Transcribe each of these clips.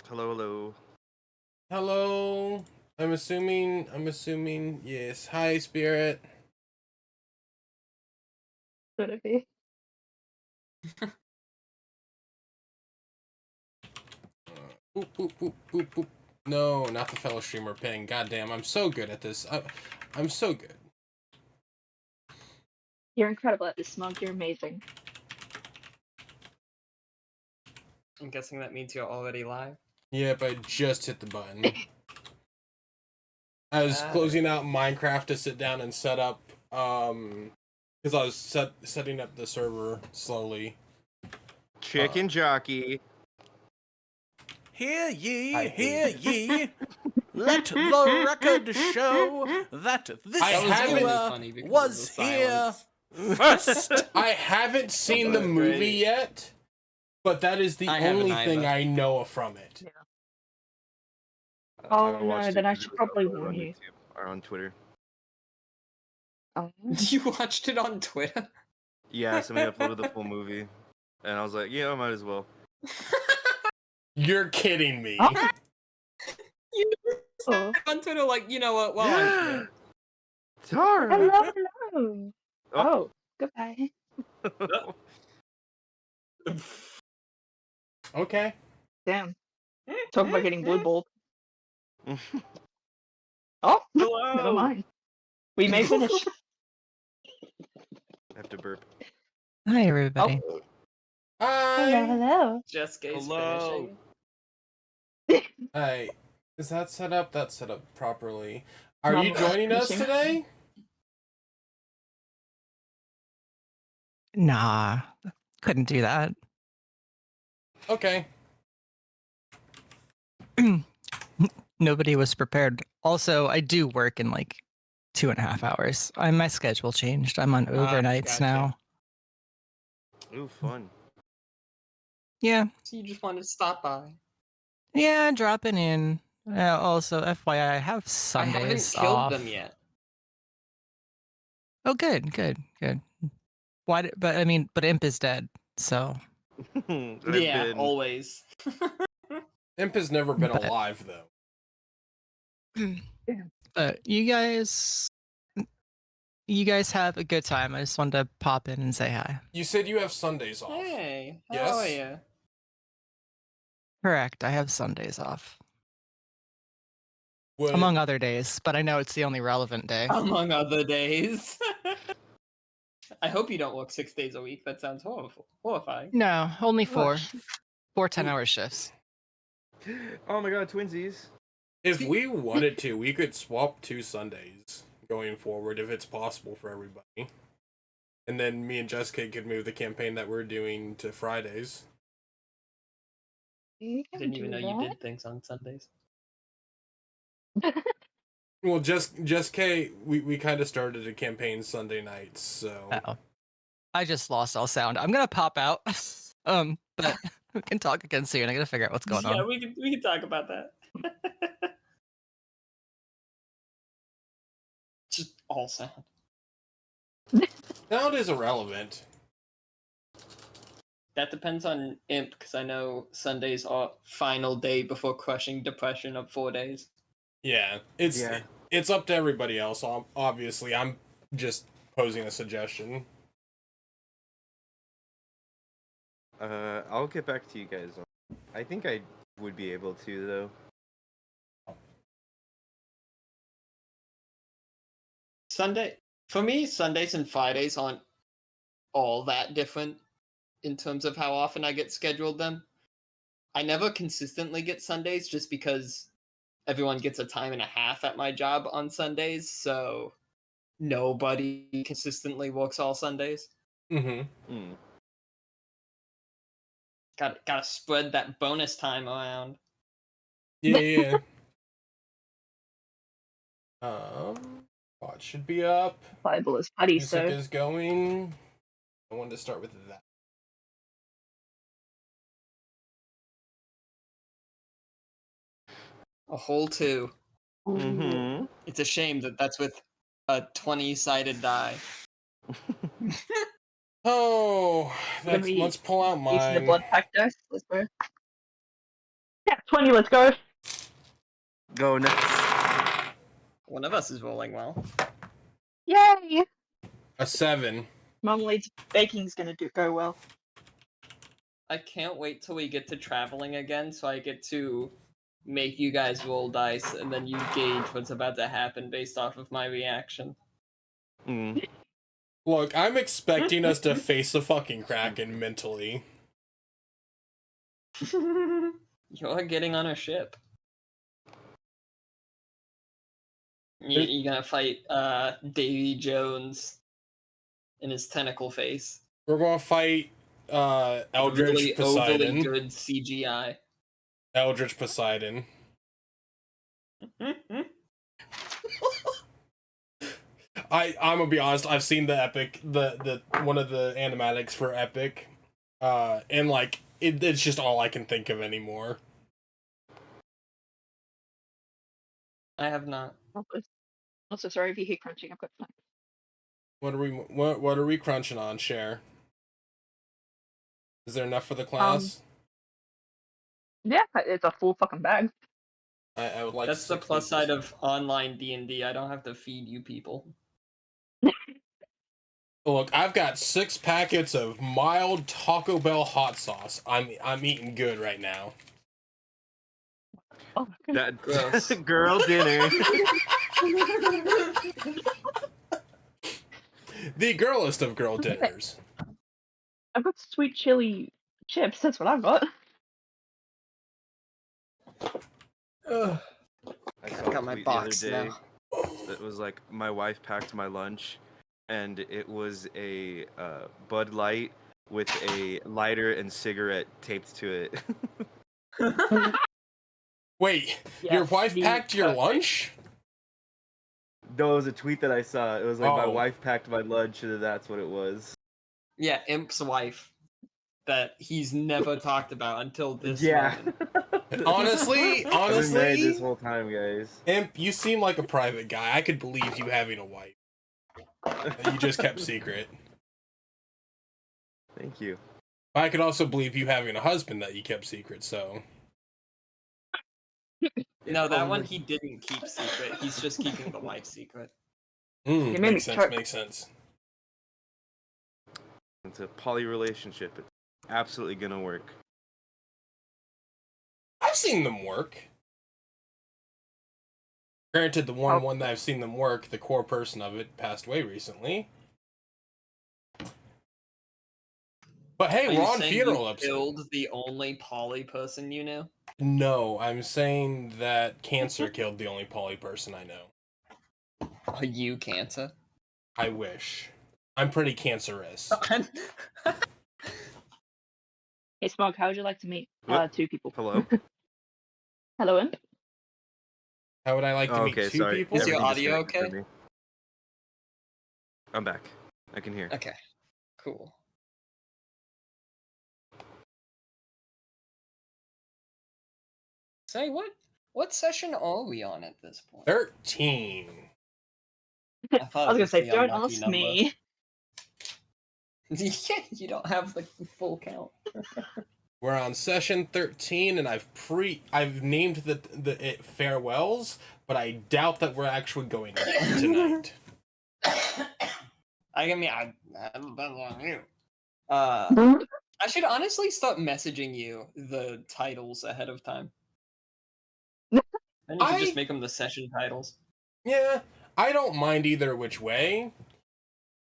Hello, hello. Hello. I'm assuming, yes. Hi, Spirit. Could it be? Boop, boop, boop, boop, boop. No, not the fellow streamer ping. Goddamn, I'm so good at this. I'm so good. You're incredible at this, Smug. You're amazing. I'm guessing that means you're already live. Yep, I just hit the button. I was closing out Minecraft to sit down and set up, because I was setting up the server slowly. Chicken jockey. Hear ye, hear ye. Let the record show that this was here first. I haven't seen the movie yet, but that is the only thing I know from it. Yeah. Oh no, then I should probably warn you. YouTube or on Twitter. Oh. You watched it on Twitter? Yeah, somebody uploaded the full movie, and I was like, yeah, I might as well. You're kidding me. Oh. You on Twitter like, you know what? Well, I'm here. Tara. Hello, hello. Oh, goodbye. Okay. Damn. Talk about getting blue balled. Oh, Hello. never mind. We may finish. I have to burp. Hi, everybody. Oh. Hi. Hello. Jessica's Hello. finishing. Hi. Is that set up? That's set up properly. Are you joining us today? Nah, couldn't do that. Okay. Nobody was prepared. Also, I do work in like 2.5 hours. My schedule changed. I'm on overnights gotcha. now. Ooh, fun. Yeah. So you just wanted to stop by. Yeah, dropping in. Also, FYI, I have I haven't Sundays killed off. them yet. Oh, good. Why? But I mean, but Imp is dead, so. Yeah, always. Imp has never been But- alive, though. But you guys have a good time. I just wanted to pop in and say hi. You said you have Sundays off. Hey, how Yes? are you? Correct. I have Sundays off, What- among other days. But I know it's the only relevant day. Among other days. I hope you don't work 6 days a week. That sounds horrifying. No, only four. Gosh. 4 10-hour shifts. Oh my god, twinsies. If we wanted to, we could swap 2 Sundays going forward if it's possible for everybody. And then me and Jessica could move the campaign that we're doing to Fridays. You I can didn't even know do you that. did things on Sundays. Well, Jessica, we kind of started a campaign Sunday nights, so... Uh-oh. I just lost all sound. I'm gonna pop out. But we can talk again soon. I gotta figure out what's going on. Yeah, we can talk about that. Just all sound. Sound is irrelevant. That depends on Imp, because I know Sundays are final day before crushing depression of 4 days. Yeah, it's up to everybody else. Obviously, I'm just posing a suggestion. I'll get back to you guys. I think I would be able to, though. For me, Sundays and Fridays aren't all that different in terms of how often I get scheduled them. I never consistently get Sundays just because everyone gets a time and a half at my job on Sundays, so nobody consistently works all Sundays. Mm-hmm. Gotta spread that bonus time around. Yeah. What should be up? Bible is putty, Music so. is going. I wanted to start with that. A whole 2. Mm-hmm. It's a shame that that's with a 20-sided die. Oh, let's pull out Using the mine. blood pack dice, let's go. Yeah, 20. Let's go. Go next. One of us is rolling well. Yay! A 7. Mum leads baking's gonna go well. I can't wait till we get to traveling again, so I get to make you guys roll dice, and then you gauge what's about to happen based off of my reaction. Mm. Look, I'm expecting us to face a fucking Kraken mentally. You're getting on a ship. You're gonna fight Davy Jones in his tentacle face. We're gonna fight Eldritch Poseidon. Overly good CGI. Eldritch Poseidon. I'm gonna be honest, I've seen the Epic, the one of the animatics for Epic, and like it's just all I can think of anymore. I have not. Also, sorry if you hear crunching. I've got snacks. What are we crunching on, Cher? Is there enough for the class? Yeah, it's a full fucking bag. I would like. That's the plus side of online D&D. I don't have to feed you people. Look, I've got 6 packets of mild Taco Bell hot sauce. I'm eating good right now. Oh, That Gross. girl dinner. The girlest of girl dinners. I've got sweet chili chips. That's what I've got. I I've saw a got my tweet box the other day now. that was like, my wife packed my lunch, and it was a Bud Light with a lighter and cigarette taped to it. Wait, Yes, your wife the packed your perfect- lunch? No, it was a tweet that I saw. It was like, my Oh. wife packed my lunch, and that's what it was. Yeah, Imp's wife. That he's never talked about until this Yeah. moment. Honestly, I've been married this honestly, whole time, guys. Imp, you seem like a private guy. I could believe you having a wife that you just kept secret. Thank you. I could also believe you having a husband that you kept secret, so. No, that one Only- he didn't keep secret. He's just keeping the wife secret. You made Makes me sense, choke. makes sense. It's a poly relationship. It's absolutely gonna work. I've seen them work. Granted, the one that I've seen them work, the core person of it, passed away recently. But hey, Are we're you on saying funeral you episode. killed the only poly person you knew? No, I'm saying that cancer killed the only poly person I know. Are you cancer? I wish. I'm pretty cancerous. Hey, Smog, how would you like to meet What? 2 people? Hello? Hello, Imp. How would I like to Oh, meet okay, 2 sorry. people? Is your Everything audio disconnected okay? for me. I'm back. I can hear. Okay, cool. Say, what session are we on at this point? 13. I I thought was it gonna say, the don't unlucky ask number. me. Yeah, you don't have the full count. We're on session 13, and I've named the farewells, but I doubt that we're actually going tonight. I mean, I depends on you. I should honestly start messaging you the titles ahead of time. And you can just make them the session titles. Yeah, I don't mind either which way.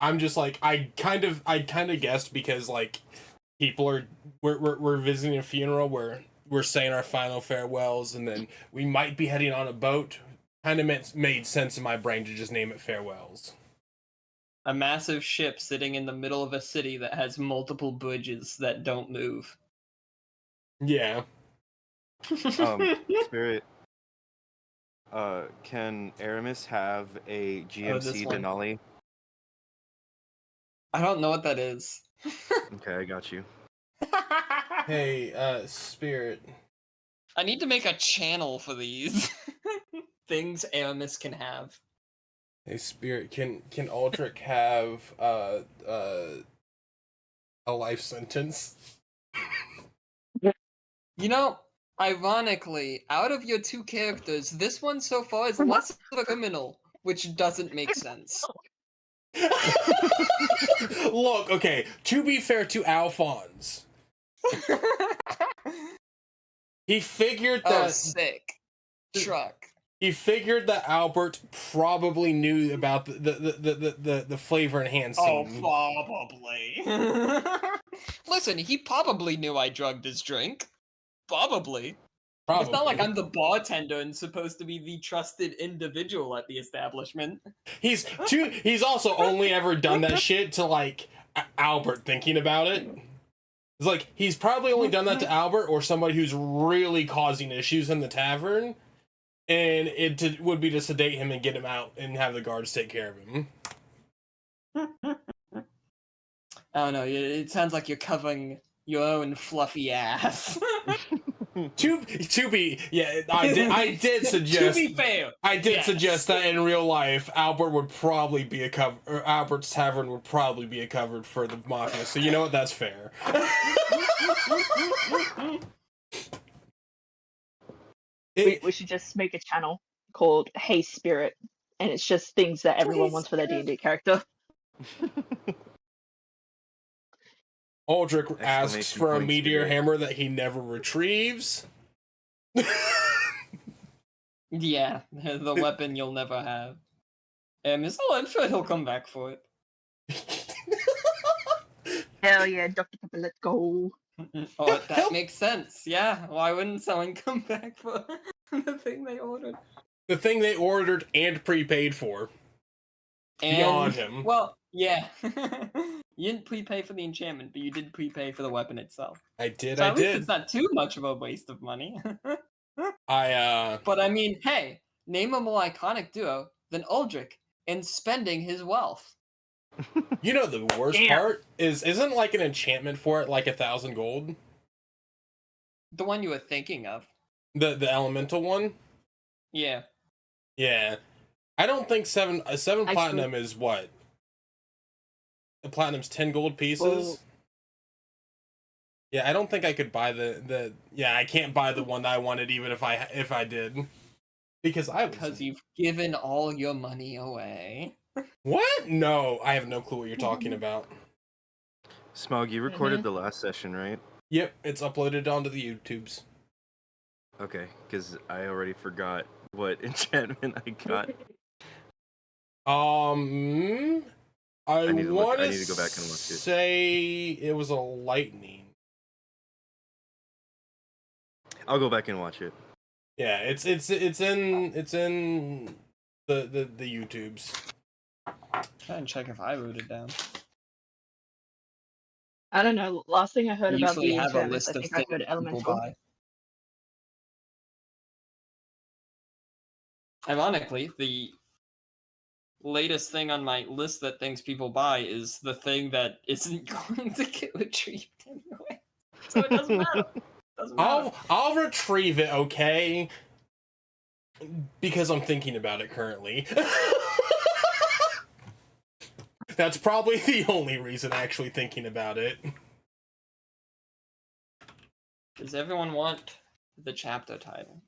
I'm just like I kind of guessed because like we're visiting a funeral where we're saying our final farewells, and then we might be heading on a boat. Kind of made sense in my brain to just name it farewells. A massive ship sitting in the middle of a city that has multiple bridges that don't move. Yeah. Spirit. Can Aramis have a GMC one. Denali? I don't know what that is. Okay, I got you. Hey, Spirit. I need to make a channel for these things Aramis can have. Hey, Spirit. Can Aldrich have a life sentence? You know, Ironically, out of your two characters, this one so far is less of a criminal, which doesn't make sense. Look, okay, to be fair to Alphonse, he figured that sick. Truck. He figured that Albert probably knew about the flavor enhancing. Oh, probably. Listen, he probably knew I drugged his drink. Probably. It's not like I'm the bartender and supposed to be the trusted individual at the establishment. He's also only ever done that shit to like Albert thinking about it. It's like he's probably only done that to Albert or somebody who's really causing issues in the tavern, and it would be to sedate him and get him out and have the guards take care of him. I don't know. It sounds like you're covering your own fluffy ass. To be, yeah, I did suggest. To be fair, I did suggest that in real life, Albert's tavern would probably be a covered for the mafia. So you know what? That's fair. We should just make a channel called Hey Spirit, and it's just things that everyone wants for their D&D character. Aldrich asks for a meteor hammer that he never retrieves. Yeah, the weapon you'll never have. I'm sure he'll come back for it. Hell yeah, Dr. Pepper, let's go. Oh, that makes sense. Yeah, why wouldn't someone come back for the thing they ordered? The thing they ordered and prepaid for. And, beyond him. Well, yeah. You didn't prepay for the enchantment, but you did prepay for the weapon itself. I did, so I at least did. It's not too much of a waste of money. But I mean, hey, name a more iconic duo than Aldrich in spending his wealth. You know the worst part isn't like an enchantment for it like 1,000 gold? The one you were thinking of. The elemental one? Yeah. Yeah. I don't think seven platinum is what? The platinum's 10 gold pieces? Well, yeah, I don't think I could buy the yeah, I can't buy the one that I wanted even if I did. Because you've given all your money away. What? No, I have no clue what you're talking about. Smog, you recorded the last session, right? Yep, it's uploaded onto the YouTubes. Okay, because I already forgot what enchantment I got. I need to want to go back and watch it. Say it was a lightning. I'll go back and watch it. Yeah, it's in the YouTubes. Try and check if I wrote it down. I don't know. Last thing I heard I about the usually have a enchantments, list I of think I things heard people elemental. buy. Ironically, the latest thing on my list that things people buy is the thing that isn't going to get retrieved anyway. So it doesn't matter. I'll retrieve it, okay? Because I'm thinking about it currently. That's probably the only reason actually thinking about it. Does everyone want the chapter title?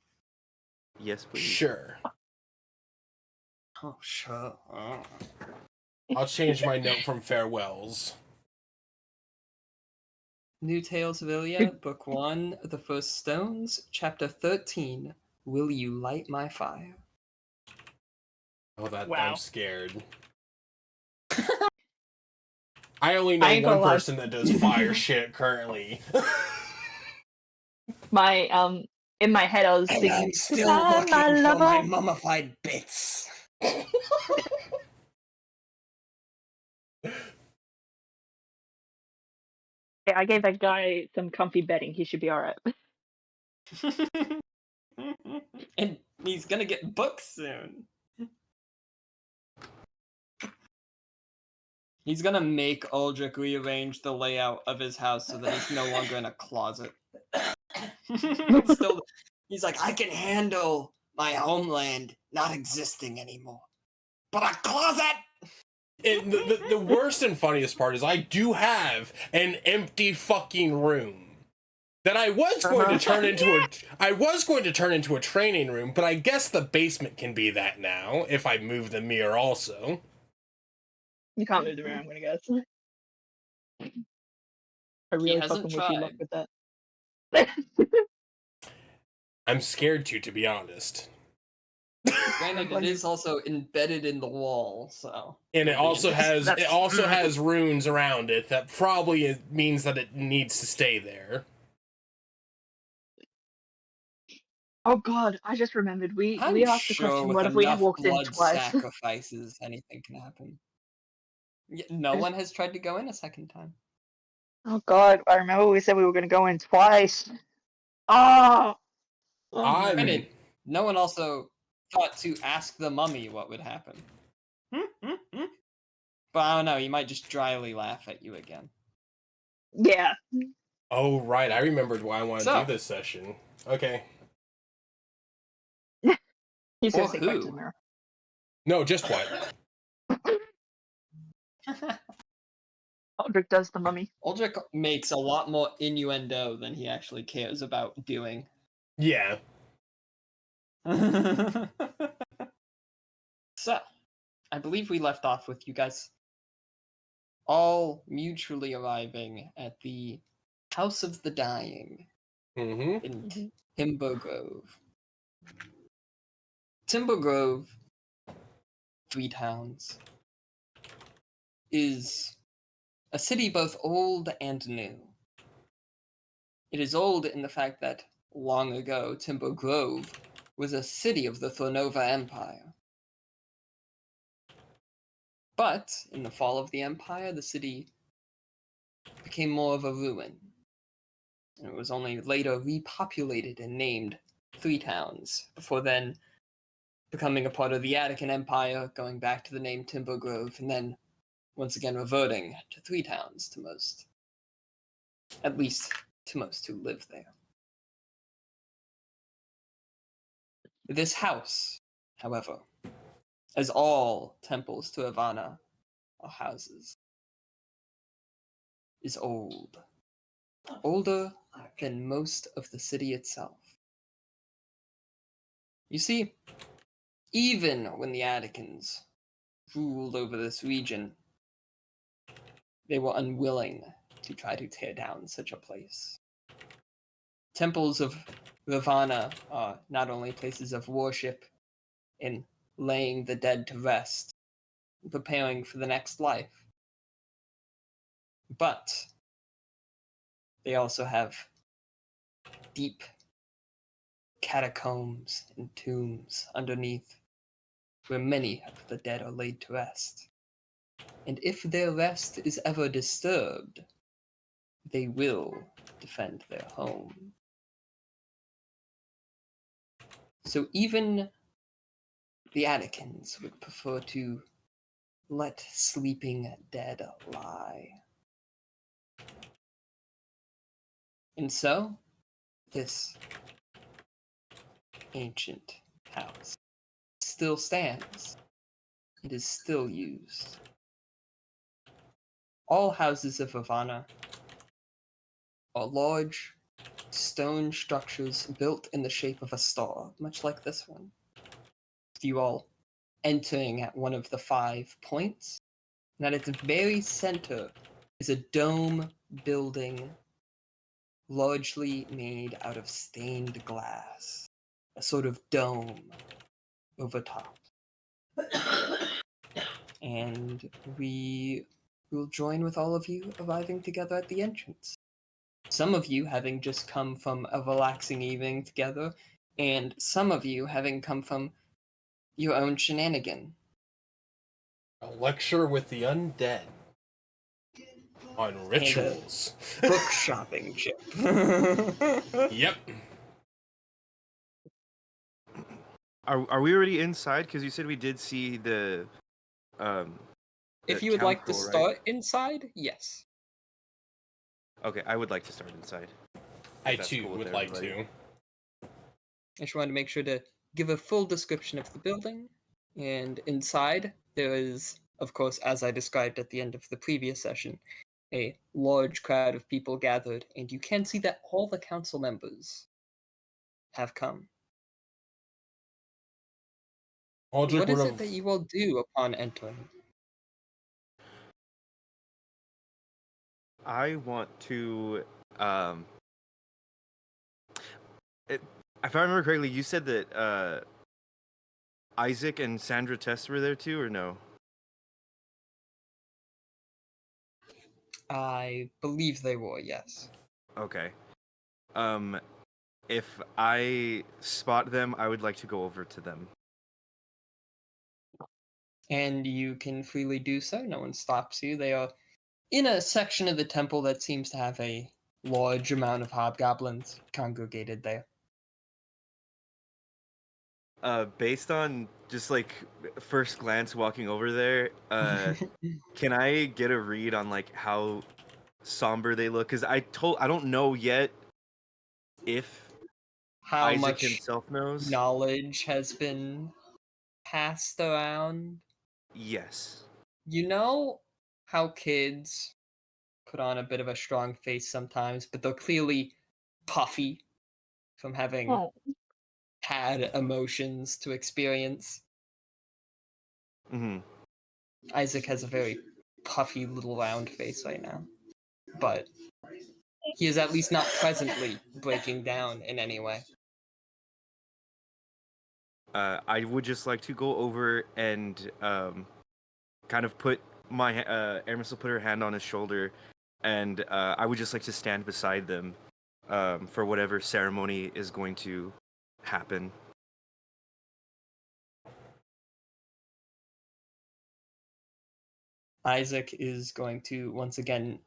Yes, please. Sure. Oh, sure. Oh. I'll change my note from farewells. New Tales of Illia, Book 1, The First Stones, Chapter 13, Will You Light My Fire? Oh, I'm Wow. scared. I only know one person that does fire shit currently. My in my head I was thinking, I'm still looking for my mummified bits. I gave that guy some comfy bedding. He should be all right. And he's gonna get books soon. He's gonna make Aldrich rearrange the layout of his house so that he's no longer in a closet. He's like, I can handle my homeland not existing anymore. But a closet! The worst and funniest part is I do have an empty fucking room that I was going to turn into a training room, but I guess the basement can be that now if I move the mirror also. You can't move the mirror, I'm gonna guess. I He really hasn't fucking wish you luck tried. with that. I'm scared to be honest. Granted, it is also embedded in the wall, so. And it also That's- has runes around it that probably means that it needs to stay there. Oh god, I just remembered. We I'm asked the sure question, with what if we enough walked in blood twice? sacrifices, anything can happen. No one has tried to go in a second time. Oh god, I remember we said we were gonna go in twice. Oh! Granted, no one also thought to ask the mummy what would happen. But I don't know, he might just dryly laugh at you again. Yeah. Oh, right. I remembered why I want to So- do this session. Okay. He's gonna Or say back to who? the mirror. No, just what? Aldrich does the mummy. Aldrich makes a lot more innuendo than he actually cares about doing. Yeah. So, I believe we left off with you guys all mutually arriving at the House of the Dying Mm-hmm. in Timber Grove. Timber Grove, 3 towns, is a city both old and new. It is old in the fact that long ago, Timber Grove was a city of the Thornova Empire. But in the fall of the Empire, the city became more of a ruin. And it was only later repopulated and named 3 towns, before then becoming a part of the Attican Empire, going back to the name Timber Grove, and then once again reverting to 3 towns to most who live there. This house, however, as all temples to Ivana are houses, is old. Older than most of the city itself. You see, even when the Atticans ruled over this region, they were unwilling to try to tear down such a place. Temples of Ravana are not only places of worship and laying the dead to rest, preparing for the next life, but they also have deep catacombs and tombs underneath where many of the dead are laid to rest. And if their rest is ever disturbed, they will defend their home. So even the Atticans would prefer to let sleeping dead lie. And so, this ancient house still stands. It is still used. All houses of Havana are large stone structures built in the shape of a star, much like this one. You all entering at one of the 5 points, and at its very center is a dome building largely made out of stained glass, a sort of dome over top. And we will join with all of you arriving together at the entrance. Some of you having just come from a relaxing evening together, and some of you having come from your own shenanigan. A lecture with the undead on rituals. Book shopping chip. Yep. Are we already inside? Because you said we did see the If you would like to council, right? start inside, yes. Okay, I would like to start inside. I that's too cool with would like everybody. to. I just wanted to make sure to give a full description of the building. And inside, there is, of course, as I described at the end of the previous session, a large crowd of people gathered, and you can see that all the council members have come. Aldrich What would is have. it that you all do upon entering? I want to. If I remember correctly, you said that Isaac and Sandra Tess were there too, or no? I believe they were, yes. Okay. If I spot them, I would like to go over to them. And you can freely do so. No one stops you. They are in a section of the temple that seems to have a large amount of hobgoblins congregated there. Based on just like first glance walking over there, can I get a read on like how somber they look? Because I don't know yet if How Isaac much himself knows. knowledge has been passed around? Yes. You know how kids put on a bit of a strong face sometimes, but they're clearly puffy from having Oh, had emotions to experience. Mm-hmm. Isaac has a very puffy little round face right now, but he is at least not presently breaking down in any way. I would just like to go over and kind of put my Aramis will put her hand on his shoulder, and I would just like to stand beside them for whatever ceremony is going to happen. Isaac is going to once again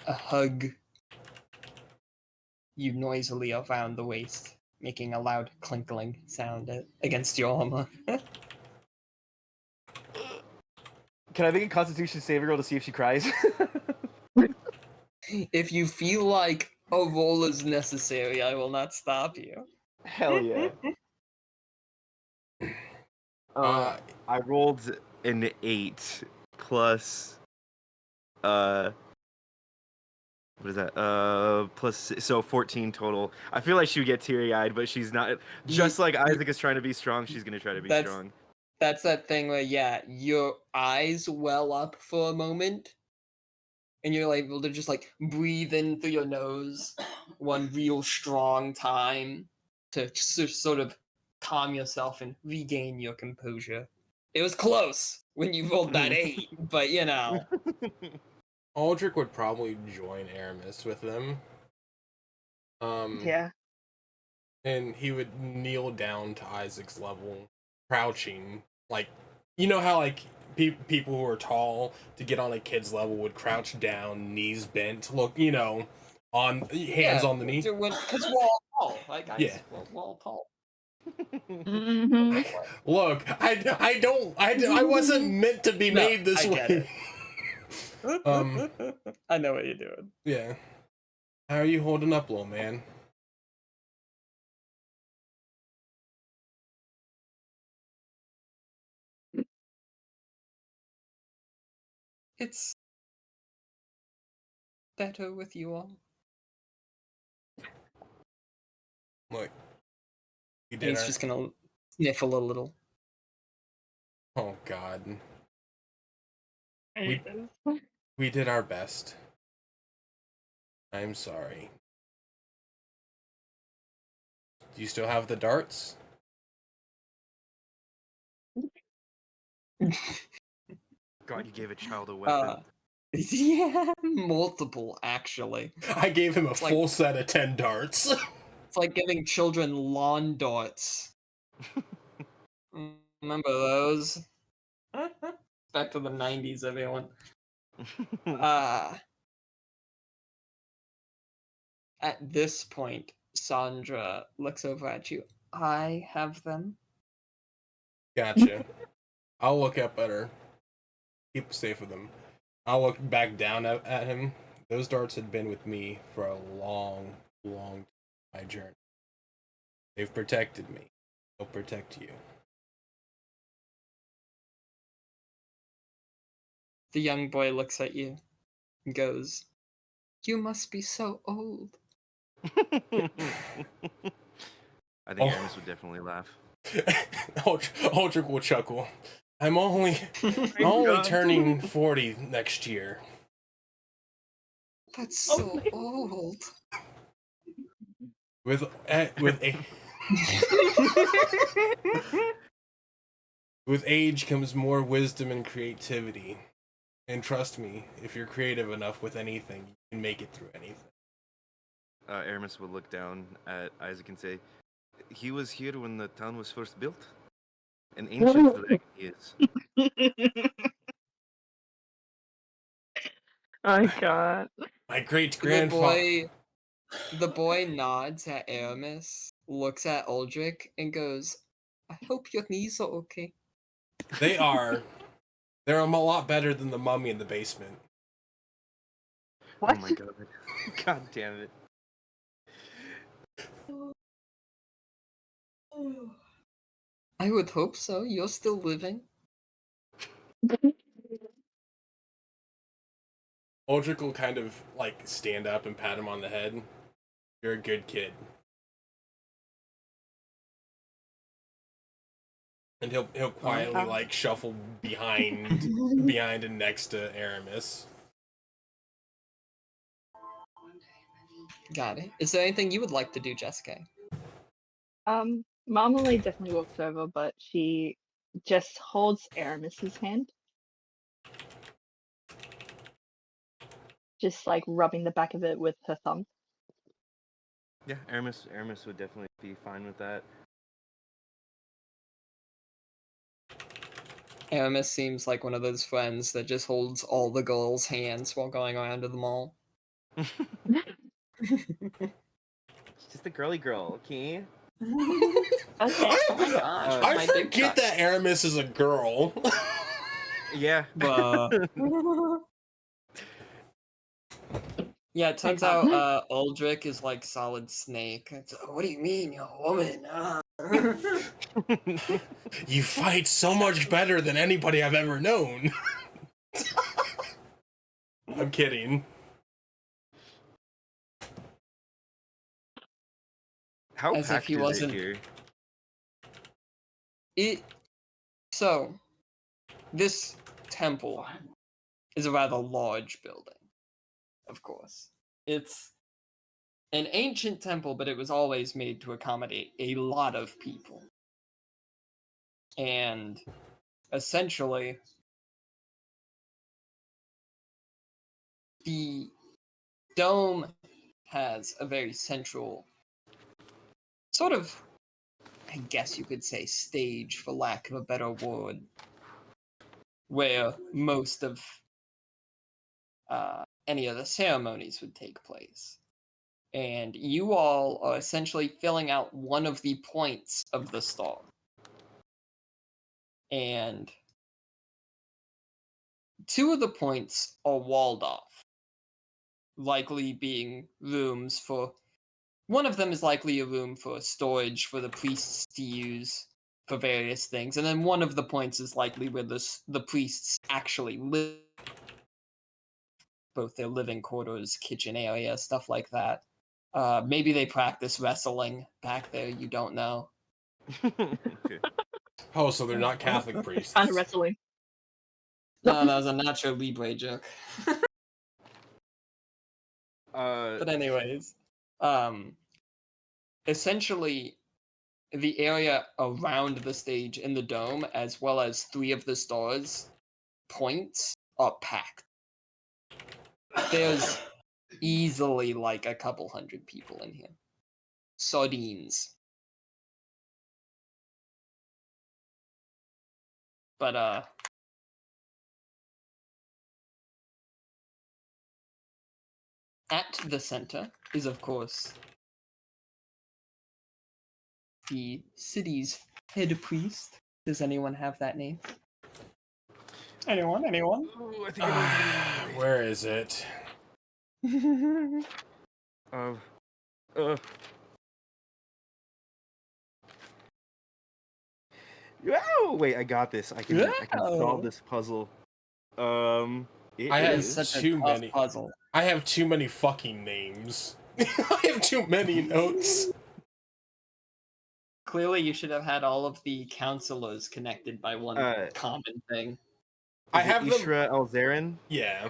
hug you noisily around the waist, making a loud clinkling sound against your armor. Can I make a Constitution saving roll to see if she cries? If you feel like a roll is necessary, I will not stop you. Hell yeah. I rolled an 8 plus what is that? Plus so 14 total. I feel like she would get teary-eyed, but she's not. Just like Isaac is trying to be strong, she's gonna try to be strong. That's that thing where, yeah, your eyes well up for a moment, and you're able to just like breathe in through your nose one real strong time to sort of calm yourself and regain your composure. It was close when you rolled that 8, but you know. Aldrich would probably join Aramis with them. yeah. And he would kneel down to Isaac's level, crouching. Like, you know how like people who are tall to get on a kid's level would crouch down, knees bent, look, on hands on the knee. Because we're all tall, right, guys? Yeah. We're all tall. Mm-hmm. Look, I wasn't meant to be made this way. I know what you're doing. Yeah. How are you holding up, little man? It's better with you all. Look, you And did. he's just gonna sniffle a little. Oh God. I hate this. We did our best. I'm sorry. Do you still have the darts? God, you gave a child a weapon. Yeah, multiple actually. I gave him a It's full set of 10 darts. It's like giving children lawn darts. Remember those? Back to the 90s, everyone. At this point, Sandra looks over at you. I have them. Gotcha. I'll look up at her. Keep safe with them. I'll look back down at him. Those darts had been with me for a long, long my journey. They've protected me. They'll protect you. The young boy looks at you. and goes, "You must be so old." I think Aramis would definitely laugh. Aldrich will chuckle. I'm only turning 40 next year. That's so old. With age comes more wisdom and creativity. And trust me, if you're creative enough with anything, you can make it through anything. Aramis would look down at Isaac and say, "He was here when the town was first built. An ancient dragon he is." Oh god. My great-grandfather. The boy nods at Aramis, looks at Aldrich, and goes, "I hope your knees are okay." They are. They're a lot better than the mummy in the basement. What? Oh my god. God damn it. I would hope so. You're still living. Aldrich will kind of like stand up and pat him on the head. You're a good kid. And he'll quietly like shuffle behind and next to Aramis. Got it. Is there anything you would like to do, Jessica? Marmalade definitely walks over, but she just holds Aramis's hand. Just like rubbing the back of it with her thumb. Yeah, Aramis would definitely be fine with that. Aramis seems like one of those friends that just holds all the girls' hands while going around to the mall. She's just a girly girl, okay? Okay. Oh my gosh. I forget that Aramis is a girl. Yeah. Yeah, it turns out Aldrich is like Solid Snake. It's, what do you mean, you're a woman? You fight so much better than anybody I've ever known. I'm kidding. How As if packed he is wasn't. it here? So, this temple is a rather large building, of course. It's an ancient temple, but it was always made to accommodate a lot of people. And essentially, the dome has a very central, sort of, I guess you could say, stage, for lack of a better word, where most of any of the ceremonies would take place. And you all are essentially filling out one of the points of the star. And two of the points are walled off, likely being rooms for. One of them is likely a room for storage for the priests to use for various things, and then one of the points is likely where the priests actually live, both their living quarters, kitchen area, stuff like that. Maybe they practice wrestling back there, you don't know. Okay. Oh, so they're not Catholic priests. Kind of wrestling. No, that was a Nacho Libre joke. But anyways, essentially, the area around the stage in the dome, as well as three of the stars points, are packed. There's easily like a couple hundred people in here. Sardines. But at the center is, of course, the city's head priest. Does anyone have that name? Anyone? Ooh, I think I know. Where is it? Oh, wait, I got this. I can solve this puzzle. I have It's such too a tough many. puzzle. I have too many fucking names. I have too many notes. Clearly, you should have had all of the counselors connected by one common thing. I have Ishra Elzarin. Yeah.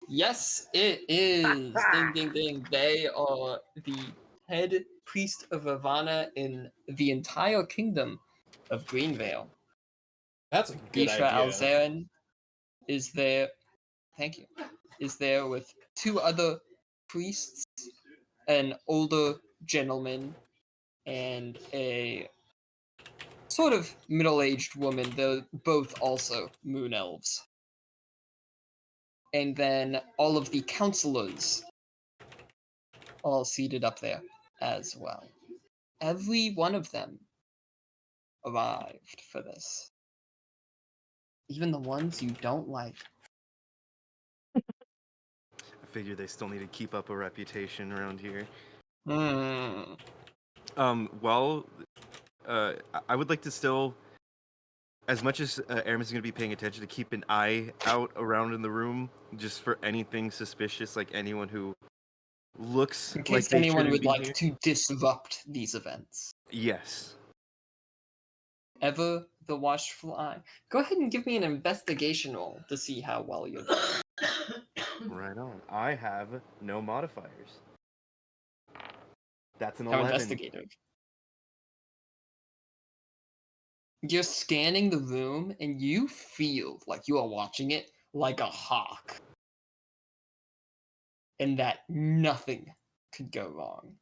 Yes, it is. Ding, ding, ding. They are the head priest of Ravana in the entire kingdom of Greenvale. That's a good Ishra idea. Alzarin is there. Thank you. Is there with two other priests, an older gentleman, and a sort of middle-aged woman. They're both also moon elves. And then all of the counselors all seated up there as well. Every one of them arrived for this. Even the ones you don't like. I figure they still need to keep up a reputation around here. Hmm. Well, I would like to still, as much as Aramis is going to be paying attention, to keep an eye out around in the room, just for anything suspicious, like anyone who looks In like case they anyone shouldn't would be like here. to disrupt these events. Yes. Ever the watchful eye. Go ahead and give me an investigation roll to see how well you're doing. Right on. I have no modifiers. That's an How 11. investigative. You're scanning the room and you feel like you are watching it like a hawk. And that nothing could go wrong.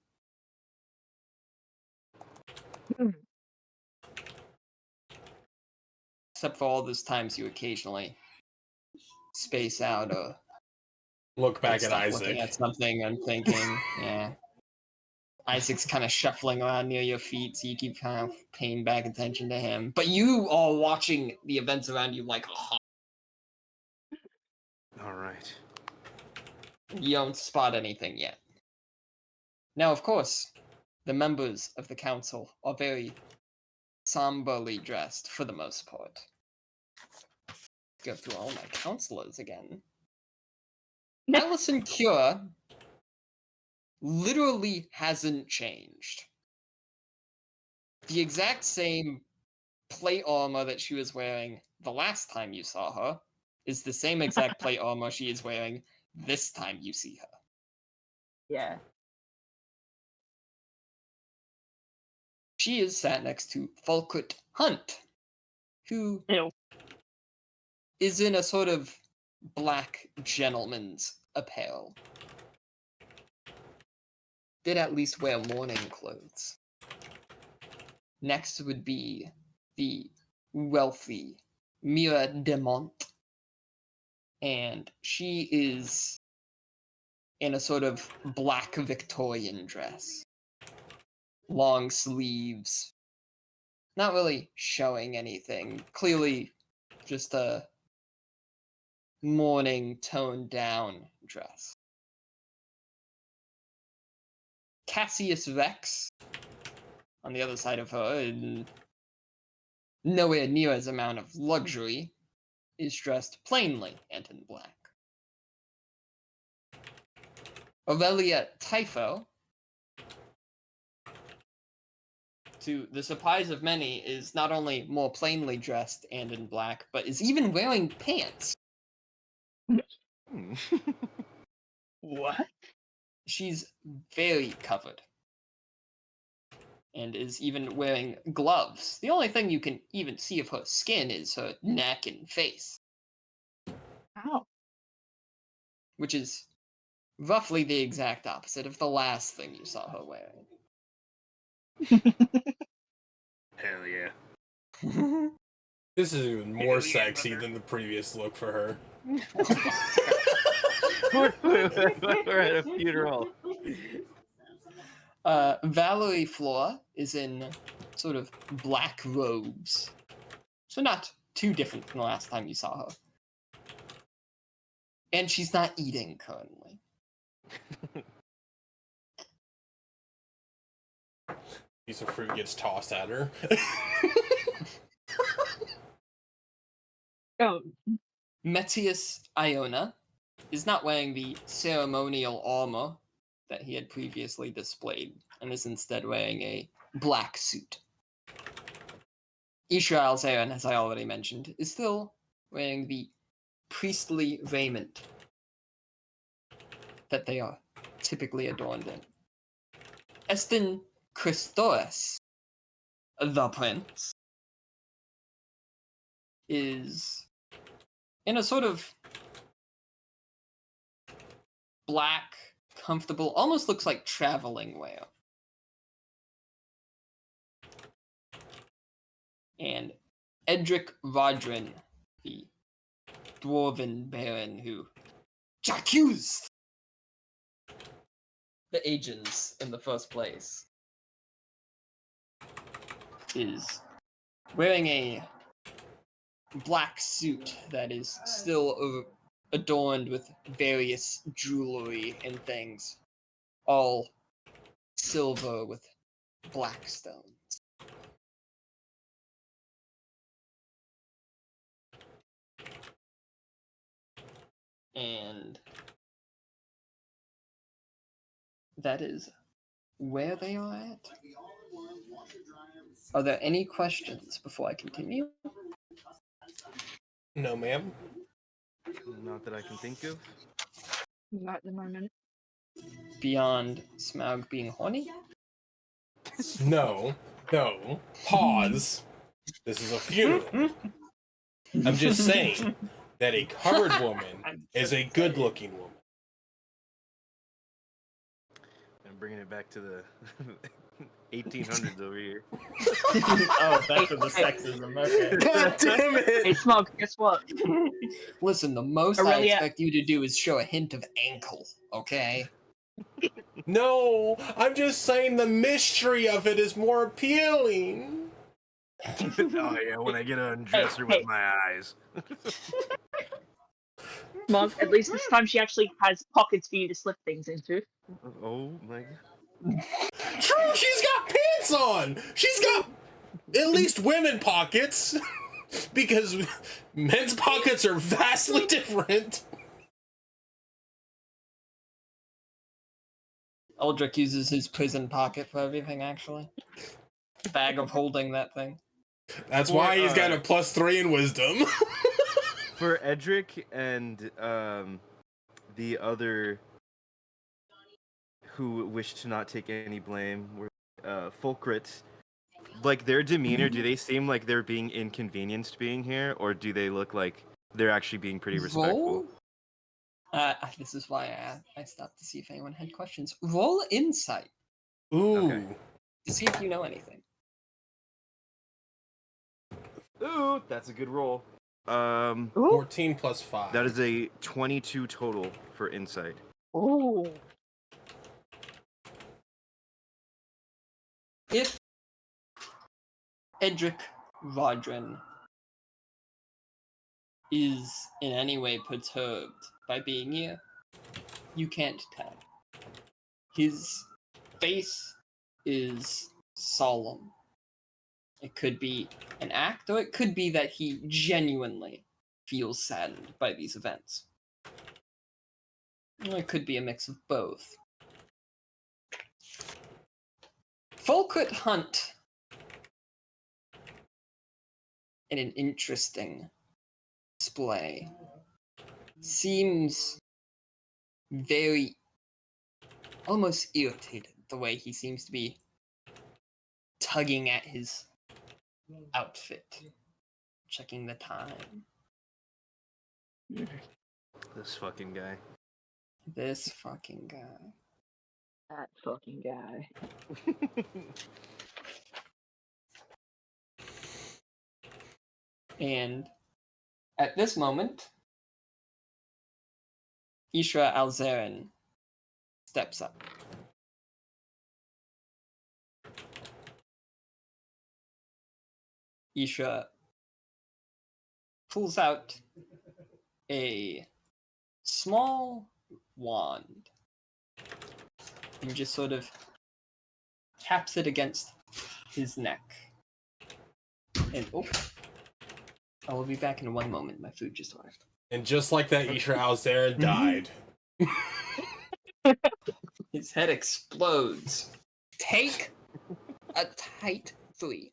Except for all those times you occasionally space out or Look back get at stuck Isaac. looking at something and thinking, yeah. Isaac's kind of shuffling around near your feet, so you keep kind of paying back attention to him. But you are watching the events around you like a hawk. All right. You don't spot anything yet. Now, of course, the members of the council are very somberly dressed for the most part. Go through all my counselors again. Allison Cure literally hasn't changed. The exact same plate armor that she was wearing the last time you saw her is the same exact plate armor she is wearing this time you see her. Yeah. She is sat next to Falkut Hunt, who is in a sort of black gentleman's apparel. Did at least wear mourning clothes. Next would be the wealthy Mira Demont, and she is in a sort of black Victorian dress. Long sleeves, not really showing anything. Clearly just a mourning toned down dress. Cassius Vex, on the other side of her, in nowhere near as amount of luxury, is dressed plainly and in black. Aurelia Typho, to the surprise of many, is not only more plainly dressed and in black, but is even wearing pants. What? She's very covered. And is even wearing gloves. The only thing you can even see of her skin is her neck and face. Ow. Which is roughly the exact opposite of the last thing you saw her wearing. Hell yeah. This is even more sexy than the previous look for her. We're at a funeral. Valerie Flora is in sort of black robes. So not too different from the last time you saw her. And she's not eating currently. Piece of fruit gets tossed at her. Oh, Metius Iona is not wearing the ceremonial armor that he had previously displayed, and is instead wearing a black suit. Ishra Alzeran, as I already mentioned, is still wearing the priestly raiment that they are typically adorned in. Estin Christoris, the prince, is in a sort of black, comfortable, almost looks like traveling wear. And Edric Rodrin, the dwarven baron who accused the agents in the first place, is wearing a black suit that is still adorned with various jewelry and things, all silver with black stones. And that is where they are at. Are there any questions before I continue? No, ma'am. Not that I can think of. Not at the moment. Beyond Smaug being horny? No. Pause. This is a funeral. I'm just saying that a covered woman is a good-looking woman. I'm bringing it back to the 1800s over here. Oh, back to the sexism. Okay. God damn it! Hey, Smug, guess what? Listen, the most I Aurelia- expect you to do is show a hint of ankle, okay? No, I'm just saying the mystery of it is more appealing. Oh yeah, when I get to undress her with my eyes. Smug, at least this time she actually has pockets for you to slip things into. Oh my god. True, she's got pants on. She's got at least women pockets, because men's pockets are vastly different. Eldrick uses his prison pocket for everything, actually. Bag of holding that thing. That's why he's got a +3 in wisdom. For Edric and the other who wished to not take any blame were Fulcrit. Like, their demeanor, do they seem like they're being inconvenienced being here, or do they look like they're actually being pretty respectful? This is why I stopped to see if anyone had questions. Roll insight. Ooh. Okay. To see if you know anything. Ooh, that's a good roll. 14 plus 5. That is a 22 total for insight. Ooh. If Edric Rodrin is in any way perturbed by being here, you can't tell. His face is solemn. It could be an act, or it could be that he genuinely feels saddened by these events. Or it could be a mix of both. Fulcrit Hunt, in an interesting display, seems very almost irritated the way he seems to be tugging at his outfit, checking the time. This fucking guy. This fucking guy. That fucking guy. And at this moment, Ishra Alzeran steps up. Ishra pulls out a small wand and just sort of taps it against his neck. And I will be back in one moment. My food just arrived. And just like that, Isha Alzaren died. His head explodes. Take a tight 3.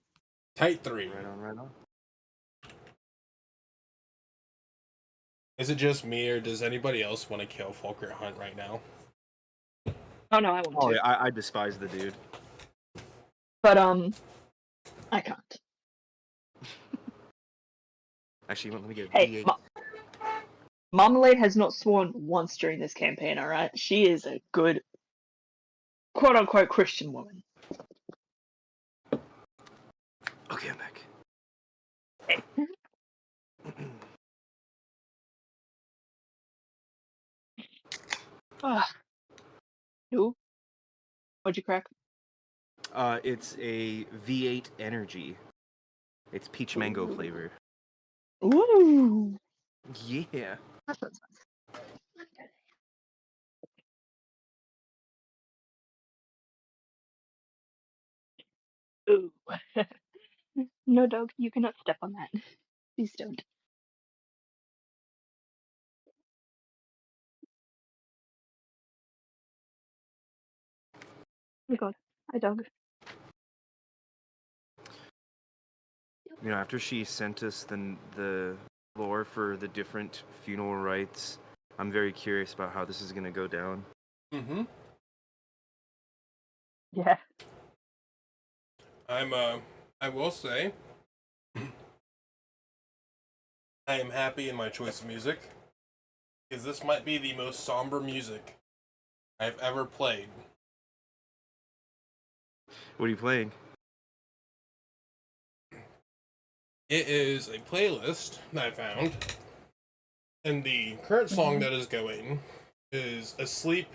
Tight 3. Right on, right on. Is it just me, or does anybody else want to kill Volker Hunt right now? Oh no, I want Oh, to. yeah, I despise the dude. But I can't. Actually, let me get Hey, V8. Marmalade has not sworn once during this campaign, alright? She is a good, quote unquote, Christian woman. Okay, I'm back. Hey. Who? What'd you crack? It's a V8 Energy. It's peach mango flavor. Ooh. Yeah. That sounds nice. Ooh. No, dog, you cannot step on that. Please don't. Oh my god. Hi, dog. You know, after she sent us the lore for the different funeral rites, I'm very curious about how this is gonna go down. Mm-hmm. Yeah. I will say, I am happy in my choice of music, because this might be the most somber music I've ever played. What are you playing? It is a playlist that I found, and the current song that is going is "Asleep"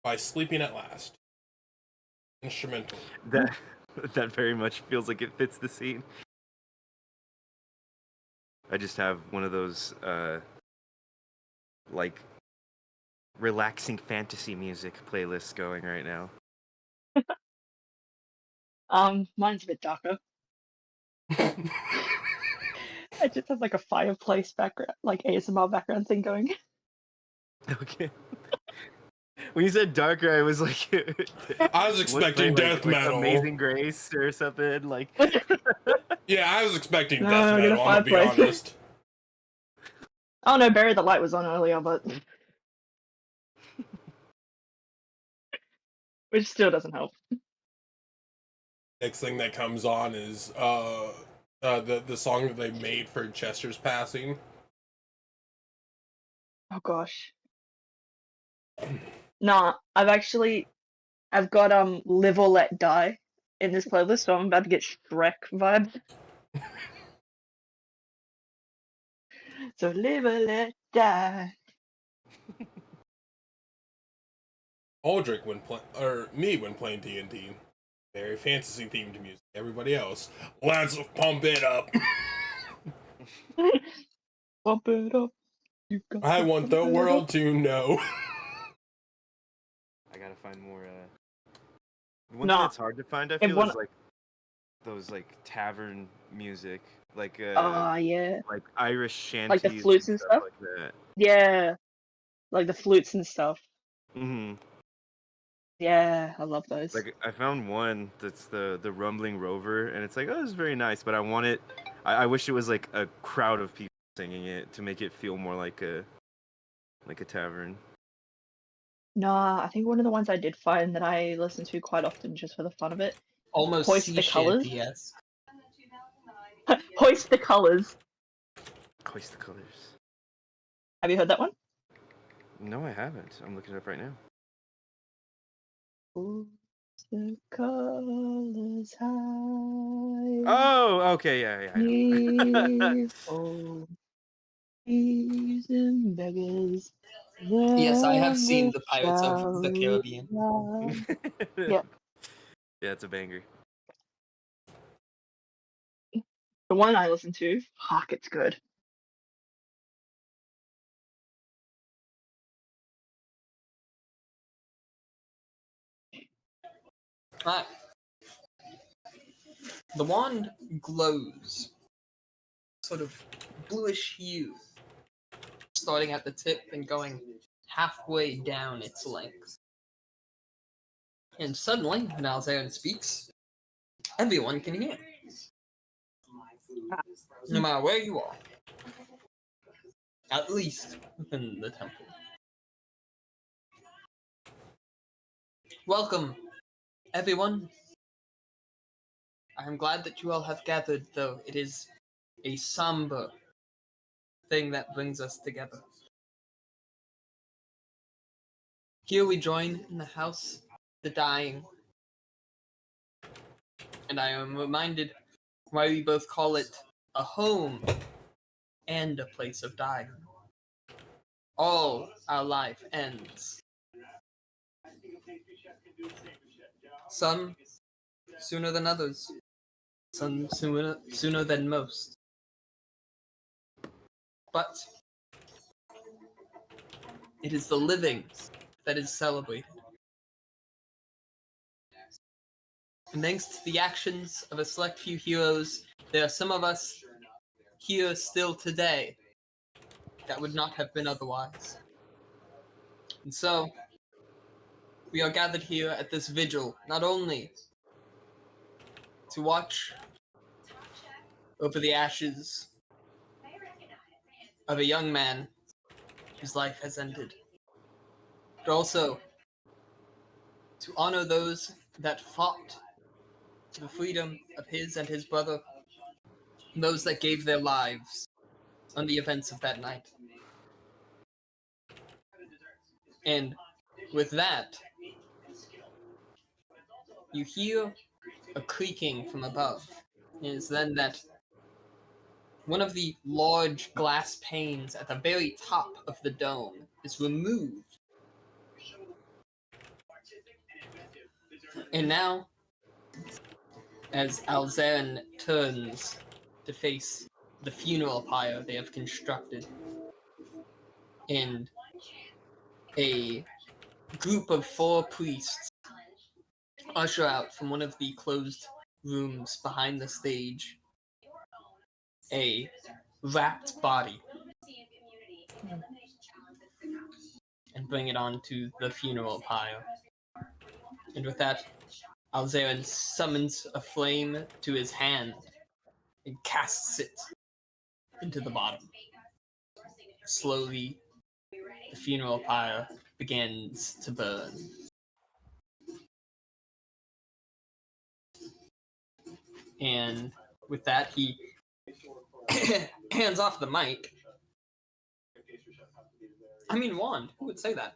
by Sleeping at Last. Instrumental. That very much feels like it fits the scene. I just have one of those like relaxing fantasy music playlists going right now. Mine's a bit darker. I just have like a fireplace background, like ASMR background thing going. Okay. When you said darker, I was like, I was expecting death metal. Amazing Grace or something like. Yeah, I was expecting No, death get a metal. I'm gonna be fireplace. honest. Oh no, Bury the Light was on earlier, but which still doesn't help. Next thing that comes on is the song that they made for Chester's passing. Oh gosh. Nah, I've got Live or Let Die in this playlist, so I'm about to get Shrek vibes. So live or let die. Aldrich when playing D&D, very fantasy themed music. Everybody else, let's pump it up. Bump it up. You got I to want the bump it world up. to know. I gotta find more. One thing Nah, that's hard to find, I and feel, one. is like those like tavern music, like Yeah, like Irish shanties like the flutes and stuff stuff. like that. Yeah, like the flutes and stuff. Mm-hmm. Yeah, I love those. Like I found one that's the Rumbling Rover, and it's like, oh, this is very nice, but I want it. I wish it was like a crowd of people singing it to make it feel more like a tavern. Nah, I think one of the ones I did find that I listen to quite often just for the fun of it. Almost Hoist sea the Colors. shanty-esque. Hoist the Colors. Hoist the Colors. Have you heard that one? No, I haven't. I'm looking it up right now. Hoist the colors high. Oh, okay, yeah, I know. Evil thieves and beggars. Yes, I have seen Never the Pirates of the shall Caribbean. rise. Yeah. Yeah, it's a banger. The one I listen to, fuck, it's good. Ah, the wand glows, sort of bluish hue. starting at the tip and going halfway down its length. And suddenly, when Alzarin speaks, everyone can hear. No matter where you are. At least within the temple. Welcome, everyone. I am glad that you all have gathered, though it is a somber thing that brings us together. Here we join in the house of the dying. And I am reminded why we both call it a home and a place of dying. All our life ends. Some sooner than others. Some sooner than most. But it is the living that is celebrated. And thanks to the actions of a select few heroes, there are some of us here still today that would not have been otherwise. And so, we are gathered here at this vigil, not only to watch over the ashes of a young man whose life has ended, but also to honor those that fought for the freedom of his and his brother, and those that gave their lives on the events of that night. And with that, you hear a creaking from above. It is then that one of the large glass panes at the very top of the dome is removed. And now, as Alzarin turns to face the funeral pyre they have constructed, and a group of 4 priests usher out from one of the closed rooms behind the stage a wrapped body and bring it onto the funeral pyre. And with that, Alzarin summons a flame to his hand and casts it into the bottom. Slowly, the funeral pyre begins to burn. And with that, he hands off the mic. I mean, wand. Who would say that?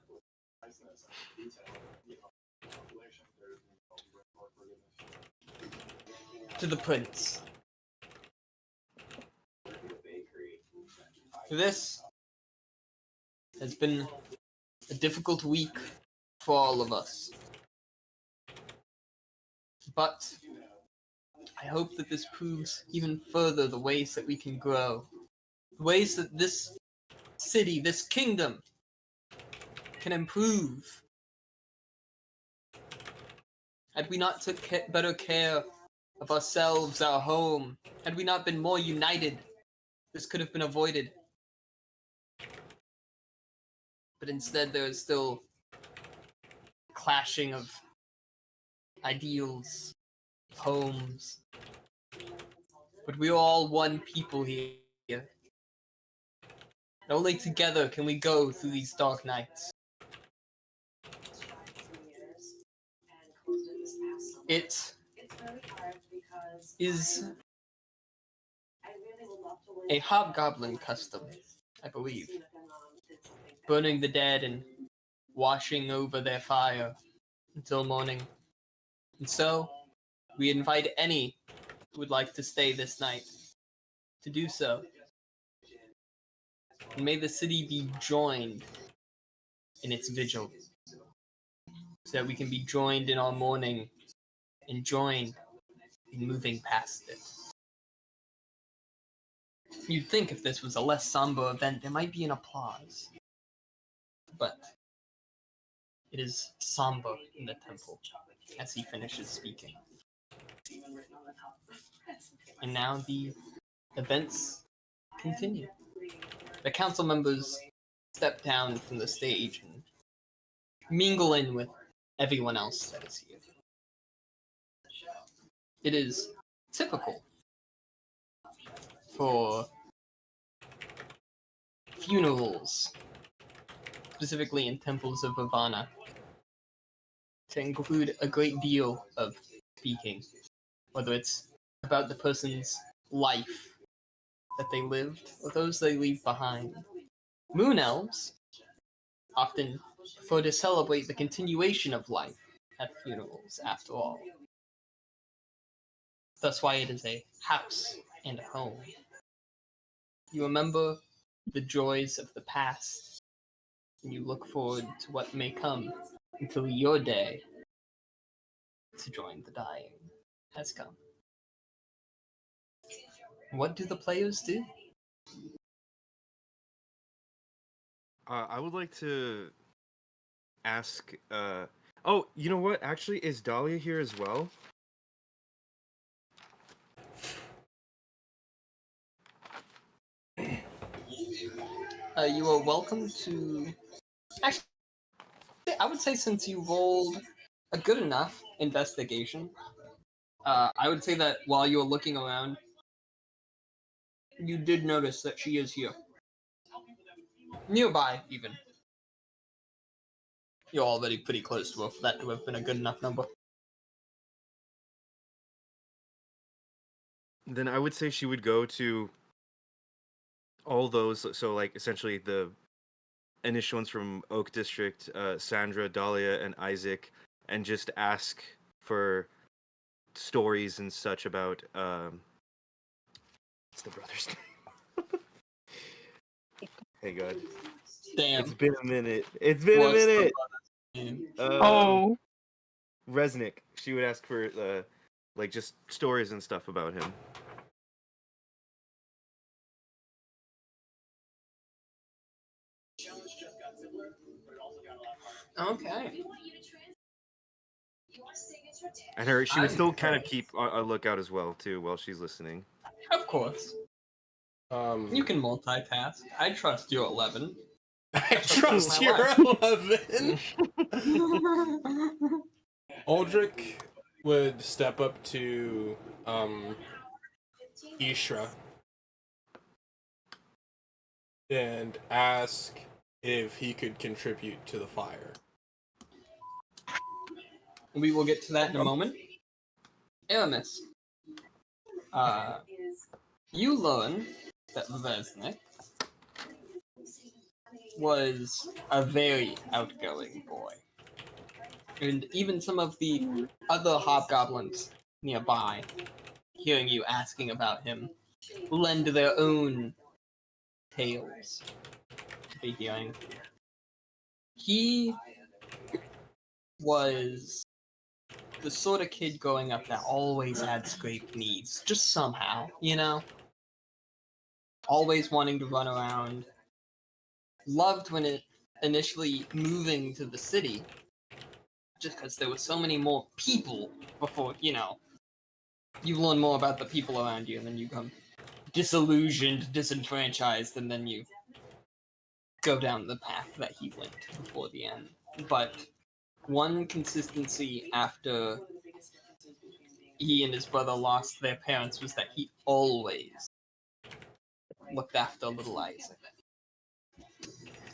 To the prince. This has been a difficult week for all of us. But I hope that this proves even further the ways that we can grow. The ways that this city, this kingdom, can improve. Had we not took better care of ourselves, our home, had we not been more united, this could have been avoided. But instead there is still clashing of ideals, homes. But we are all one people here. And only together can we go through these dark nights. It is a hobgoblin custom, I believe. Burning the dead and washing over their fire until morning. And so, we invite any who would like to stay this night to do so. And may the city be joined in its vigil, so that we can be joined in our mourning and joined in moving past it. You'd think if this was a less somber event, there might be an applause. But it is somber in the temple as he finishes speaking. And now the events continue. The council members step down from the stage and mingle in with everyone else that is here. It is typical for funerals, specifically in temples of Ivana, to include a great deal of speaking, whether it's about the person's life that they lived or those they leave behind. Moon elves often prefer to celebrate the continuation of life at funerals, after all. That's why it is a house and a home. You remember the joys of the past, and you look forward to what may come until your day to join the dying has come. What do the players do? I would like to ask. Oh, you know what? Actually, is Dahlia here as well? You are welcome to. Actually, I would say since you rolled a good enough investigation, I would say that while you were looking around, you did notice that she is here. Nearby, even. You're already pretty close to her for that to have been a good enough number. Then I would say she would go to all those. So, like, essentially the initial ones from Oak District, Sandra, Dahlia, and Isaac, and just ask for stories and such about what's the brother's name? Hey God. Damn. It's been a minute. It's been a minute. Oh. Resnick. She would ask for like just stories and stuff about him. Okay. And she would still kind of keep a lookout as well too while she's listening. Of course. You can multitask. I trust you, 11. I trust you're 11. Aldrich would step up to Ishra and ask if he could contribute to the fire. We will get to that in a moment. Aramis, you learn that Vesnik was a very outgoing boy. And even some of the other hobgoblins nearby, hearing you asking about him, lend their own tales to be hearing. He was the sort of kid growing up that always had scraped knees, just somehow, you know? Always wanting to run around. Loved when it initially moving to the city, just because there were so many more people before, you know, you learn more about the people around you, and then you become disillusioned, disenfranchised, and then you go down the path that he went before the end. But one consistency after he and his brother lost their parents was that he always looked after little Isaac.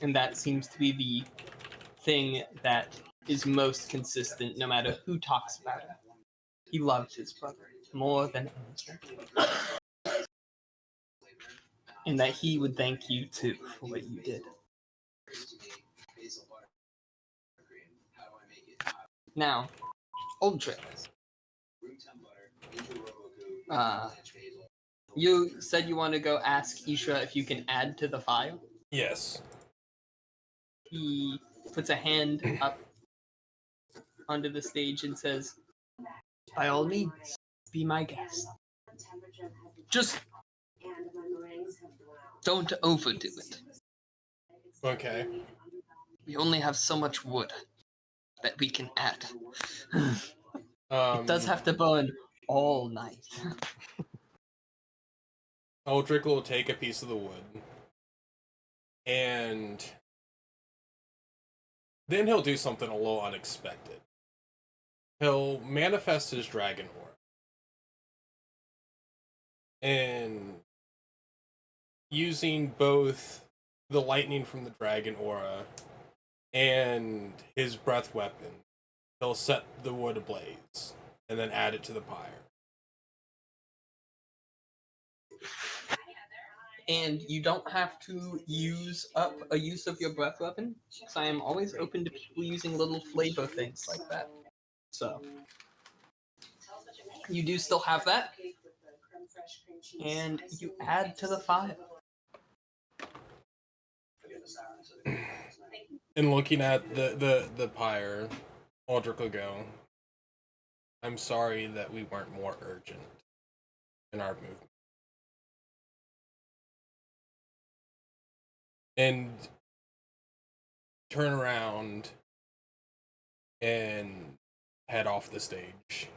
And that seems to be the thing that is most consistent no matter who talks about it. He loved his brother more than anything. And that he would thank you too for what you did. Now, Aldrich. You said you want to go ask Ishra if you can add to the file? Yes. He puts a hand up onto the stage and says, by all means, be my guest. Just don't overdo it. Okay. We only have so much wood that we can add. It does have to burn all night. Aldrich will take a piece of the wood and Then he'll do something a little unexpected. He'll manifest his dragon aura. And using both the lightning from the dragon aura and his breath weapon, he'll set the wood ablaze and then add it to the pyre. And you don't have to use up a use of your breath weapon, because I am always open to people using little flavor things like that. So, you do still have that, and you add to the fire. And looking at the pyre, Aldrich will go, I'm sorry that we weren't more urgent in our movement. And turn around and head off the stage.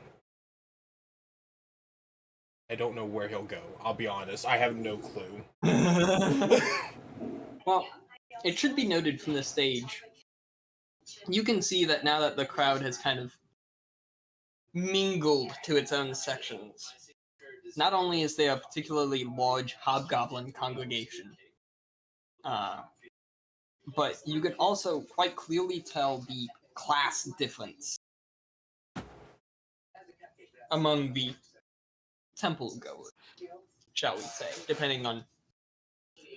I don't know where he'll go. I'll be honest. I have no clue. Well, it should be noted from the stage. You can see that now that the crowd has kind of mingled to its own sections, not only is there a particularly large hobgoblin congregation, but you can also quite clearly tell the class difference among the temple goers, shall we say, depending on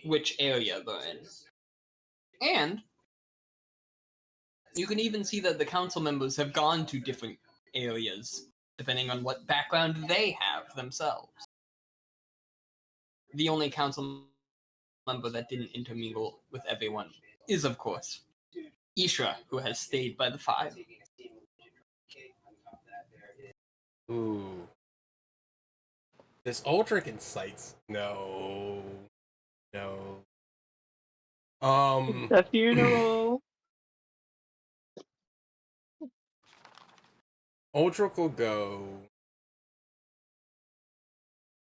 which area they're in. And you can even see that the council members have gone to different areas, depending on what background they have themselves. The only council member that didn't intermingle with everyone is, of course, Ishra, who has stayed by the fire. Ooh. This Aldrich incites. No. The funeral. Aldrich will go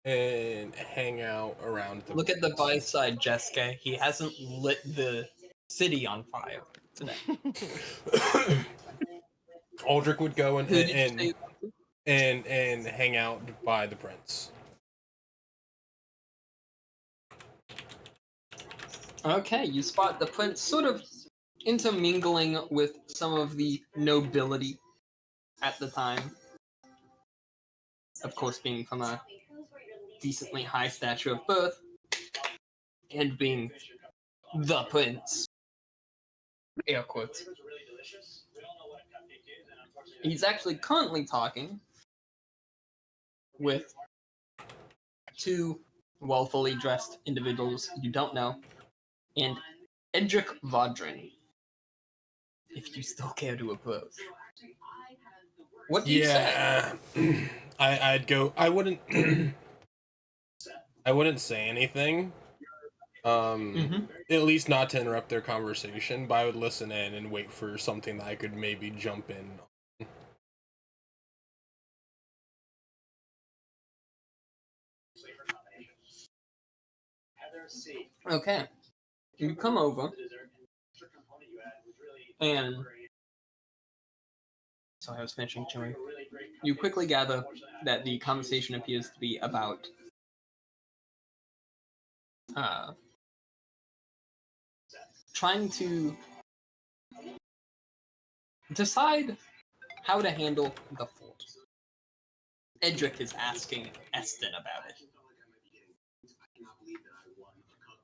and hang out around the... Look at the buy side, Jessica. He hasn't lit the city on fire today. Aldrich would go and Who did you say? and hang out by the prince. Okay, you spot the prince sort of intermingling with some of the nobility at the time. Of course, being from a decently high stature of birth, and being the prince. Air quotes. He's actually currently talking with two well-fully dressed individuals you don't know, and Edric Vodrin, if you still care to approach. What do you say? I'd go. I wouldn't. I wouldn't say anything. At least not to interrupt their conversation, but I would listen in and wait for something that I could maybe jump in. Okay. You come over, and so I was finishing chewing. You quickly gather that the conversation appears to be about trying to decide how to handle the fort. Edric is asking Eston about it.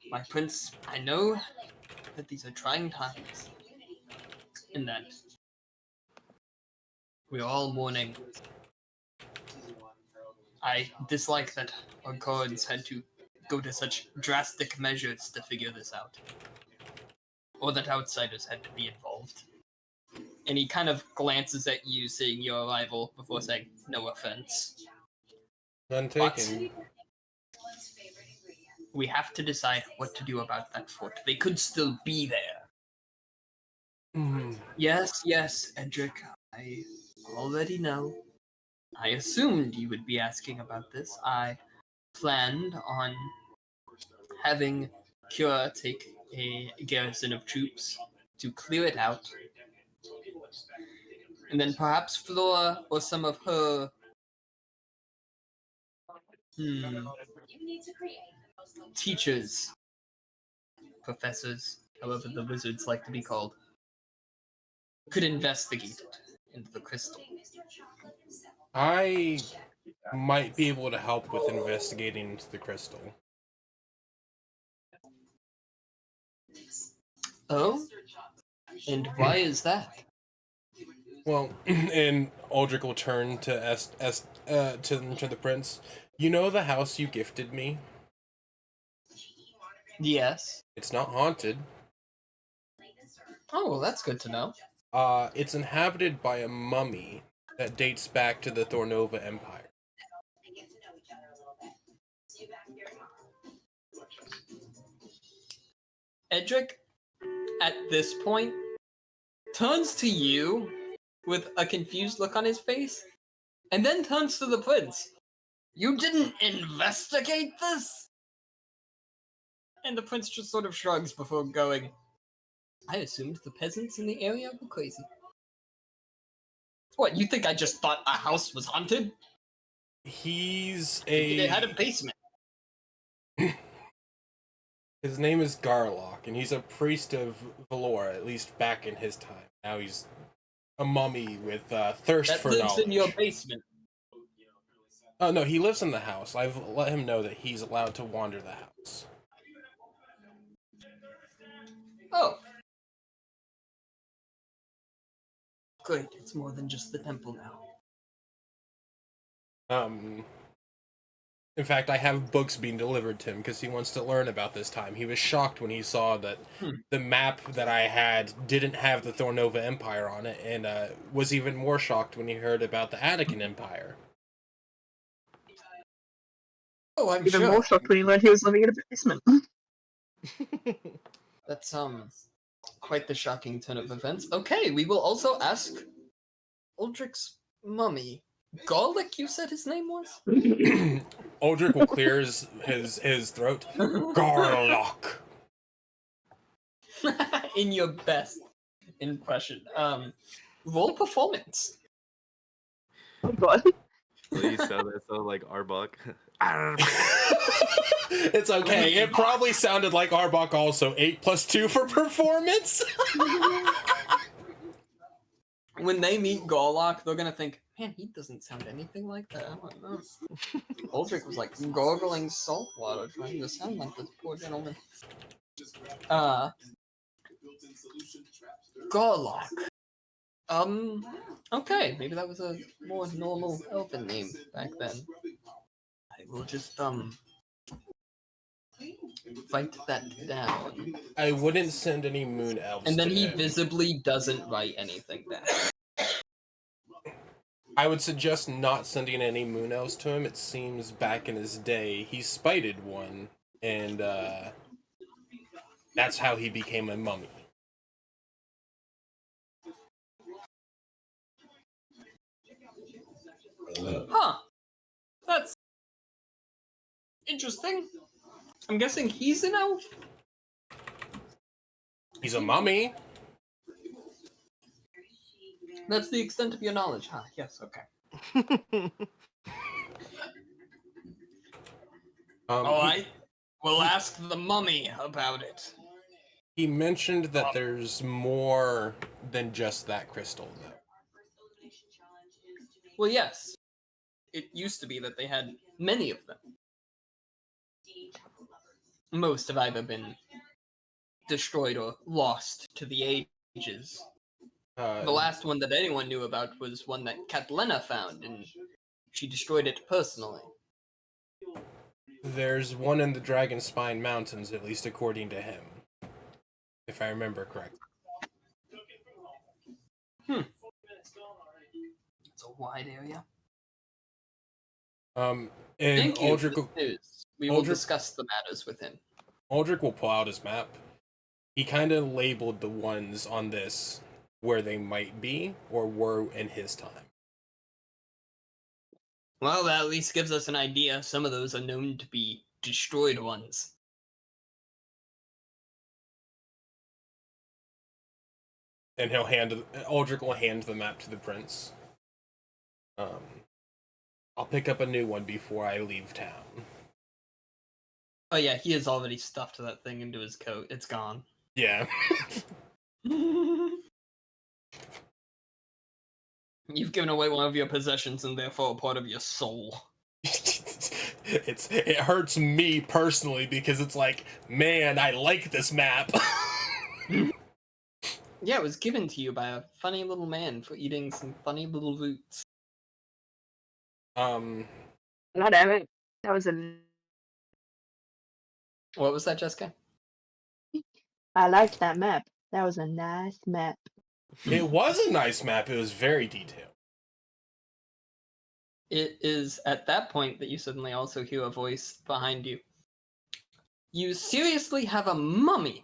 My prince, I know that these are trying times, and that we're all mourning. I dislike that our guards had to go to such drastic measures to figure this out, or that outsiders had to be involved. And he kind of glances at you, seeing your arrival, before saying, no offense. None taken. We have to decide what to do about that fort. They could still be there. Yes, Edric, I already know. I assumed you would be asking about this. I planned on having Kira take a garrison of troops to clear it out And then perhaps Flora or some of her teachers, professors, however the wizards like to be called, could investigate it into the crystal. I might be able to help with investigating into the crystal. Oh? And why is that? Well, and Aldrich will turn to to the prince. You know the house you gifted me? Yes. It's not haunted. Oh, well, that's good to know. It's inhabited by a mummy that dates back to the Thornova Empire. Edric, at this point, turns to you with a confused look on his face, and then turns to the prince. You didn't investigate this? And the prince just sort of shrugs before going, I assumed the peasants in the area were crazy. What, you think I just thought a house was haunted? It had a basement. His name is Garlock, and he's a priest of Valor, at least back in his time. Now he's a mummy with thirst That for lives knowledge. in your basement. Oh, no, he lives in the house. I've let him know that he's allowed to wander the house. Oh. Good, it's more than just the temple now. In fact, I have books being delivered to him because he wants to learn about this time. He was shocked when he saw that the map that I had didn't have the Thornova Empire on it, and was even more shocked when he heard about the Attican Empire. Oh, I'm Even sure. more shocked when he learned he was living in a basement. That's quite the shocking turn of events. Okay, we will also ask Aldrich's mummy. Garlic, you said his name was? Aldrich will clear his throat. Garlock. In your best impression. Roll performance. Oh god. Please sound that so like Arbok. It's okay. It probably sounded like Arbok also. 8 + 2 for performance. When they meet Garlock, they're gonna think, man, he doesn't sound anything like that. I don't know. Aldrich was like gargling salt water trying to sound like this poor gentleman. Garlock. Okay, maybe that was a more normal elfin name back then. I will just, write that down. I wouldn't send any moon elves And then to he him. visibly doesn't write anything down. I would suggest not sending any moon elves to him. It seems back in his day, he spited one, and that's how he became a mummy. Huh. That's interesting. I'm guessing he's an elf? He's a mummy. That's the extent of your knowledge, huh? Yes, okay. Alright. We'll ask the mummy about it. He mentioned that there's more than just that crystal, though. Well, yes. It used to be that they had many of them. Most have either been destroyed or lost to the ages. The last one that anyone knew about was one that Katlena found, and she destroyed it personally. There's one in the Dragon Spine Mountains, at least according to him. If I remember correctly. It's a wide area. And Thank you Aldrich, for the news. We will discuss the matters with him. Aldrich will pull out his map. He kind of labeled the ones on this where they might be or were in his time. Well, that at least gives us an idea. Some of those are known to be destroyed ones. And Aldrich will hand the map to the prince. I'll pick up a new one before I leave town. Oh yeah, he has already stuffed that thing into his coat. It's gone. Yeah. You've given away one of your possessions and therefore a part of your soul. It hurts me personally because it's like, man, I like this map. Yeah, it was given to you by a funny little man for eating some funny little roots. God damn it. That was What was that, Jessica? I liked that map. That was a nice map. It was a nice map. It was very detailed. It is at that point that you suddenly also hear a voice behind you. You seriously have a mummy?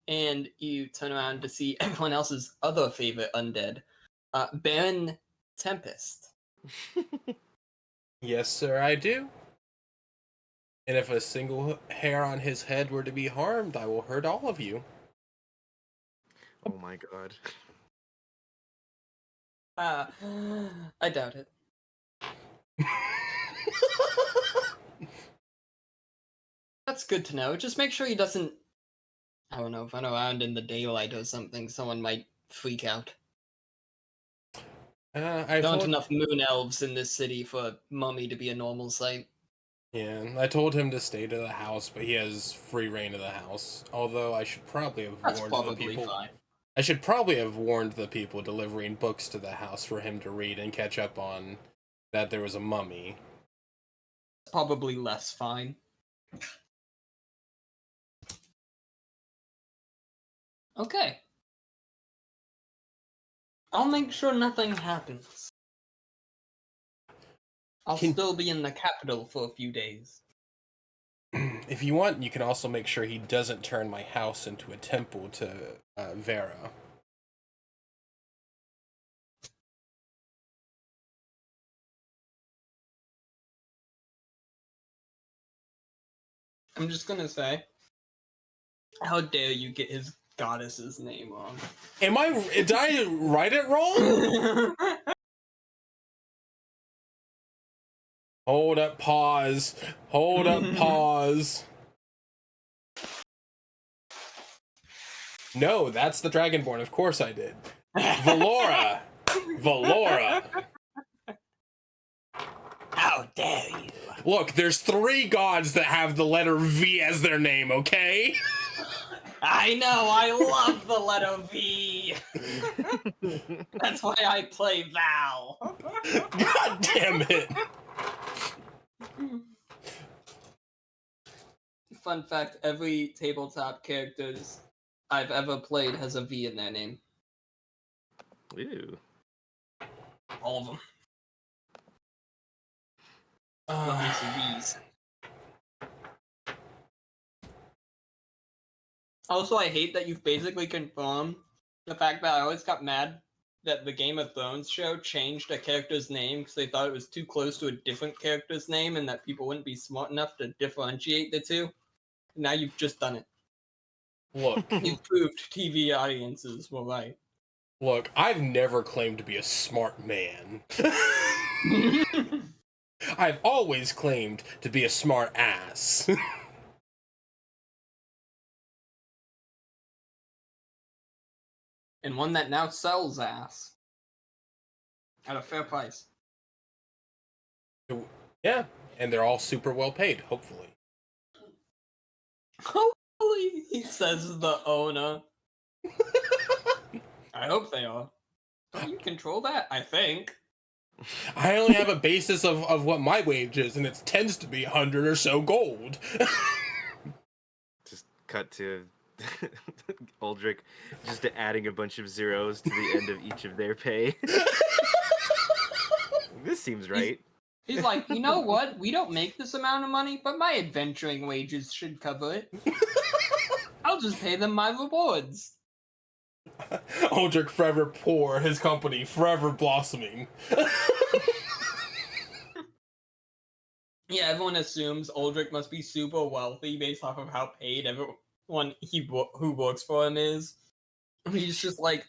And you turn around to see everyone else's other favorite undead, Baron Tempest. Yes, sir, I do. And if a single hair on his head were to be harmed, I will hurt all of you. Oh my god. I doubt it. That's good to know. Just make sure he doesn't, I don't know, run around in the daylight or something. Someone might freak out. There aren't enough moon elves in this city for a mummy to be a normal sight. Yeah, I told him to stay to the house, but he has free reign of the house. Although I should probably have warned the people. Fine. I should probably have warned the people delivering books to the house for him to read and catch up on that there was a mummy. Probably less fine. Okay. I'll make sure nothing happens. I'll still be in the capital for a few days. If you want, you can also make sure he doesn't turn my house into a temple to Vera. I'm just gonna say, how dare you get his goddess's name wrong? Did I write it wrong? Hold up, pause. Hold up, pause. No, that's the Dragonborn. Of course I did. Valora. Valora. How dare you? Look, there's 3 gods that have the letter V as their name, okay? I know, I love the letter V. That's why I play Val. God damn it. Fun fact, every tabletop characters I've ever played has a V in their name. Ew. All of them. Love me some V's. Also, I hate that you've basically confirmed the fact that I always got mad that the Game of Thrones show changed a character's name because they thought it was too close to a different character's name and that people wouldn't be smart enough to differentiate the two. Now you've just done it. Look. You've proved TV audiences were right. Look, I've never claimed to be a smart man. I've always claimed to be a smart ass. And one that now sells ass. At a fair price. Yeah, and they're all super well paid, hopefully. Hopefully, he says the owner. I hope they are. Don't you control that? I think. I only have a basis of what my wage is, and it tends to be 100 or so gold. Just cut to Aldrich just adding a bunch of zeros to the end of each of their pay. This seems right. He's like, you know what? We don't make this amount of money, but my adventuring wages should cover it. I'll just pay them my rewards. Aldrich forever poor, his company forever blossoming. Yeah, everyone assumes Aldrich must be super wealthy based off of how paid everyone who works for him is. He's just like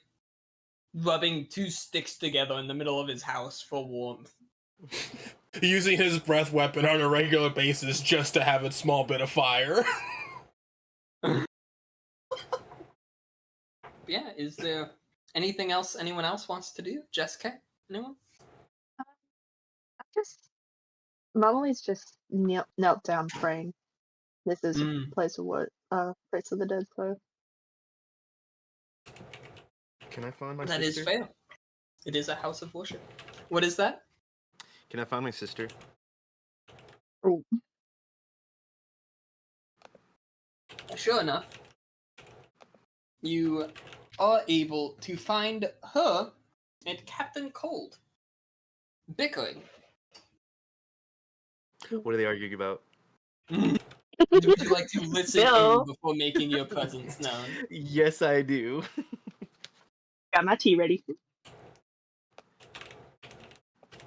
rubbing two sticks together in the middle of his house for warmth. Using his breath weapon on a regular basis just to have a small bit of fire. Yeah, is there anything else anyone else wants to do? Jessica? Anyone? Molly's just knelt down praying. This is a place of what? Place of the dead, so. Can I find my That sister? is fair. It is a house of worship. What is that? Can I find my sister? Oh. Sure enough, you are able to find her and Captain Cold bickering. What are they arguing about? Would you like to listen in before making your presence known? Yes, I do. Got my tea ready.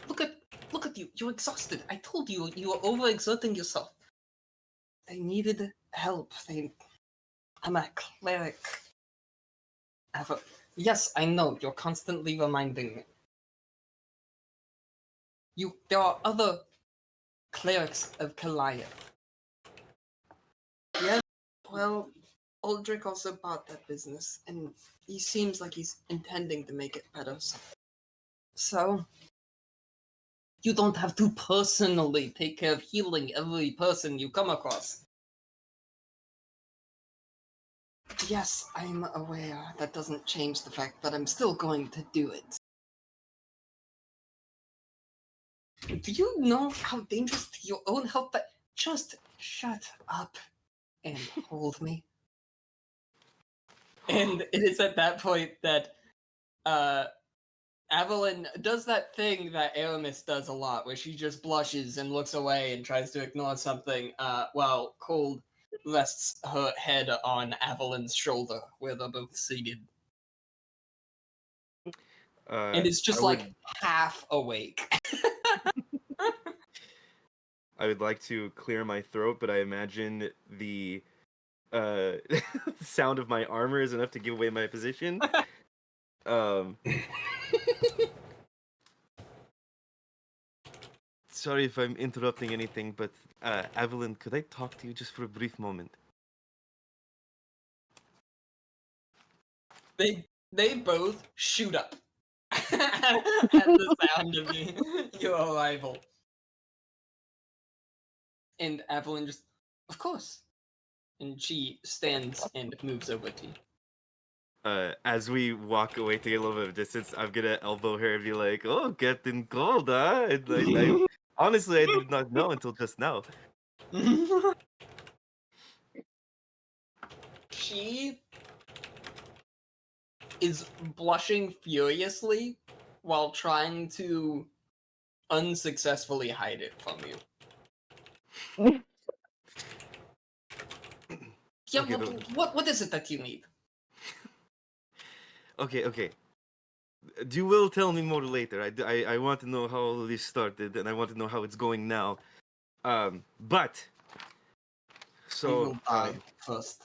Look at you. You're exhausted. I told you you were overexerting yourself. They needed help. I'm a cleric. Yes, I know. You're constantly reminding me. There are other clerics of Goliath. Yeah. Well, Aldrich also bought that business, and he seems like he's intending to make it better. So you don't have to personally take care of healing every person you come across. Yes, I'm aware. That doesn't change the fact that I'm still going to do it. Do you know how dangerous to your own health that... Just shut up and hold me. And it is at that point that Evelyn does that thing that Aramis does a lot, where she just blushes and looks away and tries to ignore something, while Cold rests her head on Evelyn's shoulder, where they're both seated. And it's just half awake. I would like to clear my throat, but I imagine the sound of my armor is enough to give away my position. Sorry if I'm interrupting anything, but Evelyn, could I talk to you just for a brief moment? They both shoot up at the sound of your arrival. And Evelyn just, of course. And she stands and moves over to you. As we walk away to get a little bit of distance, I'm gonna elbow her and be like, "Oh, Captain Cold, huh?" And honestly, I did not know until just now. She is blushing furiously while trying to unsuccessfully hide it from you. Yeah, Okay, what is it that you need? Okay. You will tell me more later. I want to know how all this started, and I want to know how it's going now. But so I will die first.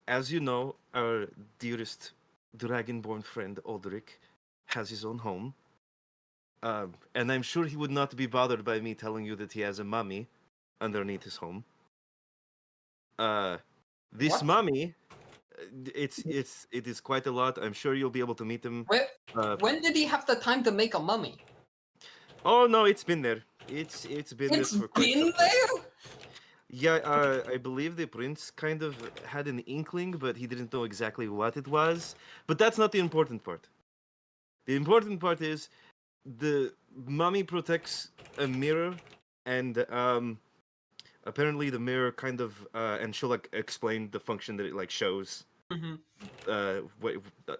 As you know, our dearest dragonborn friend Aldrich has his own home. And I'm sure he would not be bothered by me telling you that he has a mummy underneath his home. This What? mummy, it is quite a lot. I'm sure you'll be able to meet him. When did he have the time to make a mummy? Oh no, it's been there. It's been there for quite some time. Yeah, I believe the prince kind of had an inkling, but he didn't know exactly what it was. But that's not the important part. The important part is the mummy protects a mirror, and apparently the mirror kind of and she'll explain the function that it shows.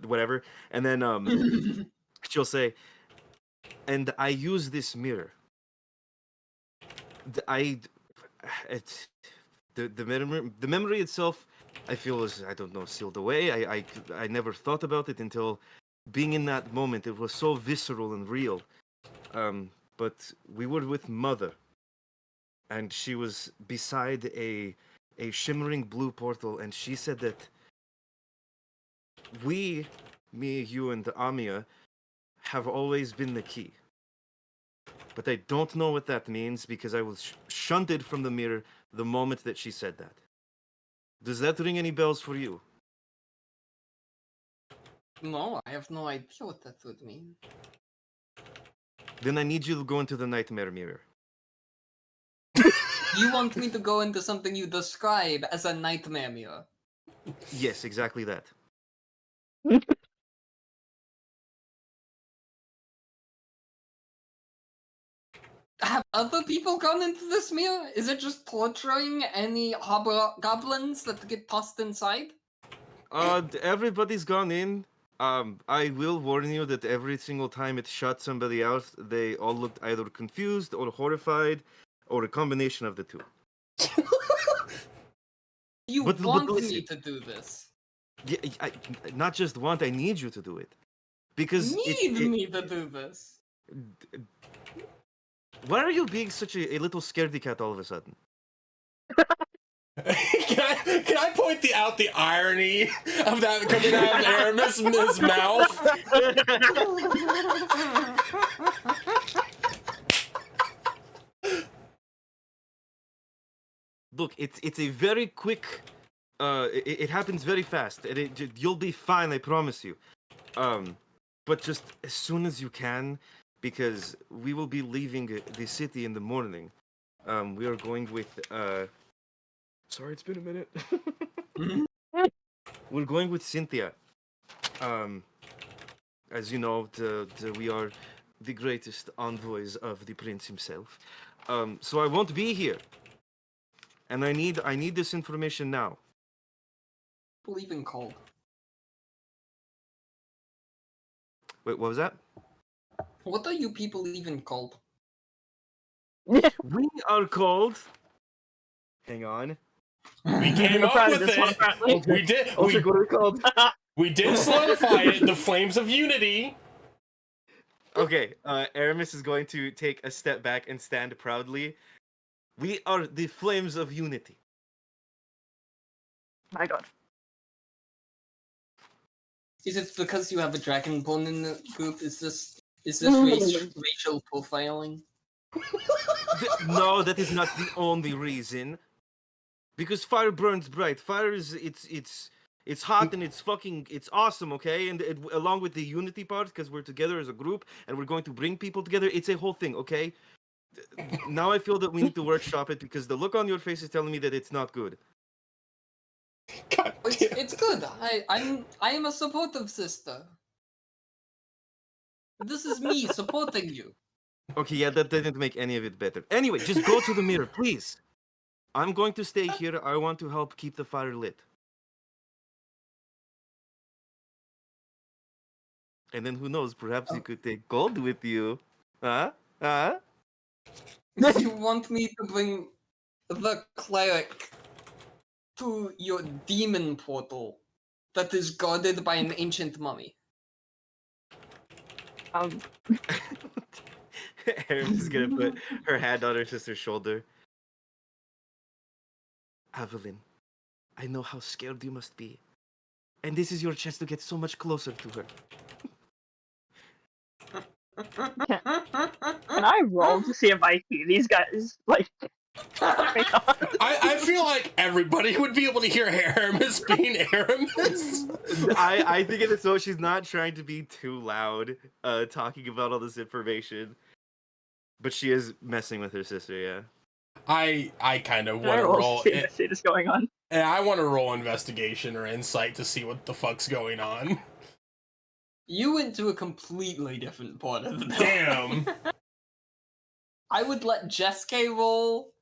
Whatever, and then she'll say, and I use this mirror. The memory itself, I feel is, I don't know, sealed away. I never thought about it until being in that moment. It was so visceral and real. But we were with Mother, and she was beside a a shimmering blue portal, and she said that we, me, you, and Amia, have always been the key. But I don't know what that means because I was shunted from the mirror the moment that she said that. Does that ring any bells for you? No, I have no idea what that would mean. Then I need you to go into the nightmare mirror. You want me to go into something you describe as a nightmare mirror? Yes, exactly that. Have other people gone into this mirror? Is it just torturing any hobgoblins that get tossed inside? Everybody's gone in. I will warn you that every single time it shut somebody out, they all looked either confused or horrified, or a combination of the two. You But want listen, me to do this? Yeah, not just want. I need you to do it, because Need me to do this? Why are you being such a little scaredy cat all of a sudden? Can I point out the irony of that coming out of Aramis's mouth? Look, it's a very quick. It happens very fast, and you'll be fine. I promise you. But just as soon as you can, because we will be leaving the city in the morning. We are going with. Sorry, it's been a minute. We're going with Cynthia. As you know, we are the greatest envoys of the prince himself. So I won't be here, and I need this information now. Believe in cold. Wait, what was that? What are you people even called? We are called. Hang on. We came up with it. We did. What are we called? We did solidify it. The flames of unity. Okay, Aramis is going to take a step back and stand proudly. We are the flames of unity. My God. Is it because you have a dragonborn in the group? Is this racial profiling? No, that is not the only reason. Because fire burns bright. Fire is it's hot and it's awesome, okay? And along with the unity part, because we're together as a group and we're going to bring people together, it's a whole thing, okay? Now I feel that we need to workshop it because the look on your face is telling me that it's not good. God damn. It's good. I am a supportive sister. This is me supporting you. Okay, yeah, that didn't make any of it better. Anyway, just go to the mirror, please. I'm going to stay here. I want to help keep the fire lit. And then who knows, perhaps you could take gold with you. Huh? Huh? You want me to bring the cleric to your demon portal that is guarded by an ancient mummy? Erin is gonna put her hand on her sister's shoulder. Evelyn, I know how scared you must be. And this is your chance to get so much closer to her. Can I roll to see if I hear these guys? Like, I feel like everybody would be able to hear Aramis being Aramis. I think it's so she's not trying to be too loud, talking about all this information. But she is messing with her sister, yeah. I kind of can I want to roll roll. to see what's going on? And I want to roll investigation or insight to see what the fuck's going on. You went to a completely different part of the building. Damn. I would let Jeske roll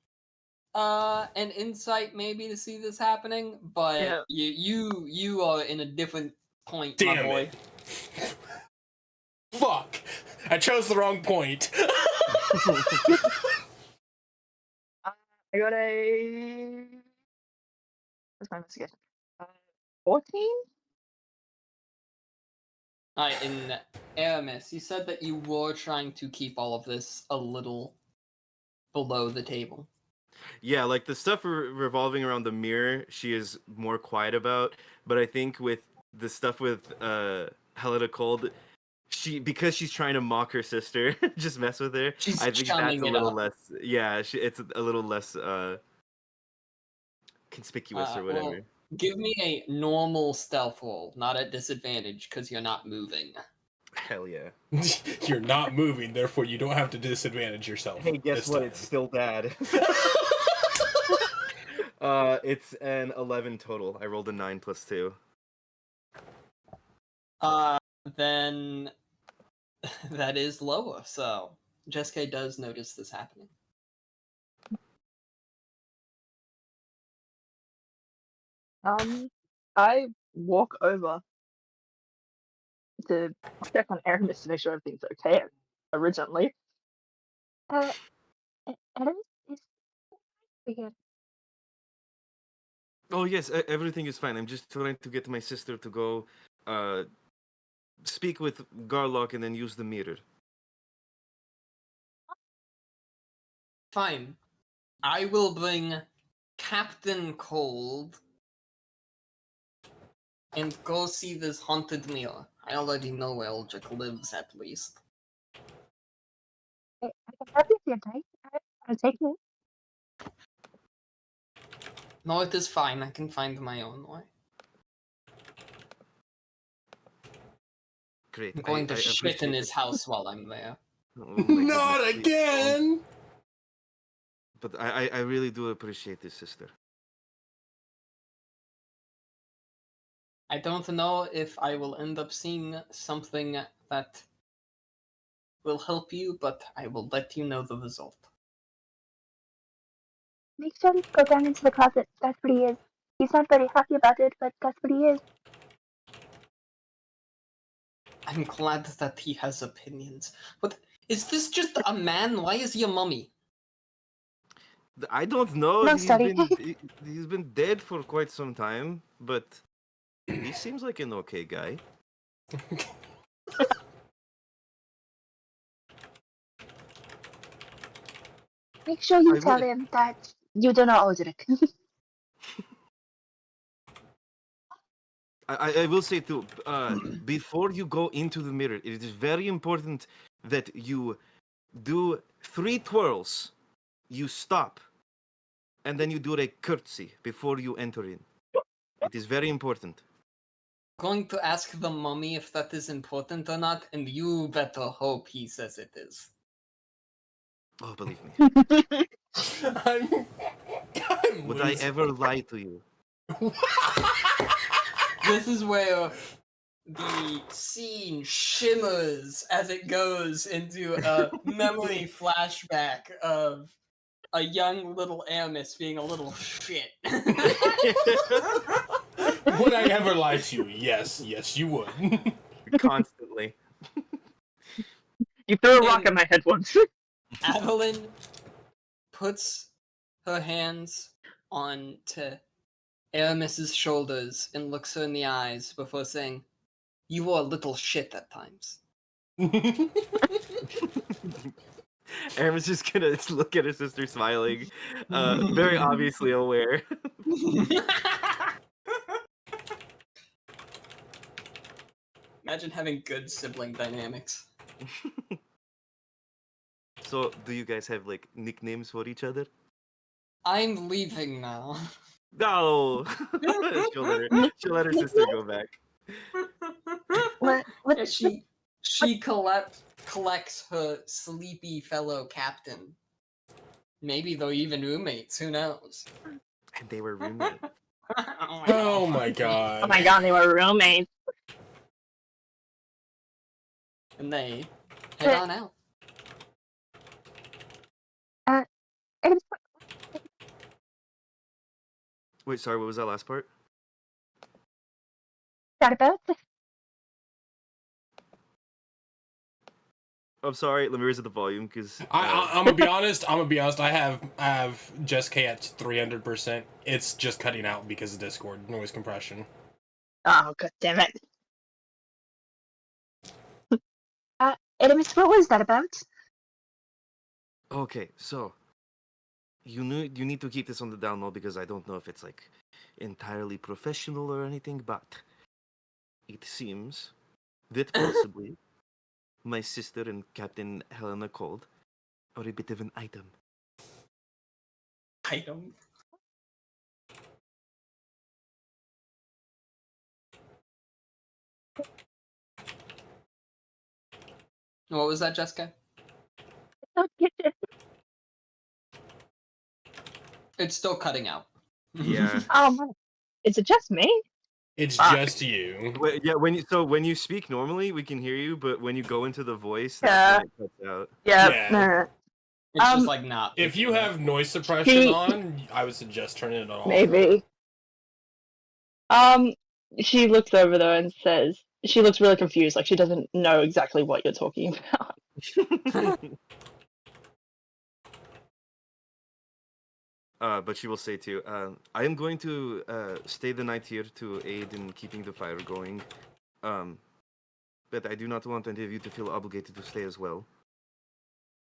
an insight maybe to see this happening, but Yeah. you are in a different point, Damn my boy. it. Fuck. I chose the wrong point. I got a. What's my investigation? 14? Alright, in Aramis, you said that you were trying to keep all of this a little below the table. Yeah, like the stuff revolving around the mirror, she is more quiet about. But I think with the stuff with Helena Cold, because she's trying to mock her sister, just mess with her. She's I think that's chumming a it little up. less. Yeah, it's a little less conspicuous or Well, whatever. give me a normal stealth roll, not at disadvantage, because you're not moving. Hell yeah. You're not moving, therefore you don't have to disadvantage yourself. Hey, guess this what? time. It's still bad. It's an 11 total. I rolled a 9 plus 2. Then that is lower. So Jessica does notice this happening. I walk over to check on Aramis to make sure everything's okay. Originally, Aramis is weird. Oh yes, everything is fine. I'm just trying to get my sister to go speak with Garlock and then use the mirror. Fine. I will bring Captain Cold and go see this haunted mirror. I already know where Eldrick lives, at least. I can help you with your dice. I'll take it. No, it is fine. I can find my own way. Great. I'm going I to shit appreciate in his it. house while I'm there. Oh my Not goodness, please again! don't. But I really do appreciate this, sister. I don't know if I will end up seeing something that will help you, but I will let you know the result. Make sure you go down into the closet. That's what he is. He's not very happy about it, but that's what he is. I'm glad that he has opinions. But is this just a man? Why is he a mummy? I don't know. No study. He's been dead for quite some time, but he seems like an okay guy. Make sure you I tell will- him that you don't know Odric. I will say too, before you go into the mirror, it is very important that you do 3 twirls. You stop, and then you do a curtsy before you enter in. It is very important. Going to ask the mummy if that is important or not, and you better hope he says it is. Oh, believe me. I'm Would I losing. ever lie to you? This is where the scene shimmers as it goes into a memory flashback of a young little Aramis being a little shit. Would I ever lie to you? Yes, you would. Constantly. You threw a rock at my head once. Adeline puts her hands onto Aramis's shoulders and looks her in the eyes before saying, "You were a little shit at times." Aaron's just gonna look at her sister smiling, very obviously aware. Imagine having good sibling dynamics. So, do you guys have like nicknames for each other? I'm leaving now. No. she'll let her sister go back. What? Yeah, she collects her sleepy fellow captain. Maybe they're even roommates. Who knows? And they were roommates. Oh my god. Oh my god, they were roommates. And they head on out. It's Wait, sorry, what was that last part? that about? I'm sorry, let me raise the volume because I'm gonna be honest. I have Jessica at 300%. It's just cutting out because of Discord noise compression. Oh, god damn it. Aramis, what was that about? okay, so you need to keep this on the down low because I don't know if it's like entirely professional or anything, but it seems that possibly my sister and Captain Helena Cold are a bit of an item. Item. What was that, Jessica? It's still cutting out. Yeah. Is it just me? It's Fuck. just you. Yeah, when you speak normally, we can hear you, but when you go into the voice, that's when it cuts out. Yeah. It's just like not. If you have noise suppression on, I would suggest turning it off. Maybe. She looks over though and says, she looks really confused, like she doesn't know exactly what you're talking about. But she will say too, I am going to stay the night here to aid in keeping the fire going. But I do not want any of you to feel obligated to stay as well.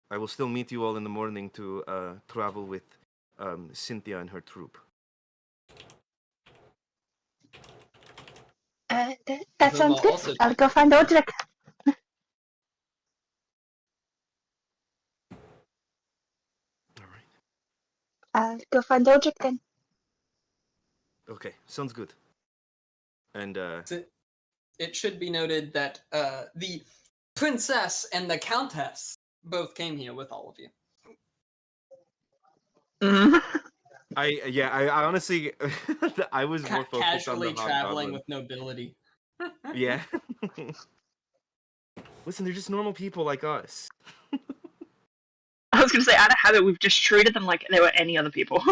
I will still meet you all in the morning to travel with Cynthia and her troop. That sounds good. I'll go find Audric. I'll go find Audric then. Okay, sounds good. And it should be noted that the princess and the countess both came here with all of you. I honestly I was more focused on the casually traveling hobgoblin. with nobility. Yeah. Listen, they're just normal people like us. I was gonna say, out of habit, we've just treated them like they were any other people.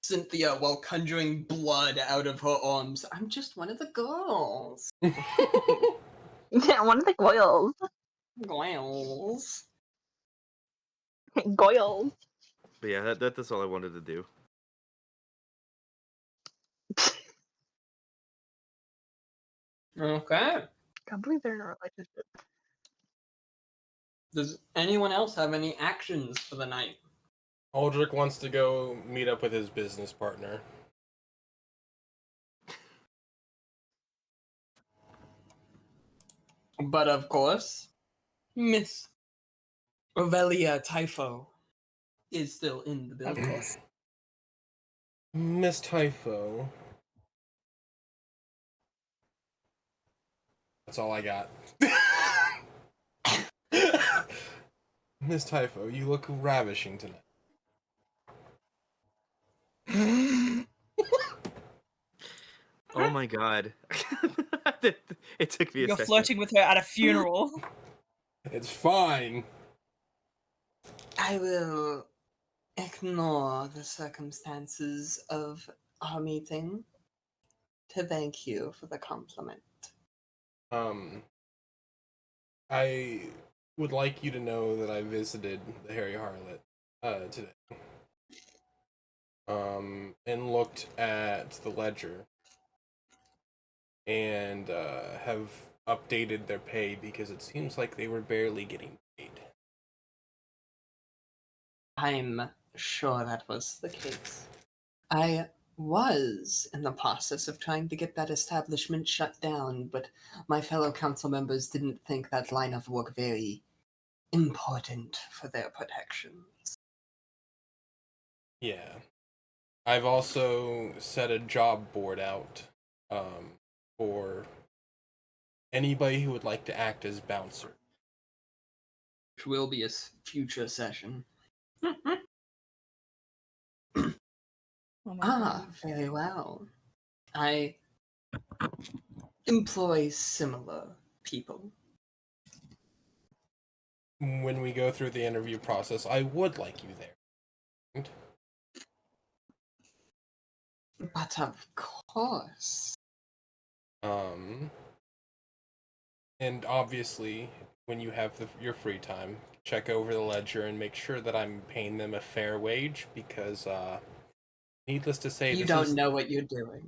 Cynthia, while conjuring blood out of her arms, I'm just one of the girls. Yeah, one of the goyles. Goyles. Goyles. But yeah, that's all I wanted to do. Okay. Can't believe they're in a relationship. Does anyone else have any actions for the night? Aldrich wants to go meet up with his business partner. But of course, Miss Illia Typho is still in the building. Miss Typho. That's all I got. Miss Typho, you look ravishing tonight. Oh my god. It took me a You're second. flirting with her at a funeral. It's fine. I will ignore the circumstances of our meeting to thank you for the compliment. I would like you to know that I visited the Harry Harlot today. And looked at the ledger and have updated their pay because it seems like they were barely getting paid. I'm sure that was the case. I was in the process of trying to get that establishment shut down, but my fellow council members didn't think that line of work very important for their protections. Yeah. I've also set a job board out for anybody who would like to act as bouncer. Which will be a future session. Very well. I employ similar people. When we go through the interview process, I would like you there. But of course. And obviously, when you have your free time, check over the ledger and make sure that I'm paying them a fair wage because, needless to say, You don't know what you're doing.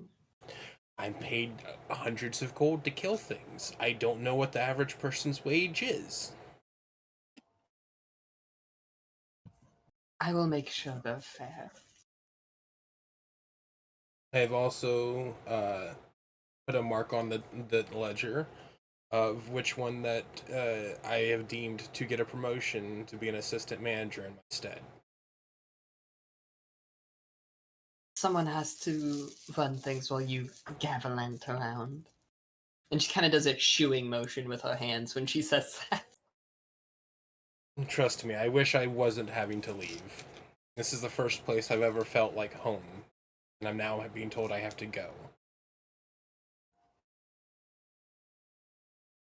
I'm paid hundreds of gold to kill things. I don't know what the average person's wage is. I will make sure they're fair. I've also put a mark on the ledger of which one that I have deemed to get a promotion to be an assistant manager in my stead. Someone has to run things while you gallivant around. And she kind of does a shooing motion with her hands when she says that. Trust me, I wish I wasn't having to leave. This is the first place I've ever felt like home, and I'm now being told I have to go.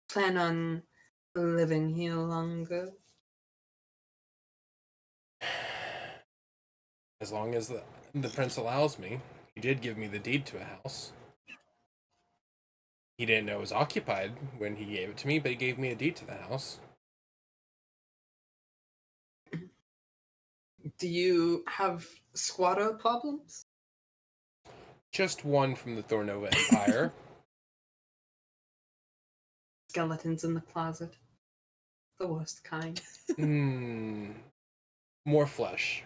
Plan on living here longer? As long as the prince allows me. He did give me the deed to a house. He didn't know it was occupied when he gave it to me, but he gave me a deed to the house. Do you have squatter problems? Just one from the Thornova Empire. Skeletons in the closet. The worst kind. More flesh.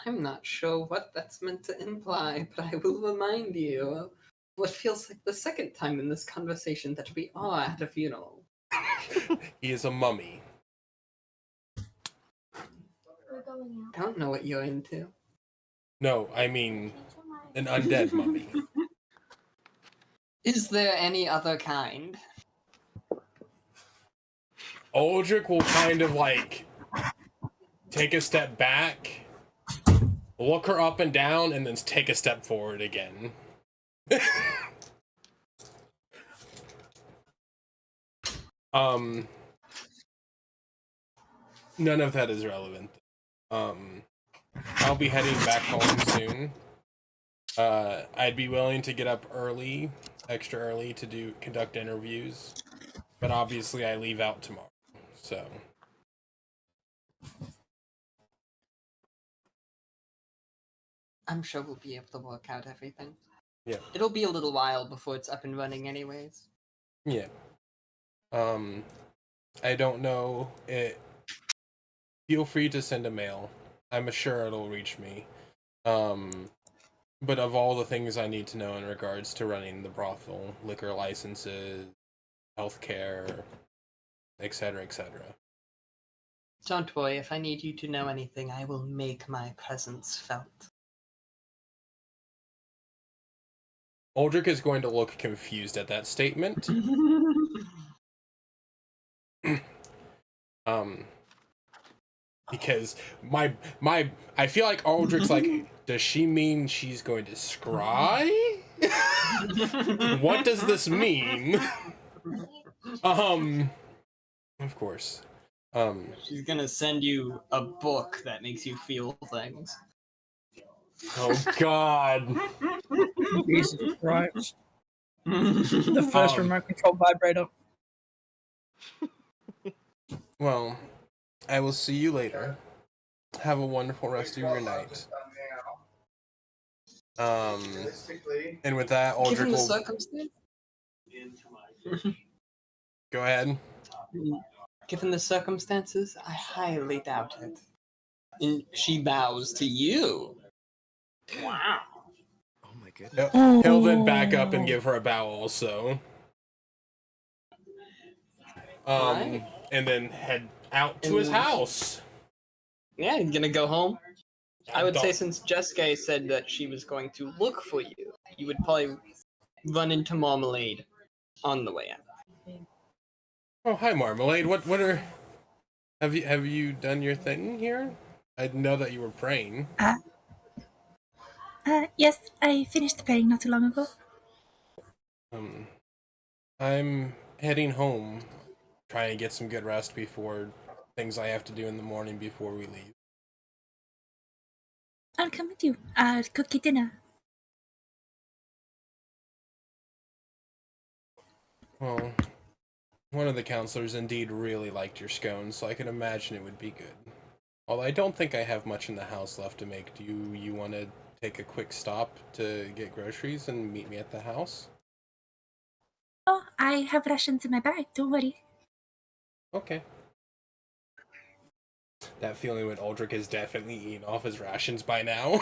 I'm not sure what that's meant to imply, but I will remind you of what feels like the second time in this conversation that we are at a funeral. He is a mummy. I don't know what you're into. No, I mean an undead mummy. Is there any other kind? Aldrich will kind of like take a step back, look her up and down, and then take a step forward again. None of that is relevant. I'll be heading back home soon. I'd be willing to get up early, extra early, to conduct interviews, but obviously I leave out tomorrow, so. I'm sure we'll be able to work out everything. Yeah. It'll be a little while before it's up and running anyways. Yeah. I don't know. Feel free to send a mail. I'm sure it'll reach me. But of all the things I need to know in regards to running the brothel, liquor licenses, healthcare, etc., etc. Don't worry, if I need you to know anything, I will make my presence felt. Aldrich is going to look confused at that statement. Because I feel like Aldrich's like, does she mean she's going to scry? What does this mean? Of course. She's gonna send you a book that makes you feel things. Oh God. Jesus Christ. The first remote control vibrator. Well, I will see you later. Have a wonderful rest of your night. And with that, Aldrich Given the will circumstance, go ahead. given the circumstances, I highly doubt it. And she bows to you. Wow. Oh my goodness. He'll then back up and give her a bow also. Right. And then head out to his house. Yeah, he's gonna go home. I would say since Jessica said that she was going to look for you, you would probably run into Marmalade on the way out. Oh, hi, Marmalade. What are... Have you done your thing here? I know that you were praying. Yes, I finished praying not too long ago. I'm heading home, trying to get some good rest before things I have to do in the morning before we leave. I'll come with you. I'll cook you dinner. Well, one of the counselors indeed really liked your scones, so I can imagine it would be good. Although I don't think I have much in the house left to make. Do you want to take a quick stop to get groceries and meet me at the house? Oh, I have rations in my bag. Don't worry. Okay. That feeling when Aldrich has definitely eaten off his rations by now.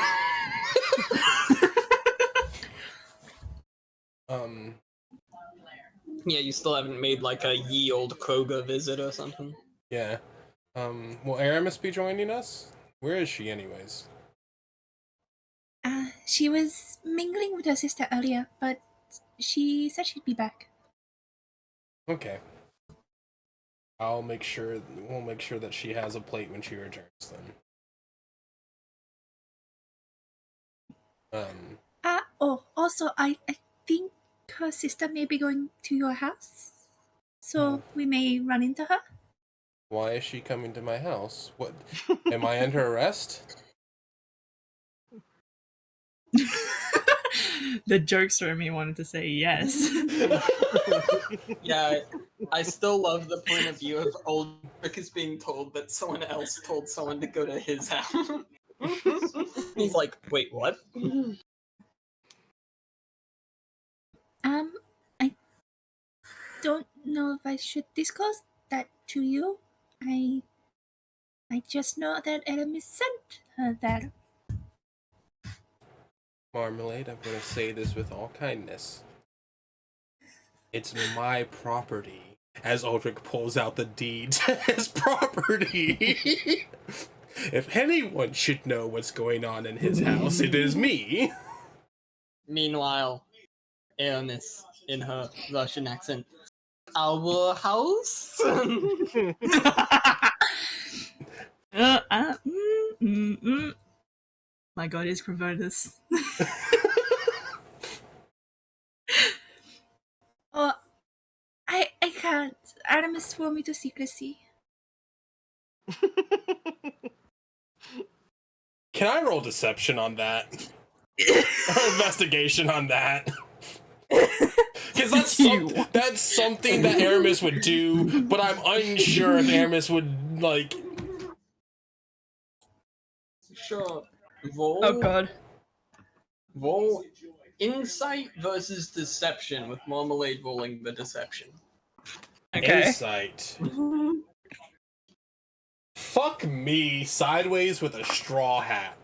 Yeah, you still haven't made like a ye old Kroger visit or something. Yeah. Will Aramis be joining us? Where is she, anyways? She was mingling with her sister earlier, but she said she'd be back. Okay. We'll make sure that she has a plate when she returns then. Also, I think her sister may be going to your house, so we may run into her. Why is she coming to my house? What? Am I under arrest? The jokester in me wanted to say yes. Yeah, I still love the point of view of Ulrich is being told that someone else told someone to go to his house. He's like, wait, what? I don't know if I should disclose that to you. I just know that Aramis sent her there. Marmalade, I'm gonna say this with all kindness. It's my property. As Aldrich pulls out the deed to his property. If anyone should know what's going on in his house, it is me. Meanwhile, Aramis, in her Russian accent, our house? My god, is Cravardus. Oh, I can't. Aramis swore me to secrecy. Can I roll deception on that? Or investigation on that? Because that's something that Aramis would do, but I'm unsure if Aramis would, like... Sure. Roll. Oh god. Roll insight versus deception with Marmalade rolling the deception. Okay. Insight. Fuck me sideways with a straw hat.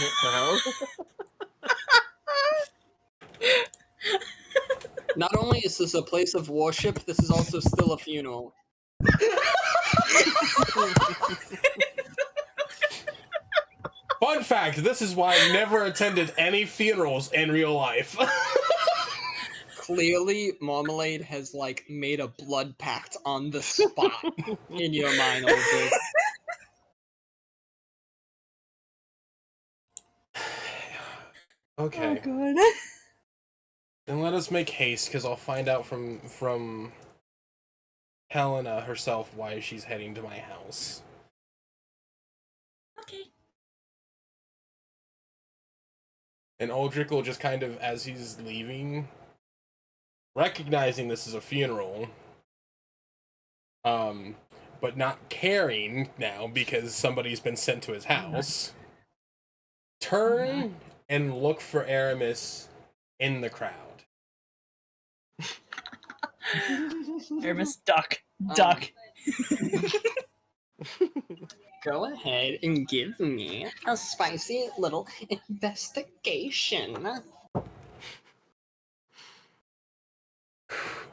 What the hell? Not only is this a place of worship, this is also still a funeral. Fun fact, this is why I never attended any funerals in real life. Clearly, Marmalade has, like, made a blood pact on the spot in your mind, Aldrich. Okay. Oh god. Then let us make haste, because I'll find out from Helena herself why she's heading to my house. Okay. And Aldrich will just kind of, as he's leaving, recognizing this is a funeral, but not caring now because somebody's been sent to his house, turn and look for Aramis in the crowd. Aramis, duck. Duck. Go ahead and give me a spicy little investigation.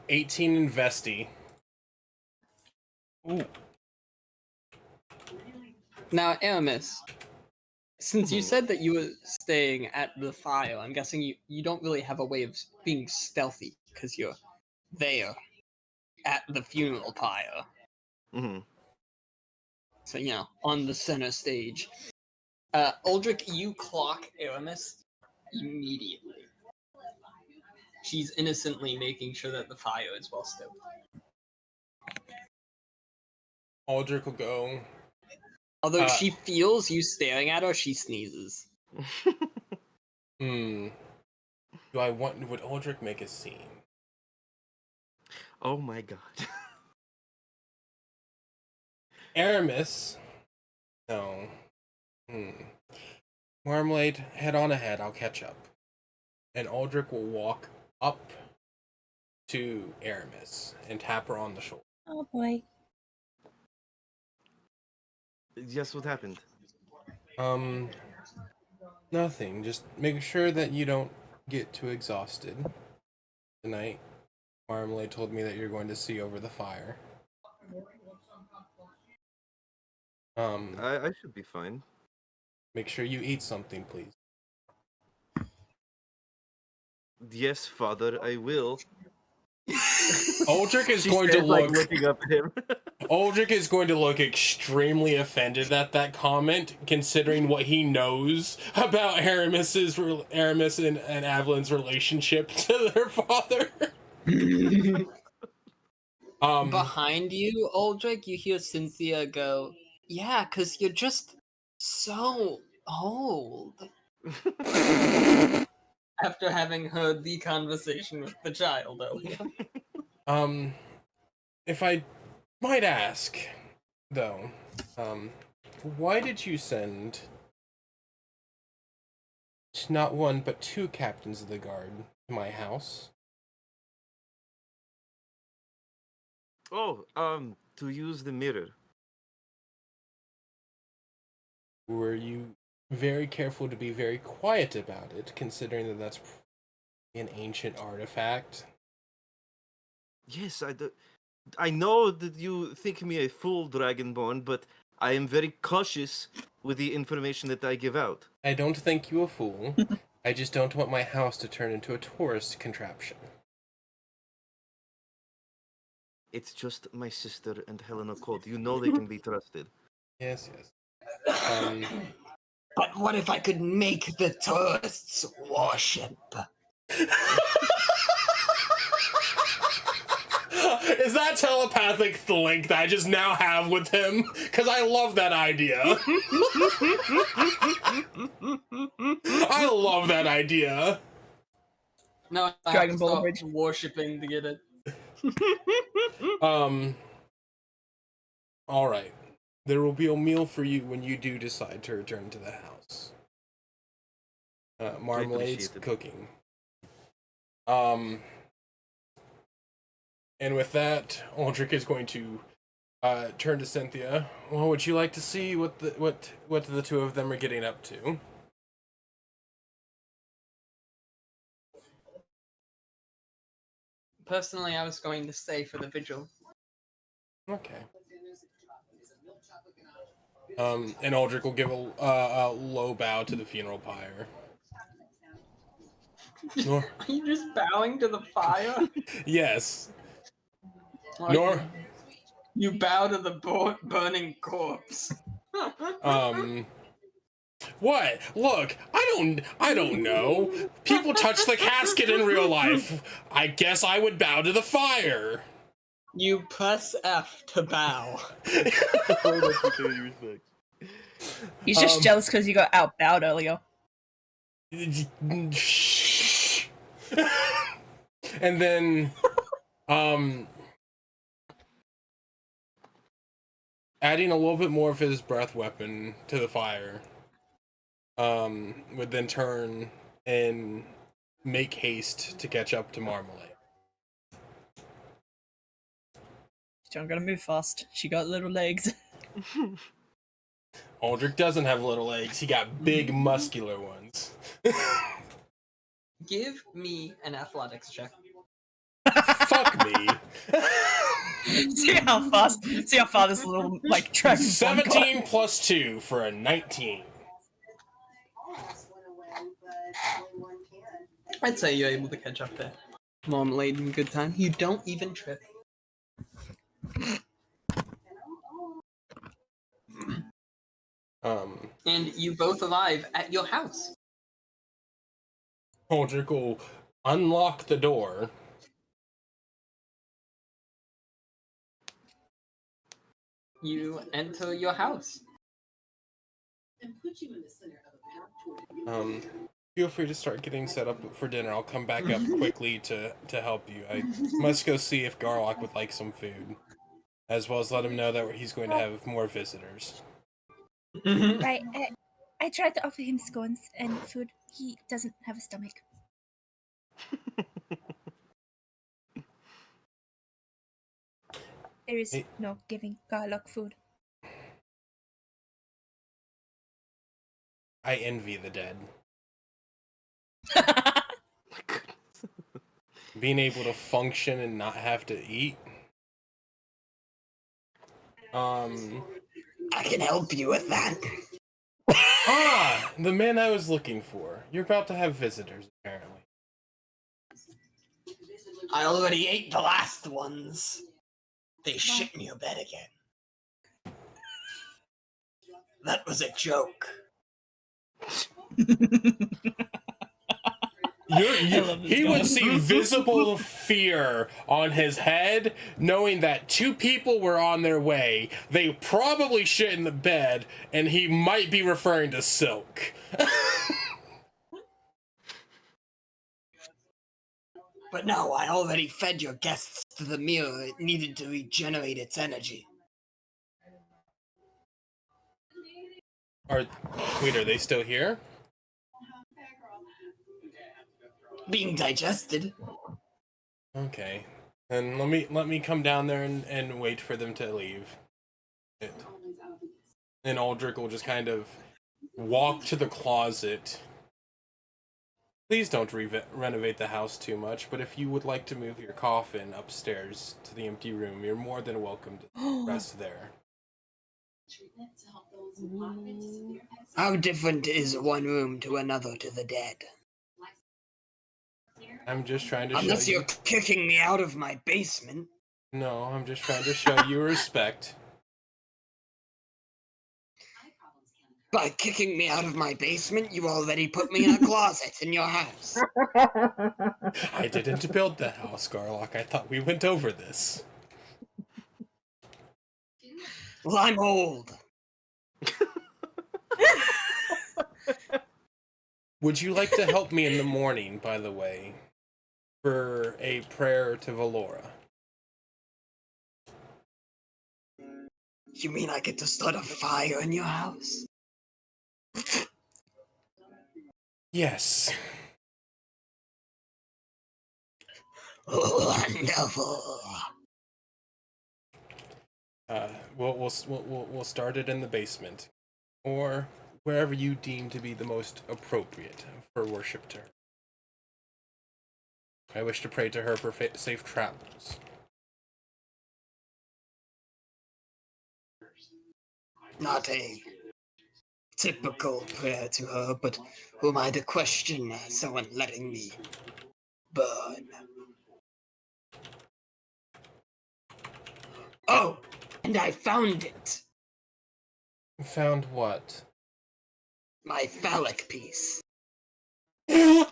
18 investi. Ooh. Now, Aramis, since you said that you were staying at the fire, I'm guessing you don't really have a way of being stealthy because you're there at the funeral pyre. Mm-hmm. So, you know, on the center stage. Aldrich, you clock Aramis immediately. She's innocently making sure that the fire is well stoked. Aldrich will go. Although she feels you staring at her, she sneezes. Would Aldrich make a scene? Oh my god. Aramis. No. Marmalade, head on ahead, I'll catch up. And Aldrich will walk up to Aramis and tap her on the shoulder. Oh boy. Yes, what happened? Nothing. Just make sure that you don't get too exhausted tonight. Marmalade told me that you're going to see over the fire. I should be fine. Make sure you eat something, please. Yes, father, I will. Aldrich is She going to says, like, look. looking up at him. Aldrich is going to look extremely offended at that comment, considering what he knows about Aramis and Evelyn's relationship to their father. Behind you, Aldrich, you hear Cynthia go, "Yeah, 'cause you're just so old." After having heard the conversation with the child earlier. If I might ask, though, why did you send not one but two captains of the guard to my house? Oh, to use the mirror. Were you very careful to be very quiet about it, considering that that's an ancient artifact? Yes, I know that you think me a fool, Dragonborn, but I am very cautious with the information that I give out. I don't think you a fool. I just don't want my house to turn into a tourist contraption. It's just my sister and Helena Cold. You know they can be trusted. Yes, yes. But what if I could make the tourists worship? Is that telepathic link that I just now have with him? Because I love that idea. I love that idea. No, I Dragon have to Ball stop Bridge. worshipping to get it. All right. There will be a meal for you when you do decide to return to the house. Marmalade's appreciate it. cooking. And with that, Aldrich is going to turn to Cynthia. Well, would you like to see what the two of them are getting up to? Personally, I was going to stay for the vigil. Okay. And Aldrich will give a low bow to the funeral pyre. Nor- Are you just bowing to the fire? yes. Like, Nor. You bow to the burning corpse. What? Look, I don't know. People touch the casket in real life. I guess I would bow to the fire. You press F to bow. He's just jealous because you got outbowed earlier. And then, adding a little bit more of his breath weapon to the fire, would then turn and make haste to catch up to Marmalade. She don't gotta move fast. She got little legs. Aldrich doesn't have little legs. He got big, muscular ones. Give me an athletics check. Fuck me. See how far this little like dragon 17 plus 2 for a 19. I'd say you're able to catch up there. Marmalade in good time. You don't even trip. And you both arrive at your house. Aldrich will unlock the door. You enter your house. Feel free to start getting set up for dinner. I'll come back up quickly to help you. I must go see if Garlock would like some food, as well as let him know that he's going to have more visitors. Right. I tried to offer him scones and food. He doesn't have a stomach. There is no giving Garlock food. I envy the dead. Being able to function and not have to eat. I can help you with that. Ah, the man I was looking for. You're about to have visitors, apparently. I already ate the last ones. They shit me a bed again. That was a joke. He would see visible fear on his head, knowing that two people were on their way. They probably shit in the bed, and he might be referring to Silk. But no, I already fed your guests to the mirror. It needed to regenerate its energy. Are they still here? Being digested. Okay. Then let me come down there and wait for them to leave. And Aldrich will just kind of walk to the closet. Please don't renovate the house too much, but if you would like to move your coffin upstairs to the empty room, you're more than welcome to rest there. How different is one room to another to the dead? I'm just trying to Unless show you. you're kicking me out of my basement. No, I'm just trying to show you respect. By kicking me out of my basement, you already put me in a closet in your house. I didn't build the house, Garlock. I thought we went over this. Well, I'm old. Would you like to help me in the morning, by the way, for a prayer to Valora? You mean I get to start a fire in your house? Yes. Wonderful. We'll start it in the basement, or wherever you deem to be the most appropriate for worship to her. I wish to pray to her for safe travels. Not a typical prayer to her, but who am I to question someone letting me burn? Oh, and I found it. Found what? My phallic piece. It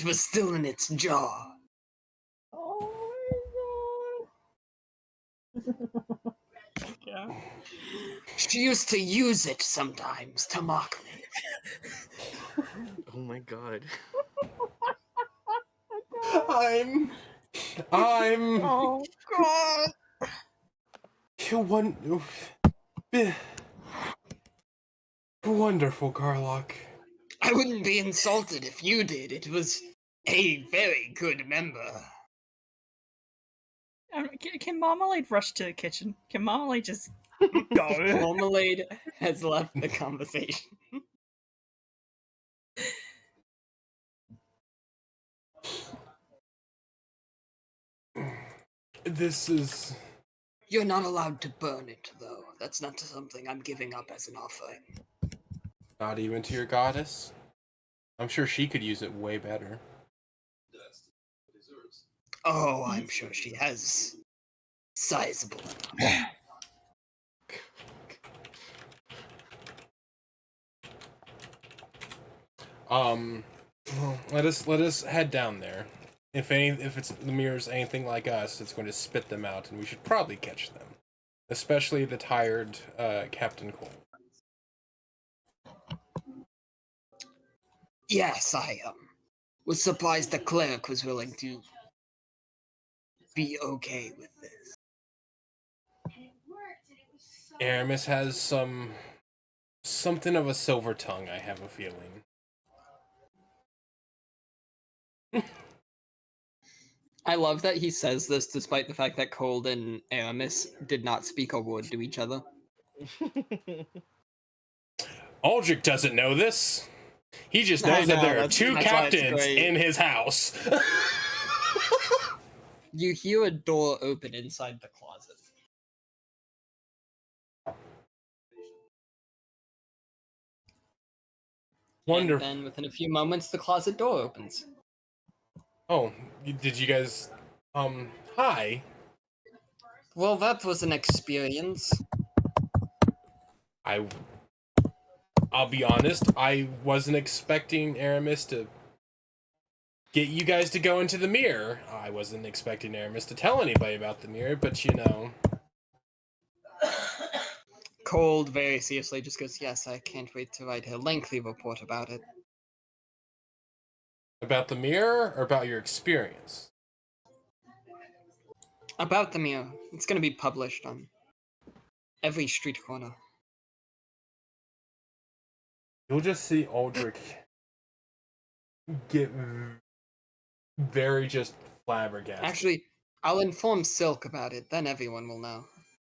was still in its jaw. Yeah. She used to use it sometimes to mock me. Oh my god. I'm. Oh god. Wonderful, Garlock. I wouldn't be insulted if you did. It was a very good member. Can Marmalade rush to the kitchen? Can Marmalade just go? Marmalade has left the conversation. This is... You're not allowed to burn it, though. That's not something I'm giving up as an offering. Not even to your goddess? I'm sure she could use it way better. Oh, I'm sure she has sizable enough. Let us head down there. If it's the mirrors anything like us, it's going to spit them out, and we should probably catch them, especially the tired Captain Cole. Yes, I was surprised the cleric was willing to be okay with this. Aramis has something of a silver tongue, I have a feeling. I love that he says this despite the fact that Cold and Aramis did not speak a word to each other. Aldrich doesn't know this. He just knows that there are two captains in his house. You hear a door open inside the closet. Wonderful. And then within a few moments, the closet door opens. Oh, did you guys... hi. Well, that was an experience. I'll be honest, I wasn't expecting Aramis to get you guys to go into the mirror. I wasn't expecting Aramis to tell anybody about the mirror, but you know... Cold very seriously just goes, yes, I can't wait to write a lengthy report about it. About the mirror, or about your experience? About the mirror. It's going to be published on every street corner. You'll just see Aldrich get very just flabbergasted. Actually, I'll inform Silk about it, then everyone will know.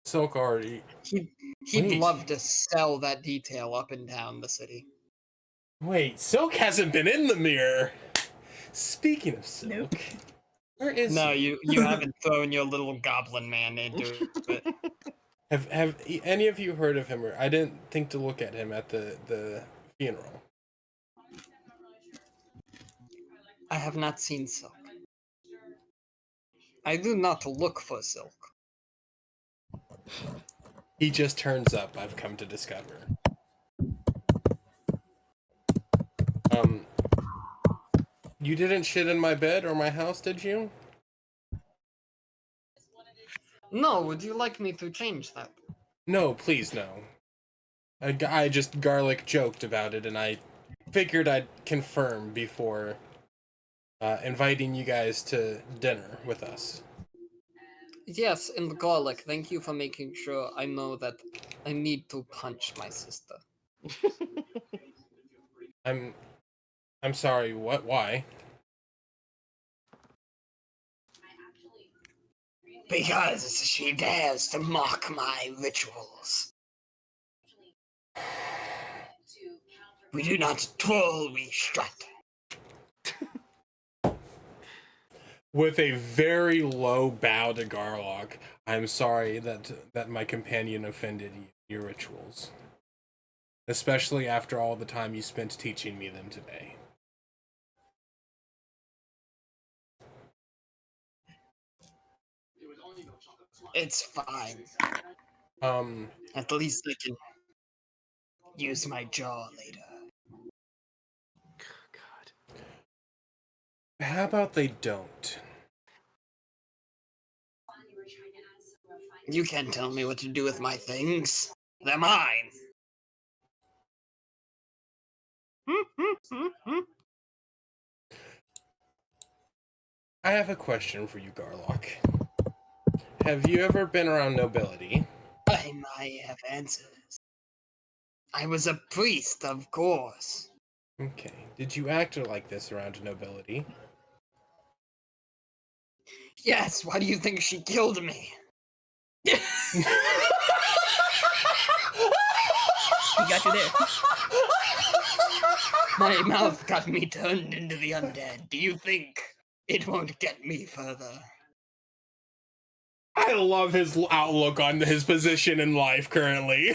Silk already... He'd love to sell that detail up and down the city. Wait, Silk hasn't been in the mirror! Speaking of Silk... Nope. Where is... No, you haven't thrown your little goblin man into it. Have any of you heard of him? Or I didn't think to look at him at the funeral. I have not seen Silk. I do not look for Silk. He just turns up, I've come to discover. You didn't shit in my bed or my house, did you? No, would you like me to change that? No, please no. I just garlic joked about it, and I figured I'd confirm before inviting you guys to dinner with us. Yes, and garlic, thank you for making sure I know that I need to punch my sister. I'm sorry, what? Why? Because she dares to mock my rituals. We do not twirl, we strut. With a very low bow to Garlock, I'm sorry that my companion offended your rituals. Especially after all the time you spent teaching me them today. It's fine. At least I can use my jaw later. God. How about they don't? You can't tell me what to do with my things. They're mine. I have a question for you, Garlock. Have you ever been around nobility? I might have answers. I was a priest, of course. Okay. Did you act like this around nobility? Yes, why do you think she killed me? He got you there. My mouth got me turned into the undead. Do you think it won't get me further? I love his outlook on his position in life currently.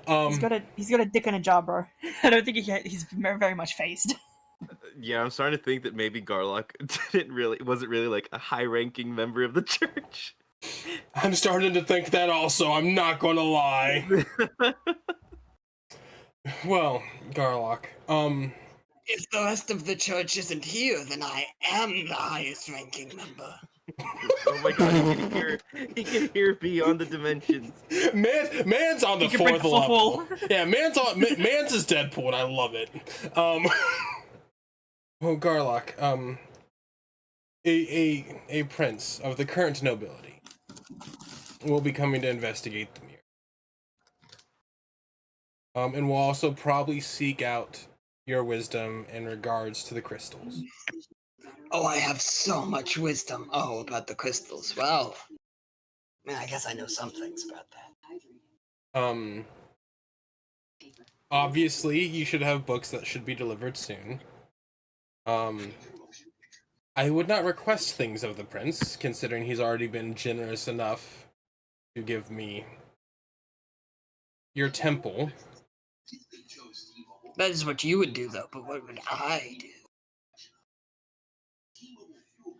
He's got a dick and a jaw, bro. I don't think he's very much phased. Yeah, I'm starting to think that maybe Garlock wasn't really like a high-ranking member of the church. I'm starting to think that also, I'm not gonna lie. Well, Garlock, If the rest of the church isn't here, then I am the highest ranking member. Oh my god, he can hear beyond the dimensions. Man's on the fourth level. Yeah, man's is Deadpool, and I love it. Well, Garlock, a prince of the current nobility will be coming to investigate the mirror. And will also probably seek out your wisdom in regards to the crystals. Oh, I have so much wisdom. Oh, about the crystals. Well, I guess I know some things about that. Obviously, you should have books that should be delivered soon. I would not request things of the prince, considering he's already been generous enough to give me your temple. That is what you would do, though, but what would I do?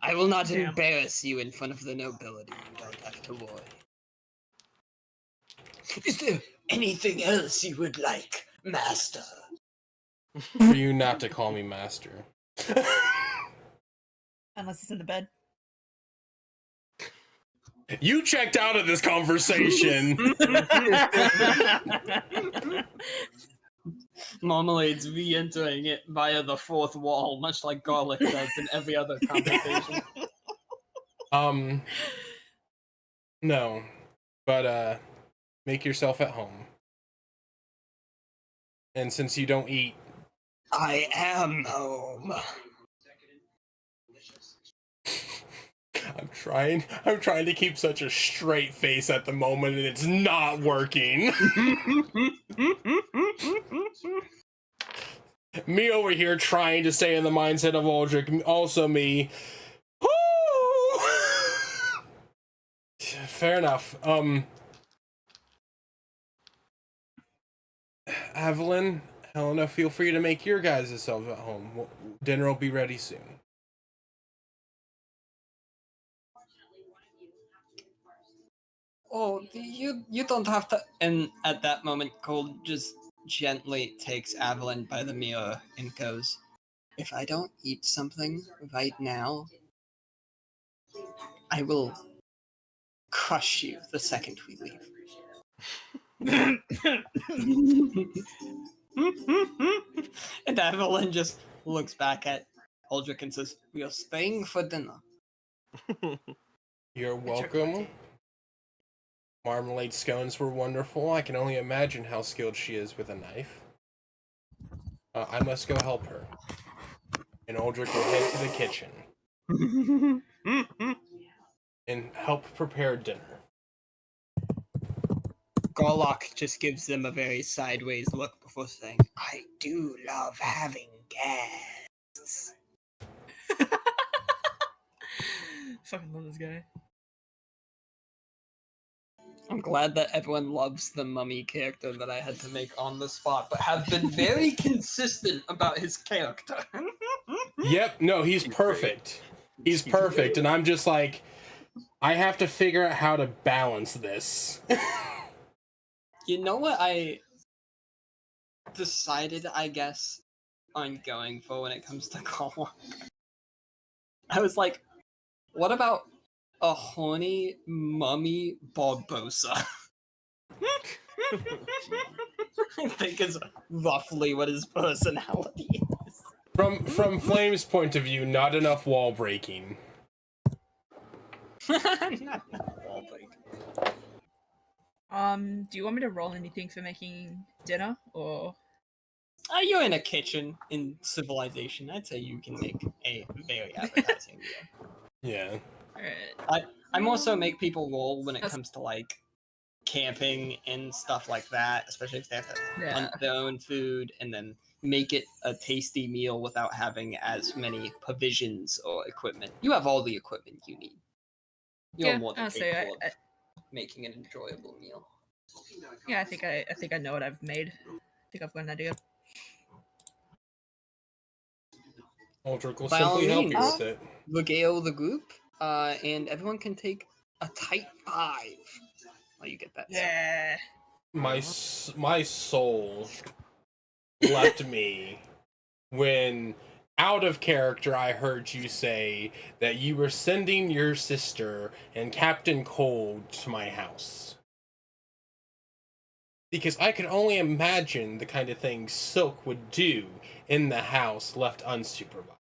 I will not embarrass you in front of the nobility. You don't have to worry. Is there anything else you would like, master? For you not to call me master. Unless it's in the bed. You checked out of this conversation. Marmalade's re-entering it via the fourth wall, much like garlic does in every other conversation. No. But, make yourself at home. And since you don't eat... I am home. I'm trying to keep such a straight face at the moment, and it's not working. Me over here trying to stay in the mindset of Aldrich, also me. Fair enough. Evelyn, Helena, feel free to make your guys' selves at home. Dinner will be ready soon. Oh, you don't have to. And at that moment, Cole just gently takes Evelyn by the mirror and goes, "If I don't eat something right now, I will crush you the second we leave." And Evelyn just looks back at Aldrich and says, "We are staying for dinner." You're welcome. Marmalade scones were wonderful. I can only imagine how skilled she is with a knife. I must go help her. And Aldrich will head to the kitchen and help prepare dinner. Garlock just gives them a very sideways look before saying, "I do love having guests." Fucking love this guy. I'm glad that everyone loves the mummy character that I had to make on the spot, but have been very consistent about his character. Yep, no, he's perfect. He's perfect, and I'm just like, I have to figure out how to balance this. You know what I decided, I guess, on going for when it comes to Garlock? I was like, what about a horny mummy Barbosa? I think is roughly what his personality is. From Flame's point of view, not enough wall breaking. Not enough wall breaking. Do you want me to roll anything for making dinner, or? You're in a kitchen in civilization. I'd say you can make a very appetizing meal. Yeah. Alright. I'm also make people roll when it comes to like camping and stuff like that, especially if they have to hunt their own food and then make it a tasty meal without having as many provisions or equipment. You have all the equipment you need. You're more than capable of making an enjoyable meal. Yeah, I think I know what I've made. I think I've got an idea. Aldrich will simply help you with it. Regale the group, and everyone can take a tight 5 while you get that. Yeah. My soul left me when, out of character, I heard you say that you were sending your sister and Captain Cold to my house. Because I can only imagine the kind of thing Silk would do in the house left unsupervised.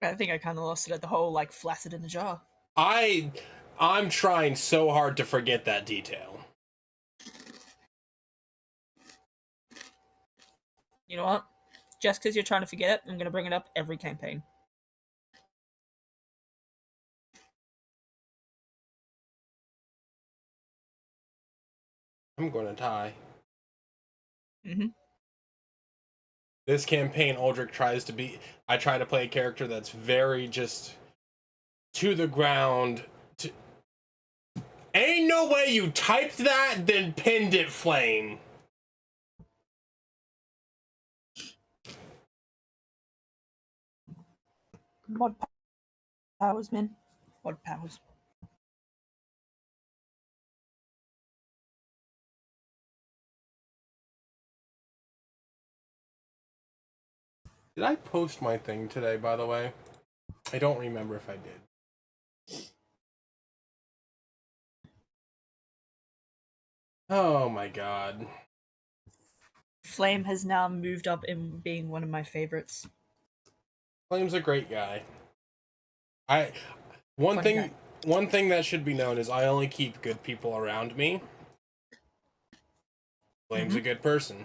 I think I kind of lost it at the whole, like, flaccid in the jar. I'm trying so hard to forget that detail. You know what? Just because you're trying to forget it, I'm going to bring it up every campaign. I'm going to tie. Mm-hmm. This campaign, Aldrich tries to be... I try to play a character that's very just... to the ground. Ain't no way you typed that, then pinned it, Flame. Mod powers, man. Mod powers. Did I post my thing today, by the way? I don't remember if I did. Oh my god. Flame has now moved up in being one of my favorites. Flame's a great guy. One thing that should be known is I only keep good people around me. Flame's a good person.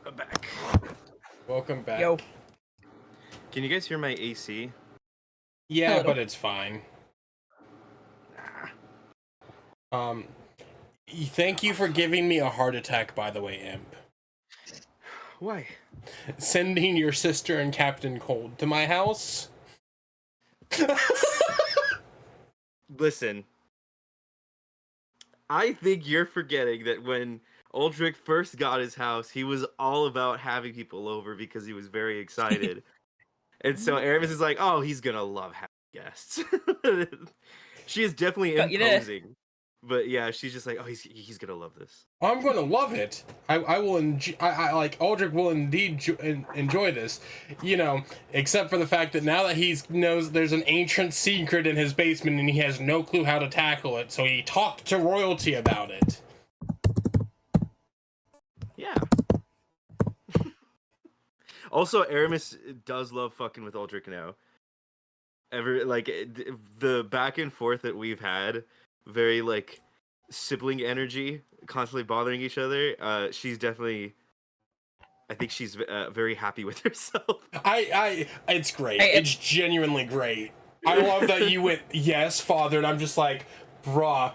I'm back. Welcome back. Yo. Can you guys hear my AC? Yeah, Hello. but it's fine. Thank you for giving me a heart attack, by the way, Imp. Why? Sending your sister and Captain Cold to my house? Listen. I think you're forgetting that when Aldrich first got his house, he was all about having people over because he was very excited. And so Aramis is like, oh, he's gonna love having guests. She is definitely Got you there. imposing. But yeah, she's just like, oh, he's gonna love this. I'm gonna love it. I will enjoy. I like Aldrich will indeed enjoy this, you know. Except for the fact that now that he knows there's an ancient secret in his basement and he has no clue how to tackle it, so he talked to royalty about it. Yeah. Also, Aramis does love fucking with Aldrich now. The back and forth that we've had, very like sibling energy, constantly bothering each other. She's definitely, I think she's very happy with herself. It's great. It's genuinely great. I love that you went, yes, father, and I'm just like, bruh,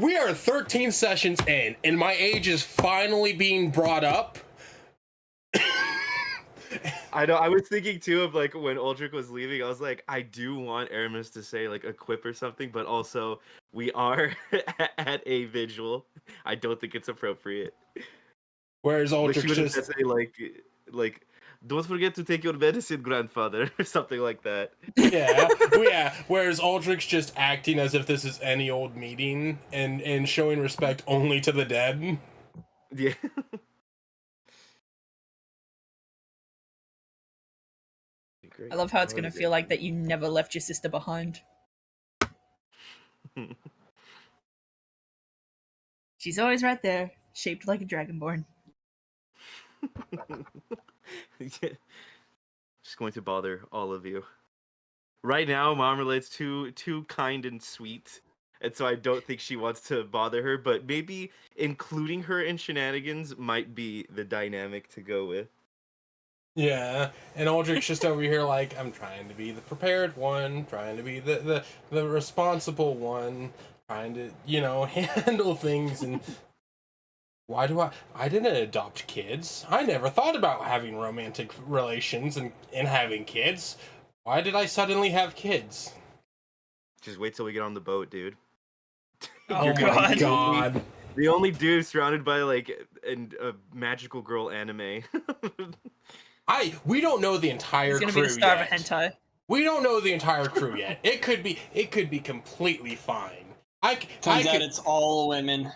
we are 13 sessions in, and my age is finally being brought up. I know. I was thinking too of like when Aldrich was leaving. I was like, I do want Aramis to say like a quip or something, but also we are at a vigil. I don't think it's appropriate. Whereas Aldrich just just say like, don't forget to take your medicine, grandfather, or something like that. yeah. Whereas Aldrich's just acting as if this is any old meeting and showing respect only to the dead. Yeah. I love how it's going to feel like that you never left your sister behind. She's always right there, shaped like a dragonborn. She's going to bother all of you. Right now, Marmalade's too kind and sweet, and so I don't think she wants to bother her, but maybe including her in shenanigans might be the dynamic to go with. Yeah, and Aldrich's just over here like, I'm trying to be the prepared one, trying to be the responsible one, trying to, you know, handle things. And why do I didn't adopt kids. I never thought about having romantic relations and having kids. Why did I suddenly have kids? Just wait till we get on the boat, dude. Oh my god. The only dude surrounded by like a magical girl anime. We don't know the entire crew yet. He's gonna be the star of a hentai. We don't know the entire crew yet. It could be completely fine. Turns out it's all women.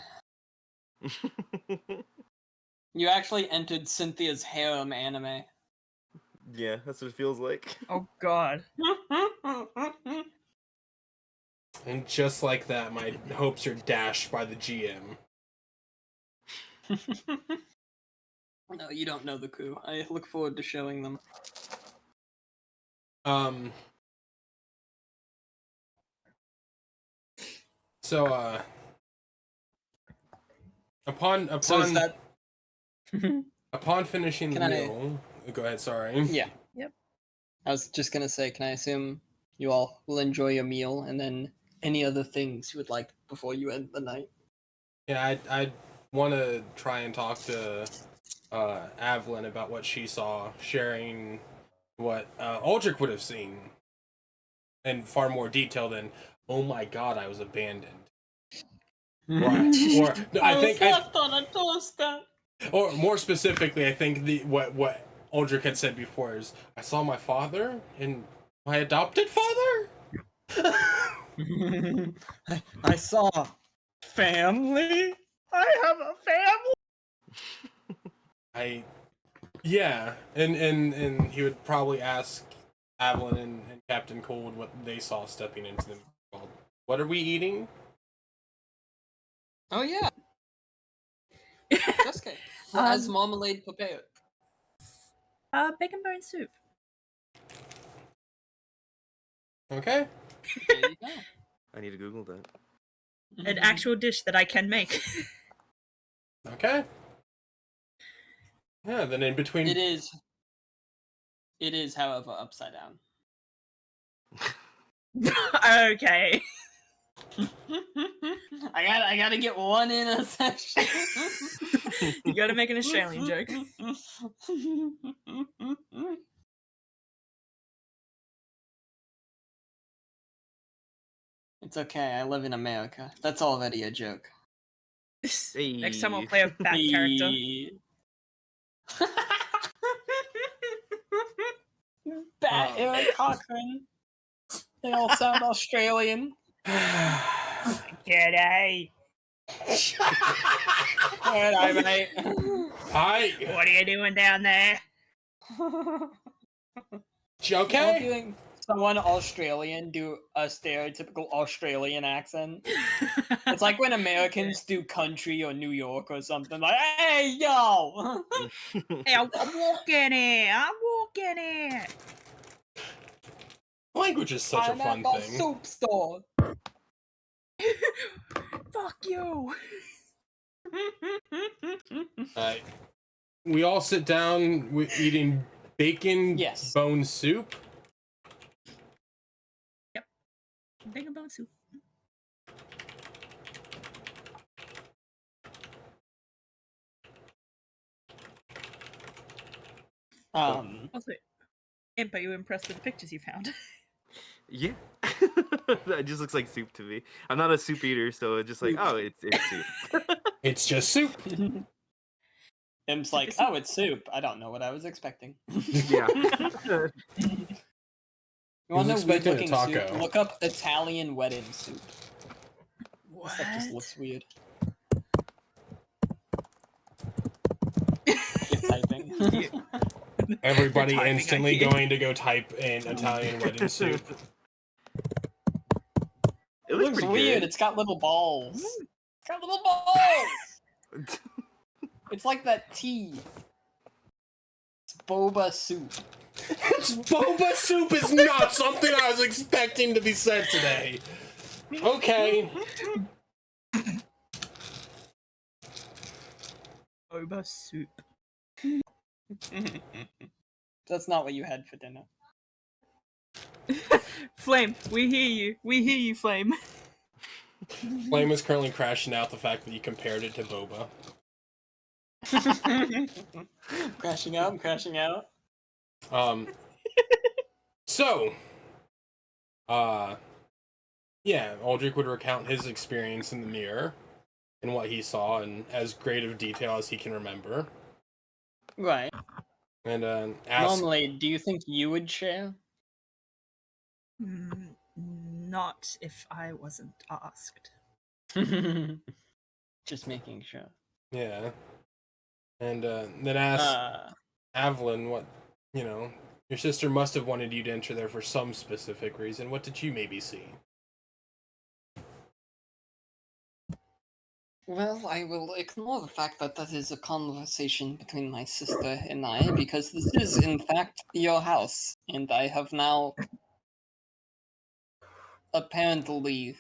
You actually entered Cynthia's harem anime. Yeah, that's what it feels like. Oh god. And just like that, my hopes are dashed by the GM. No, you don't know the crew. I look forward to showing them. So, Upon So is that... upon finishing the Can I- meal, go ahead. Sorry. Yeah. Yep. I was just gonna say, can I assume you all will enjoy your meal and then any other things you would like before you end the night? Yeah, I want to try and talk to Evelyn about what she saw, sharing what Aldrich would have seen in far more detail than, oh my god, I was abandoned. Or no, I think left on a toaster. or more specifically, I think what Aldrich had said before is, I saw my father and my adopted father. I saw family. I have a family. Yeah, and he would probably ask Evelyn and Captain Cold what they saw stepping into the world. What are we eating? Oh yeah. Just cake. What has marmalade prepared? Bacon bone soup. Okay. There you go. I need to Google that. An actual dish that I can make. Okay. Yeah, then in between. It is, however, upside down. Okay. I gotta get one in a section. You gotta make an Australian joke. It's okay, I live in America. That's already a joke. Next time I'll play a fat character. Bat Eric Cochran. They all sound Australian. G'day. Alright, mate. Hi. What are you doing down there? Okay. Hearing someone Australian do a stereotypical Australian accent. It's like when Americans do country or New York or something, like, hey, yo! Hey, I'm walking here. I'm walking here. Language is such I'm a fun at the thing. soup store. Fuck you. We all sit down eating bacon bone soup. Yep. Bacon bone soup. Also, Imp, are you impressed with the pictures you found? Yeah. That just looks like soup to me. I'm not a soup eater, so it's just like, oh, it's soup. It's just soup. Imp's like, oh, it's soup. I don't know what I was expecting. Yeah. You want to know weird looking soup? Look up Italian wedding soup. What? That just looks weird. Typing. Everybody Typing, instantly going to go type in Italian wedding soup. It looks weird. It's got little balls. It's got little balls. It's like that tea. It's boba soup. Boba soup is not something I was expecting to be said today. Okay. Boba soup. That's not what you had for dinner. Flame, we hear you. We hear you, Flame. Flame is currently crashing out the fact that you compared it to boba. Crashing out, I'm crashing out. So, yeah, Aldrich would recount his experience in the mirror and what he saw in as great of detail as he can remember. Right. And normally, do you think you would share? Not if I wasn't asked. Just making sure. Yeah. And then ask Evelyn what, your sister must have wanted you to enter there for some specific reason. What did you maybe see? Well, I will ignore the fact that that is a conversation between my sister and I, because this is, in fact, your house, and I have now apparently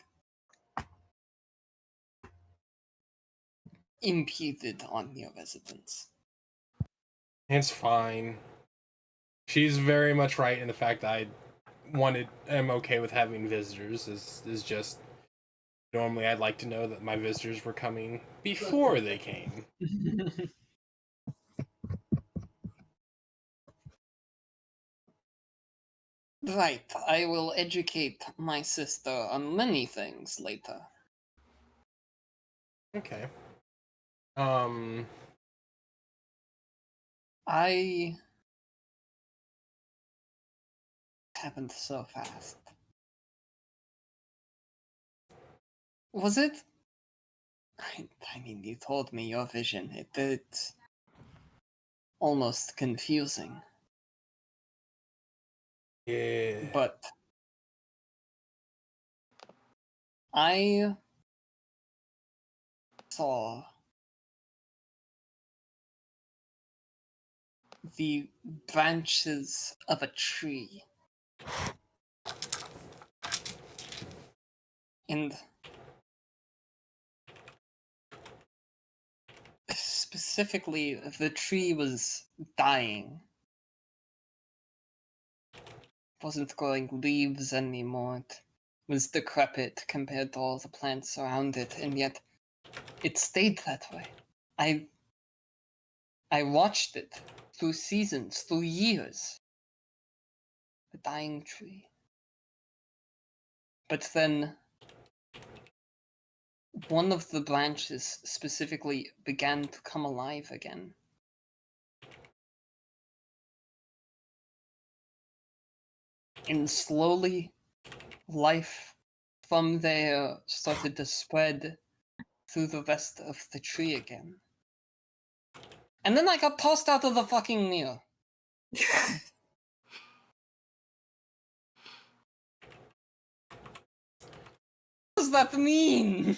impeded on your residence. It's fine. She's very much right in the fact that am okay with having visitors. Is just normally I'd like to know that my visitors were coming before they came. Right, I will educate my sister on many things later. Okay. I happened so fast. Was it? I mean, you told me your vision. It's almost confusing. Yeah. But I saw the branches of a tree. And specifically, the tree was dying. It wasn't growing leaves anymore. It was decrepit compared to all the plants around it, and yet it stayed that way. I watched it through seasons, through years. A dying tree. But then one of the branches specifically began to come alive again. And slowly, life from there started to spread through the rest of the tree again. And then I got tossed out of the fucking mirror. What does that mean?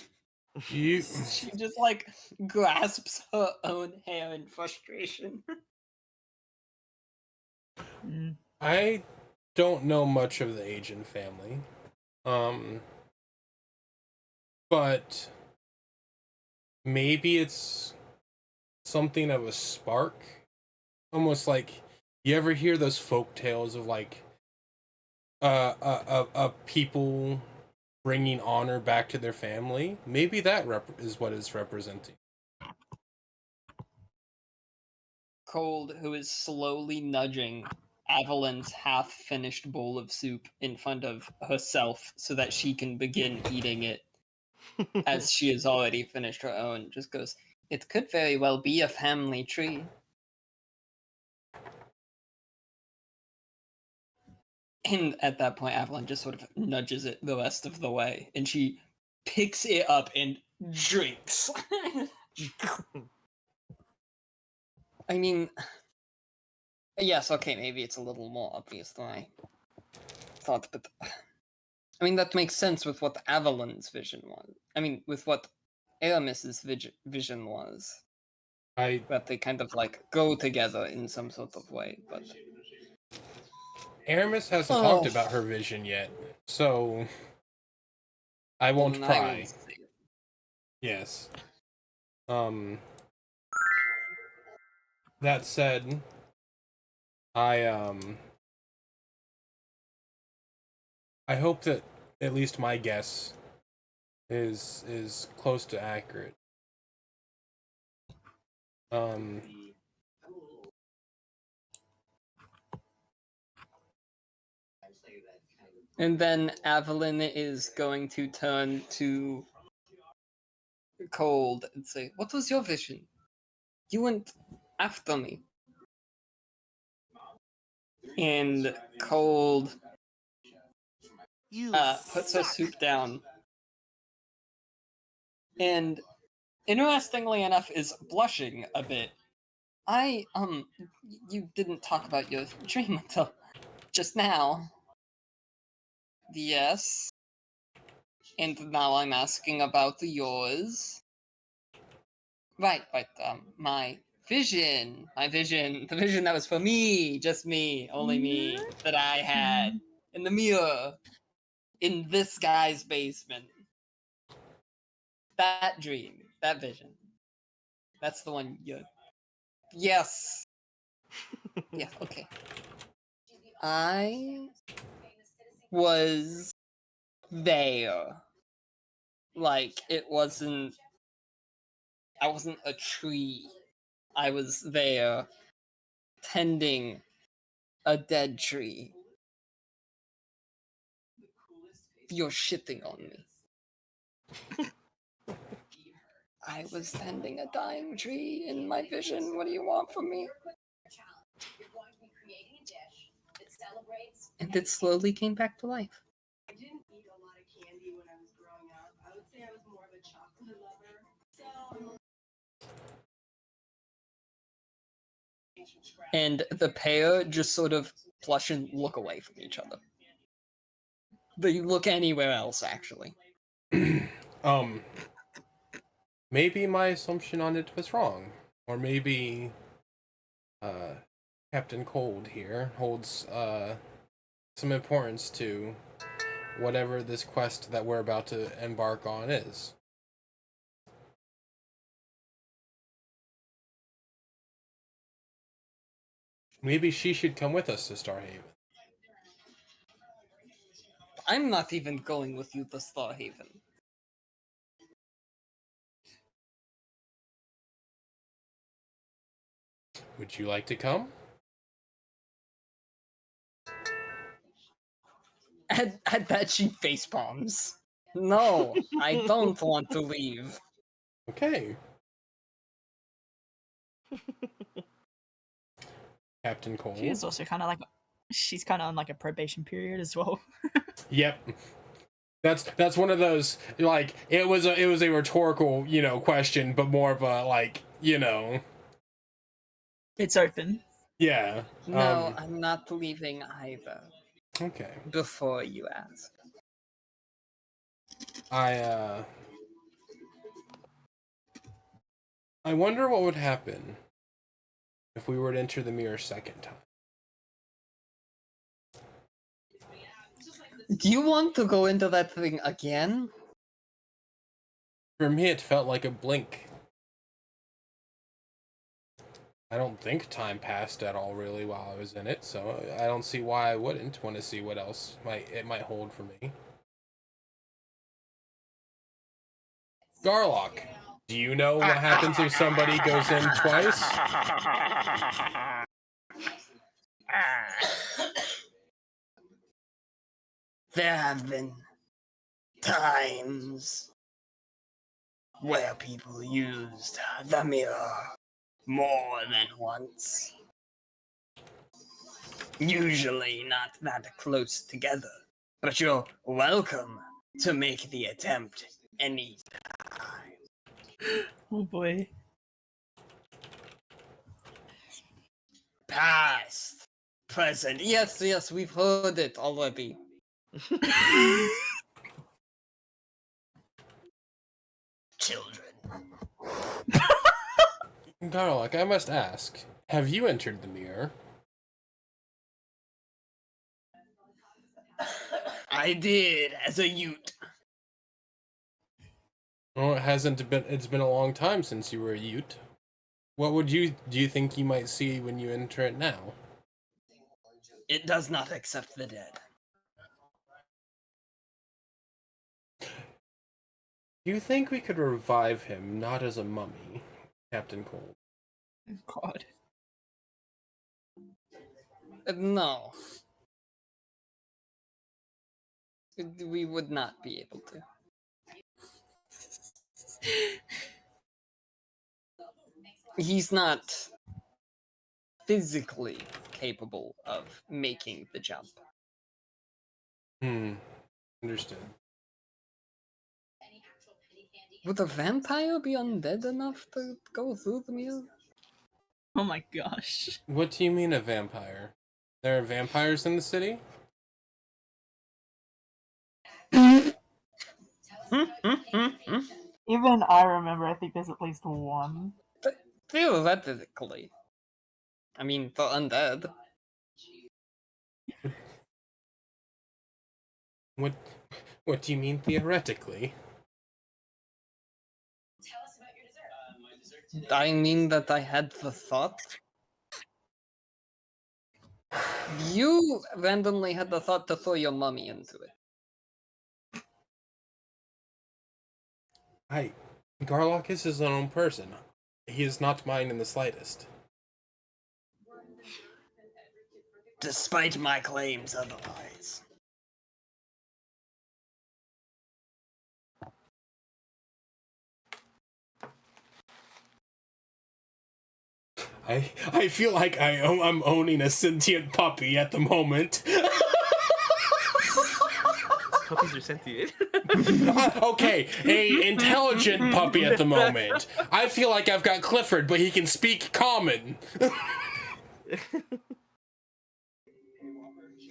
You. She just like grasps her own hair in frustration. I don't know much of the Asian family. But maybe it's something of a spark. Almost like you ever hear those folk tales of like people bringing honor back to their family? Maybe that is what it's representing. Cold, who is slowly nudging Avalon's half-finished bowl of soup in front of herself so that she can begin eating it as she has already finished her own, just goes, "It could very well be a family tree." And at that point, Avalon just sort of nudges it the rest of the way, and she picks it up and drinks. I mean, yes, okay, maybe it's a little more obvious than I thought, but I mean, that makes sense with what Avalon's vision was. I mean, with what Aramis's vision was. That they kind of like go together in some sort of way, but Aramis hasn't talked about her vision yet, so I won't pry. Yes. That said, I hope that at least my guess is close to accurate. And then Avalon is going to turn to Cold and say, "What was your vision? You went after me." And Cold puts her soup down. And interestingly enough is blushing a bit. You didn't talk about your dream until just now. Yes. And now I'm asking about yours. Right, but my vision, the vision that was for me, just me, only me, that I had in the mirror, in this guy's basement. That dream, that vision. That's the one you... Yes! Yeah, okay. I was there. Like, it wasn't... I wasn't a tree. I was there, tending a dead tree. You're shitting on me. I was tending a dying tree in my vision. What do you want from me? And it slowly came back to life. I didn't eat a lot of candy when I was growing up. I would say I was more of a chocolate lover. And the pair just sort of blush and look away from each other. They look anywhere else, actually. Maybe my assumption on it was wrong. Or maybe Captain Cold here holds some importance to whatever this quest that we're about to embark on is. Maybe she should come with us to Starhaven. I'm not even going with you to Starhaven. Would you like to come? At that, she facepalms. No, I don't want to leave. Okay. Captain Cole. She's also kind of like, she's kind of on like a probation period as well. Yep. That's one of those, like, it was a rhetorical, question, but more of a, like, It's open. Yeah. No, I'm not leaving either. Okay. Before you ask. I wonder what would happen if we were to enter the mirror second time. Do you want to go into that thing again? For me, it felt like a blink. I don't think time passed at all, really, while I was in it, so I don't see why I wouldn't want to see what else it might hold for me. Garlock, do you know what happens if somebody goes in twice? There have been times where people used the mirror more than once. Usually not that close together, but you're welcome to make the attempt any time. Oh boy. Past, present, yes, we've heard it already. Children. Garlock, I must ask, have you entered the mirror? I did, as a youth. Well, it's been a long time since you were a Ute. What do you think you might see when you enter it now? It does not accept the dead. Do you think we could revive him, not as a mummy, Captain Cold? God. No. We would not be able to. He's not physically capable of making the jump. Understood. Would a vampire be undead enough to go through the mirror? Oh my gosh. What do you mean a vampire? There are vampires in the city? Even I remember, I think there's at least one. Theoretically. I mean, for undead. What do you mean theoretically? Tell us about your dessert. My dessert I mean that I had the thought. You randomly had the thought to throw your mummy into it. Garlock is his own person. He is not mine in the slightest. Despite my claims otherwise. I feel like I'm owning a sentient puppy at the moment. Puppies are sentient. Okay, a intelligent puppy at the moment. I feel like I've got Clifford, but he can speak common.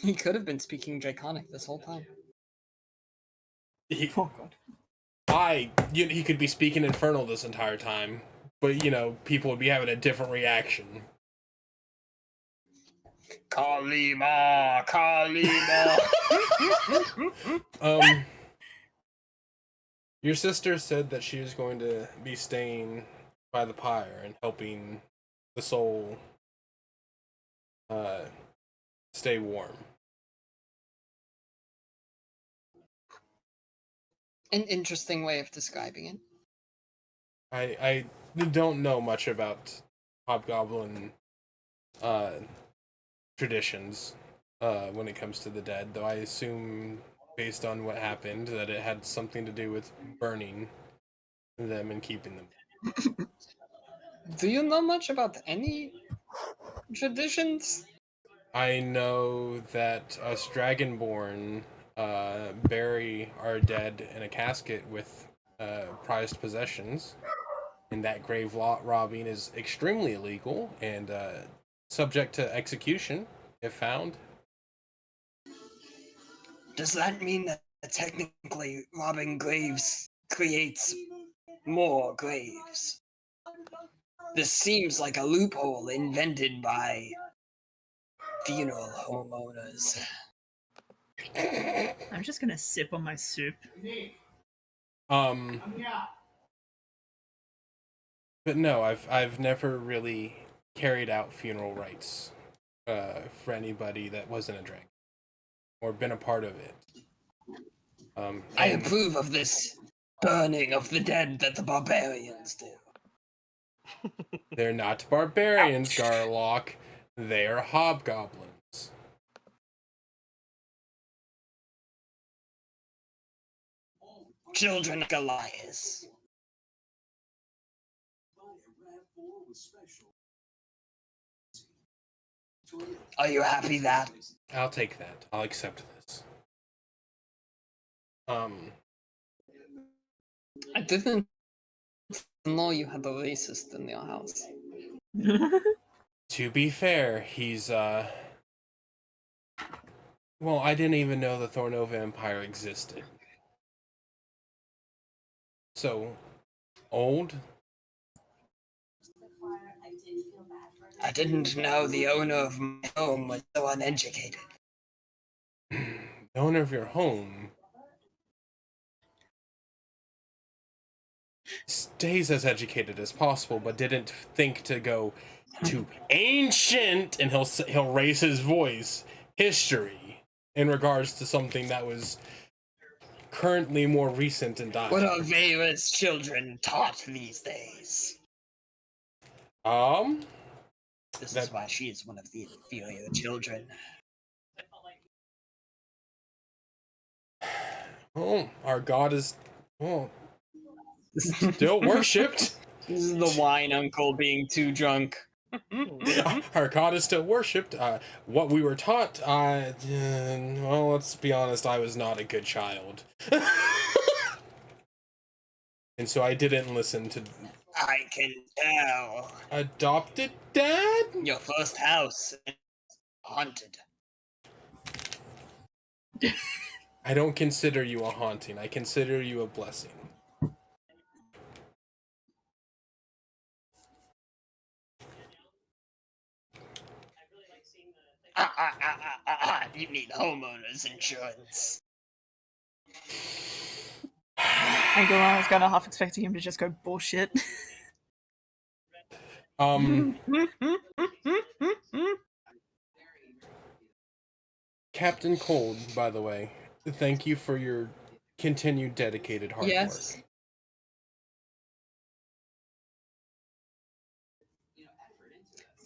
He could have been speaking Draconic this whole time. Oh god. He could be speaking Infernal this entire time, but people would be having a different reaction. Kalima, Kalima. Your sister said that she was going to be staying by the pyre and helping the soul stay warm. An interesting way of describing it. I don't know much about Hobgoblin traditions when it comes to the dead, though I assume, based on what happened, that it had something to do with burning them and keeping them. Do you know much about any traditions? I know that us Dragonborn bury our dead in a casket with prized possessions, and that grave robbing is extremely illegal and subject to execution if found. Does that mean that technically robbing graves creates more graves? This seems like a loophole invented by funeral homeowners. I'm just gonna sip on my soup. But no, I've never really carried out funeral rites for anybody that wasn't a dragon or been a part of it. I approve of this burning of the dead that the barbarians do. They're not barbarians, Garlock. They are hobgoblins. Children of Goliath. Are you happy that? I'll take that. I'll accept this. I didn't know you had a racist in your house. To be fair, he's well, I didn't even know the Thornova Empire existed. So old? I didn't know the owner of my home was so uneducated. The owner of your home stays as educated as possible, but didn't think to go to ancient, and he'll raise his voice, history in regards to something that was currently more recent and dying. What are Vera's children taught these days? This is why she is one of the inferior children. Oh, our god is still worshipped. This is the wine uncle being too drunk. Our god is still worshipped. What we were taught, well, let's be honest, I was not a good child. And so I didn't listen to... I can tell. Adopted dad? Your first house haunted. I don't consider you a haunting. I consider you a blessing. You need homeowners insurance. And Golan was kind of half expecting him to just go bullshit. Captain Cold, by the way, thank you for your continued dedicated hard Yes. work.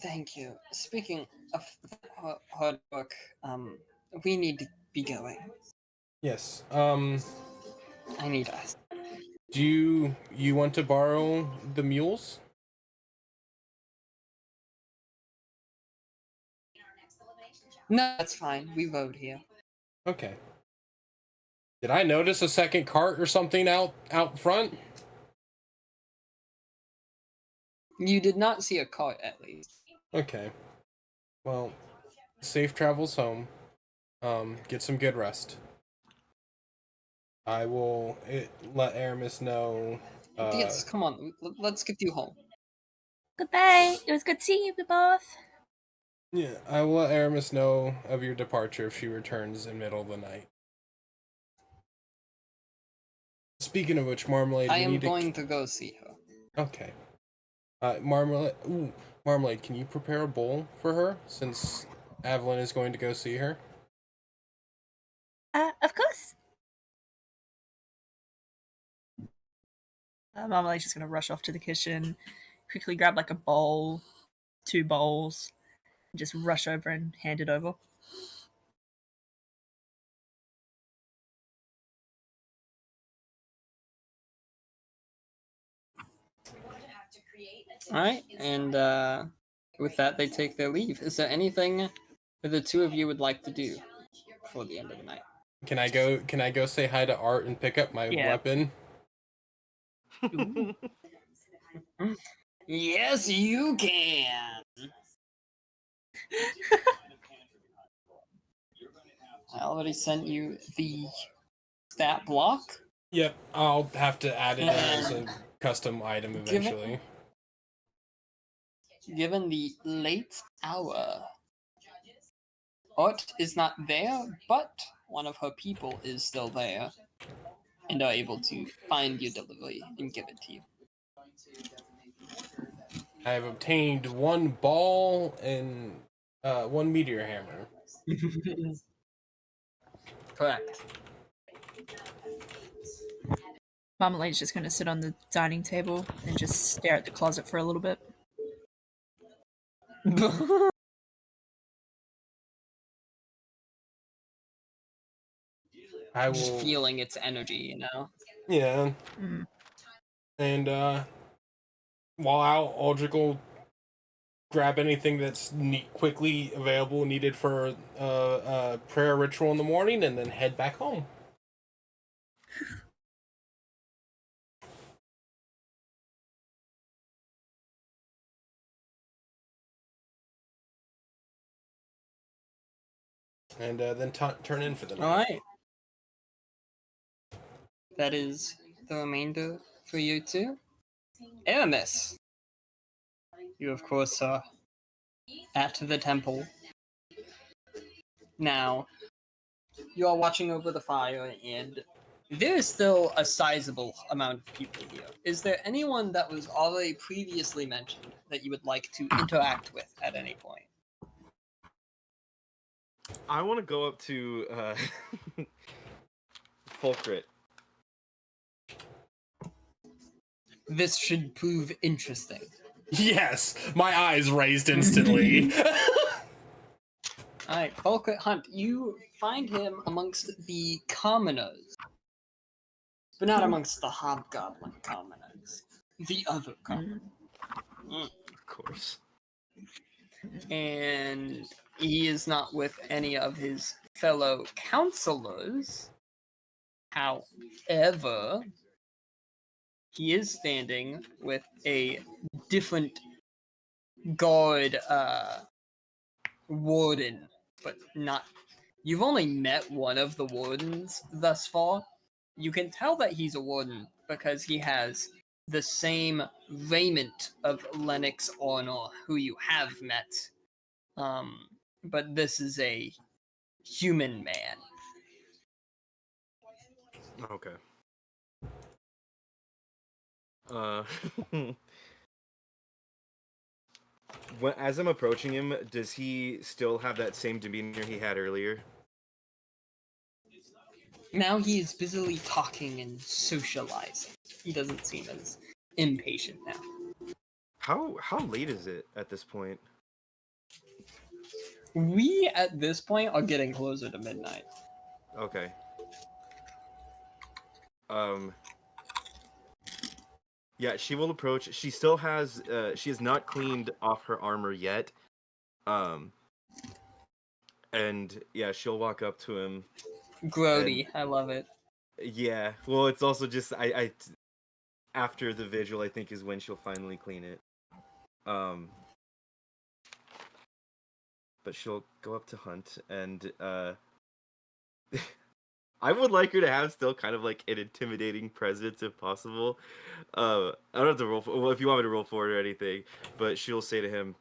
Thank you. Speaking of hard work, we need to be going. Yes. I need us. Do you want to borrow the mules? No, that's fine. We rode here. Okay. Did I notice a second cart or something out front? You did not see a cart, at least. Okay. Well, safe travels home. Get some good rest. I will let Aramis know. Yes, come on. Let's get you home. Goodbye. It was good seeing you both. Yeah, I will let Aramis know of your departure if she returns in the middle of the night. Speaking of which, Marmalade, I am going to go see her. Okay. Marmalade. Ooh, Marmalade. Can you prepare a bowl for her since Evelyn is going to go see her? Of course. Marmalade's just gonna rush off to the kitchen, quickly grab like a bowl, 2 bowls, and just rush over and hand it over. Alright, and with that, they take their leave. Is there anything that the two of you would like to do before the end of the night? Can I go say hi to Art and pick up my weapon? Yes, you can. I already sent you the stat block. Yep, I'll have to add it in as a custom item eventually. Given the late hour, Art is not there, but one of her people is still there and are able to find your delivery and give it to you. I have obtained 1 ball and 1 meteor hammer. Correct. Marmalade's just gonna sit on the dining table and just stare at the closet for a little bit. I will Just feeling its energy, you know? Yeah. And while Aldrich will grab anything that's quickly available needed for prayer ritual in the morning and then head back home. And then turn in for the night. Alright. That is the remainder for you two. Aramis! You, of course, are at the temple. Now, you are watching over the fire, and there is still a sizable amount of people here. Is there anyone that was already previously mentioned that you would like to interact with at any point? I want to go up to Fulcrit. This should prove interesting. Yes, my eyes raised instantly. Alright, Fulcrit Hunt, you find him amongst the commoners. But not amongst the hobgoblin commoners. The other commoners. Of course. And he is not with any of his fellow counselors. However, he is standing with a different guard warden, but not. You've only met one of the wardens thus far. You can tell that he's a warden because he has the same raiment of Lennox Ornor, who you have met. But this is a human man. Okay. as I'm approaching him, does he still have that same demeanor he had earlier? Now he is busily talking and socializing. He doesn't seem as impatient now. How late is it at this point? We at this point are getting closer to midnight. Okay. Yeah, she will approach. She still has she has not cleaned off her armor yet. And yeah, she'll walk up to him. Grody, I love it. Yeah. Well, it's also just I after the vigil, I think, is when she'll finally clean it. But she'll go up to Hunt, and I would like her to have still kind of like an intimidating presence if possible. I don't have to roll well, if you want me to roll for it or anything, but she'll say to him,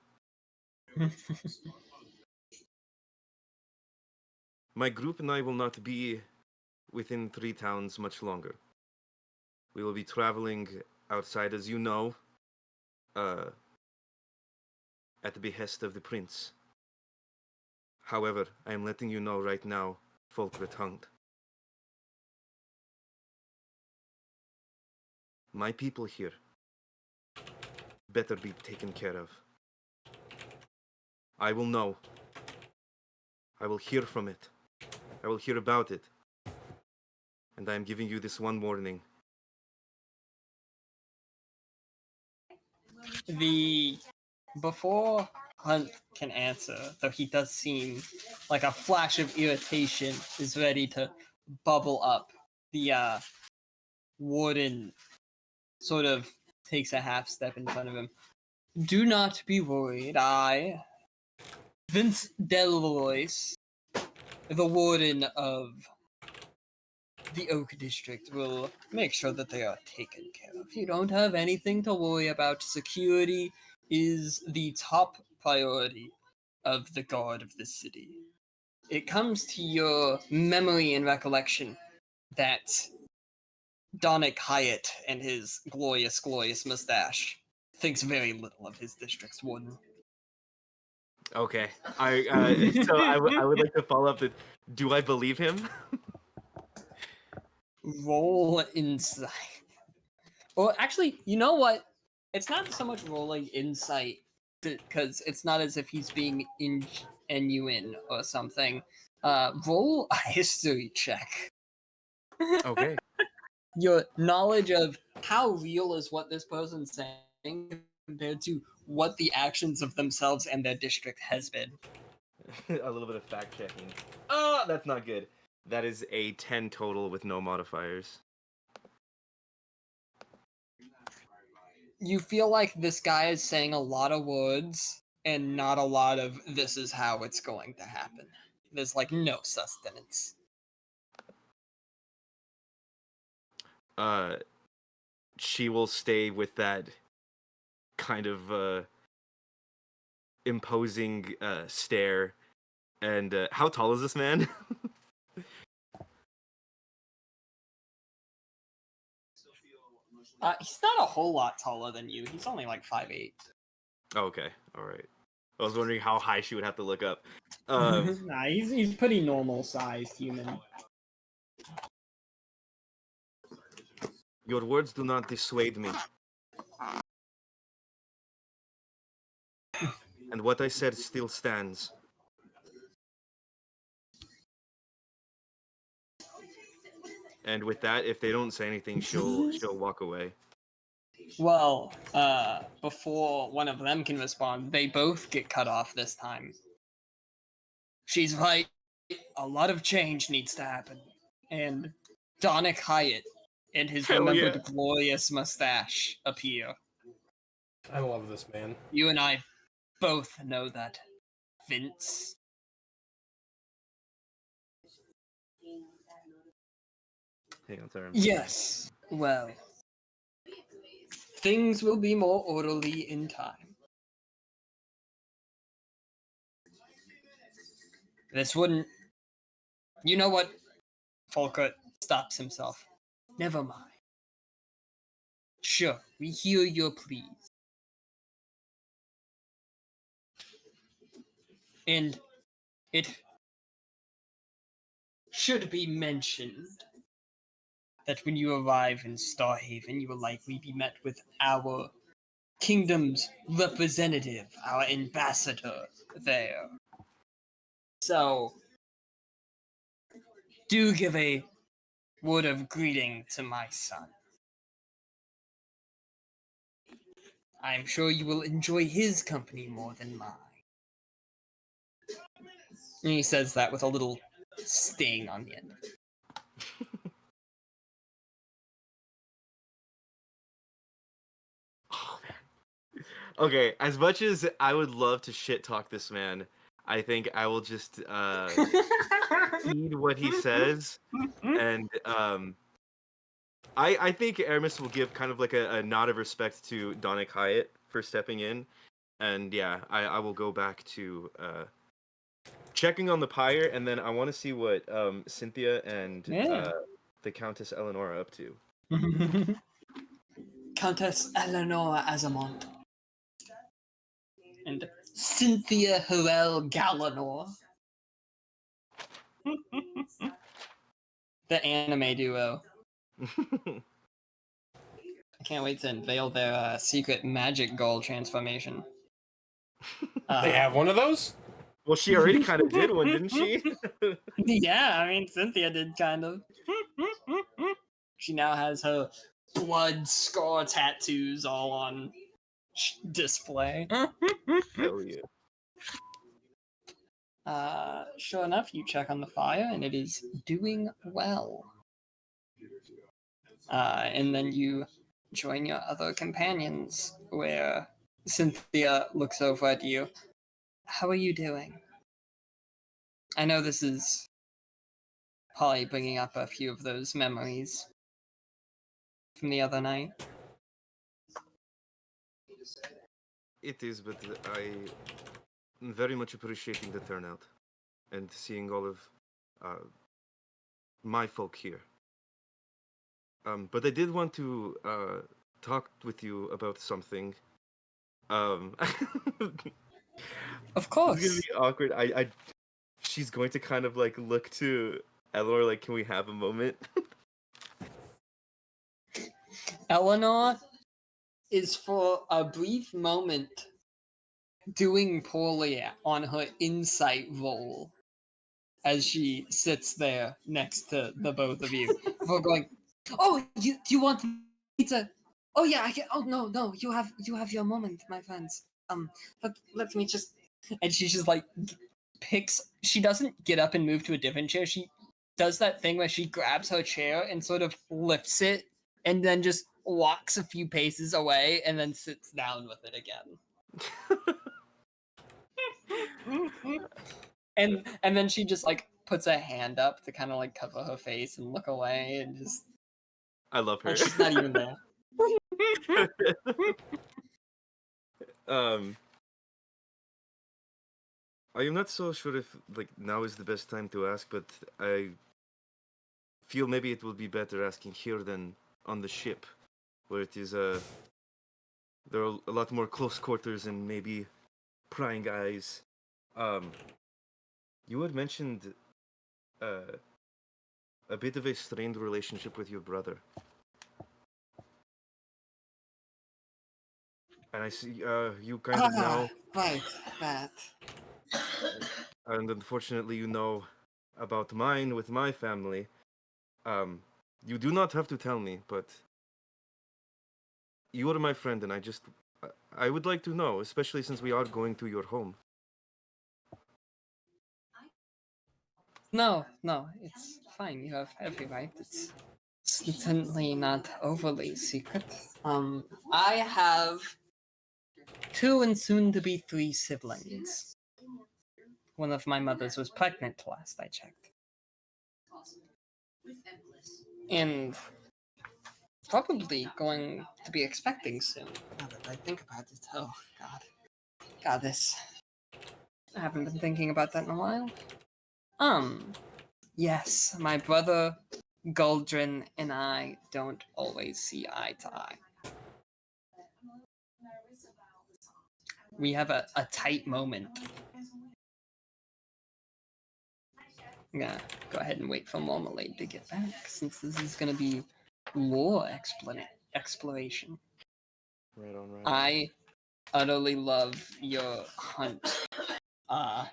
"My group and I will not be within 3 towns much longer. We will be traveling outside, as you know, at the behest of the prince. However, I am letting you know right now, Folkret Hunt. My people here better be taken care of. I will know. I will hear from it. I will hear about it. And I am giving you this one warning. Before Hunt can answer, though he does seem like a flash of irritation is ready to bubble up, the warden sort of takes a half step in front of him. Do not be worried. I, Vince Delroyce, the warden of the Oak District, will make sure that they are taken care of. You don't have anything to worry about. Security is the top priority of the guard of the city. It comes to your memory and recollection that Donick Hyatt and his glorious mustache thinks very little of his district's warden. Okay. So I would like to follow up that. Do I believe him? Roll insight. Well, actually, you know what? It's not so much rolling insight because it's not as if he's being ingenuine or something. Roll a history check. Okay. Your knowledge of how real is what this person's saying compared to what the actions of themselves and their district has been. A little bit of fact checking. Oh, that's not good. That is a 10 total with no modifiers. You feel like this guy is saying a lot of words and not a lot of this is how it's going to happen. There's like no sustenance. She will stay with that kind of imposing stare. And how tall is this man? He's not a whole lot taller than you. He's only like 5'8". Okay, all right. I was wondering how high she would have to look up. Nah, he's pretty normal sized human. Your words do not dissuade me. And what I said still stands. And with that, if they don't say anything, she'll walk away. Well, before one of them can respond, they both get cut off this time. She's right. A lot of change needs to happen. And Donick Hyatt and his remembered glorious mustache appear. I love this man. You and I both know that, Vince. Hang on, sorry. Yes, well, things will be more orderly in time. This wouldn't... You know what? Folkert stops himself. Never mind. Sure, we hear your pleas. And it should be mentioned that when you arrive in Starhaven, you will likely be met with our kingdom's representative, our ambassador there. So, do give a word of greeting to my son. I'm sure you will enjoy his company more than mine. And he says that with a little sting on the end. Okay, as much as I would love to shit talk this man, I think I will just heed what he says, and I think Aramis will give kind of like a nod of respect to Donick Hyatt for stepping in, and yeah, I will go back to checking on the pyre, and then I want to see what Cynthia and the Countess Eleanor are up to. Countess Eleanor Azamont. And Cynthia Hurrell Gallanor. The anime duo. I can't wait to unveil their secret magic goal transformation. They have one of those? Well, she already kind of did one, didn't she? Yeah, I mean, Cynthia did kind of. She now has her blood scar tattoos all on display. Hell yeah. Sure enough, you check on the fire and it is doing well. And then you join your other companions, where Cynthia looks over at you. How are you doing? I know this is probably bringing up a few of those memories from the other night. It is, but I'm very much appreciating the turnout and seeing all of my folk here. But I did want to talk with you about something. Of course. It's gonna be awkward. She's going to kind of like look to Eleanor like, can we have a moment? Eleanor is for a brief moment doing poorly on her insight roll as she sits there next to the both of you. Before going, oh, do you want pizza? Oh yeah, I can. Oh no, you have your moment, my friends. Let me just. And she just like picks. She doesn't get up and move to a different chair. She does that thing where she grabs her chair and sort of lifts it, and then just walks a few paces away, and then sits down with it again. and then she just like puts a hand up to kind of like cover her face and look away, and just. I love her. Like she's not even there. I am not so sure if like now is the best time to ask, but I feel maybe it will be better asking here than on the ship, where it is there are a lot more close quarters and maybe prying eyes. You had mentioned a bit of a strained relationship with your brother. And I see you kind of know. Right, that. And unfortunately, you know about mine with my family. You do not have to tell me, but you are my friend, and I would like to know, especially since we are going to your home. No, it's fine. You have every right. It's certainly not overly secret. I have 2 and soon to be 3 siblings. One of my mothers was pregnant last I checked. And probably going to be expecting soon. Now that I think about it, oh God, this. I haven't been thinking about that in a while. Yes, my brother Guldrin and I don't always see eye to eye. We have a tight moment I'm gonna go ahead and wait for Marmalade to get back, since this is gonna be lore exploration. Right on, right on. I utterly love your hunt. I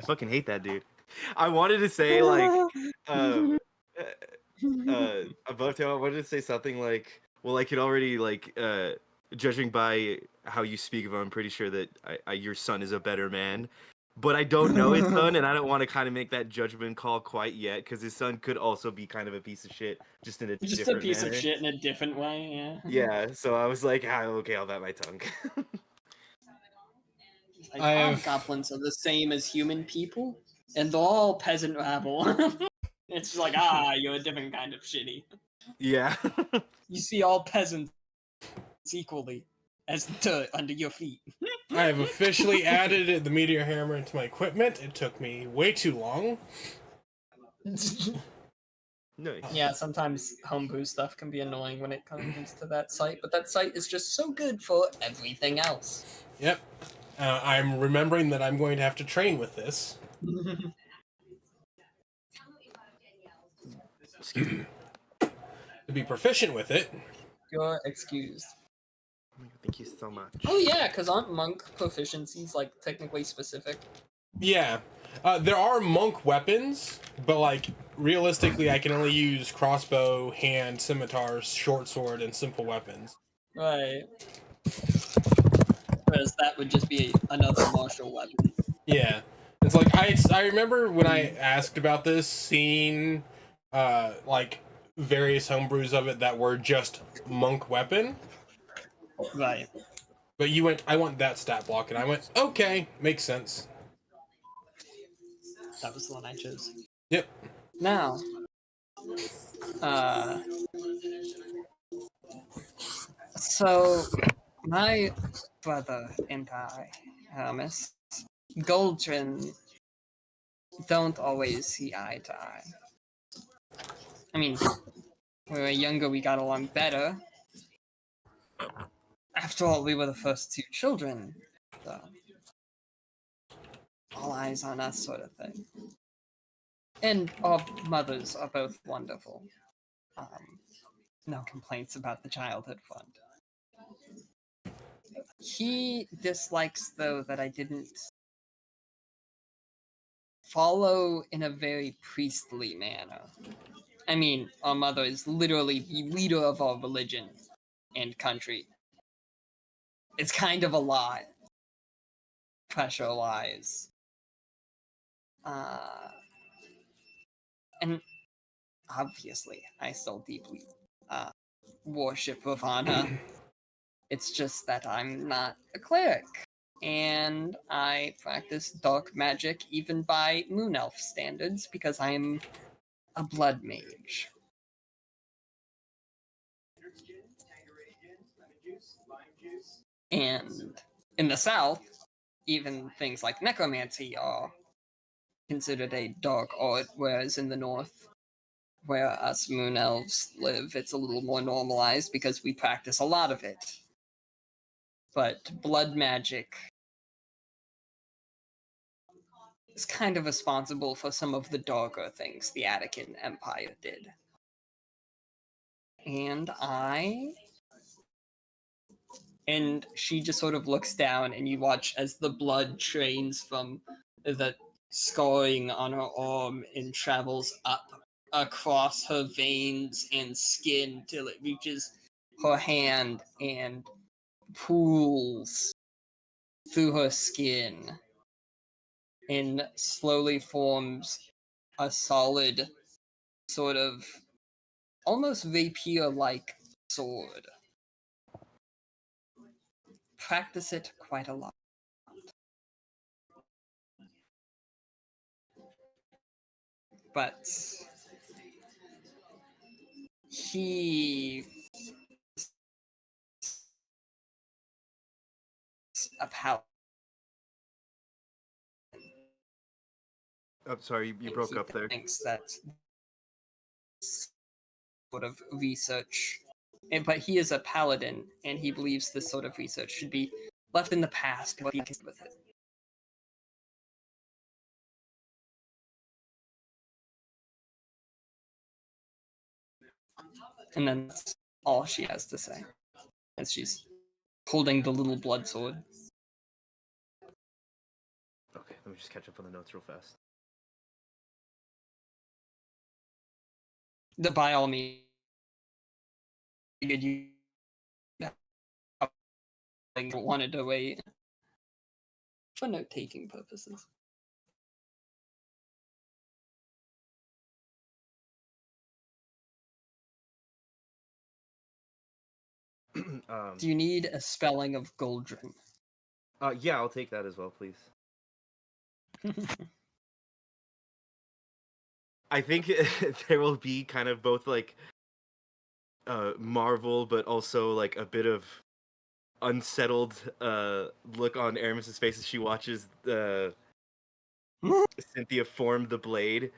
fucking hate that dude. I wanted to say like above tail, I wanted to say something like, well, I could already like judging by how you speak of him, I'm pretty sure that your son is a better man. But I don't know his son, and I don't want to kind of make that judgment call quite yet, because his son could also be kind of a piece of shit, just in a different piece manner. of shit in a different way. Yeah. Yeah. So I was like, okay, I'll bite my tongue. Like, goblins are the same as human people, and they're all peasant rabble. It's just like, you're a different kind of shitty. Yeah. You see all peasants equally as dirt under your feet. I have officially added the meteor hammer into my equipment. It took me way too long. Nice. Yeah, sometimes homebrew stuff can be annoying when it comes to that site, but that site is just so good for everything else. Yep. I'm remembering that I'm going to have to train with this. Excuse me. To be proficient with it. You're excused. Thank you so much. Oh yeah, because aren't monk proficiencies like technically specific? Yeah. There are monk weapons, but like realistically I can only use crossbow, hand, scimitars, short sword, and simple weapons. Right. Whereas that would just be another martial weapon. Yeah. It's like I remember when I asked about this, seeing like various homebrews of it that were just monk weapon. Right. But you went, I want that stat block, and I went, okay, makes sense. That was the one I chose. Yep. Now, so my brother and I, Miss Goldrin, don't always see eye to eye. I mean, when we were younger, we got along better. After all, we were the first two children. So, all eyes on us, sort of thing. And our mothers are both wonderful. No complaints about the childhood fund. He dislikes, though, that I didn't follow in a very priestly manner. I mean, our mother is literally the leader of our religion and country. It's kind of a lot, pressure-wise. And obviously, I still deeply worship Ravana. It's just that I'm not a cleric, and I practice dark magic even by Moon Elf standards because I'm a blood mage. And in the South, even things like necromancy are considered a dark art, whereas in the North, where us Moon Elves live, it's a little more normalized because we practice a lot of it. But blood magic is kind of responsible for some of the darker things the Attican Empire did. And she just sort of looks down, and you watch as the blood trains from the scarring on her arm and travels up across her veins and skin till it reaches her hand and pools through her skin and slowly forms a solid sort of almost rapier-like sword. Practice it quite a lot. But he a paladin. I'm sorry, you broke up there. Thinks that sort of research, but he is a paladin, and he believes this sort of research should be left in the past with it. And then that's all she has to say as she's holding the little blood sword. Okay, let me just catch up on the notes real fast. By all means, you wanted to wait for note-taking purposes. Do you need a spelling of Goldrin? Yeah, I'll take that as well, please. I think there will be kind of both like marvel, but also like a bit of unsettled look on Aramis's face as she watches Cynthia form the blade.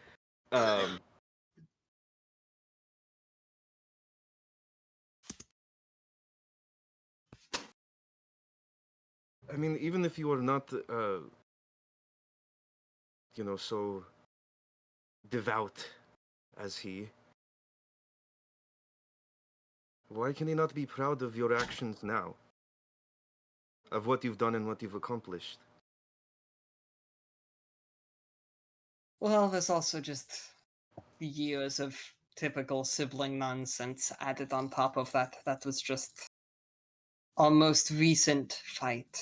I mean, even if you are not, so devout as he, why can he not be proud of your actions now? Of what you've done and what you've accomplished? Well, there's also just years of typical sibling nonsense added on top of that. That was just our most recent fight.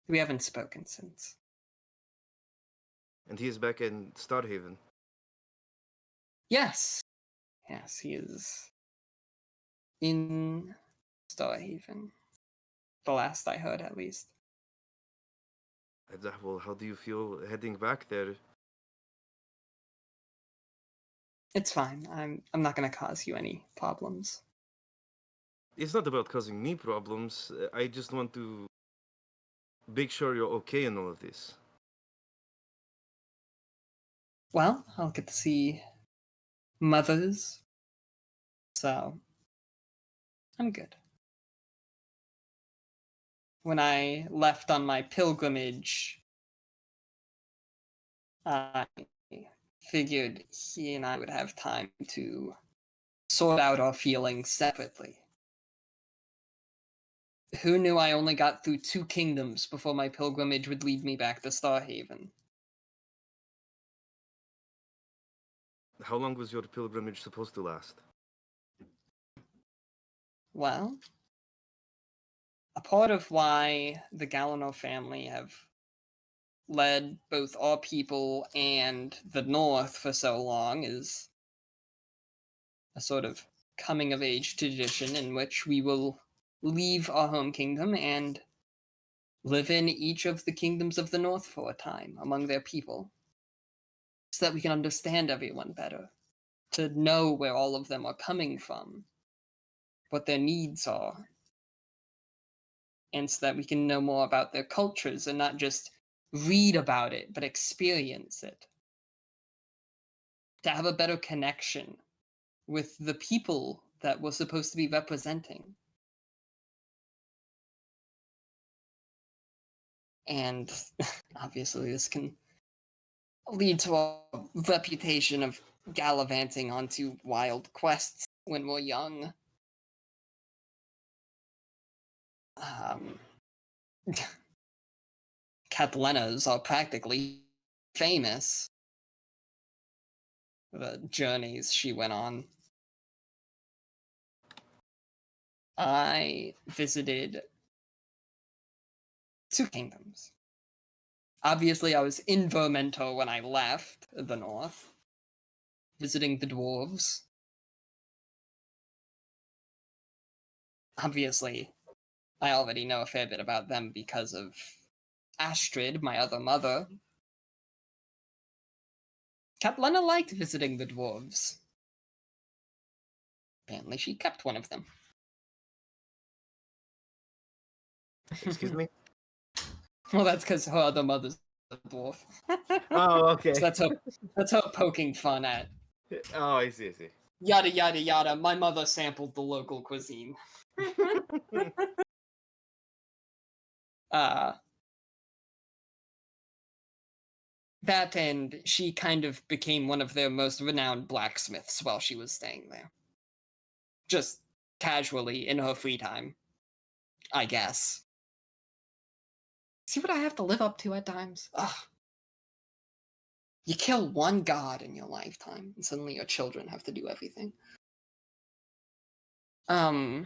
We haven't spoken since. And he is back in Starhaven. Yes, he is in Starhaven. The last I heard, at least. Well, how do you feel heading back there? It's fine. I'm not gonna cause you any problems. It's not about causing me problems. I just want to make sure you're okay in all of this. Well, I'll get to see mothers, so I'm good. When I left on my pilgrimage, I figured he and I would have time to sort out our feelings separately. Who knew I only got through 2 kingdoms before my pilgrimage would lead me back to Starhaven? How long was your pilgrimage supposed to last? Well, a part of why the Galliano family have led both our people and the North for so long is a sort of coming of age tradition in which we will leave our home kingdom and live in each of the kingdoms of the North for a time among their people, so that we can understand everyone better, to know where all of them are coming from, what their needs are, and so that we can know more about their cultures and not just read about it, but experience it. To have a better connection with the people that we're supposed to be representing. And obviously this can lead to a reputation of gallivanting onto wild quests when we're young. Catlenas are practically famous. The journeys she went on. I visited 2 kingdoms. Obviously, I was in Vermento when I left the North, visiting the dwarves. Obviously, I already know a fair bit about them because of Astrid, my other mother. Catlena liked visiting the dwarves. Apparently, she kept one of them. Excuse me? Well, that's because her other mother's a dwarf. Oh, okay. So that's her poking fun at. Oh, I see. Yada yada yada. My mother sampled the local cuisine. That, and she kind of became one of their most renowned blacksmiths while she was staying there. Just casually in her free time, I guess. See what I have to live up to at times? Ugh. You kill one god in your lifetime, and suddenly your children have to do everything. So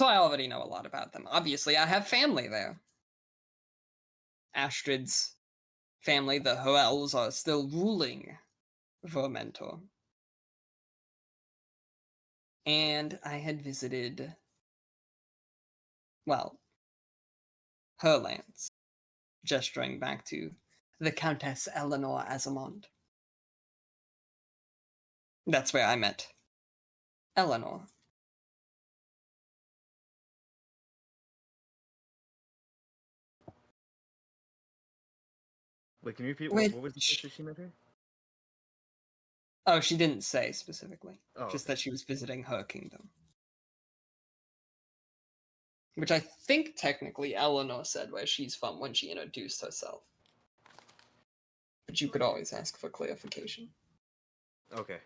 I already know a lot about them. Obviously, I have family there. Astrid's family, the Hoels, are still ruling Vermentor. And I had visited, well, her lands, gesturing back to the Countess Eleanor Azamond. That's where I met Eleanor. Wait, can you repeat what was the place that she met her? Oh, she didn't say specifically. Oh, just okay. that she was visiting her kingdom. Which I think technically Eleanor said where she's from when she introduced herself. But you could always ask for clarification. Okay.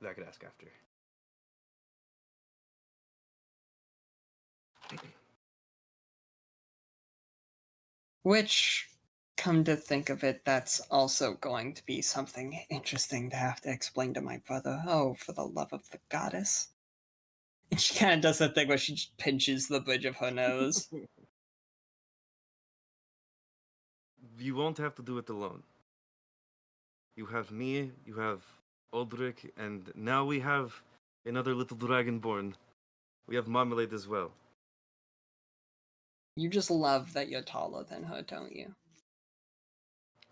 I could ask after. Which, come to think of it, that's also going to be something interesting to have to explain to my brother. Oh, for the love of the goddess. And she kind of does that thing where she just pinches the bridge of her nose. You won't have to do it alone. You have me, you have Aldrich, and now we have another little dragonborn. We have Marmalade as well. You just love that you're taller than her, don't you?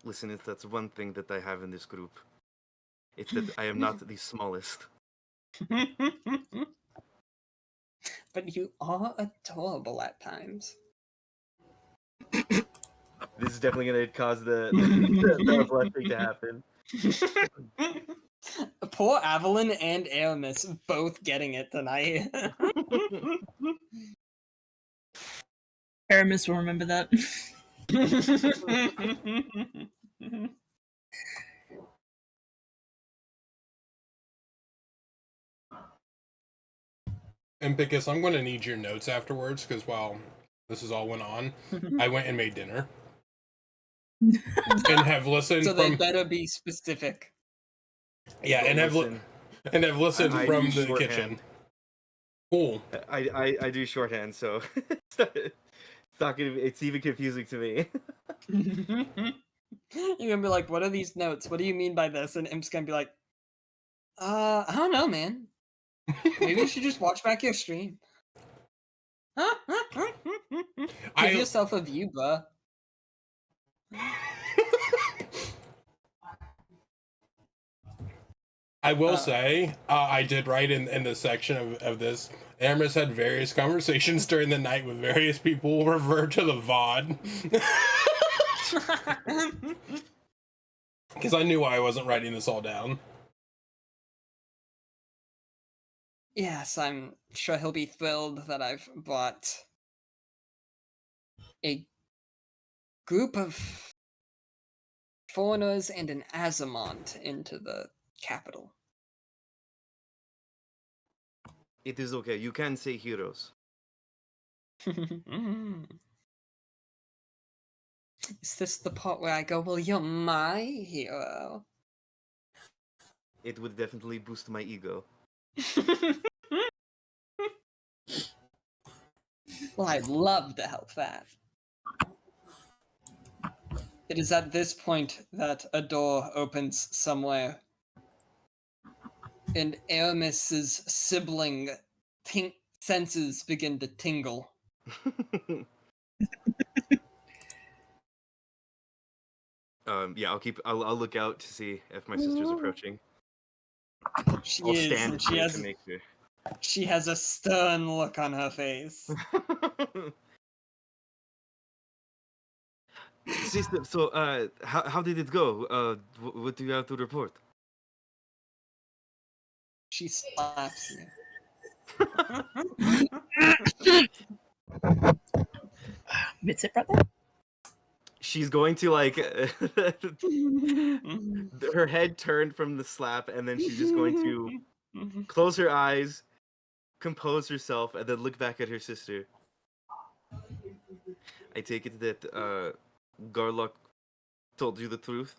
Listen, that's one thing that I have in this group. It's that I am not the smallest. But you are adorable at times. This is definitely going to cause the blushing to happen. Poor Evelyn and Aramis both getting it tonight. Aramis will remember that. Empicus, I'm going to need your notes afterwards, because while this is all went on, I went and made dinner. And have listened so they better be specific. Yeah, and have listened from the kitchen. Cool. I do shorthand, so it's even confusing to me. You're gonna be like, what are these notes? What do you mean by this? And Imp's gonna be like, I don't know, man. Maybe you should just watch back your stream. Give yourself a view, bruh. I will say, I did write in the section of this, Aramis had various conversations during the night with various people refer to the VOD. Because I knew I wasn't writing this all down. Yes, I'm sure he'll be thrilled that I've brought a group of foreigners and an Azamont into the capital. It is okay. You can say heroes. Is this the part where I go, well, you're my hero? It would definitely boost my ego. Well, I'd love to help that. It is at this point that a door opens somewhere, and Aramis's sibling senses begin to tingle. Yeah, I'll look out to see if my sister's approaching. She I'll is, stand and here to make sure. She has a stern look on her face. Sister, so how did it go? What do you have to report? She slaps you. That's it, brother? she's going to like her head turned from the slap, and then she's just going to close her eyes, compose herself, and then look back at her sister. I take it that Garlock told you the truth.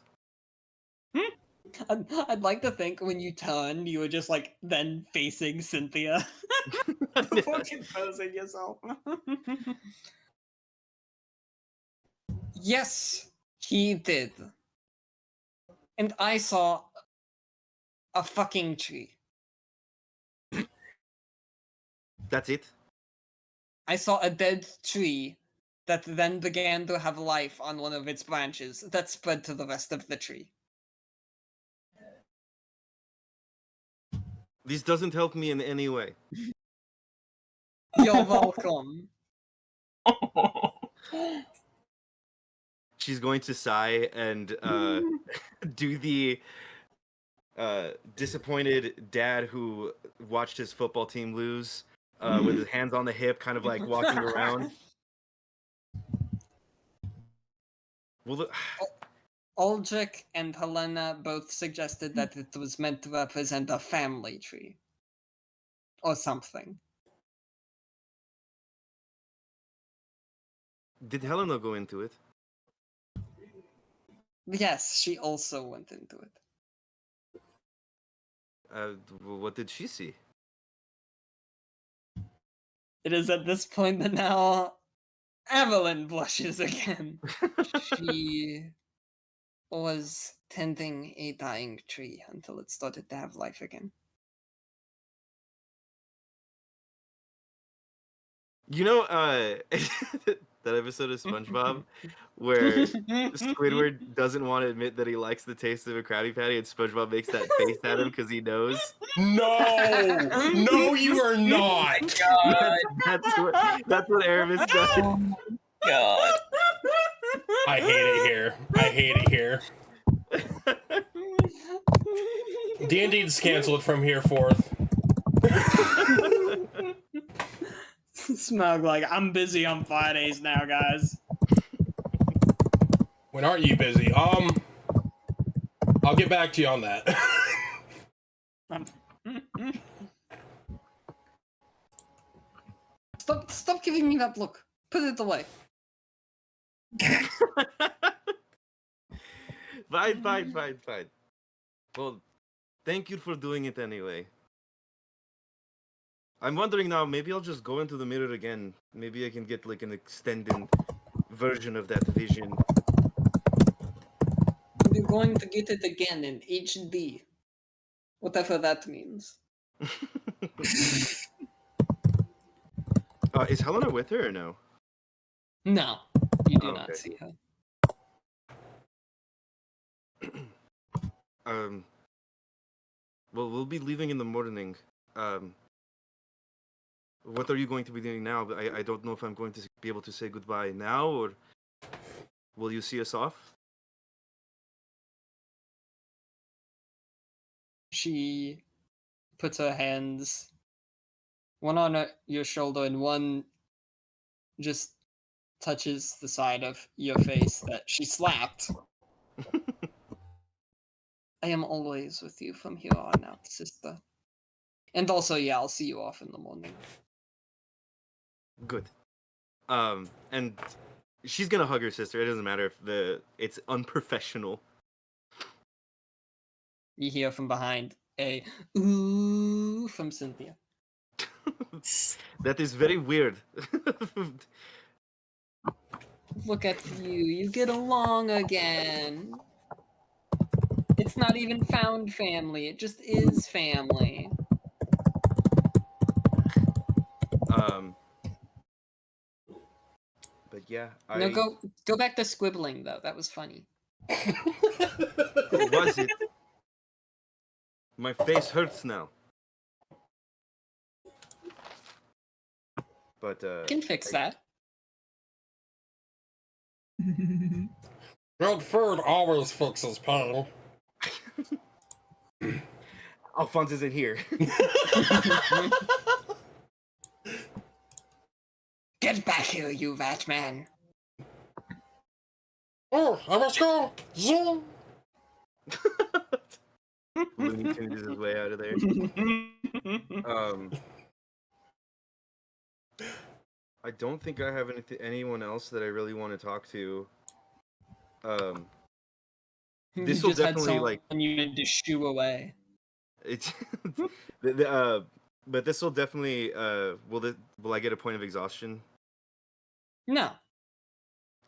I'd like to think when you turned, you were just like then facing Cynthia before composing yourself. Yes, he did. And I saw a fucking tree. That's it? I saw a dead tree that then began to have life on one of its branches that spread to the rest of the tree. This doesn't help me in any way. You're welcome. She's going to sigh and do the disappointed dad who watched his football team lose with his hands on the hip, kind of like walking around. Well, Aldrich and Helena both suggested that it was meant to represent a family tree. Or something. did Helena go into it? Yes, she also went into it. What did she see? It is at this point that now Evelyn blushes again. She was tending a dying tree until it started to have life again. You know, that episode of SpongeBob where Squidward doesn't want to admit that he likes the taste of a Krabby Patty, and SpongeBob makes that face at him because he knows. No, no, you are not. That's what Aramis does. Oh my god. I hate it here. I hate it here. D&D's canceled from here forth. Smug like, I'm busy on Fridays now, guys. When aren't you busy? I'll get back to you on that. Stop giving me that look. Put it away. Fine. Well, thank you for doing it anyway. I'm wondering now, maybe I'll just go into the mirror again. Maybe I can get like an extended version of that vision. You're going to get it again in HD. Whatever that means. Is Helena with her or no? No, you do not okay. see her. Well, we'll be leaving in the morning. What are you going to be doing now? I don't know if I'm going to be able to say goodbye now, or will you see us off? She puts her hands, one on your shoulder and one just touches the side of your face that she slapped. I am always with you from here on out, sister. And also, yeah, I'll see you off in the morning. Good. And she's gonna hug her sister. It doesn't matter if it's unprofessional. You hear from behind a ooh from Cynthia. That is very weird. Look at you get along again. It's not even found family, it just is family. But yeah, No, go back to squibbling though. That was funny. Was it? My face hurts now. But Can fix that. Good food always fixes pain. Alphonse isn't here. Get back here, you rat man. Oh, I must go. Zoom. Looney Tunes is his way out of there. I don't think I have anyone else that I really want to talk to. This will definitely like you need to shoo away. it's but this will definitely will I get a point of exhaustion? No.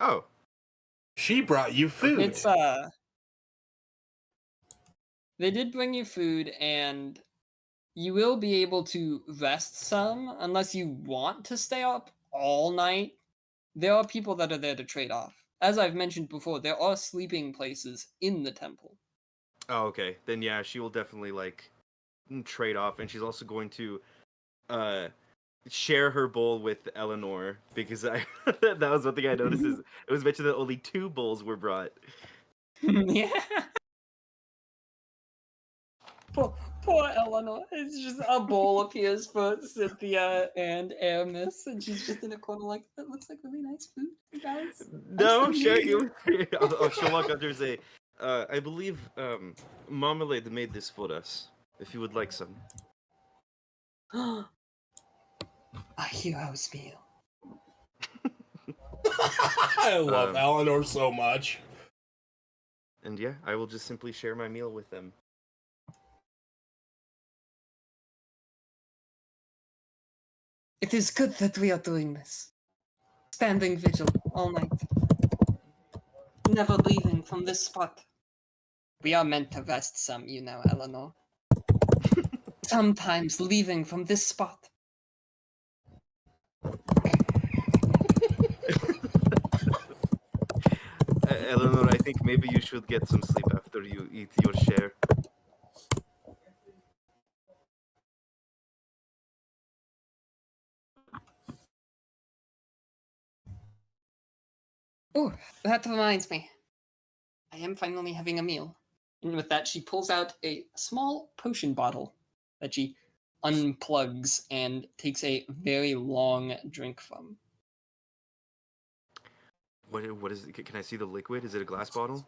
Oh. She brought you food. It's they did bring you food, and you will be able to rest some unless you want to stay up all night. There are people that are there to trade off. As I've mentioned before, there are sleeping places in the temple. Oh, okay. Then yeah, she will definitely like trade off, and she's also going to share her bowl with Eleanor because I that was one thing I noticed is it was mentioned that only 2 bowls were brought. Yeah. Poor Eleanor. It's just a bowl appears for Cynthia and Aramis, and she's just in a corner like, that looks like really nice food, you guys. No, she'll walk up there and say, I believe Marmalade made this for us, if you would like some. A hero's meal. I love Eleanor so much. And yeah, I will just simply share my meal with them. It is good that we are doing this. Standing vigil all night. Never leaving from this spot. We are meant to rest some, you know, Eleanor. Sometimes leaving from this spot. Eleanor, I think maybe you should get some sleep after you eat your share. Oh, that reminds me. I am finally having a meal. And with that, she pulls out a small potion bottle that she unplugs and takes a very long drink from. What is it? Can I see the liquid? Is it a glass bottle?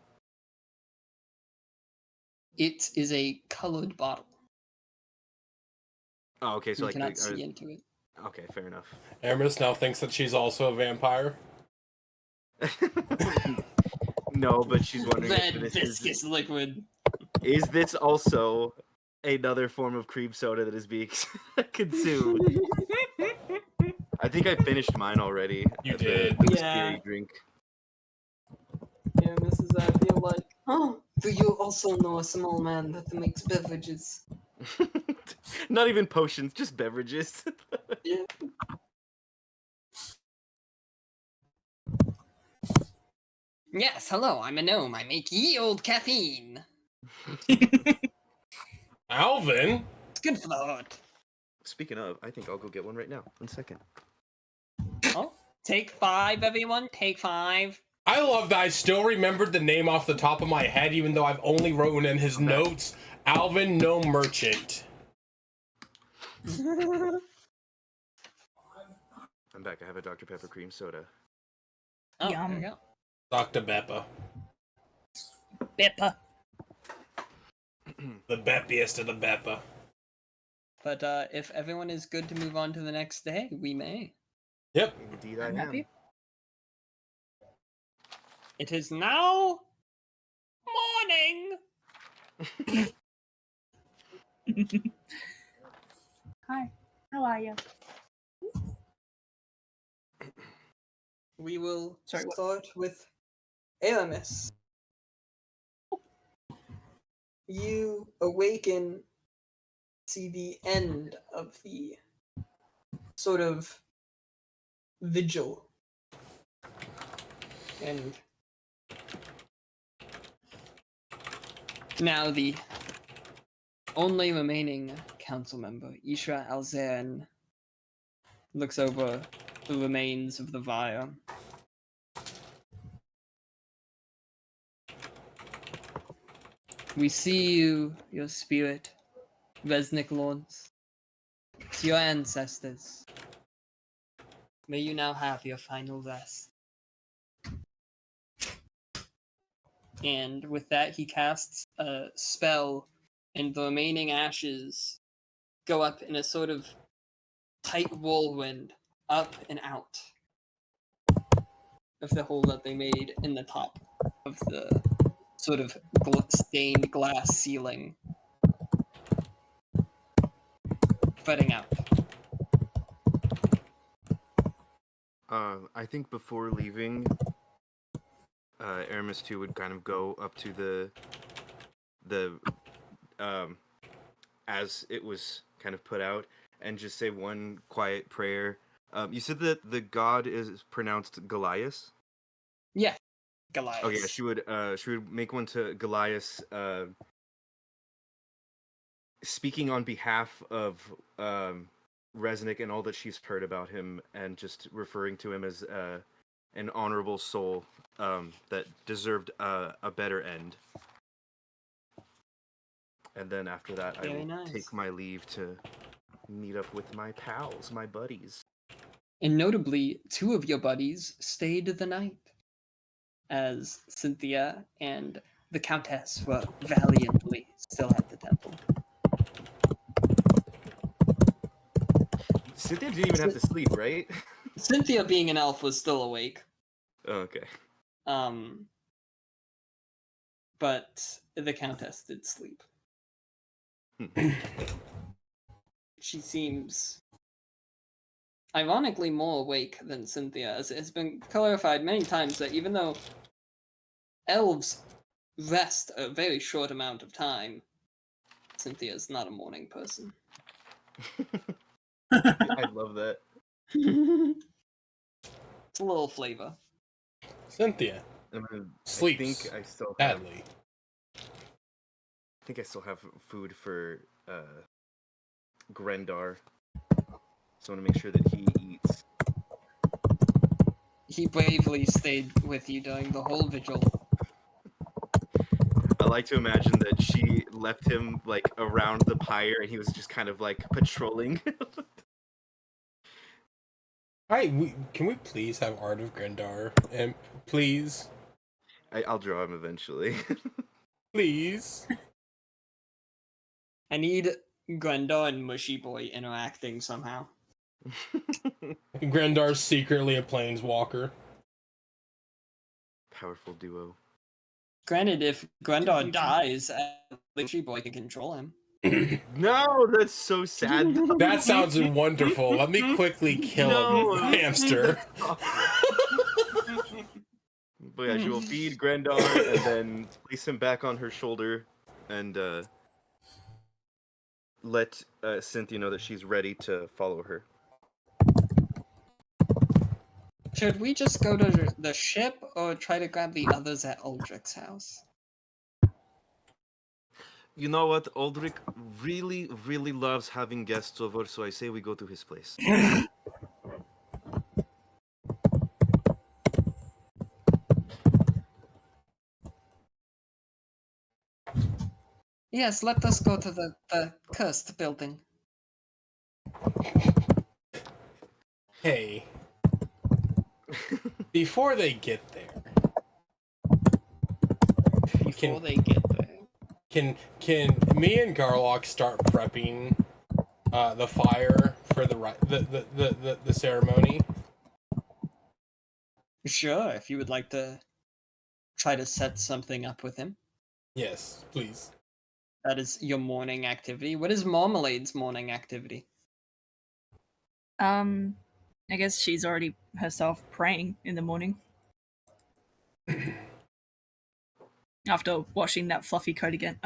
It is a colored bottle. Oh, okay. So You like, cannot see into it. Okay, fair enough. Aramis now thinks that she's also a vampire. No, but she's wondering Red if this viscous liquid. Is this also another form of cream soda that is being consumed? I think I finished mine already. You did. The Yeah. scary drink. Yeah, Mrs. I feel like, oh, do you also know a small man that makes beverages? Not even potions, just beverages. Yeah. Yes, hello, I'm a gnome. I make ye old caffeine. Alvin? It's good for the heart. Speaking of, I think I'll go get one right now. 1 second. Oh, take 5, everyone. Take 5. I love that I still remembered the name off the top of my head, even though I've only written in his notes, Alvin No Merchant. I'm back. I have a Dr. Pepper cream soda. Oh, Yum. there we go. Dr. Beppa. Beppa. The Beppiest of the Beppa. But if everyone is good to move on to the next day, we may. Yep. Indeed, I I'm am. happy. It is now morning. Hi, how are you? We will Sorry, what? start with Aramis. You awaken, see the end of the sort of vigil. And now the only remaining council member, Ishra Alzern, looks over the remains of the fire. We see you, your spirit, Resnick Lords. To your ancestors. May you now have your final rest. and with that he casts a spell, and the remaining ashes go up in a sort of tight whirlwind up and out of the hole that they made in the top of the sort of stained glass ceiling, spreading out. I think before leaving, Aramis too would kind of go up to the as it was kind of put out, and just say one quiet prayer. You said that the god is pronounced Goliath? Yeah, Goliath. Oh yeah, she would make one to Goliath, speaking on behalf of Resnick and all that she's heard about him, and just referring to him as an honorable soul that deserved a better end. And then after that, I will take my leave to meet up with my pals, my buddies. And notably, 2 of your buddies stayed the night, as Cynthia and the Countess were valiantly still at the temple. Cynthia didn't even have to sleep, right? Cynthia, being an elf, was still awake. Oh, okay. But the Countess did sleep. She seems ironically more awake than Cynthia, as it has been clarified many times that even though elves rest a very short amount of time, Cynthia is not a morning person. I love that. It's a little flavor. Cynthia sleeps I think I still badly. I think I still have food for Grendar, so I want to make sure that he eats. He bravely stayed with you during the whole vigil. I like to imagine that she left him like around the pyre, and he was just kind of like patrolling. Alright, can we please have Art of Grendar? And please? I'll draw him eventually. Please? I need Grendar and Mushy Boy interacting somehow. Grendar's secretly a planeswalker. Powerful duo. Granted, if Grendar dies, Mushy Boy can control him. No, that's so sad. That sounds wonderful. Let me quickly kill a hamster. But yeah, she will feed Grendar and then place him back on her shoulder and let Cynthia know that she's ready to follow her. Should we just go to the ship or try to grab the others at Aldrich's house? You know what? Aldrich really, really loves having guests over, so I say we go to his place. Yes, let us go to the cursed building. Hey. Before they get there. Can me and Garlock start prepping the fire for the ceremony? Sure, if you would like to try to set something up with him. Yes, please. That is your morning activity. What is Marmalade's morning activity? I guess she's already herself praying in the morning. After washing that fluffy coat again.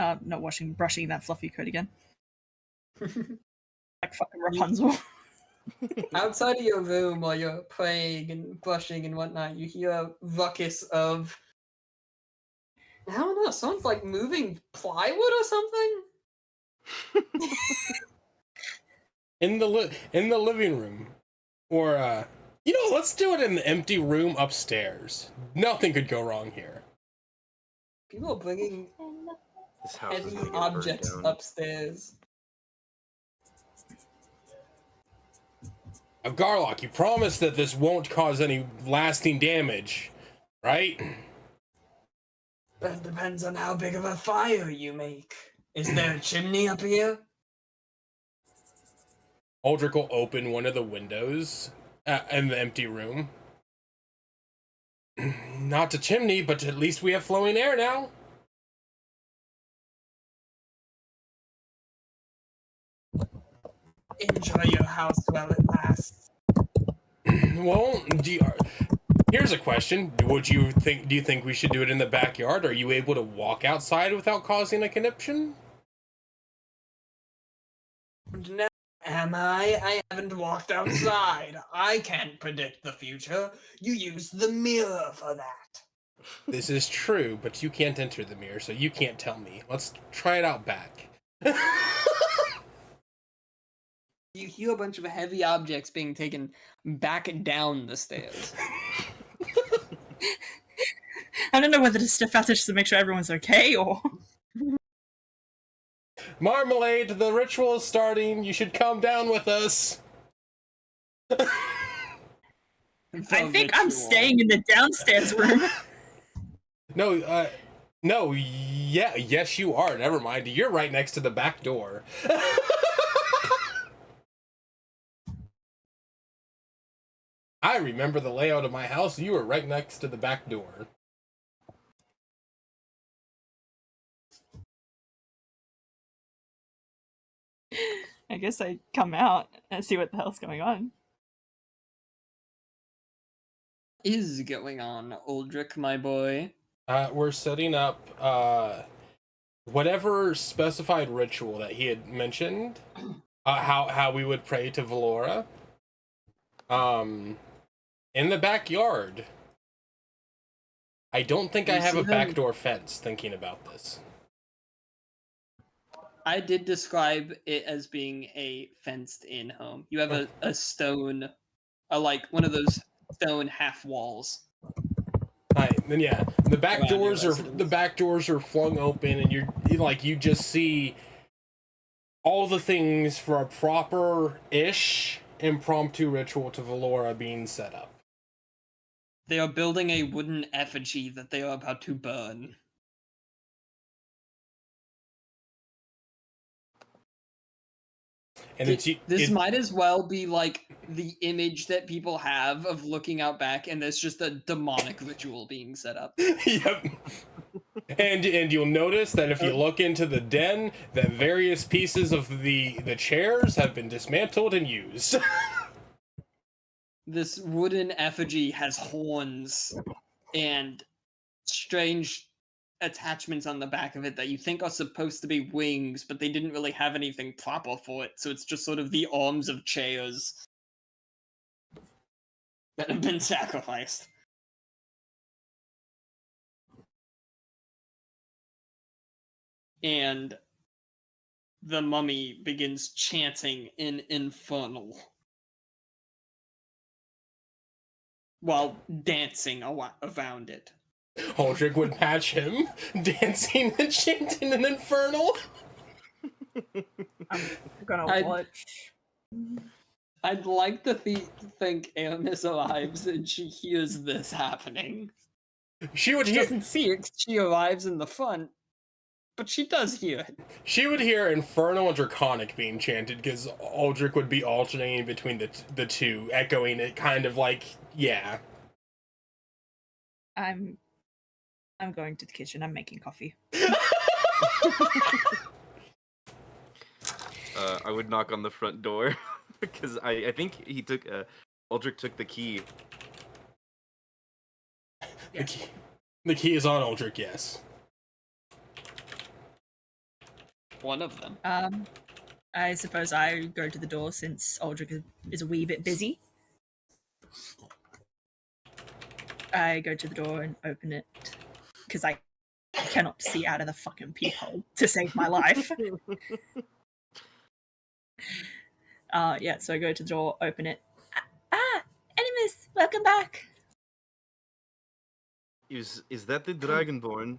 Brushing that fluffy coat again. Like fucking Rapunzel. Outside of your room while you're praying and brushing and whatnot, you hear a ruckus of, I don't know, someone's like moving plywood or something? in the living room. Or let's do it in the empty room upstairs. Nothing could go wrong here. People are bringing This house is heavy gonna get objects burned down. upstairs. Garlock, you promised that this won't cause any lasting damage, right? That depends on how big of a fire you make. Is there a chimney up here? Aldrich will open one of the windows in the empty room. Not a chimney, but at least we have flowing air now. Enjoy your house while it lasts. Well, here's a question. Do you think we should do it in the backyard? Are you able to walk outside without causing a conniption? No, am I? I haven't walked outside. I can't predict the future. You use the mirror for that. This is true, but you can't enter the mirror, so you can't tell me. Let's try it out back. You hear a bunch of heavy objects being taken back down the stairs. I don't know whether to step out just to make sure everyone's okay or. Marmalade, the ritual is starting. You should come down with us. I think I'm staying in the downstairs room. No, yes you are. Never mind. You're right next to the back door. I remember the layout of my house. You were right next to the back door. I guess I come out and see what the hell's going on. Is going on, Aldrich, my boy? We're setting up whatever specified ritual that he had mentioned. How we would pray to Valora. In the backyard. I don't think I have a backdoor fence. Thinking about this. I did describe it as being a fenced-in home. You have a stone, like one of those stone half walls. Then yeah, the back doors are flung open, and you just see all the things for a proper-ish impromptu ritual to Valora being set up. They are building a wooden effigy that they are about to burn. And this might as well be like the image that people have of looking out back, and there's just a demonic ritual being set up. Yep. And you'll notice that if you look into the den, that various pieces of the chairs have been dismantled and used. This wooden effigy has horns and strange attachments on the back of it that you think are supposed to be wings, but they didn't really have anything proper for it, so it's just sort of the arms of chairs that have been sacrificed. And the mummy begins chanting in Infernal while dancing around it. Aldrich would patch him, dancing and chanting in Infernal. I'm gonna watch. I'd like to think Aramis arrives and she hears this happening. She doesn't see it 'cause she arrives in the front, but she does hear it. She would hear Infernal and Draconic being chanted, because Aldrich would be alternating between the two, echoing it kind of like, yeah. I'm going to the kitchen. I'm making coffee. I would knock on the front door because I think he took Aldrich took the key. Yes. The key is on Aldrich, yes. One of them. I suppose I go to the door since Aldrich is a wee bit busy. I go to the door and open it because I cannot see out of the fucking peephole to save my life. So I go to the door, open it. Animus, welcome back. Is that the Dragonborn?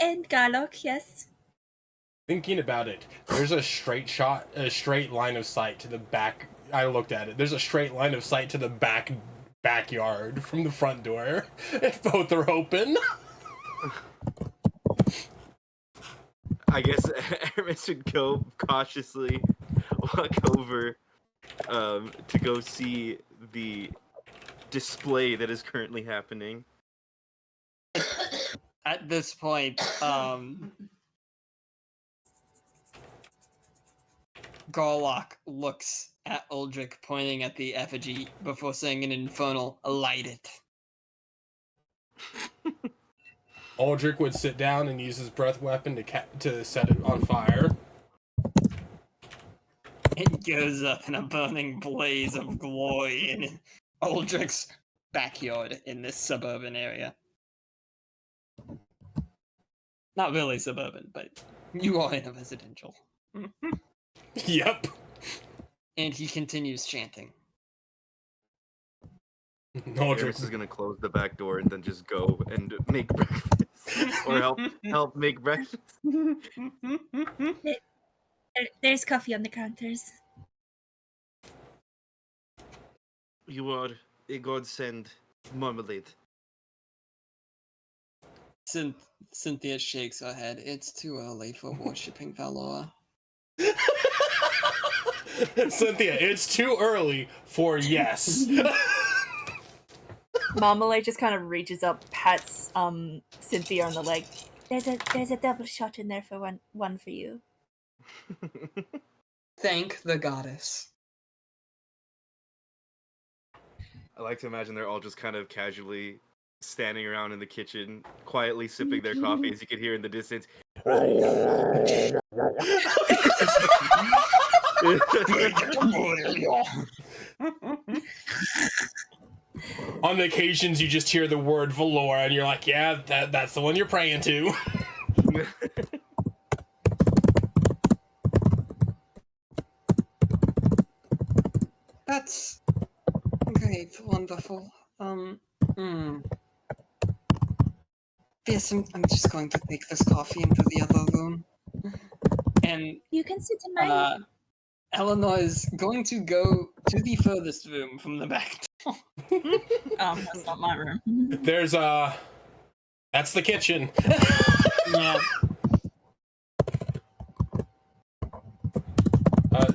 And Garlock, yes. Thinking about it, there's a straight line of sight to the back. I looked at it. There's a straight line of sight to the back backyard from the front door if both are open. I guess Aramis would go cautiously walk over to go see the display that is currently happening. At this point, Garlock looks at Uldric, pointing at the effigy before saying an infernal, light it. Uldric would sit down and use his breath weapon to set it on fire. It goes up in a burning blaze of glory in Uldric's backyard in this suburban area. Not really suburban, but you are in a residential. Yep. And he continues chanting. Aramis is gonna close the back door and then just go and make breakfast, or help make breakfast. There's coffee on the counters. You are a godsend, marmalade. Cynthia shakes her head. It's too early for worshipping Valor. Cynthia, it's too early for yes. Marmalade just kind of reaches up, pats Cynthia on the leg. There's a double shot in there for one for you. Thank the goddess. I like to imagine they're all just kind of casually standing around in the kitchen, quietly sipping their coffee, as you can hear in the distance. On the occasions you just hear the word Valor and you're like, yeah, that's the one you're praying to. That's great, wonderful. Yes, I'm just going to take this coffee into the other room. And you can sit in my room. Eleanor is going to go to the furthest room from the back door. That's not my room. There's that's the kitchen. Yeah.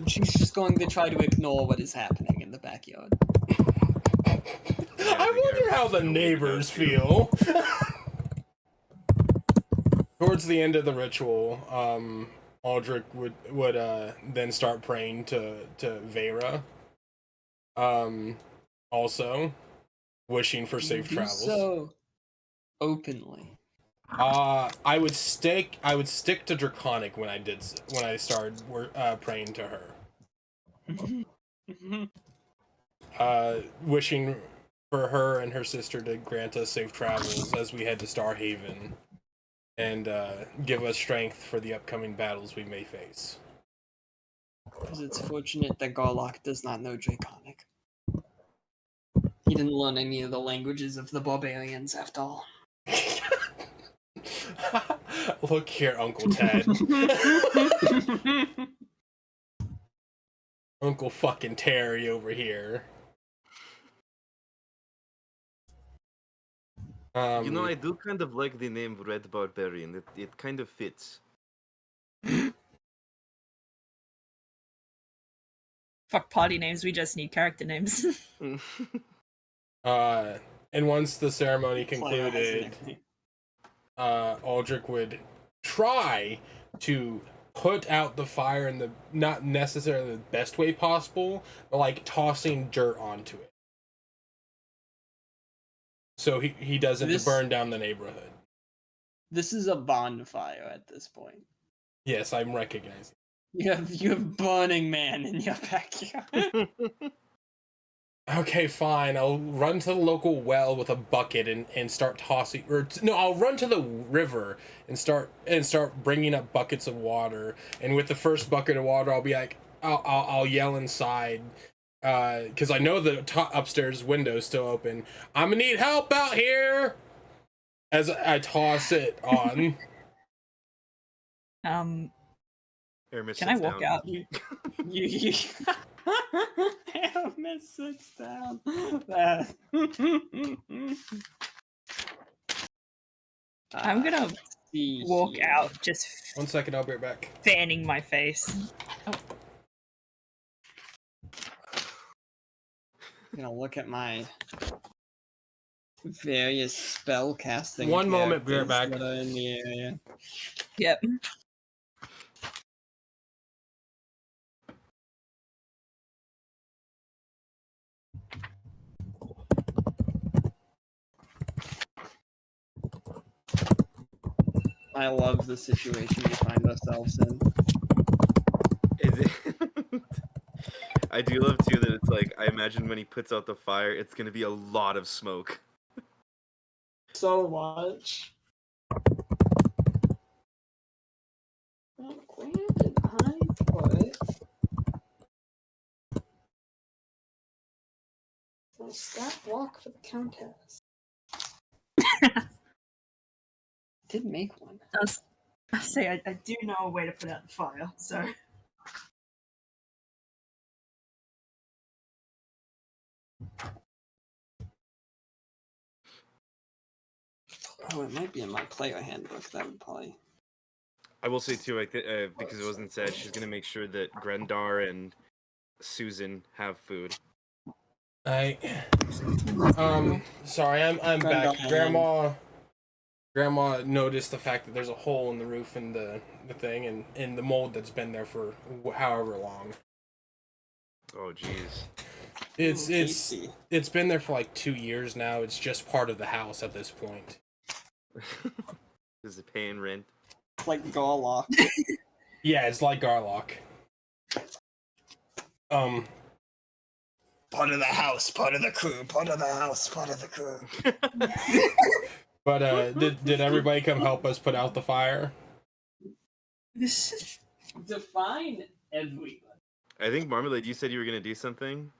She's just going to try to ignore what is happening in the backyard. I wonder how the neighbors feel. Towards the end of the ritual, Uldric would then start praying to Vera. Also wishing for safe travels. So openly. I would stick to Draconic when I started praying to her. Wishing for her and her sister to grant us safe travels as we head to Starhaven, and give us strength for the upcoming battles we may face. Because it's fortunate that Garlock does not know Draconic. He didn't learn any of the languages of the barbarians, after all. Look here, Uncle Ted. Uncle fucking Terry over here. I do kind of like the name Red Barbarian. It kind of fits. Fuck party names, we just need character names. And once the ceremony concluded, Uldric would try to put out the fire in the not necessarily the best way possible, but like tossing dirt onto it. So he doesn't burn down the neighborhood. This is a bonfire at this point. Yes, I'm recognizing. You have Burning Man in your backyard. Okay, fine. I'll run to the local well with a bucket and start tossing. I'll run to the river and start bringing up buckets of water. And with the first bucket of water, I'll be like, I'll yell inside. Because I know the upstairs window's still open. I'm gonna need help out here. As I toss it on. Can I walk out? Aramis sits down. I'm gonna walk out, just 1 second, I'll be right back. fanning my face. I'm gonna look at my various spell casting. 1 moment, be right back. That are in the area. Yep. I love the situation we find ourselves in. I do love too that it's like, I imagine when he puts out the fire, it's gonna be a lot of smoke. So much. Where did I put my stat block for the countess? Did make one. I say I do know a way to put out the fire, so. Oh, it might be in my player handbook. That would probably. I will say too, because it wasn't said, she's gonna make sure that Grendar and Susan have food. Sorry, I'm back. Grandma noticed the fact that there's a hole in the roof in the thing and in the mold that's been there for however long. Oh jeez. It's been there for like 2 years now. It's just part of the house at this point. Is it paying rent? It's like Garlock. Yeah, it's like Garlock. Part of the house, part of the crew, part of the house, part of the crew. But did everybody come help us put out the fire? Define everyone. I think Marmalade, you said you were gonna do something.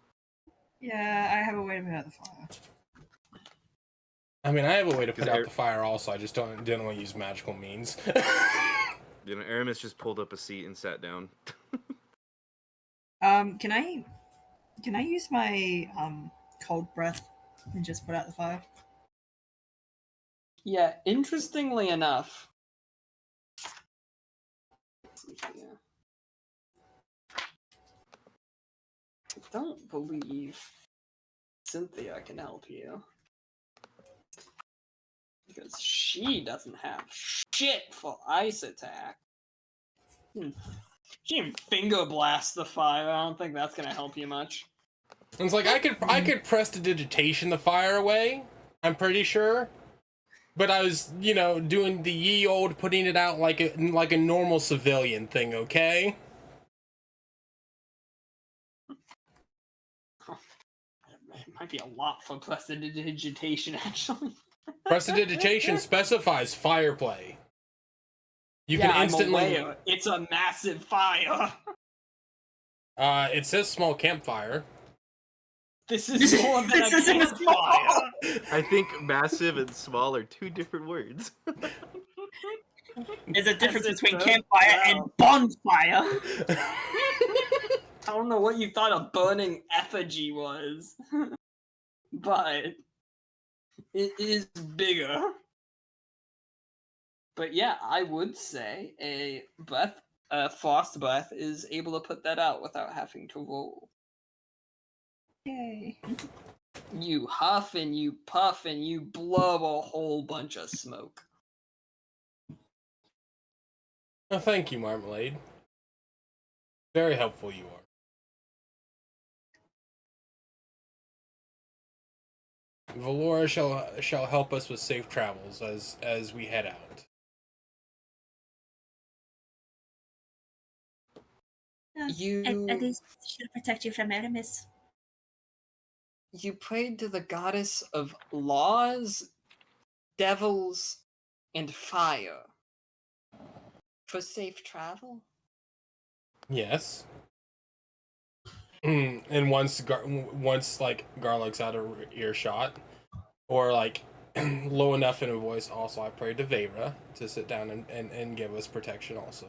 Yeah, I have a way to put out the fire. I mean, I have a way to put out the fire also. I just didn't want to use magical means. You know, Aramis just pulled up a seat and sat down. Can I use my cold breath and just put out the fire? Yeah, interestingly enough. I don't believe Cynthia can help you. Because she doesn't have shit for ice attack. She can finger blast the fire. I don't think that's gonna help you much. It's like I could prestidigitation the fire away. I'm pretty sure, but I was doing the ye old putting it out like a normal civilian thing. Okay. It might be a lot for prestidigitation, actually. Prestidigitation specifies fire play. You can instantly. I'm aware. It's a massive fire. It says small campfire. This is more than a campfire. I think massive and small are two different words. There's a difference between campfire and bonfire. I don't know what you thought a burning effigy was, but it is bigger. But yeah, I would say a frost breath is able to put that out without having to roll. Yay. You huff and you puff and you blow a whole bunch of smoke. Oh, thank you, Marmalade. Very helpful you are. Valora shall help us with safe travels as we head out. At least she'll protect you from Aramis. You prayed to the goddess of laws, devils, and fire for safe travel? Yes. And once like Garlick's out of earshot, or like low enough in a voice, also I prayed to Veyra to sit down and give us protection also.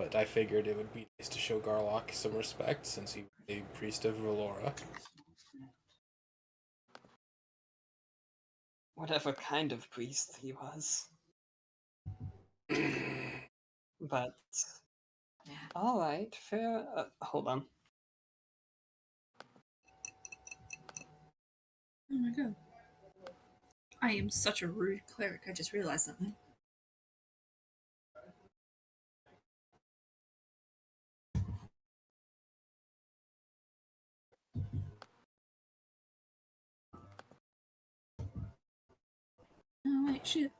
but I figured it would be nice to show Garlock some respect since he was a priest of Valora. Whatever kind of priest he was. But all right, fair. Hold on. Oh my god. I am such a rude cleric, I just realized something. Oh wait, shit.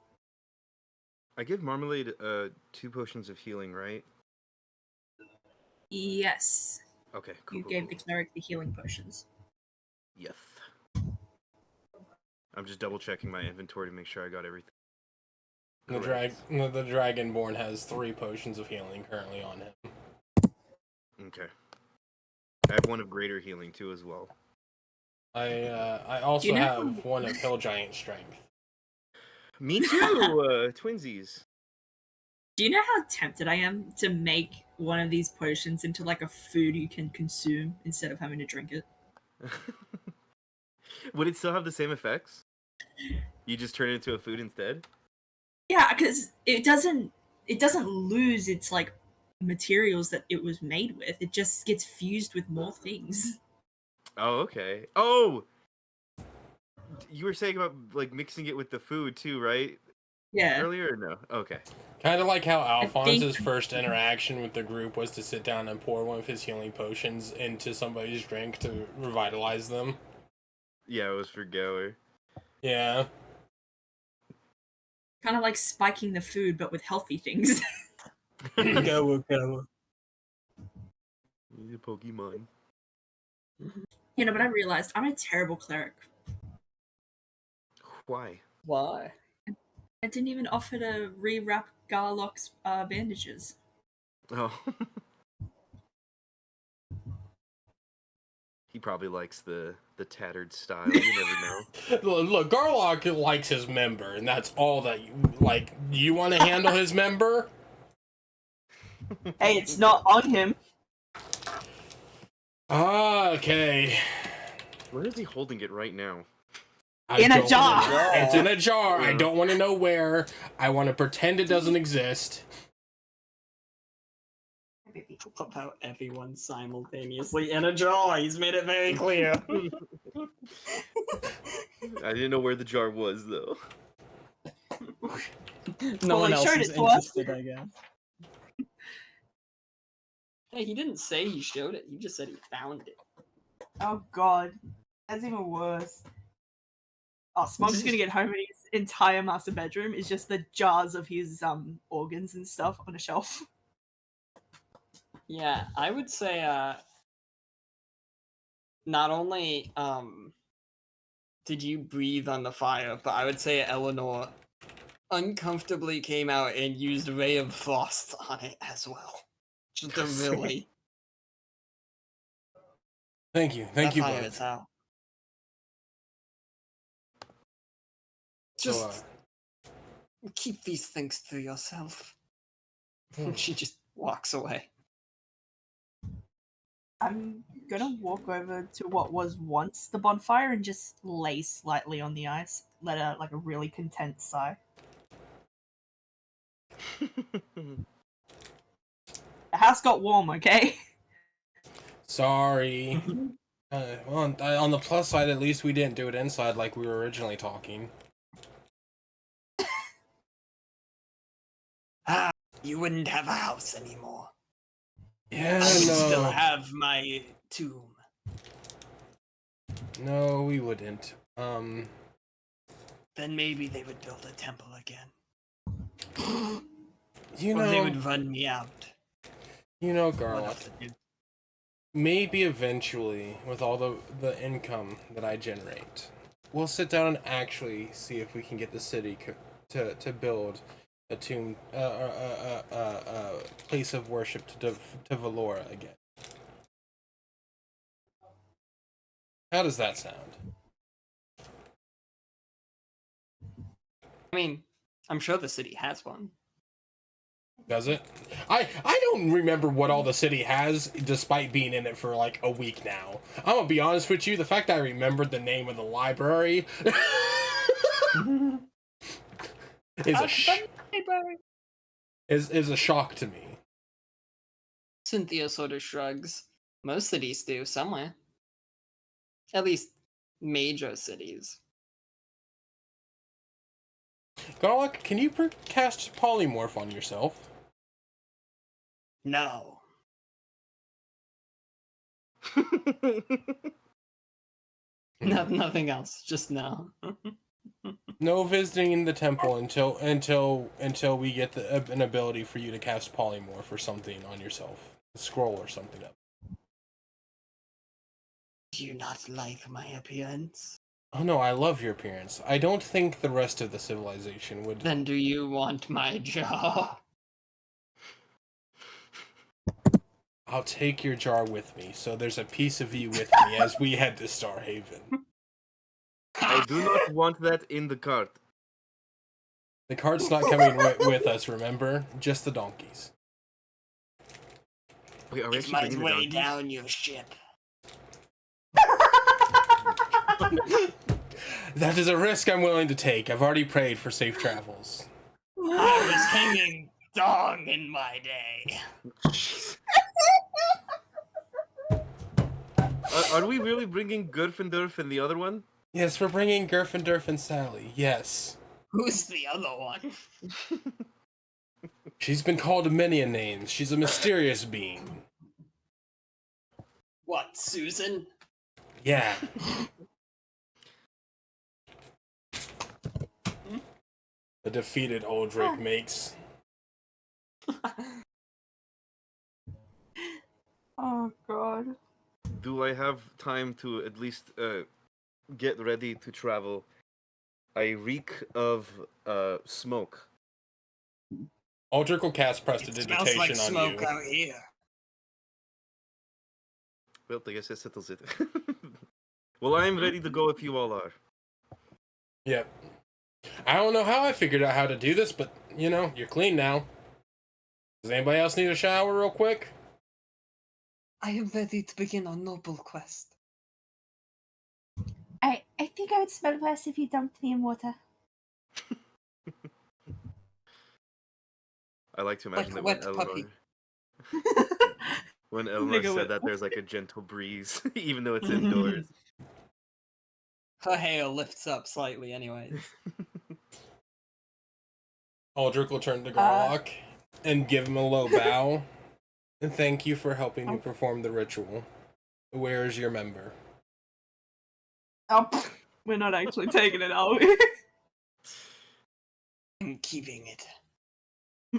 I give Marmalade 2 potions of healing, right? Yes. Okay, cool. You cool, gave cool. the cleric the healing potions. Yes. I'm just double checking my inventory to make sure I got everything. The Dragonborn has 3 potions of healing currently on him. Okay. I have 1 of greater healing too as well. I also have 1 of Hill Giant Strength. Me too, twinsies. Do you know how tempted I am to make one of these potions into like a food you can consume instead of having to drink it? Would it still have the same effects? You just turn it into a food instead? Yeah, because it doesn't lose its like materials that it was made with. It just gets fused with more things. Oh, okay. Oh! You were saying about like mixing it with the food too, right? Yeah. Earlier or no? Okay. Kind of like how Alphonse's first interaction with the group was to sit down and pour one of his healing potions into somebody's drink to revitalize them. Yeah, it was for Gower. Yeah. Kind of like spiking the food, but with healthy things. Go. He's a Pokemon. You know, but I realized I'm a terrible cleric. Why? Why? I didn't even offer to rewrap Garlock's bandages. Oh. He probably likes the tattered style. You never know. Look, Garlock likes his member, and that's all that you like. You want to handle his member? Hey, it's not on him. Okay. Where is he holding it right now? In a jar. It's in a jar. Yeah. I don't want to know where. I want to pretend it doesn't exist. About everyone simultaneously in a jar. He's made it very clear. I didn't know where the jar was though. No Well, one he else showed is it to us. interested, I guess. Hey, he didn't say he showed it. He just said he found it. Oh god, that's even worse. Oh, Smog's gonna get home and his entire master bedroom is just the jars of his organs and stuff on a shelf. Yeah, I would say not only did you breathe on the fire, but I would say Eleanor uncomfortably came out and used a ray of frost on it as well. Just a really Thank you that both. fire is out. Just keep these things to yourself. She just walks away. I'm gonna walk over to what was once the bonfire and just lay slightly on the ice, let out like a really content sigh. The house got warm, okay? Sorry. Well, on the plus side, at least we didn't do it inside like we were originally talking. You wouldn't have a house anymore. Yeah, I would no. still have my tomb. No, we wouldn't. Then maybe they would build a temple again. You Or they know, would run me out. you know, What Garlock. else to do? Maybe eventually, with all the income that I generate, we'll sit down and actually see if we can get the city to build a tomb, place of worship to Valora again. How does that sound? I mean, I'm sure the city has one. Does it? I don't remember what all the city has, despite being in it for like a week now. I'm gonna be honest with you, the fact that I remembered the name of the library is a shock to me. Cynthia sort of shrugs. Most cities do, somewhere. At least major cities. Garlock, can you cast polymorph on yourself? No. Nothing else, just no. No visiting the temple until we get an ability for you to cast polymorph or something on yourself. A scroll or something up. Do you not like my appearance? Oh no, I love your appearance. I don't think the rest of the civilization would. Then do you want my jaw? I'll take your jar with me, so there's a piece of you with me as we head to Starhaven. I do not want that in the cart. The cart's not coming with us, remember? Just the donkeys. Wait, are we It actually might bringing the weigh donkeys? down your ship. That is a risk I'm willing to take. I've already prayed for safe travels. I was hanging dong in my day. Are we really bringing Gurfindurf and the other one? Yes, we're bringing Gurfindurf and Sally. Yes. Who's the other one? She's been called many a name. She's a mysterious being. What, Susan? Yeah. The defeated Aldrich makes. Oh god. Do I have time to at least get ready to travel? I reek of smoke. Aldrich will cast It prestidigitation smells like on smoke you. out here. Well, I guess that settles it. Well, I am ready to go if you all are. Yep. I don't know how I figured out how to do this, but, you know, you're clean now. Does anybody else need a shower real quick? I am ready to begin our noble quest. I think I would smell worse if you dumped me in water. I like to imagine Like a that wet puppy. when Eleanor Nigga said wet that there's like a gentle breeze, even though it's indoors. Her hair lifts up slightly anyways. Aldrich will turn to Garlock and give him a low bow. And thank you for helping me perform the ritual. Where is your member? Oh, we're not actually taking it, are we? I'm keeping it.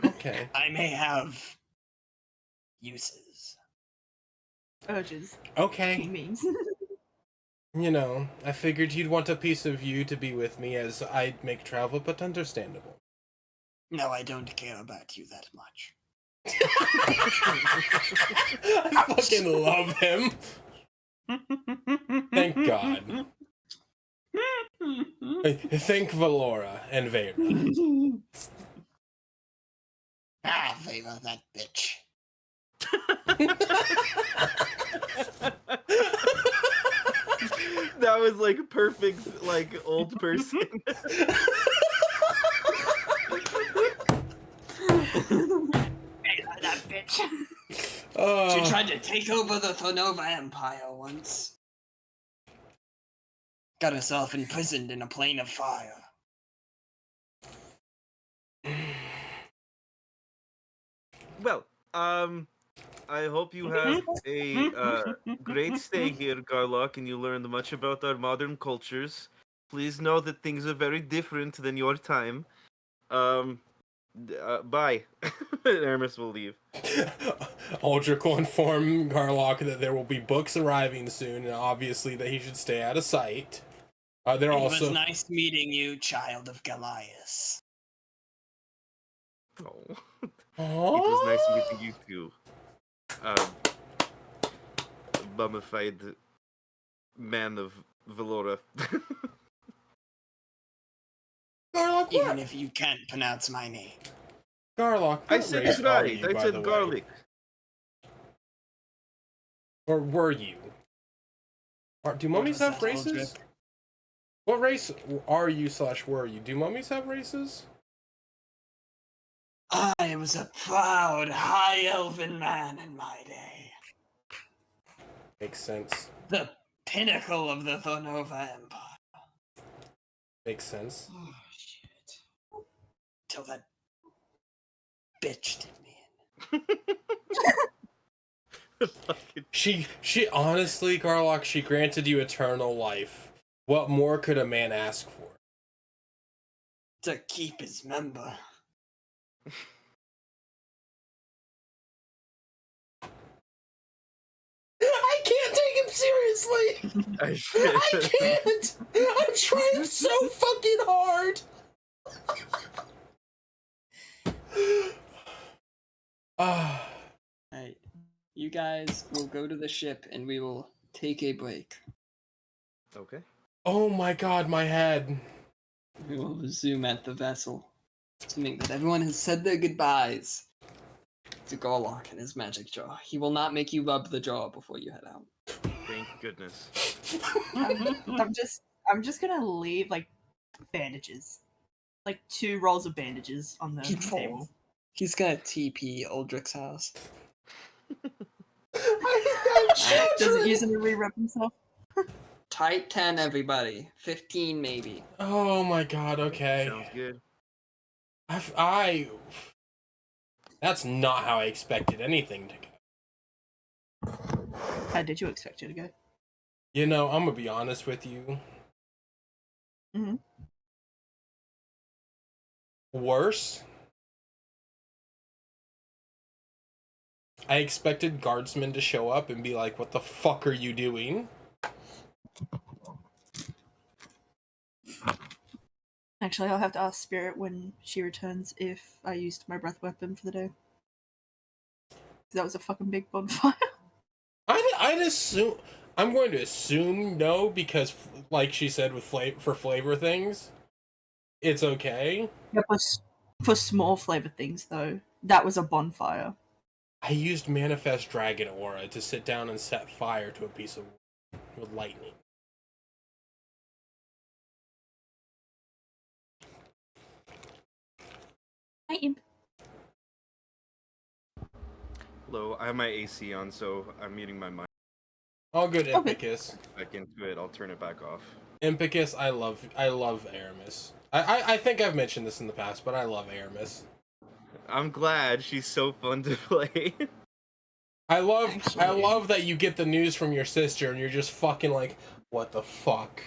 Okay. I may have uses. Urges. Okay. Memes. You know, I figured you'd want a piece of you to be with me as I'd make travel, but understandable. No, I don't care about you that much. I fucking love him. Thank God. Thank Valora and Vera. Ah, favor that bitch. That was like perfect, like old person. That bitch. She tried to take over the Thornova Empire once. Got herself imprisoned in a plane of fire. Well, I hope you have a great stay here, Garlock, and you learned much about our modern cultures. Please know that things are very different than your time. Bye. Aramis will leave. Aldrich will inform Garlock that there will be books arriving soon, and obviously that he should stay out of sight. It was nice meeting you, child of Goliath. Oh. It was nice meeting you too. Bummified man of Valora. Garlock, Even if you can't pronounce my name. Garlock, I what said race are garlic. you, I by said the way? garlic. Or were you? Do mummies was have that, races? Aldrich? What race are you / were you? Do mummies have races? I was a proud high elven man in my day. Makes sense. The pinnacle of the Thornova Empire. Makes sense. Oh, shit. Till that bitch did me in. She honestly, Garlock, she granted you eternal life. What more could a man ask for? To keep his member. I can't take him seriously! I can't! I'm trying so fucking hard! Ah. Alright. You guys will go to the ship and we will take a break. Okay. Oh my god, my head. We will resume at the vessel. Assuming that everyone has said their goodbyes to Garlock and his magic jar. He will not make you rub the jar before you head out. Thank goodness. I'm just gonna leave like bandages, like 2 rolls of bandages on the table. He's gonna TP Aldrich's house. Doesn't use them to re-rep himself. Type 10, everybody. 15, maybe. Oh my god, okay. Sounds good. That's not how I expected anything to go. How did you expect it to go? You know, I'm gonna be honest with you. Mm-hmm. Worse. I expected guardsmen to show up and be like, what the fuck are you doing? Actually, I'll have to ask Spirit when she returns if I used my breath weapon for the day. That was a fucking big bonfire. I'd assume... I'm going to assume no, because, like she said, with for flavor things, it's okay. Yeah, for small flavor things, though, that was a bonfire. I used Manifest Dragon Aura to sit down and set fire to a piece of wood with lightning. Hi, Imp. Hello, I have my AC on, so I'm muting my mic. All good, Okay. Impicus. Back into it, I'll turn it back off. Impicus, I love Aramis. I think I've mentioned this in the past, but I love Aramis. I'm glad, she's so fun to play. I love that you get the news from your sister and you're just fucking like, what the fuck?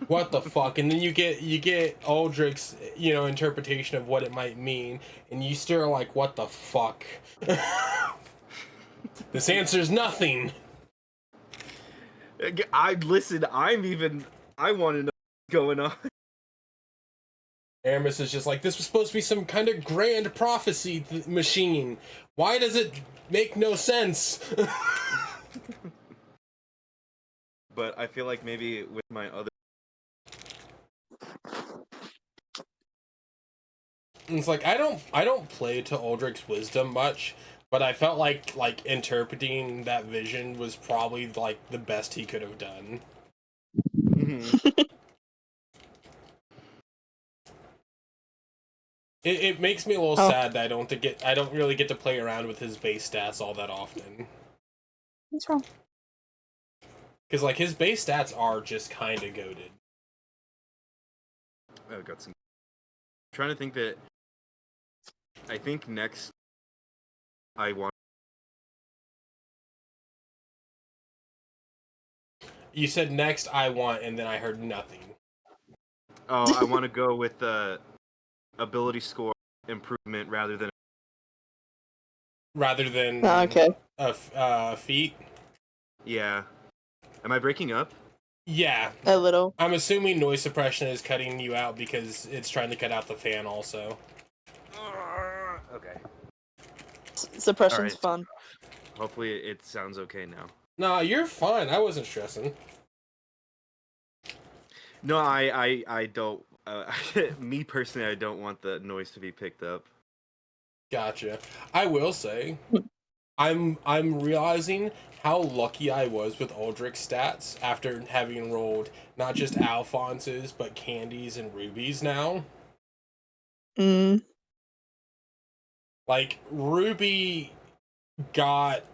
What the fuck? And then you get Aldrich's, interpretation of what it might mean, and you still are like, what the fuck? This answer's nothing. I want to know what's going on. Aramis is just like, this was supposed to be some kind of grand prophecy machine. Why does it make no sense? But I feel like maybe with my other... It's like, I don't play to Aldrich's wisdom much, but I felt like interpreting that vision was probably like the best he could have done. It makes me a little sad that I don't really get to play around with his base stats all that often. What's wrong? Because like his base stats are just kind of goated. I've got some... I'm trying to think that... I think next I want... You said next I want, and then I heard nothing. Oh, I want to go with the ability score improvement rather than okay. a feat. Yeah. Am I breaking up? Yeah. A little. I'm assuming noise suppression is cutting you out because it's trying to cut out the fan also. Okay. Suppression's Alright. fun. Hopefully it sounds okay now. Nah, you're fine. I wasn't stressing. No, I don't. Me personally, I don't want the noise to be picked up. Gotcha. I will say, I'm realizing how lucky I was with Aldrich's stats after having rolled not just Alphonses but Candies and Rubies now. Like, Ruby got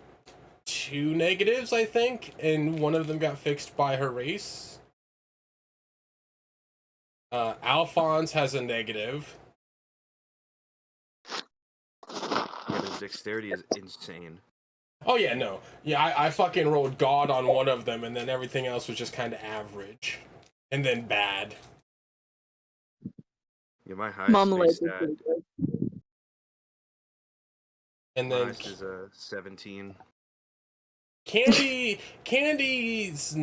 2 negatives, I think, and one of them got fixed by her race. Alphonse has a negative. Yeah, his dexterity is insane. Oh yeah, no. Yeah, I fucking rolled God on one of them, and then everything else was just kind of average. And then bad. Yeah, my highest space stat. And then highest is 17. Candy's...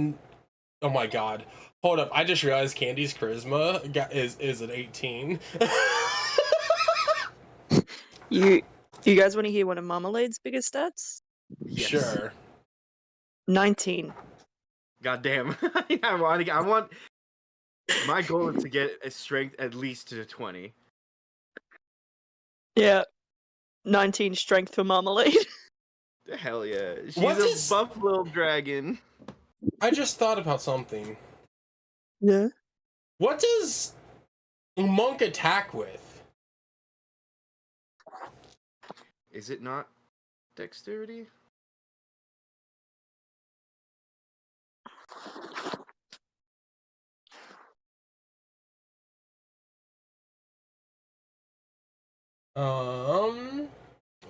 Oh my god. Hold up, I just realized Candy's charisma is an 18. You guys want to hear one of Marmalade's biggest stats? Yes. Sure. 19. God damn. I want... My goal is to get a strength at least to 20. Yeah. 19 strength for Marmalade. Hell yeah. She's a buff little dragon. I just thought about something. Yeah. What does Monk attack with? Is it not dexterity?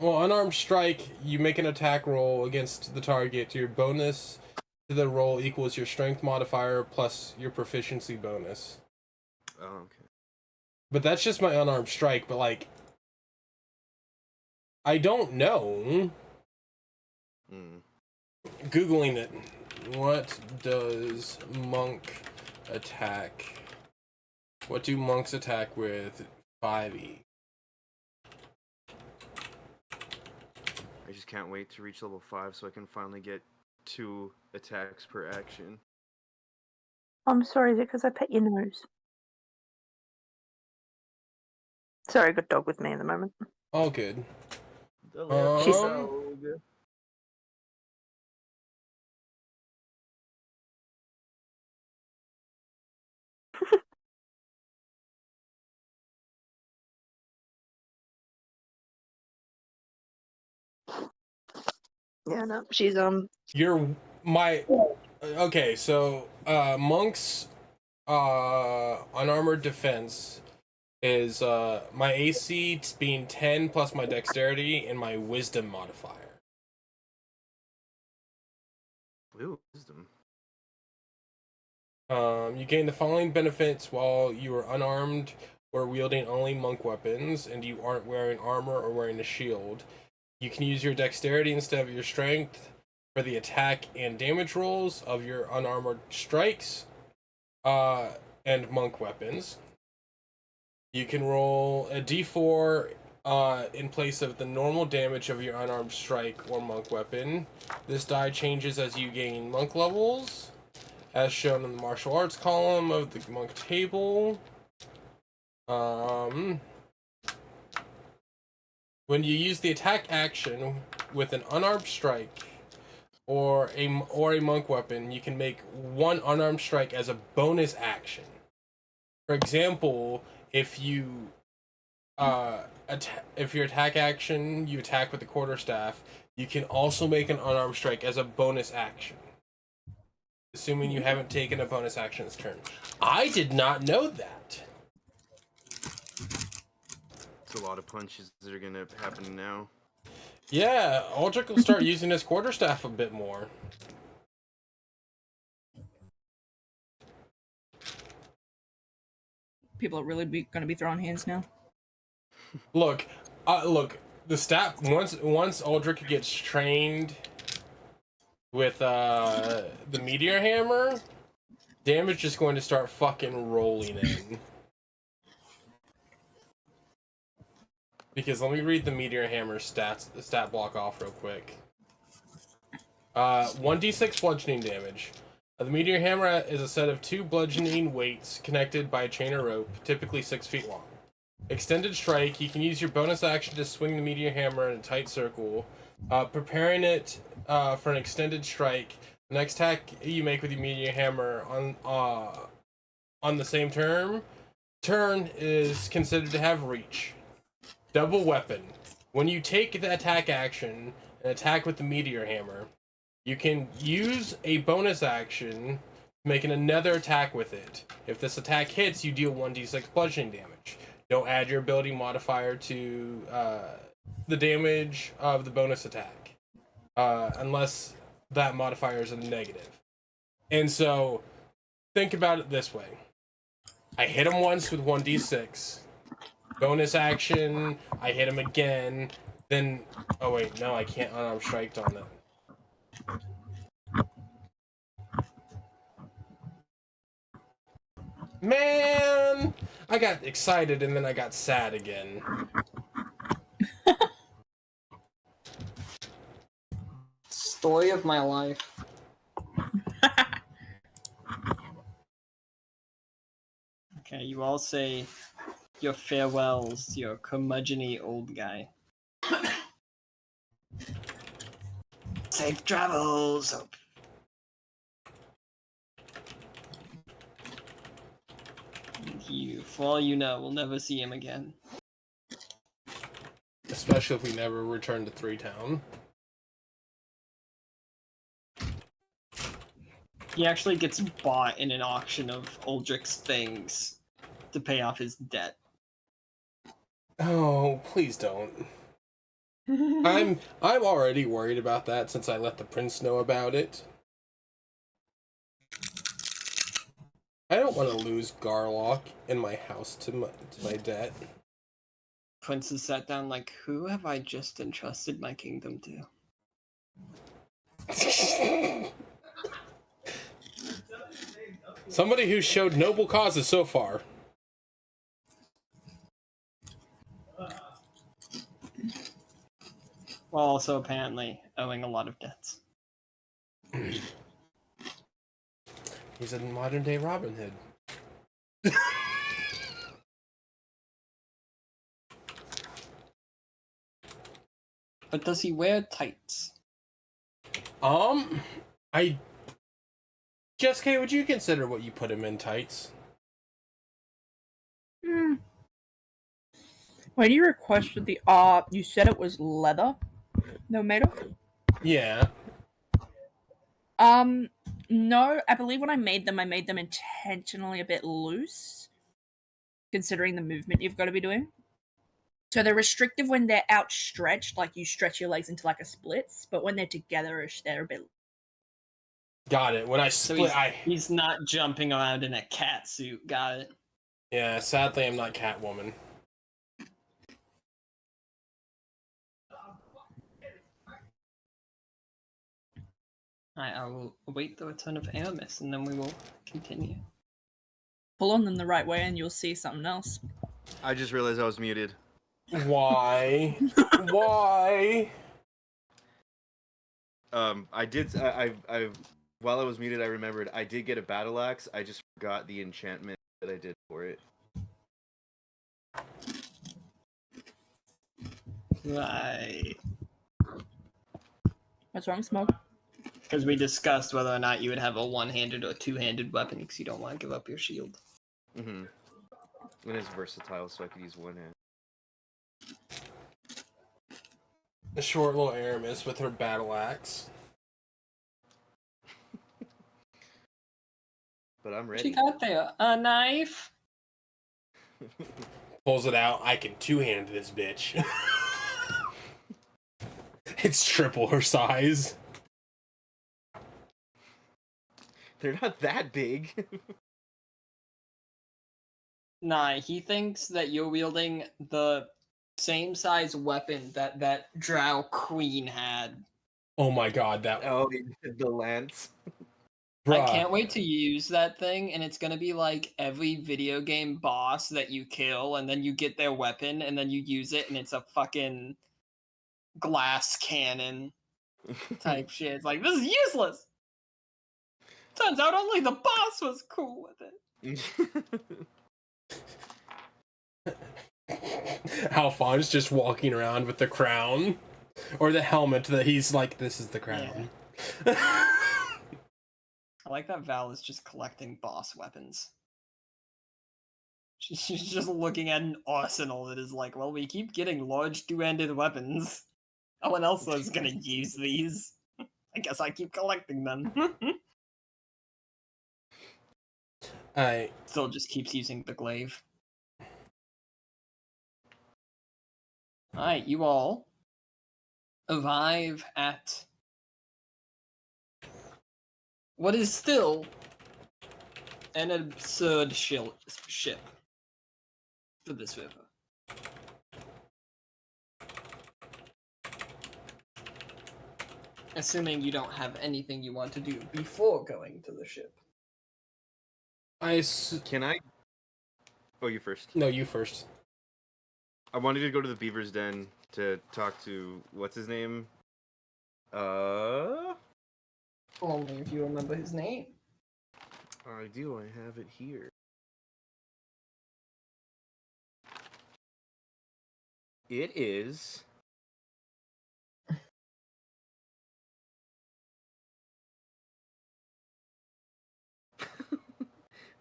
Well, unarmed strike, you make an attack roll against the target. Your bonus to the roll equals your strength modifier plus your proficiency bonus. Oh, okay. But that's just my unarmed strike, but like... I don't know. Googling it. What does monk attack? What do monks attack with 5e? I just can't wait to reach level 5 so I can finally get 2 attacks per action. I'm sorry, is it because I pet your nose? Sorry, I got dog with me at the moment. All good. She's yeah, no, she's Okay, so monk's unarmored defense is my AC being 10 plus my dexterity and my wisdom modifier. Ooh, wisdom. You gain the following benefits while you are unarmed or wielding only monk weapons, and you aren't wearing armor or wearing a shield. You can use your dexterity instead of your strength for the attack and damage rolls of your unarmored strikes and monk weapons. You can roll a d4 in place of the normal damage of your unarmed strike or monk weapon. This die changes as you gain monk levels, as shown in the martial arts column of the monk table. When you use the attack action with an unarmed strike or a monk weapon, you can make one unarmed strike as a bonus action. For example, if you if your attack action you attack with the quarterstaff, you can also make an unarmed strike as a bonus action, assuming you haven't taken a bonus action this turn. I did not know that. It's a lot of punches that are gonna happen now. Yeah, Aldrich will start using his quarterstaff a bit more. People are really going to be throwing hands now. Look, the stat once Aldrich gets trained with the meteor hammer, damage is going to start fucking rolling in. Because let me read the meteor hammer stat block off real quick. 1d6 bludgeoning damage. The meteor hammer is a set of 2 bludgeoning weights connected by a chain or rope, typically 6 feet long. Extended strike. You can use your bonus action to swing the meteor hammer in a tight circle. Preparing it for an extended strike. The next attack you make with your meteor hammer on the same turn is considered to have reach. Double weapon. When you take the attack action and attack with the meteor hammer, you can use a bonus action making another attack with it. If this attack hits, you deal 1d6 bludgeoning damage. Don't add your ability modifier to the damage of the bonus attack, unless that modifier is a negative. And so, think about it this way. I hit him once with 1d6. Bonus action, I hit him again. Then, oh wait, no, I can't unarmed strike on that. Man, I got excited and then I got sad again. Story of my life. Okay, you all say your farewells to your curmudgeon-y old guy. Safe travels. You, for all you know, will never see him again. Especially if we never return to Three Town. He actually gets bought in an auction of Uldrich's things to pay off his debt. Oh, please don't. I'm already worried about that since I let the prince know about it. I don't want to lose Garlock and my house to my debt. Princess sat down like, who have I just entrusted my kingdom to? Somebody who showed noble causes so far. While also apparently owing a lot of debts. He's a modern day Robin Hood. But does he wear tights? Jessica, would you consider what you put him in tights? When you requested the art, you said it was leather they were made of? Yeah. No, I believe when I made them intentionally a bit loose, considering the movement you've got to be doing. So they're restrictive when they're outstretched, like you stretch your legs into like a splits, but when they're togetherish, they're a bit. Got it. When I split, he's not jumping around in a cat suit. Got it. Yeah, sadly, I'm not Catwoman. I will await the return of Aramis, and then we will continue. Pull on them the right way, and you'll see something else. I just realized I was muted. Why? Why? I did. I while I was muted, I remembered I did get a battle axe. I just forgot the enchantment that I did for it. Right. What's wrong, Smoke? Because we discussed whether or not you would have a one-handed or two-handed weapon because you don't want to give up your shield. Mm-hmm. And it's versatile, so I could use one hand. A short little Aramis with her battle axe. But I'm ready. What you got there? A knife? Pulls it out. I can two-hand this bitch. It's triple her size. They're not that big. Nah, he thinks that you're wielding the same size weapon that Drow Queen had. Oh my god, that... Oh, the lance. Bruh. I can't wait to use that thing, and it's gonna be like every video game boss that you kill, and then you get their weapon, and then you use it, and it's a fucking glass cannon type shit. It's like, this is useless! Turns out only the boss was cool with it. Alphonse just walking around with the crown or the helmet that he's like, this is the crown. Yeah. I like that Val is just collecting boss weapons. She's just looking at an arsenal that is like, well, we keep getting large two-handed weapons. No one else is gonna use these. I guess I keep collecting them. Still just keeps using the glaive. Alright, you all arrive at what is still an absurd ship for this river. Assuming you don't have anything you want to do before going to the ship. Can I? Oh, you first. No, you first. I wanted to go to the Beaver's Den to talk to what's his name. Only if you remember his name. I do. I have it here. It is.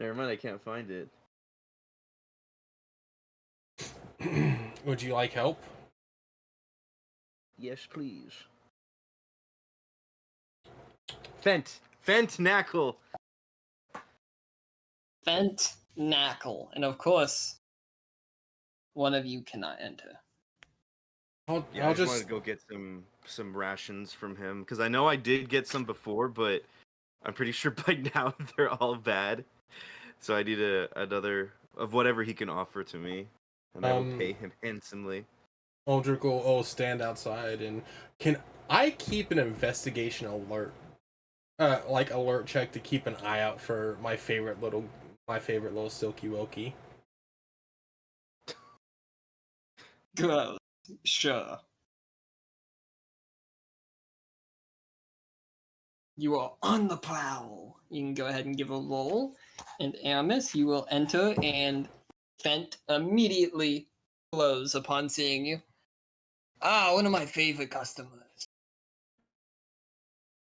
Never mind, I can't find it. Would you like help? Yes, please. Fentnackle. Fentnackle. And of course, one of you cannot enter. I just wanted to go get some rations from him because I know I did get some before, but I'm pretty sure by now they're all bad. So I need another of whatever he can offer to me, and I will pay him handsomely. Aldrich will stand outside, and can I keep an investigation alert, alert check to keep an eye out for my favorite little Silky Wilky? Gross. Sure. You are on the prowl. You can go ahead and give a roll. And Aramis, you will enter, and Fent immediately glows upon seeing you. Ah, one of my favorite customers.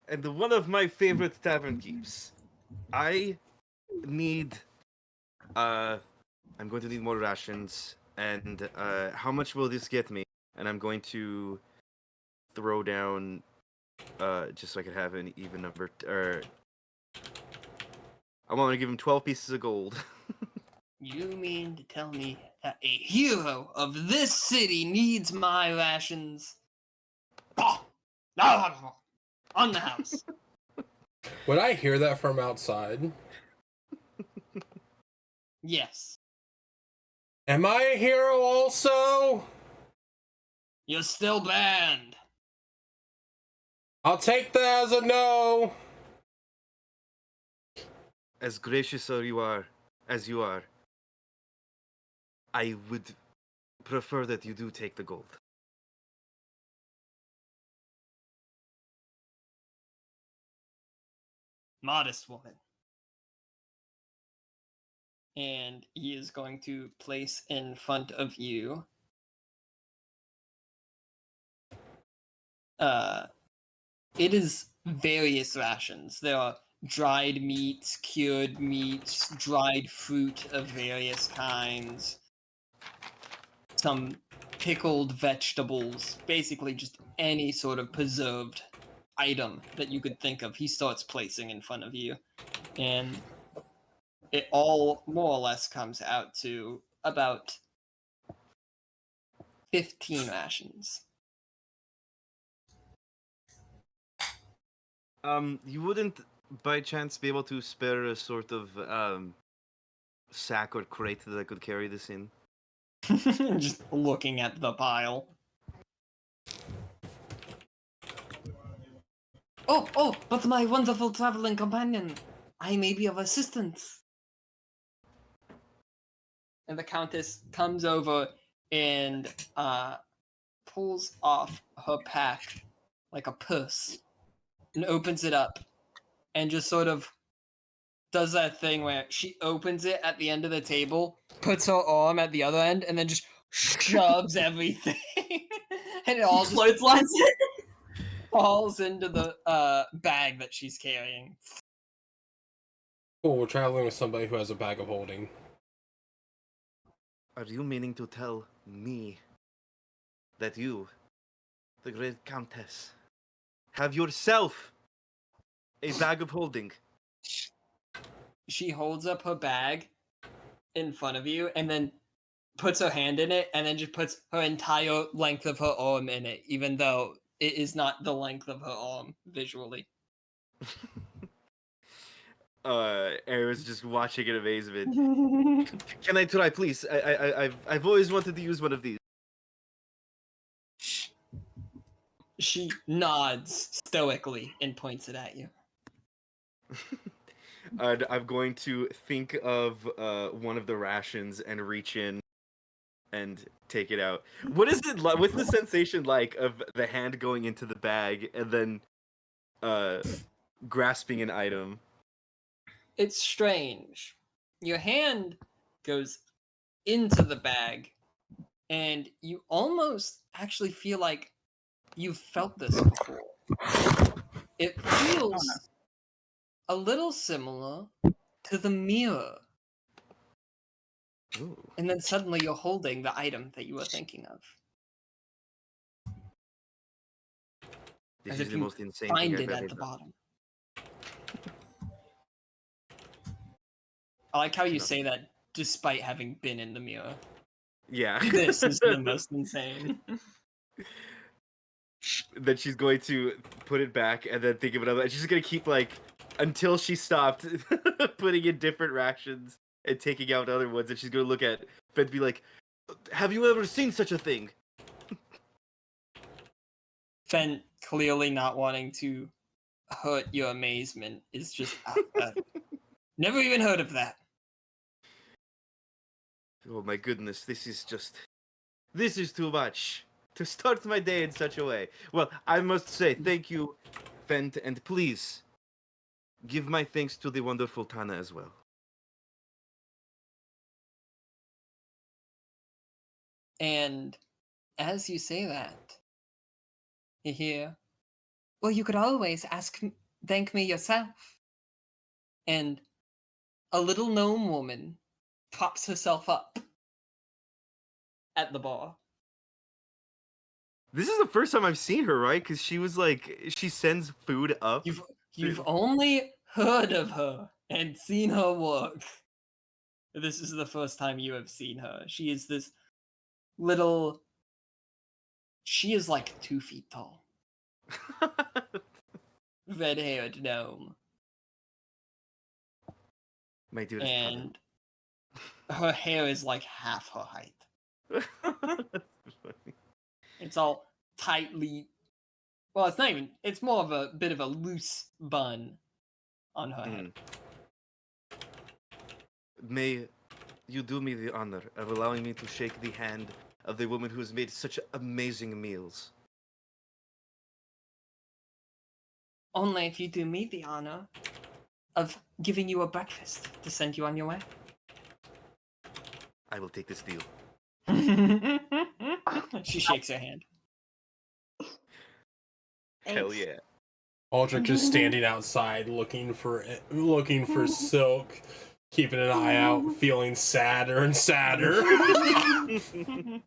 And one of my favorite tavern keeps. I need I'm going to need more rations, and how much will this get me? And I'm going to throw down just so I can have an even number, I want to give him 12 pieces of gold. You mean to tell me that a hero of this city needs my rations? Oh, no, on the house. Would I hear that from outside? Yes. Am I a hero also? You're still banned. I'll take that as a no. As gracious as you are, I would prefer that you do take the gold. Modest woman. And he is going to place in front of you it is various rations. There are dried meats, cured meats, dried fruit of various kinds, some pickled vegetables, basically just any sort of preserved item that you could think of. He starts placing in front of you, and it all more or less comes out to about 15 rations. You wouldn't by chance be able to spare a sort of sack or crate that I could carry this in? Just looking at the pile. Oh, but my wonderful traveling companion, I may be of assistance. And the Countess comes over and pulls off her pack like a purse and opens it up and just sort of does that thing where she opens it at the end of the table, puts her arm at the other end, and then just shoves everything, and it all just Clotheslines it. falls into the bag that she's carrying. Oh, we're traveling with somebody who has a bag of holding. Are you meaning to tell me that you, the great countess, have yourself a bag of holding? She holds up her bag in front of you, and then puts her hand in it, and then just puts her entire length of her arm in it, even though it is not the length of her arm visually. Aerith's just watching in amazement. Can I try, please? I've always wanted to use one of these. She nods stoically and points it at you. I'm going to think of one of the rations and reach in and take it out. What is it like? What's the sensation like of the hand going into the bag and then grasping an item? It's strange. Your hand goes into the bag, and you almost actually feel like you've felt this before. It feels a little similar to the mirror. Ooh. And then suddenly you're holding the item that you were thinking of. This As is if the you most insane find thing it I've ever at the done. bottom. I like how you say that despite having been in the mirror. Yeah. This is the most insane. Then she's going to put it back and then think of another. And she's just gonna keep like until she stopped putting in different rations and taking out other ones. And she's gonna look at Fed and be like, "Have you ever seen such a thing?" Fen, clearly not wanting to hurt your amazement, is just never even heard of that. Oh my goodness, this is too much to start my day in such a way. Well, I must say thank you, Fent, and please give my thanks to the wonderful Tana as well. And as you say that, you hear, well, you could always thank me yourself. And a little gnome woman props herself up at the bar. This is the first time I've seen her, right? Because she was like, she sends food up. You've only heard of her and seen her work. This is the first time you have seen her. She is this little... She is like 2 feet tall. Red-haired gnome. My dearest And her hair is like half her height. It's all tightly... Well, it's not even... It's more of a bit of a loose bun on her head. May you do me the honor of allowing me to shake the hand of the woman who has made such amazing meals. Only if you do me the honor of giving you a breakfast to send you on your way. I will take this deal. She shakes her hand. Hell yeah. Aldrich just standing outside looking for Silk, keeping an eye out, feeling sadder and sadder. And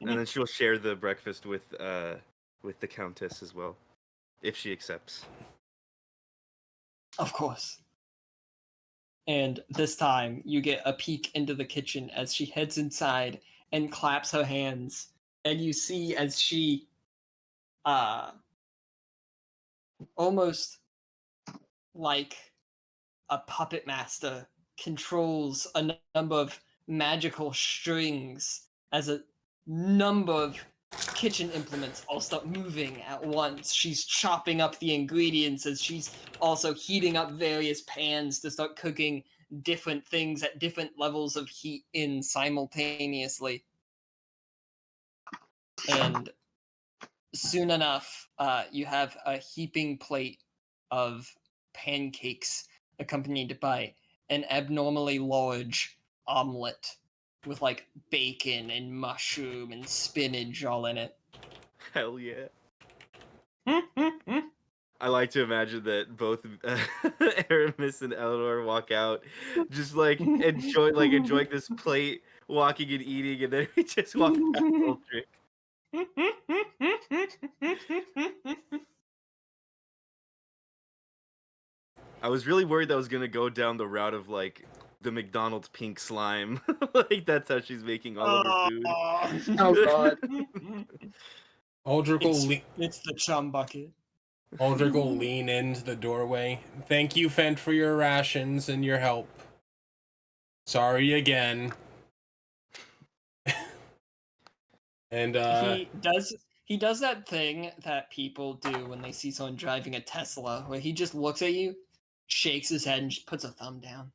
then she'll share the breakfast with the Countess as well, if she accepts. Of course. And this time, you get a peek into the kitchen as she heads inside and claps her hands. And you see as she, almost like a puppet master, controls a number of magical strings as a number of kitchen implements all start moving at once. She's chopping up the ingredients as she's also heating up various pans to start cooking different things at different levels of heat in simultaneously. And soon enough, you have a heaping plate of pancakes accompanied by an abnormally large omelet with like bacon and mushroom and spinach all in it. Hell yeah. I like to imagine that both Aramis and Eleanor walk out, just like enjoying this plate, walking and eating, and then we just walk past Ulrich. I was really worried that was gonna go down the route of like the McDonald's pink slime. Like that's how she's making all of her food. Oh god. Aldrich will It's the chum bucket. Aldrich will lean into the doorway. Thank you, Fent, for your rations and your help. Sorry again. And he does that thing that people do when they see someone driving a Tesla, where he just looks at you, shakes his head, and just puts a thumb down.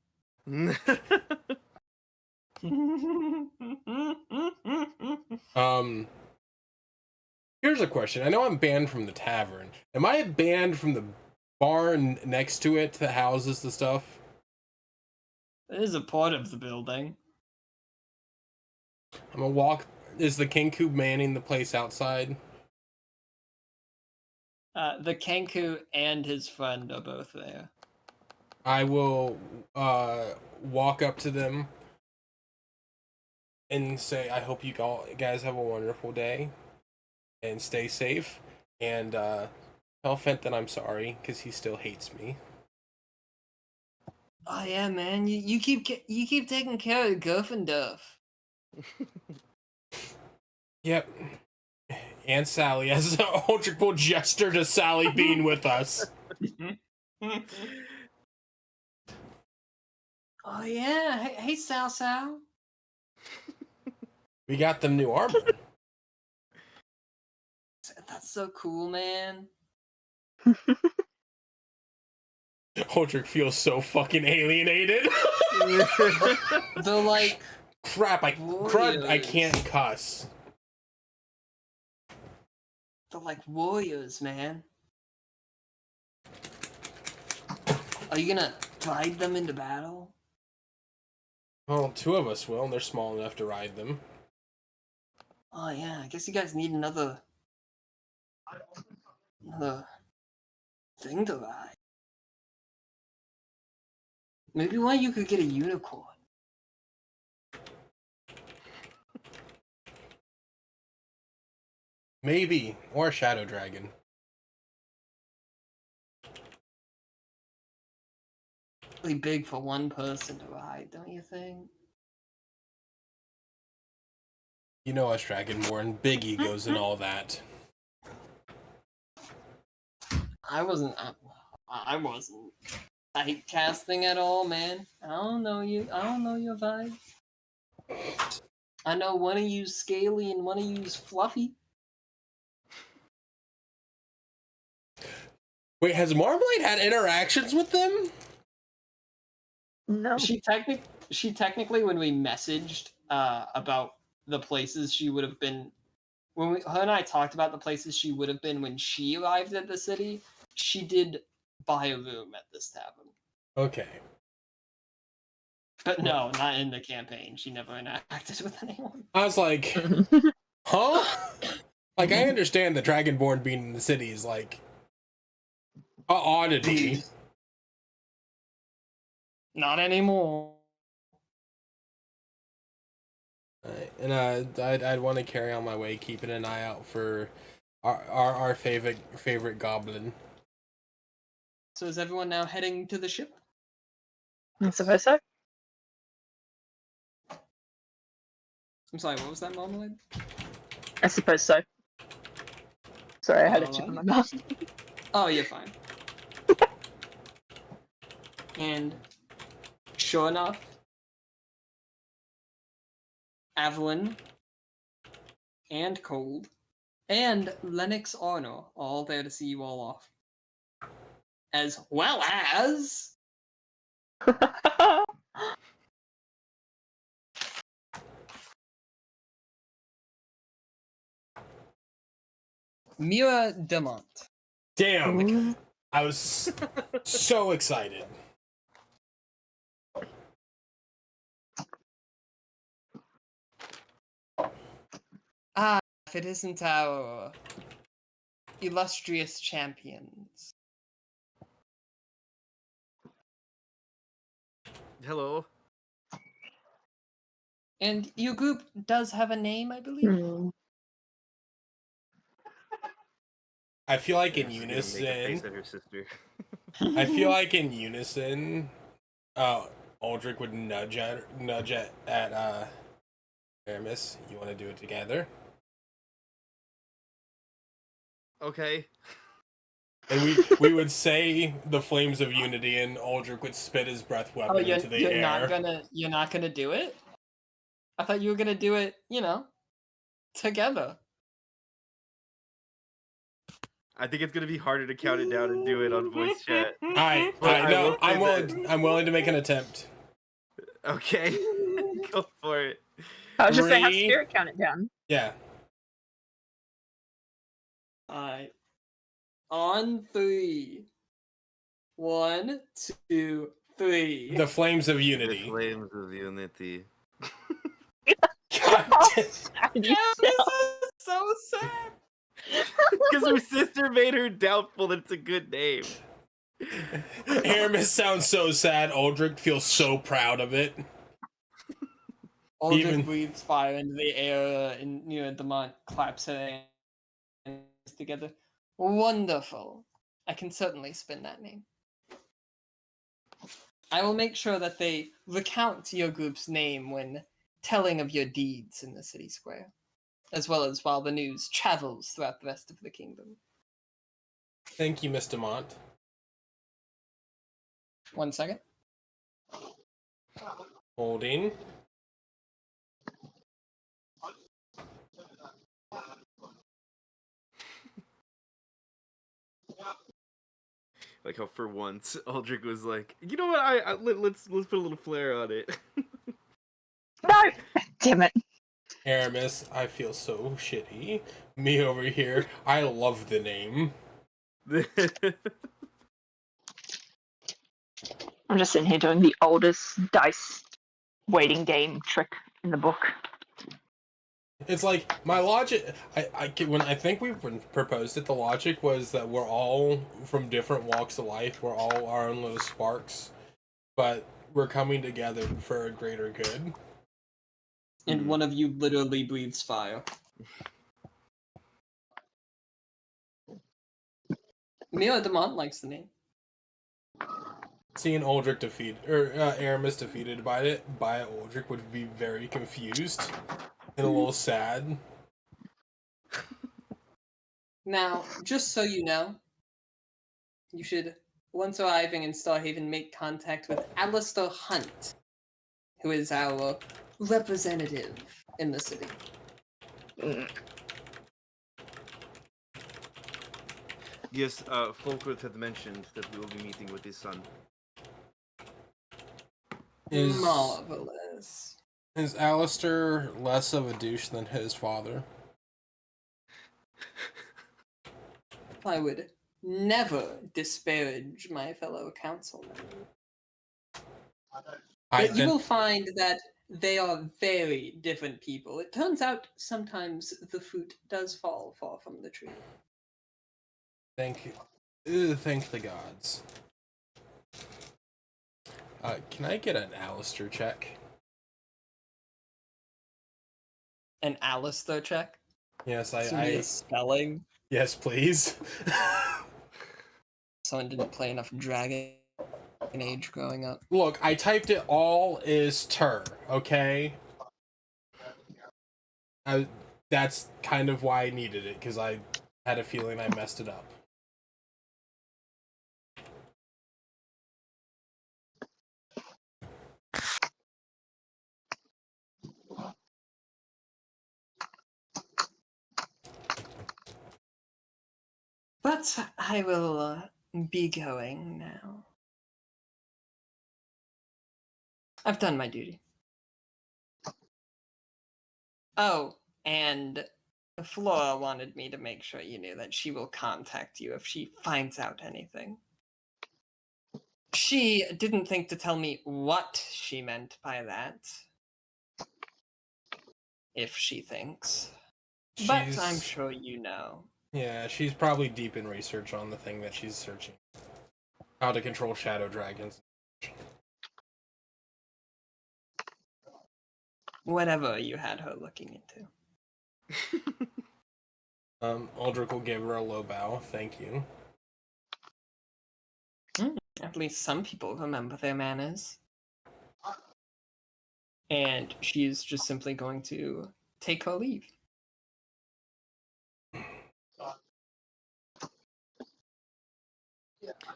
Here's a question. I know I'm banned from the tavern. Am I banned from the barn next to it that houses the stuff? It is a part of the building. I'm gonna walk. Is the Kenku manning the place outside? The Kenku and his friend are both there. I will walk up to them and say, I hope you guys have a wonderful day and stay safe. And tell Fent that I'm sorry because he still hates me. Oh yeah, man. You keep taking care of Guff and Duff. Yep. And Sally, as an ultra gesture to Sally being with us. Oh yeah. Hey Sal. We got them new armor. That's so cool, man. Aldrich feels so fucking alienated. They're like crap. I can't cuss. They're like warriors, man. Are you gonna ride them into battle? Well, two of us will, and they're small enough to ride them. Oh yeah, I guess you guys need another thing to ride. Maybe one you could get a unicorn. Maybe. Or a shadow dragon. Really big for one person to ride, don't you think? You know us, Dragonborn. Big egos and all that. I wasn't typecasting at all, man. I don't know your vibe. I know one of you's scaly and one of you's fluffy. Wait, has Marmalade had interactions with them? No. She technically, when we messaged about the places she would have been, her and I talked about the places she would have been when she arrived at the city, she did buy a room at this tavern. Okay. But no, not in the campaign. She never interacted with anyone. I was like, huh? Like, I understand the Dragonborn being in the city is like a oddity. Not anymore. And I'd want to carry on my way, keeping an eye out for our favorite goblin. So is everyone now heading to the ship? I suppose so. I'm sorry, what was that, Marmalade? I suppose so. Sorry, I had a chip in my mouth. Oh, you're fine. And sure enough, Evelyn and Cold and Lennox Arno all there to see you all off. As well as Mira Demont. Damn, I was so excited. Ah, if it isn't our illustrious champions. Hello. And your group does have a name, I believe? I feel like in She's gonna make a face unison. at her sister. I feel like in unison, Aldrich would nudge at Aramis. You want to do it together? Okay. And we would say the flames of unity, and Aldrich would spit his breath weapon into the air. You're not gonna do it? I thought you were gonna do it, together. I think it's gonna be harder to count it down and do it on voice chat. I know. I'm willing to make an attempt. Okay. Go for it. I was just saying, have Spirit count it down. Yeah. Alright. On 3. 1, 2, 3. The flames of The unity. flames of unity. God damn. Yeah, this is so sad. Because her sister made her doubtful that it's a good name. Aramis sounds so sad. Aldrich feels so proud of it. Aldrich breathes fire into the air, and Demont claps her hands together. Wonderful. I can certainly spin that name. I will make sure that they recount your group's name when telling of your deeds in the city square, as well as while the news travels throughout the rest of the kingdom. Thank you, Miss Demont. 1 second. Holding. Like how for once Aldrich was like, you know what? Let's put a little flair on it. No, damn it. Aramis, I feel so shitty. Me over here, I love the name. I'm just sitting here doing the oldest dice waiting game trick in the book. It's like my logic. When I think we proposed it, the logic was that we're all from different walks of life. We're all our own little sparks, but we're coming together for a greater good. And one of you literally breathes fire. Mila Demont likes the name. Seeing Aldrich Aramis defeated by Aldrich would be very confused and a little sad. Now, just so you know, you should, once arriving in Starhaven, make contact with Alistair Hunt, who is our representative in the city. Yes, Folkworth had mentioned that we will be meeting with his son. Marvelous. Is Alistair less of a douche than his father? I would never disparage my fellow councilmen. But you will find that they are very different people. It turns out sometimes the fruit does fall far from the tree. Thank you. Thank the gods. Can I get an Alistair check? An Alistair check? Yes, I spelling? Yes, please. Someone didn't play enough Dragon Age growing up. Look, I typed it all is ter, okay? That's kind of why I needed it, because I had a feeling I messed it up. But I will be going now. I've done my duty. Oh, and Flora wanted me to make sure you knew that she will contact you if she finds out anything. She didn't think to tell me what she meant by that. If she thinks. But I'm sure you know. Yeah, she's probably deep in research on the thing that she's searching. How to control shadow dragons. Whatever you had her looking into. Aldrich will give her a low bow. Thank you. At least some people remember their manners. And she's just simply going to take her leave.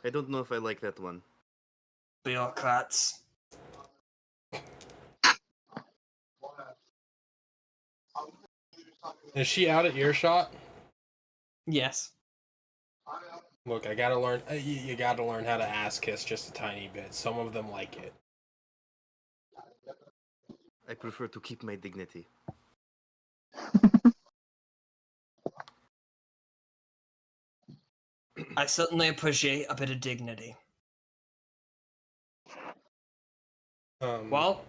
I don't know if I like that one. Bureaucrats. Is she out at earshot? Yes. Look, I gotta learn. You gotta learn how to ass kiss just a tiny bit. Some of them like it. I prefer to keep my dignity. I certainly appreciate a bit of dignity. Well,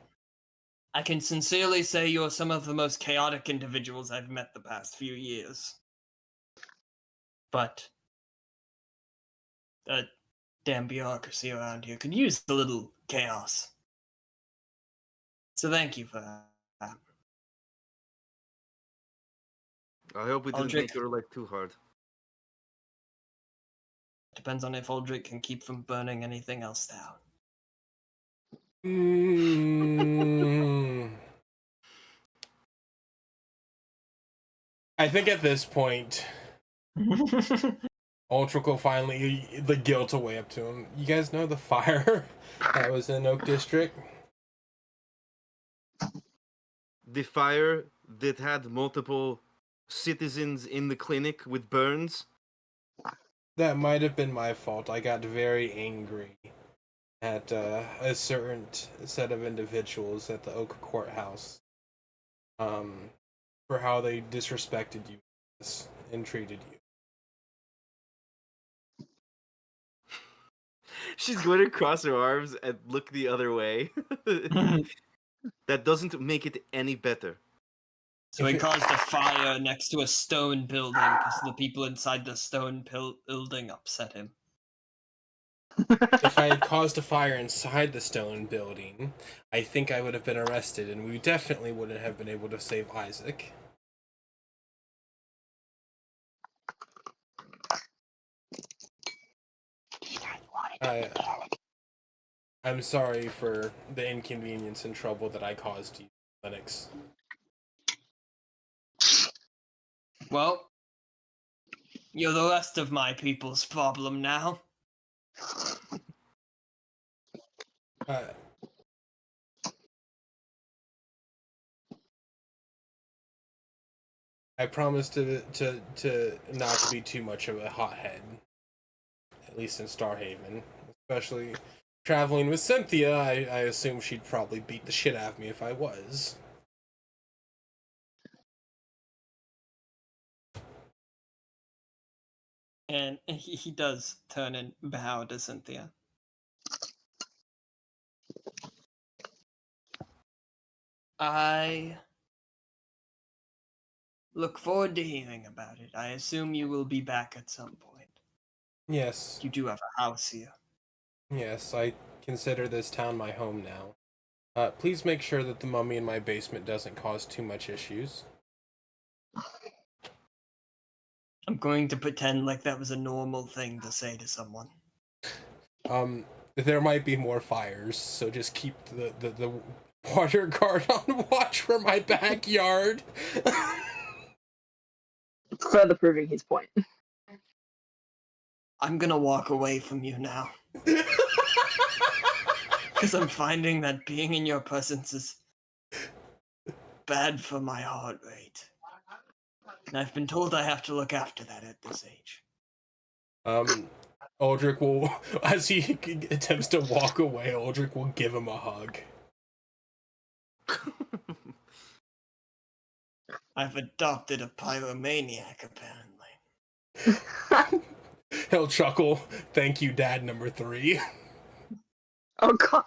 I can sincerely say you're some of the most chaotic individuals I've met the past few years. But the damn bureaucracy around here could use a little chaos. So thank you for that. I hope we didn't Aldrich. make your life too hard. Depends on if Aldrich can keep from burning anything else down. I think at this point, Aldrich will finally, the guilt will weigh up to him. You guys know the fire that was in Oak District? The fire that had multiple citizens in the clinic with burns? That might have been my fault. I got very angry at a certain set of individuals at the Oak Courthouse for how they disrespected you and treated you. She's going to cross her arms and look the other way. That doesn't make it any better. So he caused a fire next to a stone building because the people inside the stone building upset him. If I had caused a fire inside the stone building, I think I would have been arrested, and we definitely wouldn't have been able to save Isaac. I'm sorry for the inconvenience and trouble that I caused you, Lennox. Well, you're the rest of my people's problem now. I promise to not be too much of a hothead, at least in Starhaven. Especially traveling with Cynthia, I assume she'd probably beat the shit out of me if I was. And he does turn and bow to Cynthia. I look forward to hearing about it. I assume you will be back at some point. Yes. You do have a house here. Yes, I consider this town my home now. Please make sure that the mummy in my basement doesn't cause too much issues. I'm going to pretend like that was a normal thing to say to someone. There might be more fires, so just keep the water guard on watch for my backyard. Further proving his point. I'm gonna walk away from you now. Because I'm finding that being in your presence is bad for my heart rate. And I've been told I have to look after that at this age. Aldrich will, as he attempts to walk away, Aldrich will give him a hug. I've adopted a pyromaniac, apparently. He'll chuckle. Thank you, Dad number 3. Oh, God.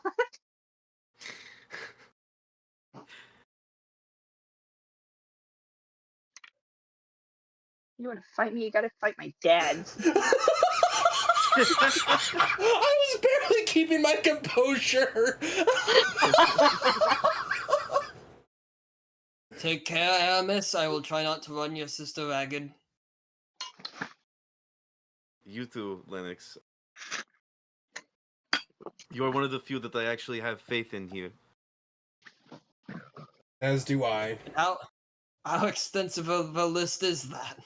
You want to fight me? You gotta fight my dads. I was barely keeping my composure. Take care, Aramis. I will try not to run your sister ragged. You too, Lennox. You are one of the few that I actually have faith in here. As do I. How extensive of a list is that?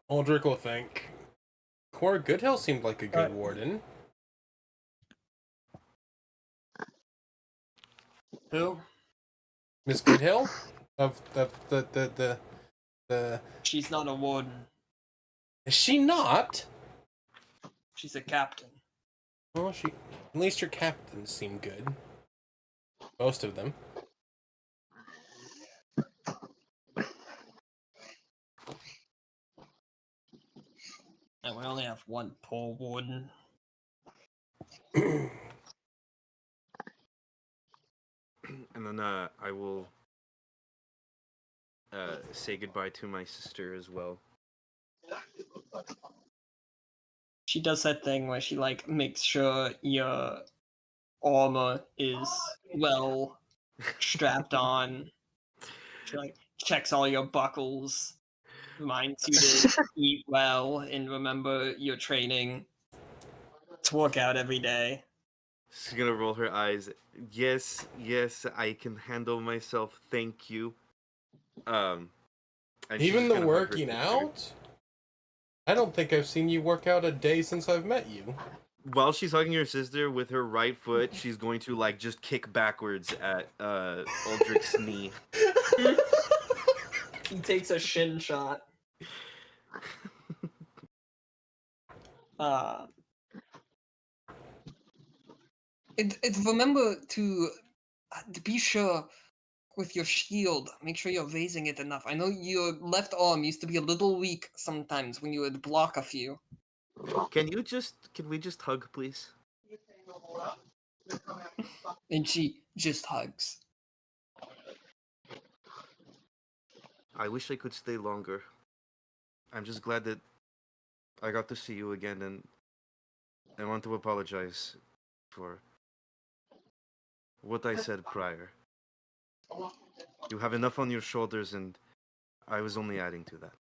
Aldrich will think. Cora Goodhill seemed like a good warden. Who? Miss Goodhill? Of the She's not a warden. Is she not? She's a captain. Well, at least your captains seem good. Most of them. And we only have one poor warden. And then I will say goodbye to my sister as well. She does that thing where she like makes sure your armor is well strapped on. She like checks all your buckles, reminds you to eat well and remember your training, to work out every day. She's gonna roll her eyes. Yes, I can handle myself. Thank you. And Even the working out? I don't think I've seen you work out a day since I've met you. While she's hugging her sister with her right foot, she's going to like just kick backwards at Aldrich's knee. He takes a shin shot. Remember to be sure with your shield, make sure you're raising it enough. I know your left arm used to be a little weak sometimes when you would block a few. Can we just hug, please? And she just hugs. I wish I could stay longer. I'm just glad that I got to see you again, and I want to apologize for what I said prior. You have enough on your shoulders, and I was only adding to that.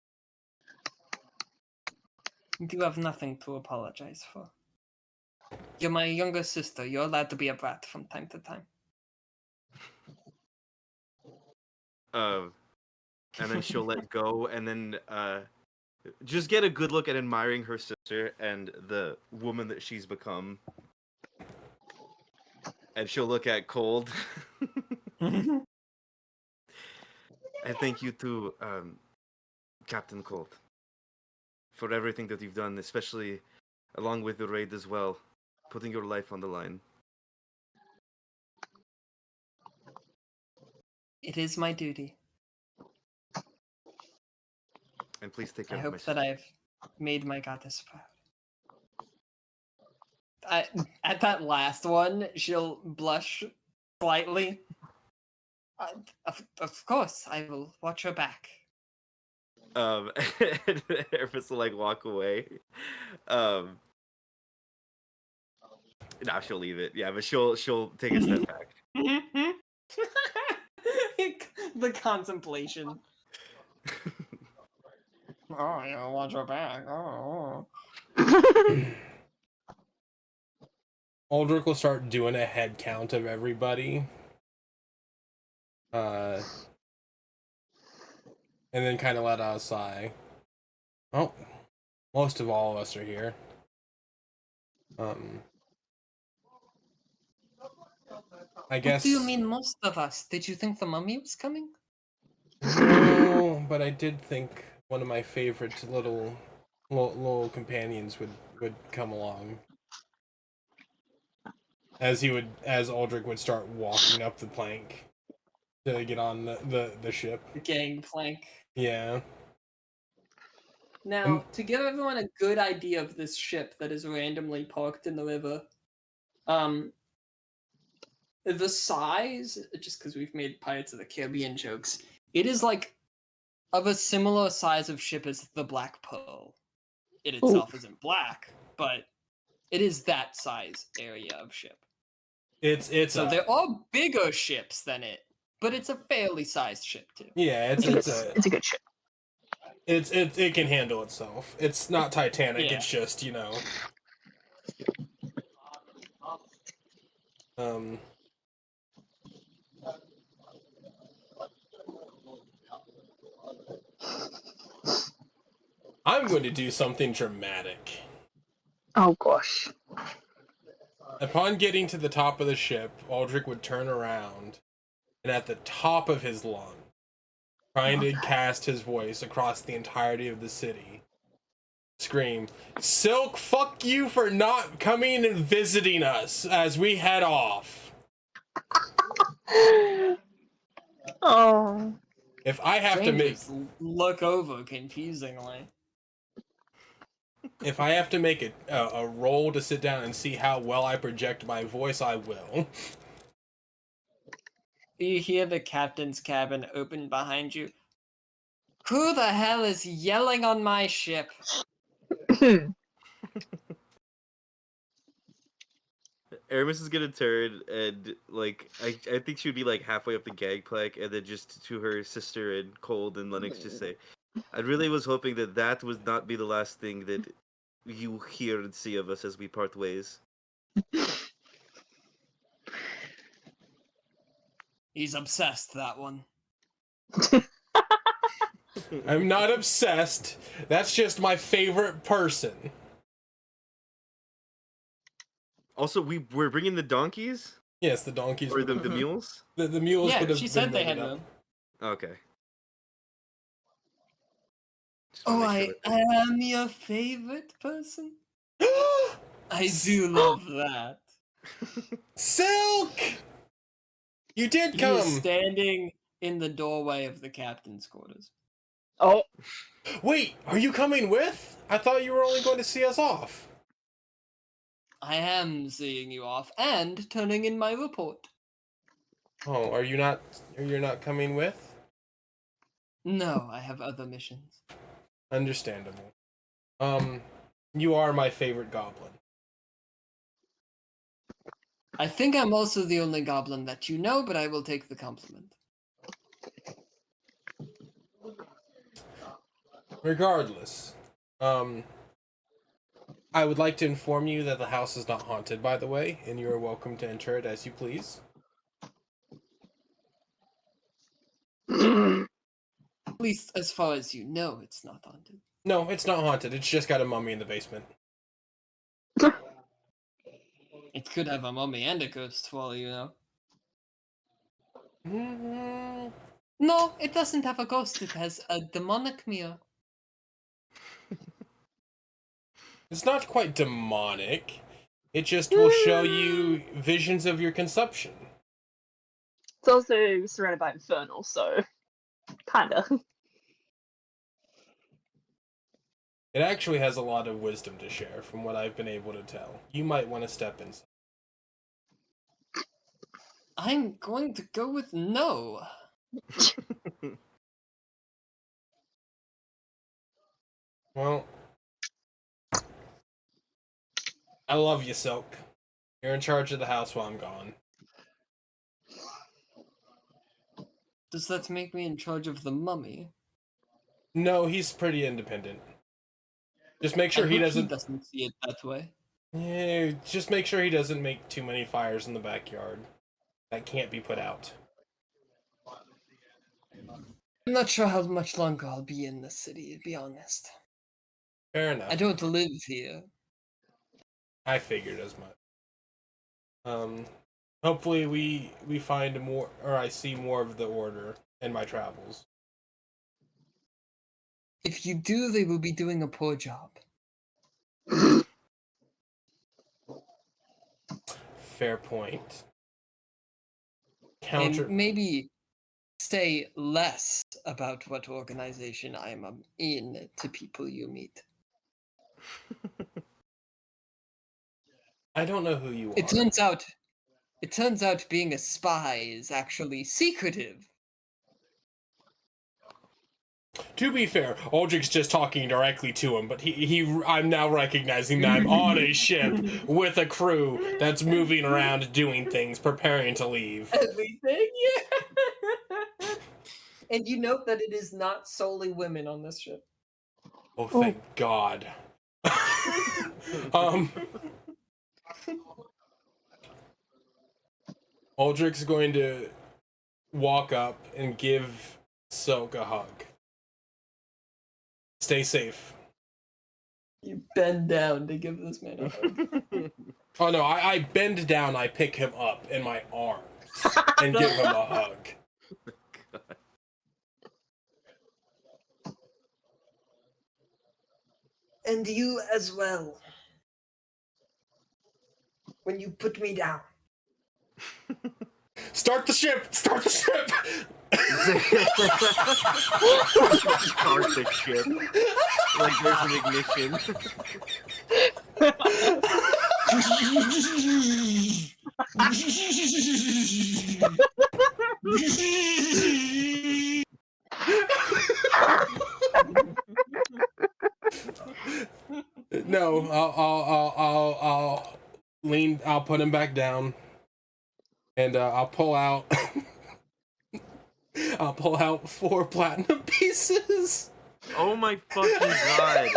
You have nothing to apologize for. You're my younger sister. You're allowed to be a brat from time to time. And then she'll let go, and then just get a good look at admiring her sister and the woman that she's become. And she'll look at Cold. And thank you to Captain Cold for everything that you've done, especially along with the raid as well, putting your life on the line. It is my duty. And please take care I of my hope sister. that I've made my goddess proud. At that last one, she'll blush slightly. Of course, I will watch her back. And Eris will like walk away. Now she'll leave it. Yeah, but she'll take a step back. The contemplation. Oh, yeah, watch her back. Oh. Aldrich will start doing a head count of everybody. And then kind of let out a sigh. Oh, most of all of us are here. I guess. What do you mean, most of us? Did you think the mummy was coming? No, but I did think one of my favorite little companions would come along. As Aldrich would start walking up the plank to get on the ship. The gangplank. Yeah. Now, to give everyone a good idea of this ship that is randomly parked in the river, the size, just because we've made Pirates of the Caribbean jokes, it is like of a similar size of ship as the Black Pearl. It itself isn't black, but it is that size area of ship. So there are bigger ships than it, but it's a fairly sized ship too. Yeah, it's a good ship. It can handle itself. It's not Titanic. Yeah. It's just I'm going to do something dramatic. Oh gosh. Upon getting to the top of the ship, Aldrich would turn around, and at the top of his lungs, trying to cast his voice across the entirety of the city, scream, "Silk, fuck you for not coming and visiting us as we head off." Oh. If I have Strangers look over confusingly. If I have to make a roll to sit down and see how well I project my voice, I will. You hear the captain's cabin open behind you. Who the hell is yelling on my ship? Aramis is gonna turn and I think she would be like halfway up the gangplank and then just to her sister and Cold and Lennox just say, I really was hoping that would not be the last thing that you hear and see of us as we part ways. He's obsessed, that one. I'm not obsessed. That's just my favorite person. Also, we're bringing the donkeys? Yes, the donkeys. Or the mules? The mules would have she been said they had loaded them. Okay. Oh, I am your favorite person? I do love that. Silk! You did come! He is standing in the doorway of the captain's quarters. Oh. Wait, are you coming with? I thought you were only going to see us off. I am seeing you off and turning in my report. Oh, are you not coming with? No, I have other missions. Understandable. You are my favorite goblin. I think I'm also the only goblin that you know, but I will take the compliment. Regardless, I would like to inform you that the house is not haunted, by the way, and you are welcome to enter it as you please. At least as far as you know, it's not haunted. No, it's not haunted. It's just got a mummy in the basement. It could have a mummy and a ghost for all you know. No, it doesn't have a ghost. It has a demonic mirror. It's not quite demonic. It just will show you visions of your consumption. It's also surrounded by infernal, so kinda. It actually has a lot of wisdom to share, from what I've been able to tell. You might want to step inside. I'm going to go with no. Well, I love you, Silk. You're in charge of the house while I'm gone. Does that make me in charge of the mummy? No, he's pretty independent. Just make sure he doesn't see it that way. Yeah, just make sure he doesn't make too many fires in the backyard. That can't be put out. I'm not sure how much longer I'll be in the city, to be honest. Fair enough. I don't live here. I figured as much. Hopefully we find more, or I see more of the order in my travels. If you do, they will be doing a poor job. Fair point. And maybe say less about what organization I am in to people you meet. I don't know who you are. It It turns out being a spy is actually secretive. To be fair, Aldrich's just talking directly to him, but I'm now recognizing that I'm on a ship with a crew that's moving around doing things, preparing to leave. Everything, yeah. And you note that it is not solely women on this ship. Oh, thank God. Aldrich's going to walk up and give Silk a hug. Stay safe. You bend down to give this man a hug. Oh no, I bend down, I pick him up in my arms and give him a hug. God. And you as well. When you put me down. Start the ship! Start the ship! Start the ship. Like there's an ignition. No, I'll lean. I'll put him back down, and I'll pull out. I'll pull out 4 platinum pieces. Oh my fucking God!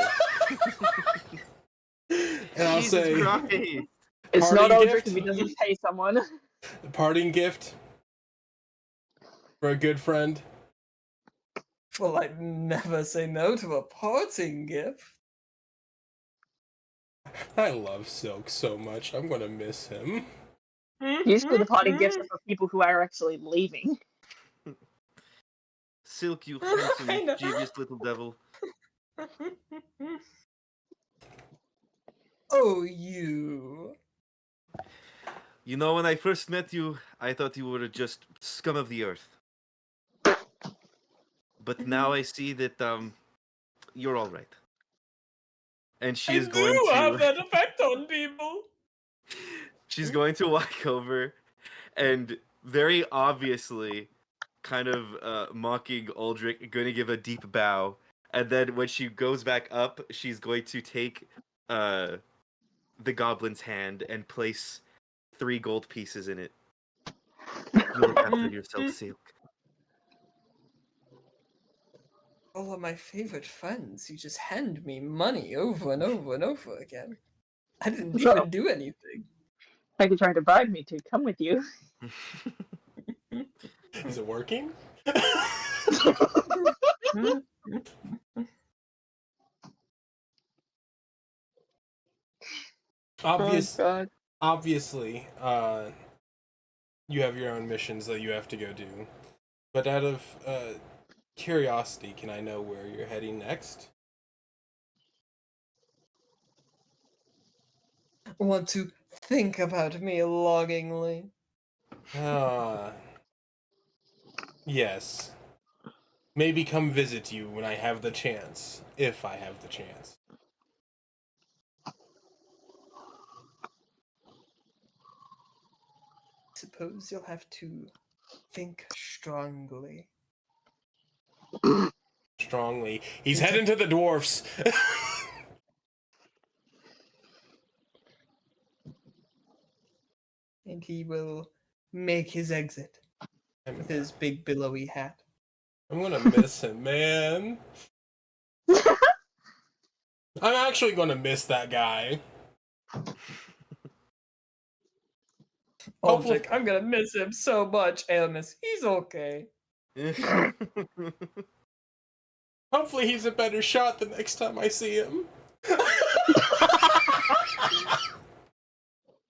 And I'll Jesus say, Christ. It's not Parting Aldrich gift? if he doesn't pay someone. the parting gift for a good friend. Well, I'd never say no to a parting gift. I love Silk so much. I'm gonna miss him. Usually the parting gifts are for people who are actually leaving. Silk, you I handsome, know. mischievous little devil. Oh, you. You know, when I first met you, I thought you were just scum of the earth. But now I see that you're all right. And she is going to have that effect on people. she's going to walk over and very obviously kind of mocking Aldrich, going to give a deep bow, and then when she goes back up, she's going to take the goblin's hand and place 3 gold pieces in it. You look after yourself, Silk. All of my favorite friends, you just hand me money over and over and over again. I didn't So- even do anything. Like you're trying to bribe me to come with you. Is it working? Obvious, Oh God. obviously, you have your own missions that you have to go do. But out of curiosity, can I know where you're heading next? Want to think about me longingly. Yes. Maybe come visit you when I have the chance, if I have the chance. Suppose you'll have to think strongly. Strongly. He's heading to the dwarfs. And he will make his exit with his big billowy hat. I'm gonna miss him, man. I'm actually gonna miss that guy. Hopefully- Aldrich, I'm gonna miss him so much, Aramis. He's okay. Hopefully he's a better shot the next time I see him.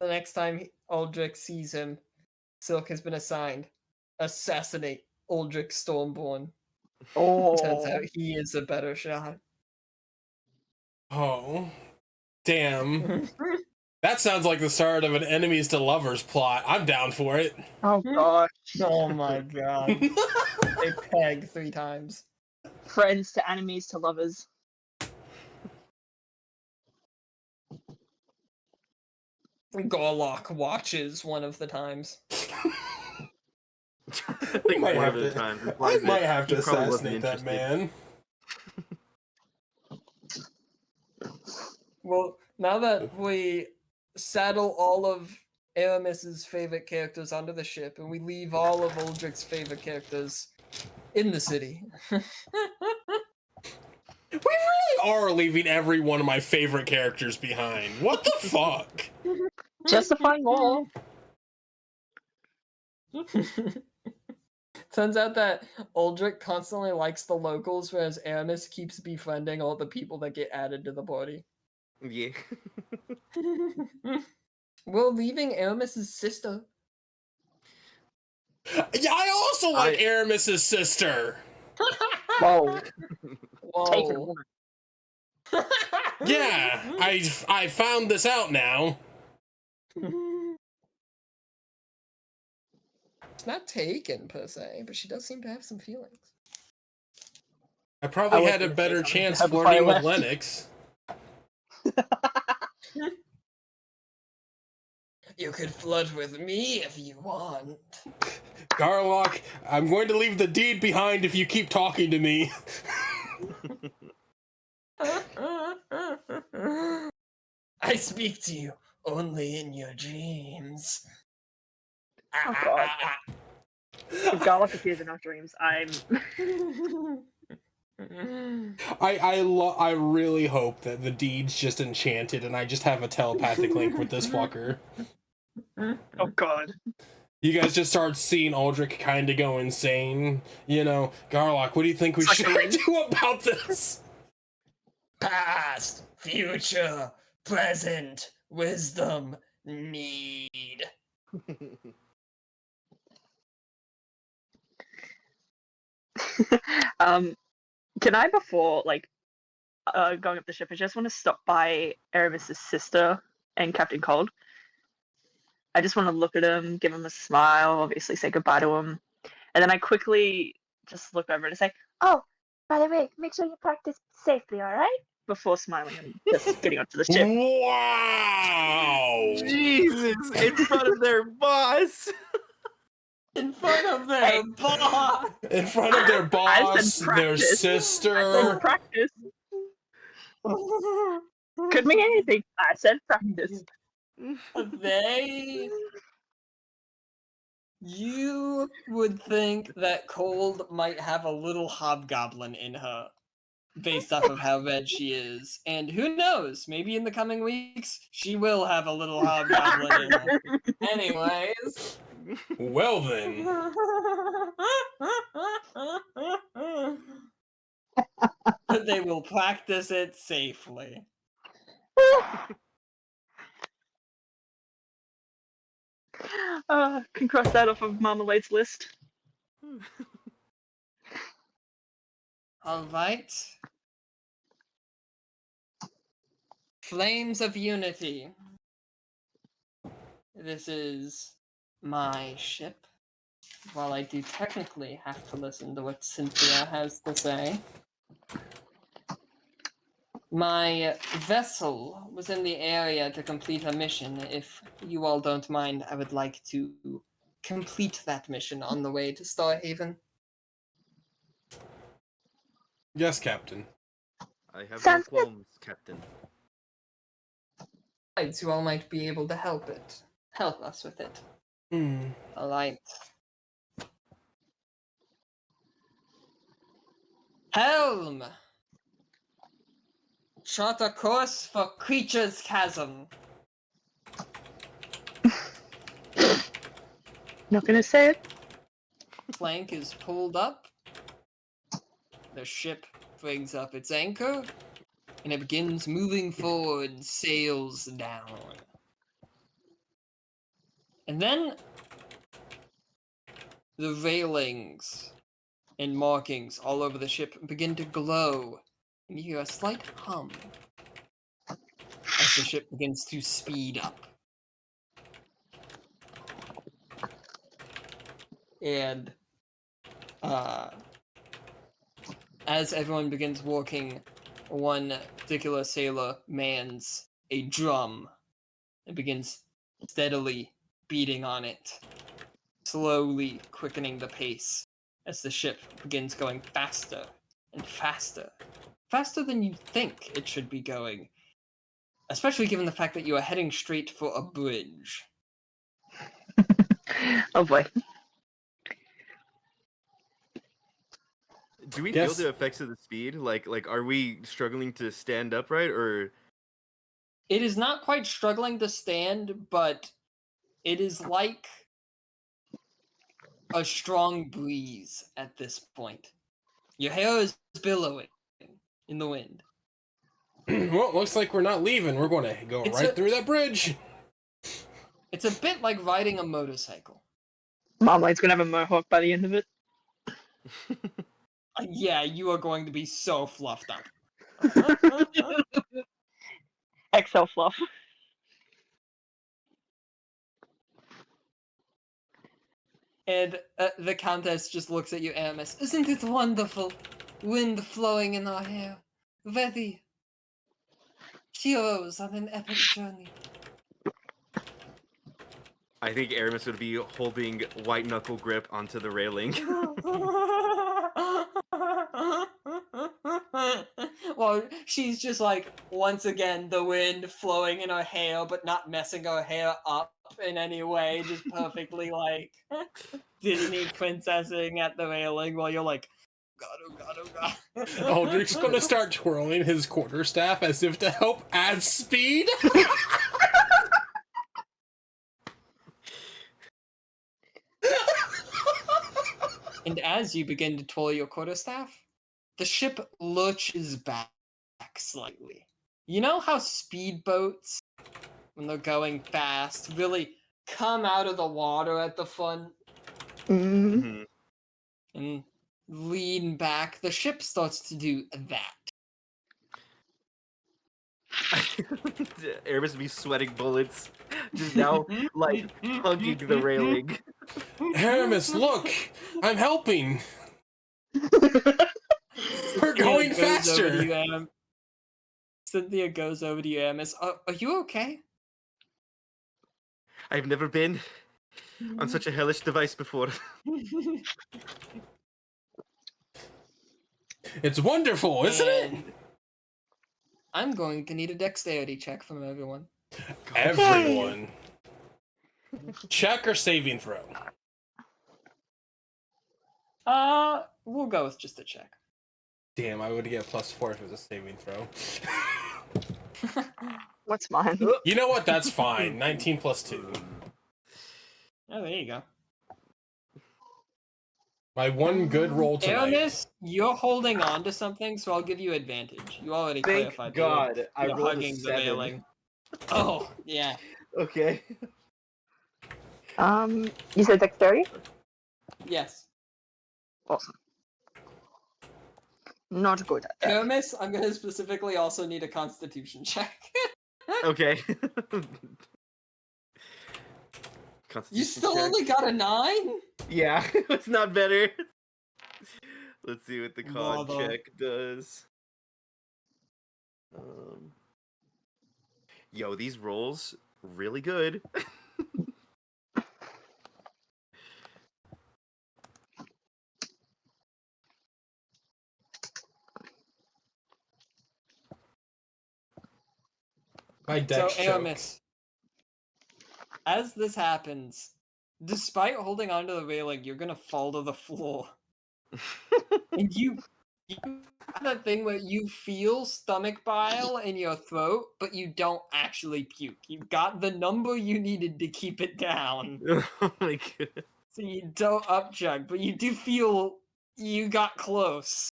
The next time Aldrich sees him, Silk has been assigned. Assassinate Aldrich Stormborn. Turns Oh. out he is a better shot. Oh. Damn. That sounds like the start of an enemies to lovers plot. I'm down for it. Oh gosh. Oh my god. They peg 3 times. Friends to enemies to lovers. Gorlock watches one of the times. I think might one have of the to- times I replies might that have to he probably wasn't assassinate that interested. man. Well, now that we saddle all of Aramis's favorite characters onto the ship, and we leave all of Uldrich's favorite characters in the city. We really are leaving every one of my favorite characters behind. What the fuck? Justifying all. Turns out that Uldrich constantly likes the locals, whereas Aramis keeps befriending all the people that get added to the party. Yeah. Well, leaving Aramis's sister. Yeah, I also like Aramis's sister. Whoa. Taken Whoa. woman. Yeah, I found this out now. It's not taken per se, but she does seem to have some feelings. I probably had a better chance flirting with Lennox. You could flirt with me if you want. Garlock, I'm going to leave the deed behind if you keep talking to me. I speak to you only in your dreams. Oh god. If Garlock appears in our dreams, I'm... I really hope that the deed's just enchanted and I just have a telepathic link with this fucker. Oh god. You guys just start seeing Uldrich kind of go insane. You know, Garlock, what do you think we should do about this? Past, future, present, wisdom, need. Can I, before going up the ship, I just want to stop by Aramis's sister and Captain Cold. I just want to look at him, give him a smile, obviously say goodbye to him, and then I quickly just look over and say, "Oh, by the way, make sure you practice safely, all right?" Before smiling and just getting onto the ship. Wow! Jesus, in front of their boss. In front of their boss. In front of their boss, their sister. I said practice. Could mean anything. I said practice. You would think that Cold might have a little hobgoblin in her, based off of how red she is. And who knows, maybe in the coming weeks, she will have a little hobgoblin in her. Anyways. Well then. They will practice it safely. Can cross that off of Marmalade's list. All right. Flames of Unity. This is my ship. While I do technically have to listen to what Cynthia has to say, my vessel was in the area to complete a mission. If you all don't mind, I would like to complete that mission on the way to Starhaven. Yes, Captain. I have no qualms, Captain. You all might be able to help us with it. All right. Helm! Chart a course for Creature's Chasm. Not gonna say it. Flank is pulled up. The ship brings up its anchor, and it begins moving forward, sails down. And then the railings and markings all over the ship begin to glow, and you hear a slight hum as the ship begins to speed up. And as everyone begins walking, one particular sailor mans a drum and begins steadily beating on it, slowly quickening the pace as the ship begins going faster and faster. Faster than you think it should be going, especially given the fact that you are heading straight for a bridge. Oh boy. Do we Yes. feel the effects of the speed? Like, are we struggling to stand upright, or? It is not quite struggling to stand, but it is like a strong breeze at this point. Your hair is billowing in the wind. Well, looks like we're not leaving. We're going to go It's right a- through that bridge. It's a bit like riding a motorcycle. Marmalade's gonna have a mohawk by the end of it. Yeah, you are going to be so fluffed up. XL fluff. And the Countess just looks at you, Aramis. Isn't it wonderful? Wind flowing in our hair. Very heroes on an epic journey. I think Aramis would be holding white knuckle grip onto the railing. Well, she's just like, once again, the wind flowing in her hair, but not messing her hair up in any way, just perfectly like Disney princessing at the railing while you're like, God, oh God, oh God. Aldrich's going to start twirling his quarterstaff as if to help add speed. And as you begin to twirl your quarterstaff, the ship lurches back slightly. You know how speedboats, when they're going fast, really come out of the water at the front Mm. and lean back? The ship starts to do that. Aramis would be sweating bullets, just now, like, hugging the railing. Aramis, look! I'm helping! We're going faster! Cynthia goes over to you, Aramis. Are you okay? I've never been on such a hellish device before. It's wonderful, isn't it? I'm going to need a dexterity check from everyone. Everyone. Check or saving throw? We'll go with just a check. Damn, I would get +4 if it was a saving throw. What's mine? You know what? That's fine. 19 + 2. Oh, there you go. My one good roll tonight. Aramis, you're holding on to something, so I'll give you advantage. You already Thank clarified. God, I you're rolled a hugging the 7. railing. Oh, yeah. Okay. You said dexterity? Yes. Awesome. Not good at that. Aramis, I'm going to specifically also need a constitution check. Okay. You still only got a 9? Yeah, it's not better. Let's see what the con Bravo. check does. Yo, these rolls really good. My dex So, Aramis, as this happens, despite holding onto the railing, you're going to fall to the floor. And you have that thing where you feel stomach bile in your throat, but you don't actually puke. You got the number you needed to keep it down. Oh my god. So you don't upchug, but you do feel you got close.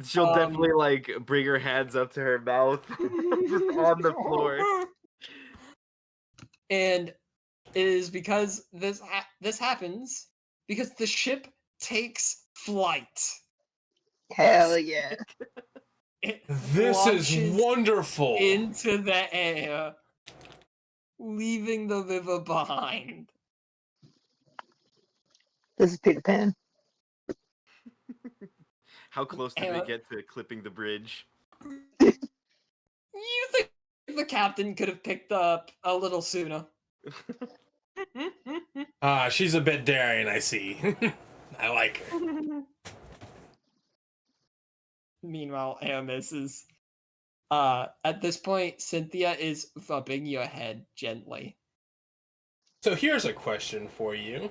She'll definitely like bring her hands up to her mouth, just on the floor. And it is because this happens because the ship takes flight. Hell yeah. This is launches wonderful. into the air, leaving the river behind. This is Peter Pan. How close did they get to clipping the bridge? You think the captain could have picked up a little sooner. She's a bit daring, I see. I like her. Meanwhile, Aramis is at this point, Cynthia is rubbing your head gently. So here's a question for you.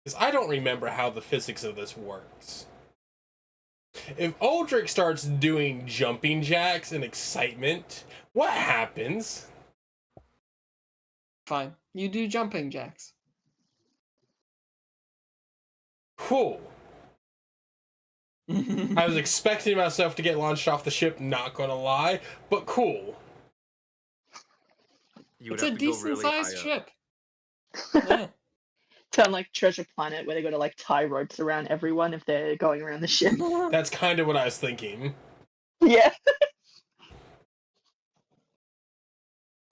Because I don't remember how the physics of this works. If Aldrich starts doing jumping jacks in excitement, what happens? Fine. You do jumping jacks. Cool. I was expecting myself to get launched off the ship, not gonna lie, but cool. It's a decent-sized ship. Yeah. Sound like Treasure Planet, where they got to like tie ropes around everyone if they're going around the ship. That's kind of what I was thinking. Yeah.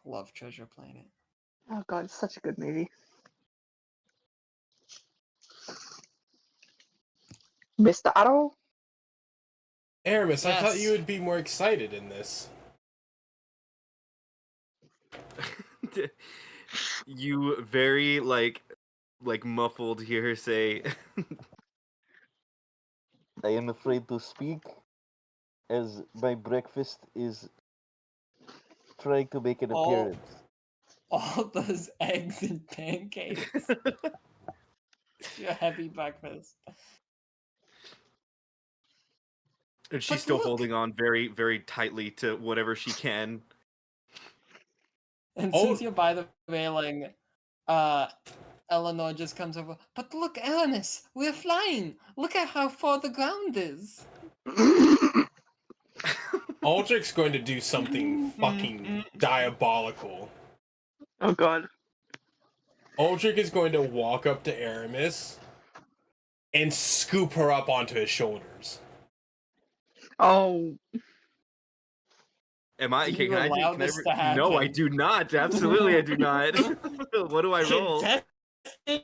Love Treasure Planet. Oh god, it's such a good movie. Mr. Arrow? Aramis, Yes. I thought you would be more excited in this. You very like muffled hear her say, I am afraid to speak, as my breakfast is trying to make an appearance. All those eggs and pancakes. Your heavy breakfast. and she's But still look. holding on very, very tightly to whatever she can. And Oh. since you're by the railing, Eleanor just comes over. But look, Aramis, we're flying. Look at how far the ground is. Aldrich's going to do something fucking diabolical. Oh god. Aldrich is going to walk up to Aramis and scoop her up onto his shoulders. Oh. Am I? Do Can, you can I? allow Can I this to happen? no, I do not. Absolutely, I do not. What do I roll? Contested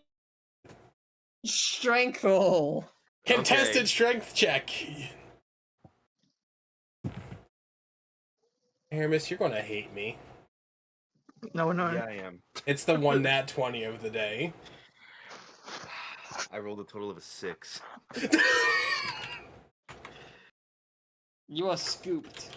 strength roll. Contested Okay. strength check. Aramis, you're going to hate me. No. Yeah, I am. It's the one nat 20 of the day. I rolled a total of a 6. You are scooped.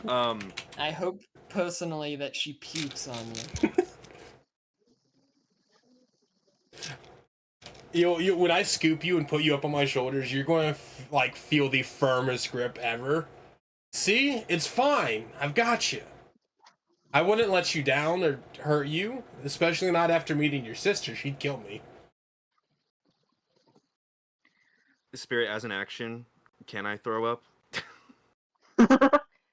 I hope personally that she pukes on you. You, when I scoop you and put you up on my shoulders, you're going to like feel the firmest grip ever. See, it's fine. I've got you. I wouldn't let you down or hurt you, especially not after meeting your sister. She'd kill me. Spirit, as an action, can I throw up?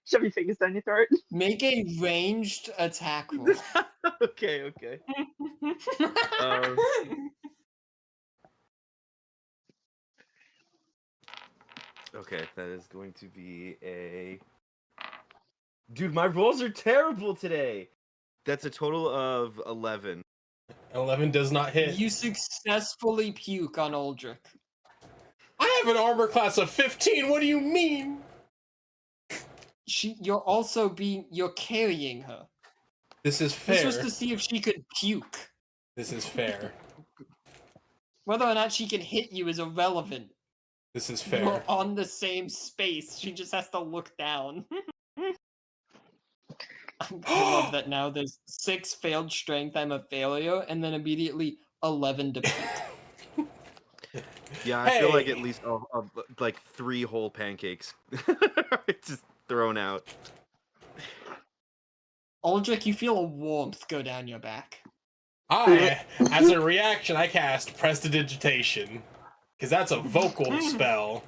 Shove your fingers down your throat. Make a ranged attack roll. Okay. Um, Okay, that is going to be a... Dude, my rolls are terrible today! That's a total of 11. 11 does not hit. You successfully puke on Aldrich. I have an armor class of 15. What do you mean? You're carrying her. This is fair. This was to see if she could puke. This is fair. Whether or not she can hit you is irrelevant. This is You're fair. on the same space. She just has to look down. I love that now there's 6 failed strength, I'm a failure, and then immediately 11 to puke. Yeah, I feel like Hey. at least like 3 whole pancakes just thrown out. Aldrich, you feel a warmth go down your back. As a reaction, I cast Prestidigitation. Because that's a vocal spell.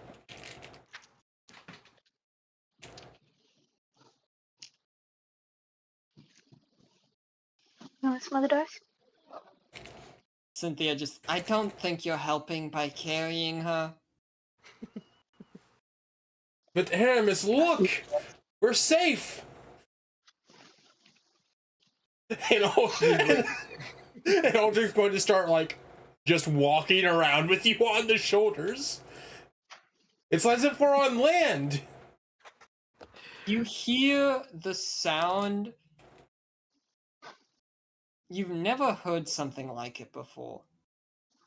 No, some other dice. Cynthia I don't think you're helping by carrying her. But Aramis, look! We're safe! And Aldrich's going to start, like, just walking around with you on the shoulders. It's as if we're on land. You hear the sound. You've never heard something like it before.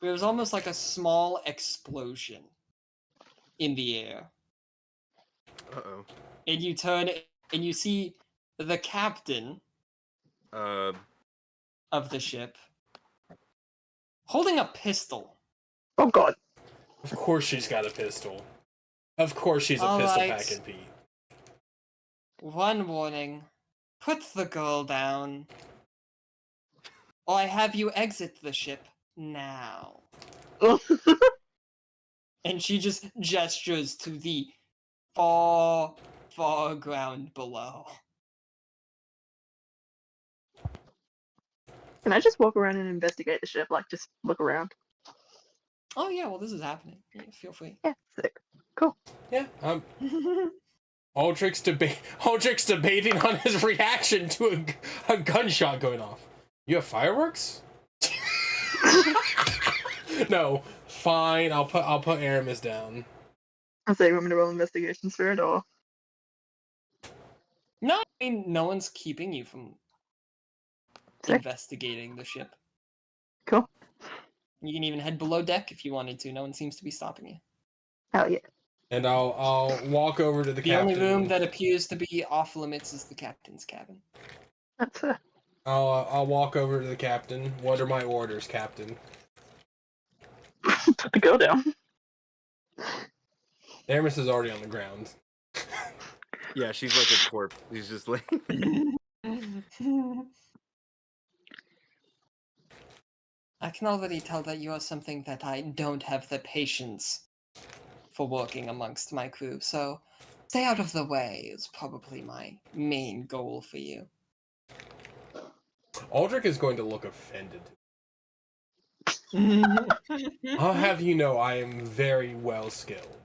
It was almost like a small explosion in the air. Uh-oh. And you turn and you see the captain of the ship holding a pistol. Oh god. Of course she's got a pistol. Of course she's a pistol packing Pete. One warning. Put the girl down. Or I have you exit the ship now. And she just gestures to the far, far ground below. Can I just walk around and investigate the ship? Like, just look around? Oh yeah, well this is happening. Yeah, feel free. Yeah, sick. Cool. Yeah, Aldrich's debating on his reaction to a gunshot going off. You have fireworks? No, fine. I'll put Aramis down. I say, you want me to roll investigation spirit or? No, I mean no one's keeping you from investigating the ship. Cool. You can even head below deck if you wanted to. No one seems to be stopping you. Hell yeah. And I'll walk over to the captain. The only room that appears to be off limits is the captain's cabin. That's fair. I'll walk over to the captain. What are my orders, Captain? Put the girl down. Aramis is already on the ground. Yeah, she's like a corpse. She's just like. I can already tell that you are something that I don't have the patience for working amongst my crew, so stay out of the way is probably my main goal for you. Aldrich is going to look offended. I'll have you know I am very well skilled.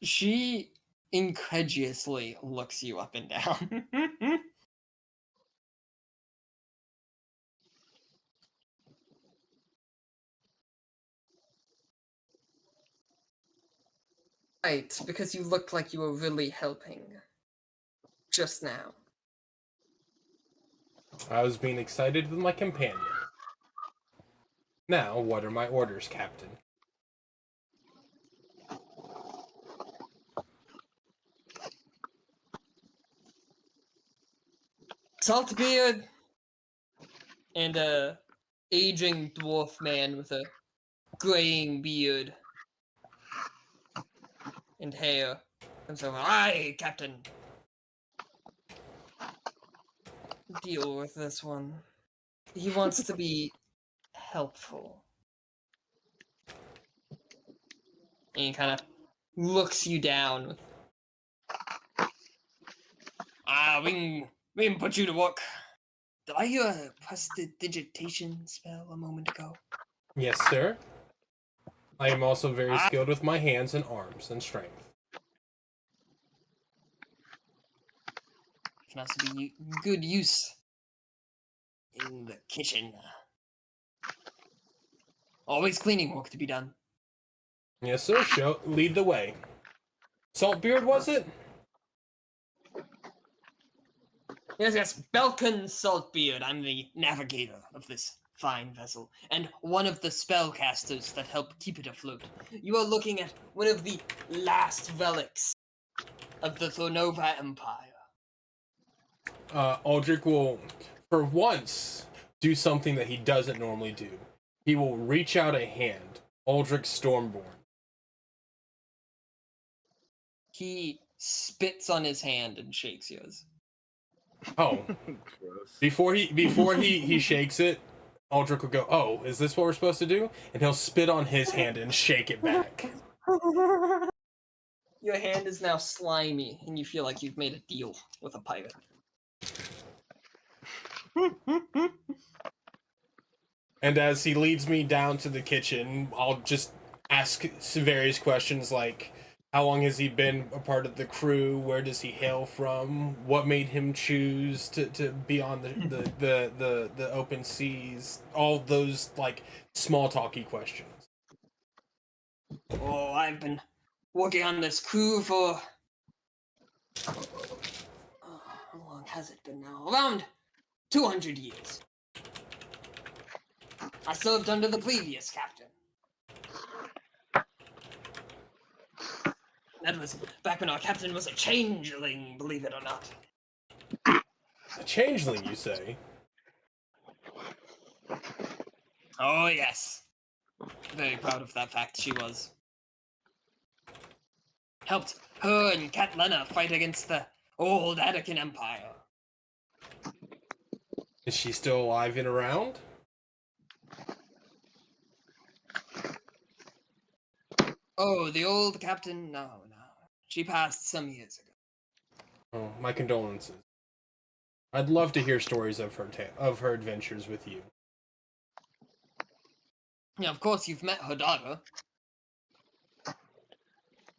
She incredulously looks you up and down. Right, because you looked like you were really helping just now. I was being excited with my companion. Now, what are my orders, Captain? Saltbeard and a aging dwarf man with a graying beard and hair comes over. Aye, Captain. Deal with this one. He wants to be helpful. And he kind of looks you down. We can put you to work. Did I hear a prestidigitation spell a moment ago? Yes, sir. I am also very skilled with my hands and arms and strength. Can also be good use in the kitchen. Always cleaning work to be done. Yes, sir. Lead the way. Saltbeard, was it? Yes, Belkin Saltbeard. I'm the navigator of this fine vessel, and one of the spellcasters that help keep it afloat. You are looking at one of the last relics of the Thornova Empire. Aldrich will, for once, do something that he doesn't normally do. He will reach out a hand. Aldrich Stormborn. He spits on his hand and shakes yours. Oh. Before he shakes it, Aldrich will go, "Oh, is this what we're supposed to do?" And he'll spit on his hand and shake it back. Your hand is now slimy, and you feel like you've made a deal with a pirate. And as he leads me down to the kitchen, I'll just ask various questions like, How long has he been a part of the crew? Where does he hail from? What made him choose to be on the open seas? All those like small talky questions. Oh, I've been working on this crew for how long has it been now? Around 200 years. I served under the previous captain. That was back when our captain was a changeling, believe it or not. A changeling, you say? Oh, yes. Very proud of that fact, she was. Helped her and Catlena fight against the old Attican Empire. Is she still alive and around? Oh, the old captain? No. She passed some years ago. Oh, my condolences. I'd love to hear stories of her adventures with you. Yeah, of course, you've met her daughter.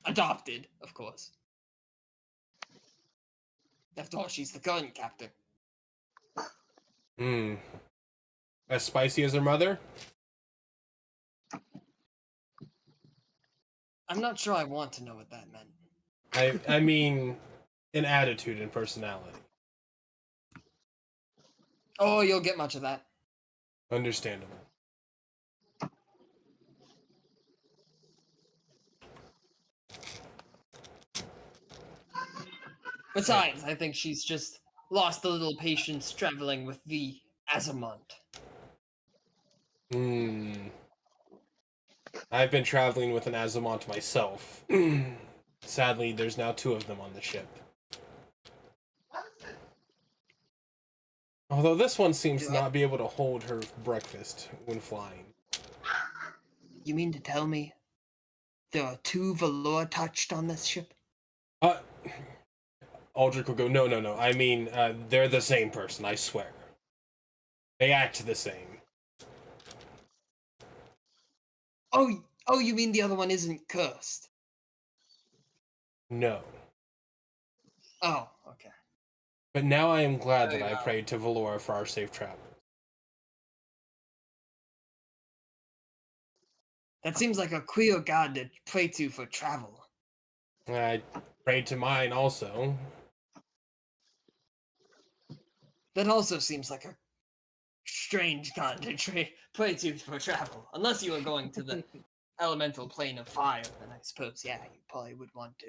Adopted, of course. After all, she's the current captain. As spicy as her mother? I'm not sure I want to know what that meant. I mean, in attitude and personality. Oh, you'll get much of that. Understandable. Besides, I think she's just lost a little patience traveling with the Azamont. I've been traveling with an Azamont myself. Sadly, there's now 2 of them on the ship. Although this one seems to not be able to hold her breakfast when flying. You mean to tell me there are 2 Valor touched on this ship? Aldrich will go, no. I mean, they're the same person, I swear. They act the same. Oh, you mean the other one isn't cursed? No. Oh, okay. But now I am glad that I prayed to Valora for our safe travel. That seems like a queer god to pray to for travel. I prayed to mine also. That also seems like a strange god to pray to for travel. Unless you were going to the elemental plane of fire, then I suppose, yeah, you probably would want to.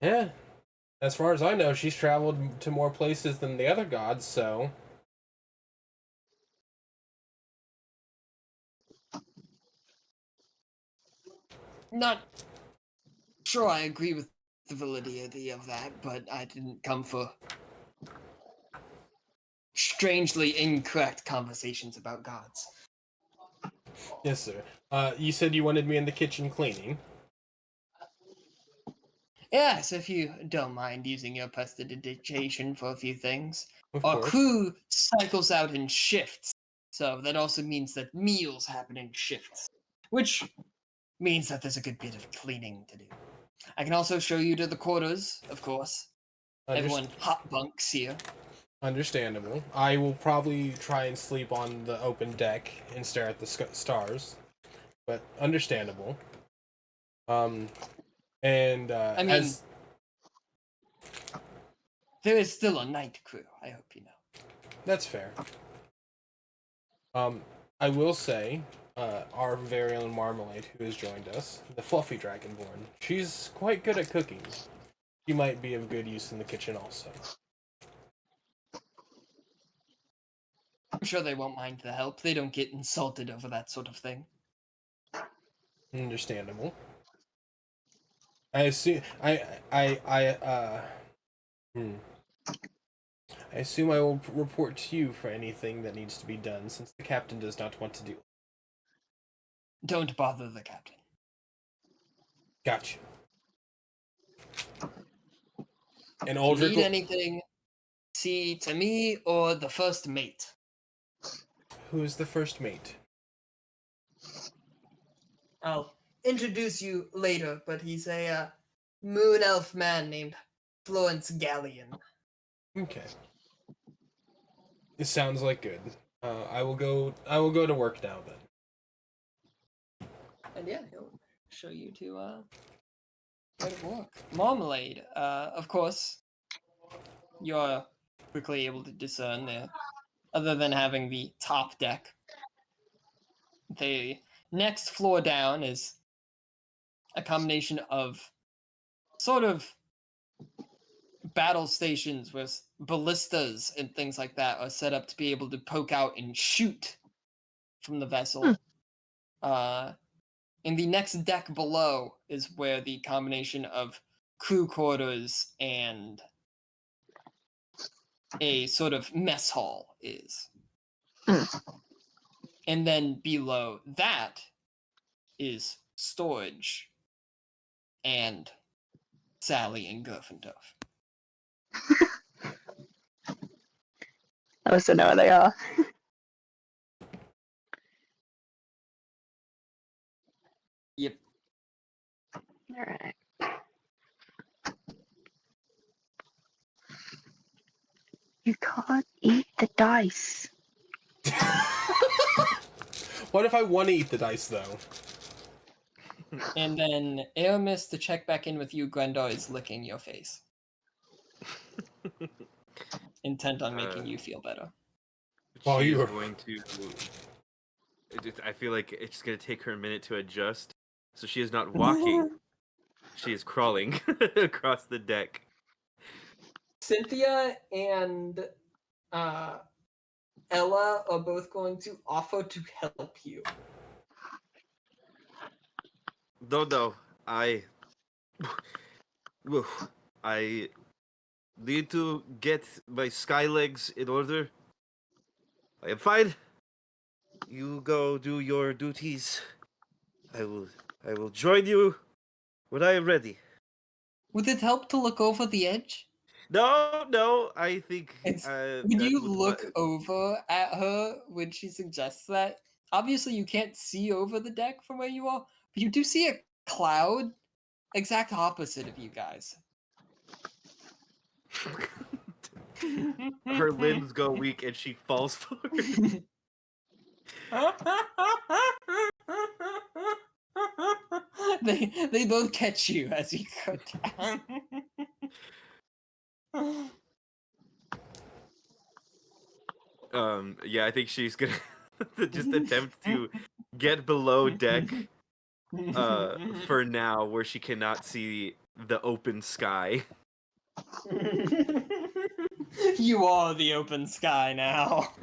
Yeah. As far as I know, she's traveled to more places than the other gods, so... Not sure I agree with the validity of that, but I didn't come for strangely incorrect conversations about gods. Yes, sir. You said you wanted me in the kitchen cleaning. Yes, if you don't mind using your prestidigitation for a few things. Of Our course. crew cycles out in shifts, so that also means that meals happen in shifts, which means that there's a good bit of cleaning to do. I can also show you to the quarters, of course. Everyone hot bunks here. Understandable. I will probably try and sleep on the open deck and stare at the stars, but understandable. And I mean, there is still a night crew, I hope you know. That's fair. I will say, our very own Marmalade, who has joined us, the fluffy dragonborn, she's quite good at cooking. She might be of good use in the kitchen also. I'm sure they won't mind the help. They don't get insulted over that sort of thing. Understandable. I assume I assume I will report to you for anything that needs to be done, since the captain does not want to do it. Don't bother the captain. Gotcha. And If you Aldrich need anything, see to me or the first mate. Who is the first mate? I'll introduce you later, but he's a moon elf man named Florence Galleon. Okay. It sounds like good. I will go to work now then. And yeah, he'll show you to go to work. Marmalade, of course, you're quickly able to discern there. Other than having the top deck, the next floor down is a combination of sort of battle stations with ballistas and things like that are set up to be able to poke out and shoot from the vessel. In the next deck below is where the combination of crew quarters and a sort of mess hall is. And then below that is storage and Sally and Gryffindor. I also know where they are. Yep. Alright. You can't eat the dice. What if I want to eat the dice, though? And then Aramis, to check back in with you, Grendor is licking your face. Intent on making you feel better. She's going to... I feel like it's just going to take her a minute to adjust. So she is not walking. She is crawling across the deck. Cynthia and Ella are both going to offer to help you. Dodo, I need to get my sky legs in order. I am fine. You go do your duties. I will join you when I am ready. Would it help to look over the edge? No, I think... When you look over at her when she suggests that, obviously you can't see over the deck from where you are, but you do see a cloud exact opposite of you guys. Her limbs go weak and she falls forward. They both catch you as you go down. Yeah, I think she's gonna just attempt to get below deck for now, where she cannot see the open sky. You are the open sky now.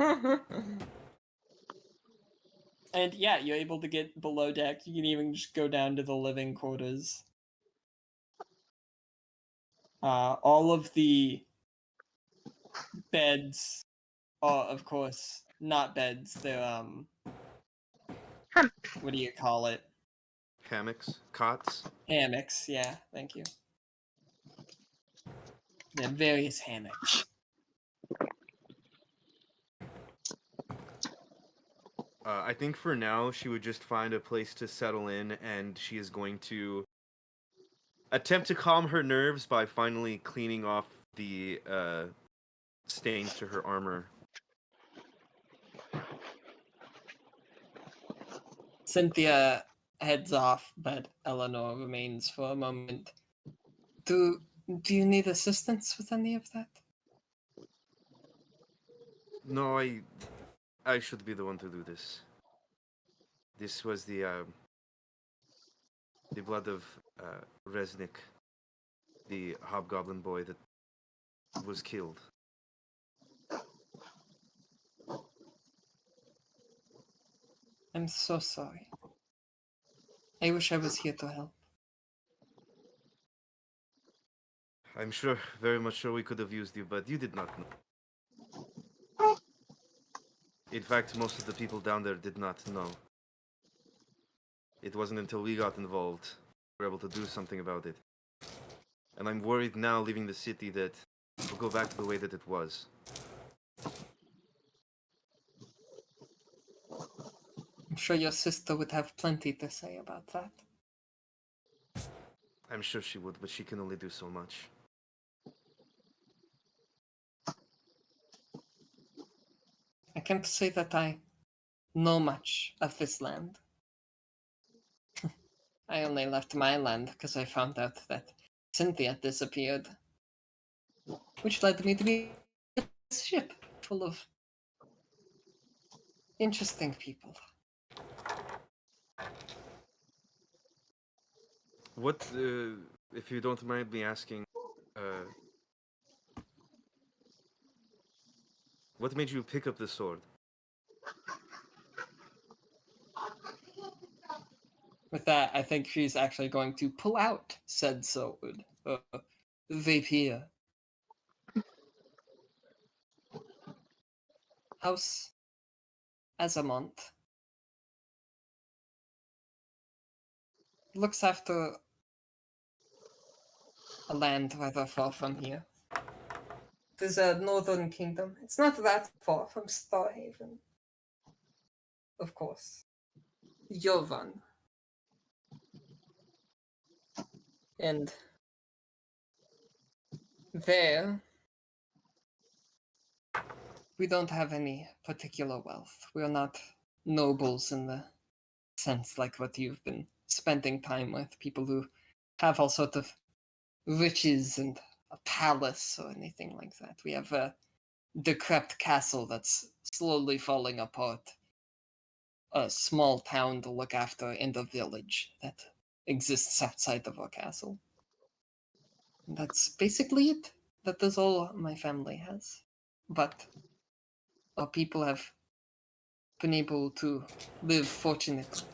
And yeah, you're able to get below deck. You can even just go down to the living quarters. All of the beds are, of course, not beds. They're, what do you call it? Hammocks? Cots? Hammocks, yeah, thank you. They're various hammocks. I think for now she would just find a place to settle in, and she is going to attempt to calm her nerves by finally cleaning off the stains to her armor. Cynthia heads off, but Eleanor remains for a moment. Do you need assistance with any of that? No, I should be the one to do this. This was the blood of Resnick, the hobgoblin boy that was killed. I'm so sorry. I wish I was here to help. I'm sure, very much sure we could have used you, but you did not know. In fact, most of the people down there did not know. It wasn't until we got involved we were able to do something about it. And I'm worried now, leaving the city, that we'll go back to the way that it was. I'm sure your sister would have plenty to say about that. I'm sure she would, but she can only do so much. I can't say that I know much of this land. I only left my land because I found out that Cynthia disappeared, which led me to be a ship full of interesting people. What, if you don't mind me asking, what made you pick up the sword? With that, I think she's actually going to pull out said sword. Vapier. House Azamont looks after a land rather far from here. There's a northern kingdom. It's not that far from Starhaven. Of course. Jovan. And there, we don't have any particular wealth. We are not nobles in the sense like what you've been spending time with. People who have all sorts of riches and a palace or anything like that. We have a decrepit castle that's slowly falling apart. A small town to look after and a village that exists outside of our castle. And that's basically it. That is all my family has. But our people have been able to live fortunately.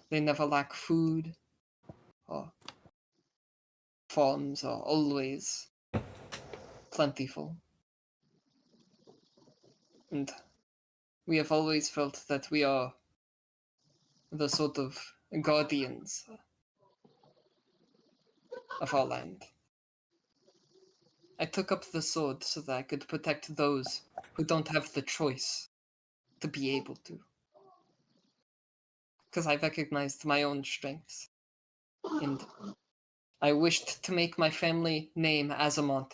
They never lack food, or farms are always plentiful. And we have always felt that we are the sort of guardians of our land. I took up the sword so that I could protect those who don't have the choice to be able to. Because I recognized my own strengths. And I wished to make my family name Azamont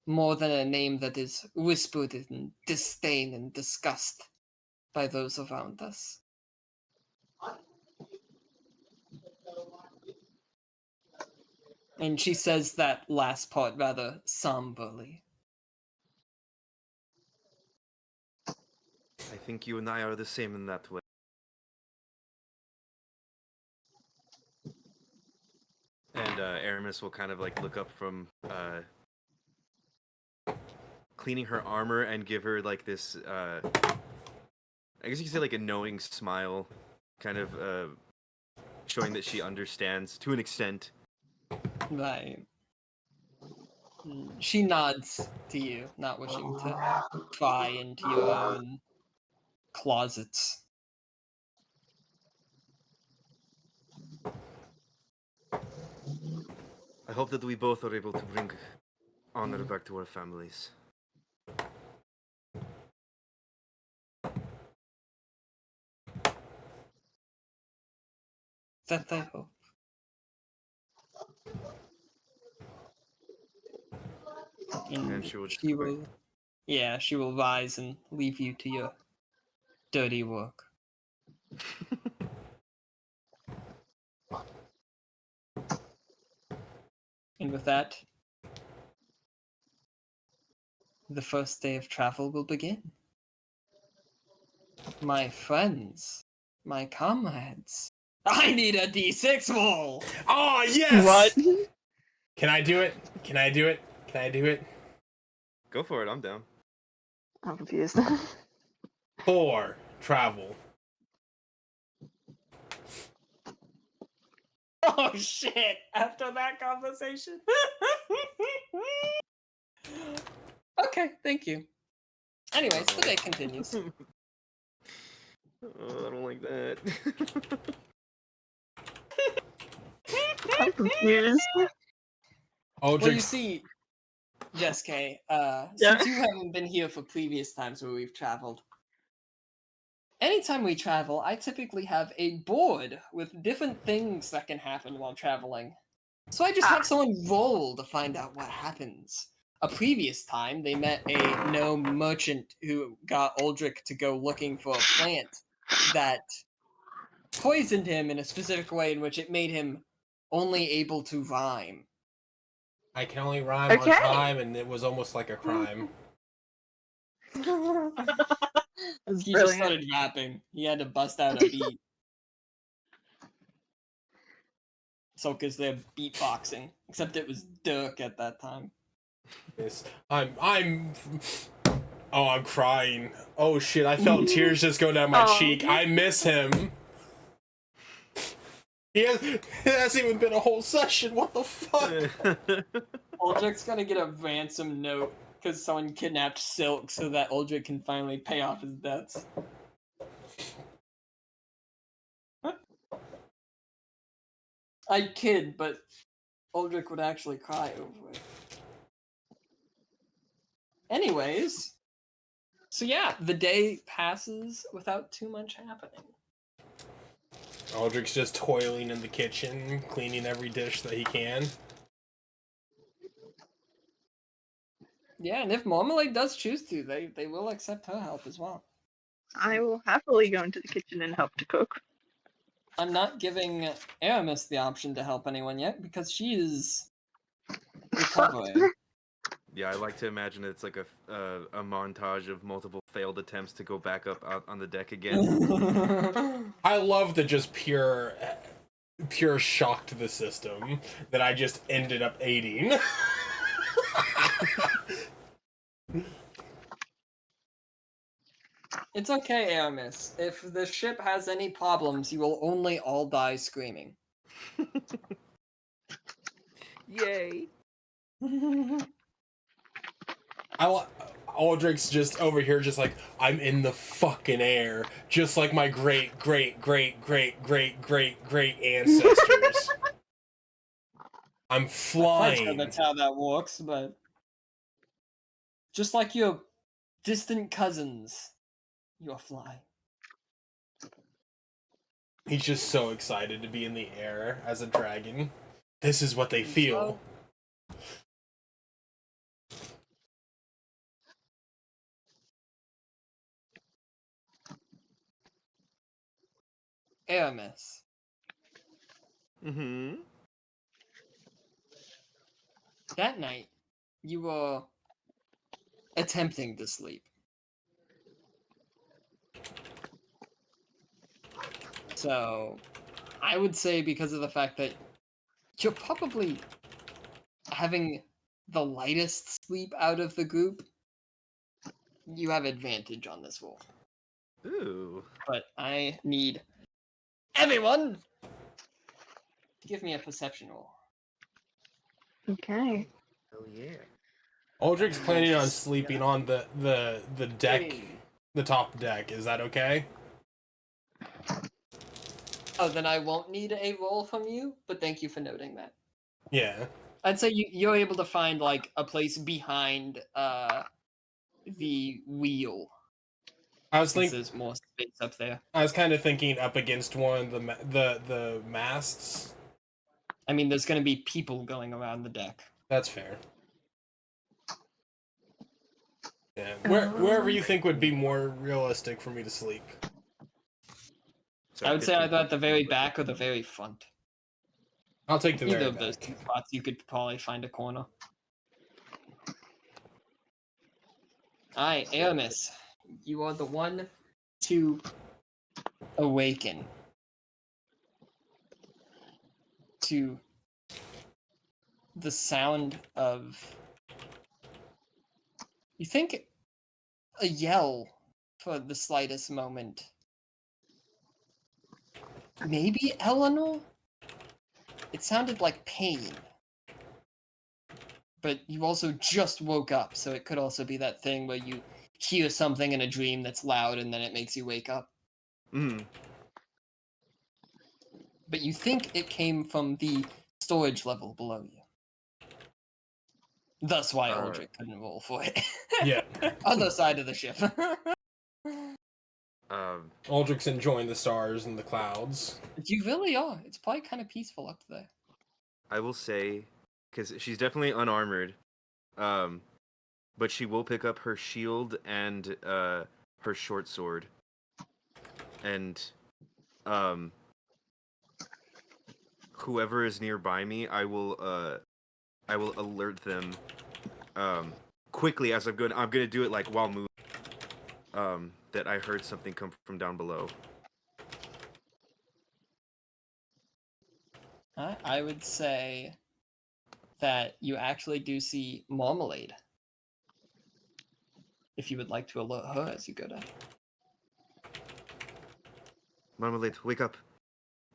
more than a name that is whispered in disdain and disgust by those around us. And she says that last part rather somberly. I think you and I are the same in that way. And Aramis will kind of like look up from cleaning her armor and give her like this, I guess you could say like a knowing smile, kind of showing that she understands to an extent. Right. She nods to you, not wishing to pry into your own closets. I hope that we both are able to bring honor back to our families. That I hope. And she will just she will, yeah, she will rise and leave you to your dirty work. And with that, the first day of travel will begin. My friends, my comrades, I need a D6 roll! Oh, yes! What? Can I do it? Can I do it? Can I do it? Go for it, I'm down. I'm confused. 4, travel. Oh shit! After that conversation? Okay, thank you. Anyways, the day continues. Oh, I don't like that. I'm confused. Aldrich. Well, you see, Jessica, Yeah. since you haven't been here for previous times where we've traveled, anytime we travel, I typically have a board with different things that can happen while traveling. So I just have someone roll to find out what happens. A previous time, they met a gnome merchant who got Aldrich to go looking for a plant that poisoned him in a specific way in which it made him only able to rhyme. I can only rhyme on time, and it was almost like a crime. He That's just started rapping. He had to bust out a beat. So, because they're beatboxing. Except it was Dirk at that time. Yes, I'm crying. Oh shit, I felt tears just go down my cheek. I miss him. It hasn't even been a whole session. What the fuck? Aldrich's gonna get a ransom note because someone kidnapped Silk so that Aldrich can finally pay off his debts. I kid, but Aldrich would actually cry over it. Anyways, so yeah, the day passes without too much happening. Aldrich's just toiling in the kitchen, cleaning every dish that he can. Yeah, and if Marmalade does choose to, they will accept her help as well. I will happily go into the kitchen and help to cook. I'm not giving Aramis the option to help anyone yet because she is recovering. Yeah, I like to imagine it's like a montage of multiple failed attempts to go back up out on the deck again. I love the just pure shock to the system that I just ended up aiding. It's okay, Aramis. If the ship has any problems, you will only all die screaming. Yay! Aldrich's just over here, just like, I'm in the fucking air, just like my great ancestors. I'm flying. I'm not sure that's how that works, but just like your distant cousins, you're flying. He's just so excited to be in the air as a dragon. This is what they feel. Aramis. Mm-hmm. That night, you were attempting to sleep. So, I would say because of the fact that you're probably having the lightest sleep out of the group, you have advantage on this roll. Ooh. But I need everyone to give me a perception roll. Okay. Hell yeah. Aldrich's planning on sleeping on the deck, the top deck. Is that okay? Oh, then I won't need a roll from you, but thank you for noting that. Yeah. I'd say you're able to find like a place behind the wheel. I was thinking there's more space up there. I was kind of thinking up against one of the masts. I mean, there's going to be people going around the deck. That's fair. Yeah, wherever you think would be more realistic for me to sleep. So I would say either at the very back or the very front. I'll take the Either very of those back. two spots, you could probably find a corner. Alright, Aramis, you are the one to awaken to the sound of, you think, a yell for the slightest moment. Maybe Eleanor? It sounded like pain. But you also just woke up, so it could also be that thing where you hear something in a dream that's loud and then it makes you wake up. Mm. But you think it came from the storage level below you. Thus why Aldrich couldn't roll for it. Yeah. Other side of the ship. Aldrich's enjoying the stars and the clouds. You really are. It's probably kind of peaceful up there. I will say, because she's definitely unarmored, but she will pick up her shield and her short sword, and whoever is nearby me, I will alert them quickly as I'm going. I'm gonna do it like while moving. That I heard something come from down below. I would say that you actually do see Marmalade. If you would like to alert her as you go down. Marmalade, wake up.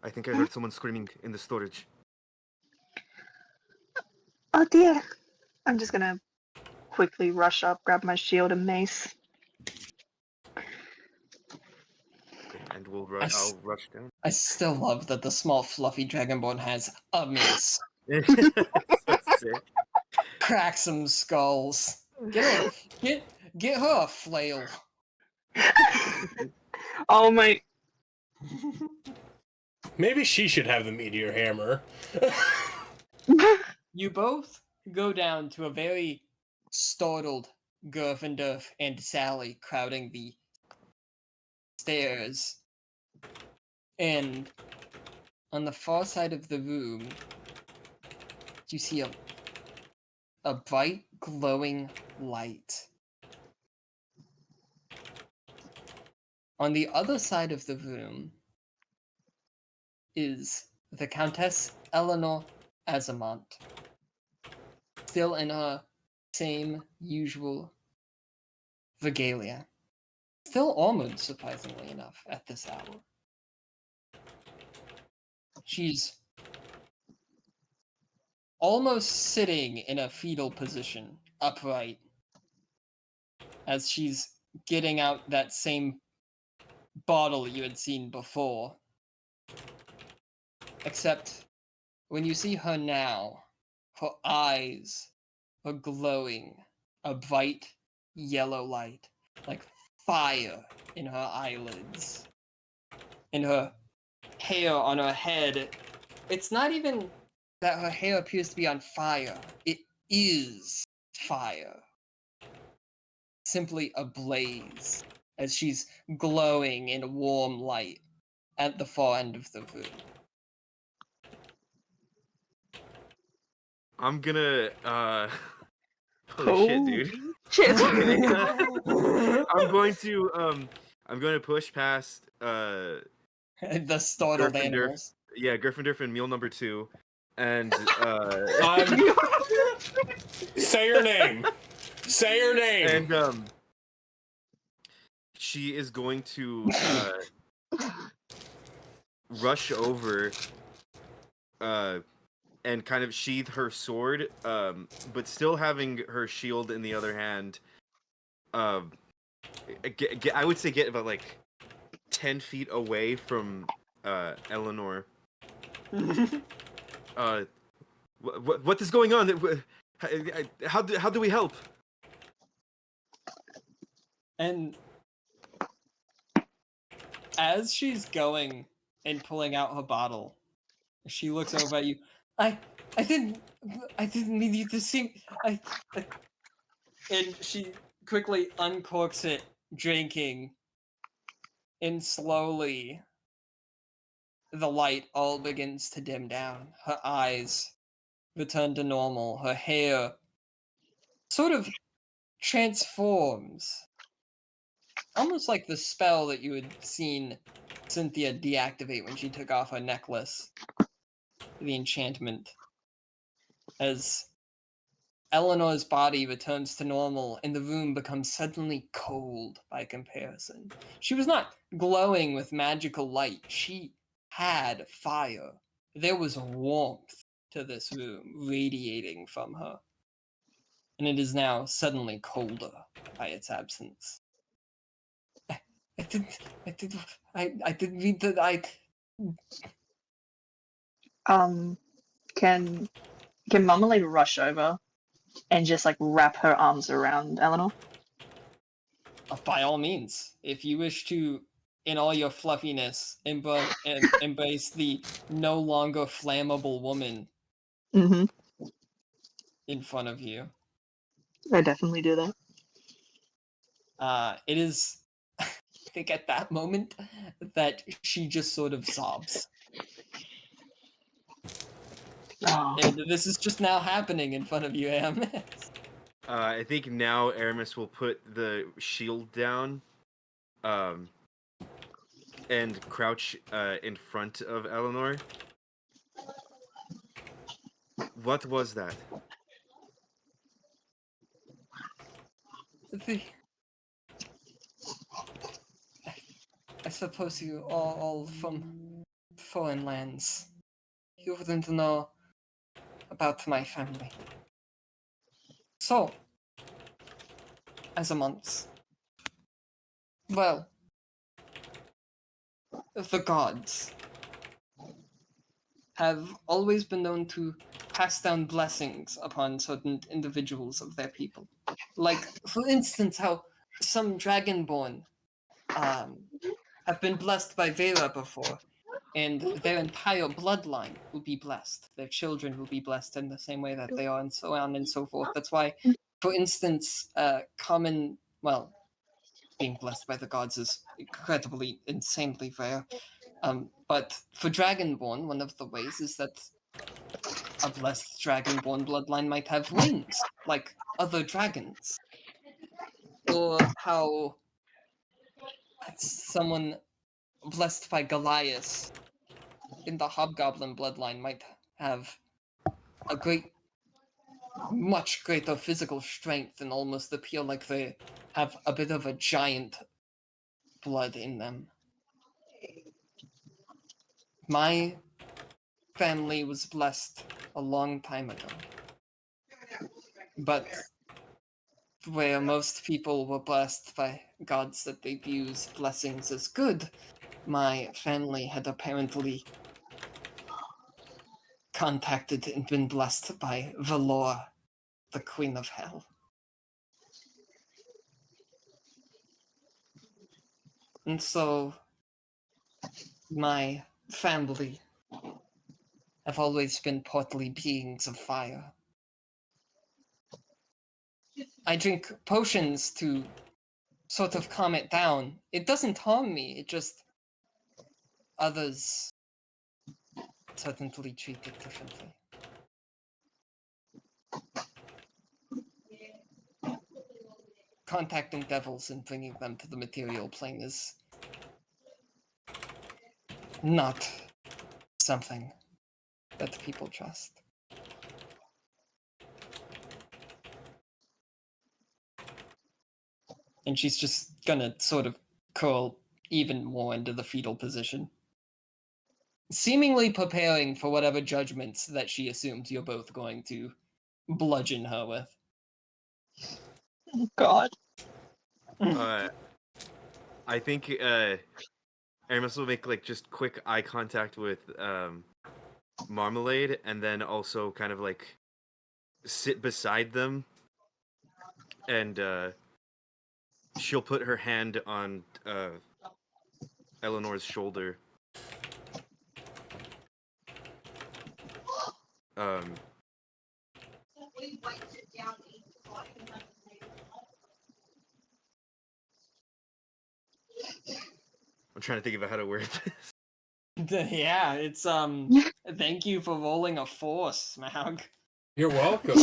I think I heard someone screaming in the storage. Oh dear. I'm just gonna quickly rush up, grab my shield and mace. And I'll rush down. I still love that the small fluffy dragonborn has a mace. So sick. Crack some skulls. Get her a flail. Oh my. Maybe she should have the meteor hammer. You both go down to a very startled Gryffindor and Sally crowding the stairs. And on the far side of the room, you see a bright, glowing light. On the other side of the room is the Countess Eleanor Azamont, still in her same usual regalia. Still armored, surprisingly enough, at this hour. She's almost sitting in a fetal position, upright, as she's getting out that same bottle you had seen before. Except, when you see her now, her eyes are glowing a bright yellow light, like fire in her eyelids. And her hair on her head, it's not even that her hair appears to be on fire. It is fire. Simply ablaze, as she's glowing in a warm light at the far end of the room. I'm gonna holy shit, dude. Shit. I'm going to push past The startled Gryffindor. animals. Yeah, Gryffindor and Mule number 2. And Say your name. Say your name. And she is going to rush over and kind of sheath her sword, but still having her shield in the other hand. I would say get about like 10 feet away from Eleanor. What is going on? How do we help? And as she's going and pulling out her bottle, she looks over at you. I didn't mean you to see. And she quickly uncorks it, drinking, and slowly the light all begins to dim down. Her eyes return to normal. Her hair sort of transforms. Almost like the spell that you had seen Cynthia deactivate when she took off her necklace. The enchantment. As Eleanor's body returns to normal and the room becomes suddenly cold by comparison. She was not glowing with magical light. She had fire. There was warmth to this room radiating from her. And it is now suddenly colder by its absence. I didn't mean to. Can Marmalade rush over and just like wrap her arms around Eleanor? By all means, if you wish to in all your fluffiness, embrace the no longer flammable woman Mm-hmm. in front of you. I definitely do that. It is, I think, at that moment that she just sort of sobs. Oh. And this is just now happening in front of you, Aramis. I think now Aramis will put the shield down, and crouch in front of Eleanor. What was that? I suppose you are all from foreign lands. You wouldn't know about my family. So, as a month, well, the gods have always been known to pass down blessings upon certain individuals of their people. Like, for instance, how some dragonborn have been blessed by Vera before, and their entire bloodline will be blessed. Their children will be blessed in the same way that they are, and so on and so forth. That's why, for instance, being blessed by the gods is incredibly, insanely rare. But for Dragonborn, one of the ways is that a blessed Dragonborn bloodline might have wings, like other dragons. Or how someone blessed by Goliath in the Hobgoblin bloodline might have a much greater physical strength and almost appear like they have a bit of a giant blood in them. My family was blessed a long time ago. But where most people were blessed by gods that they view blessings as good, my family had apparently contacted and been blessed by Valor, the Queen of Hell. And so, my family have always been partly beings of fire. I drink potions to sort of calm it down. It doesn't harm me, it just... others certainly treat it differently. Contacting devils and bringing them to the material plane is not something that people trust. And she's just gonna sort of curl even more into the fetal position, seemingly preparing for whatever judgments that she assumes you're both going to bludgeon her with. Oh, God. I think Aramis will make like just quick eye contact with Marmalade, and then also kind of like sit beside them, and she'll put her hand on Eleanor's shoulder. I'm trying to think about how to word this. Yeah, it's thank you for rolling a 4, Smaug. You're welcome.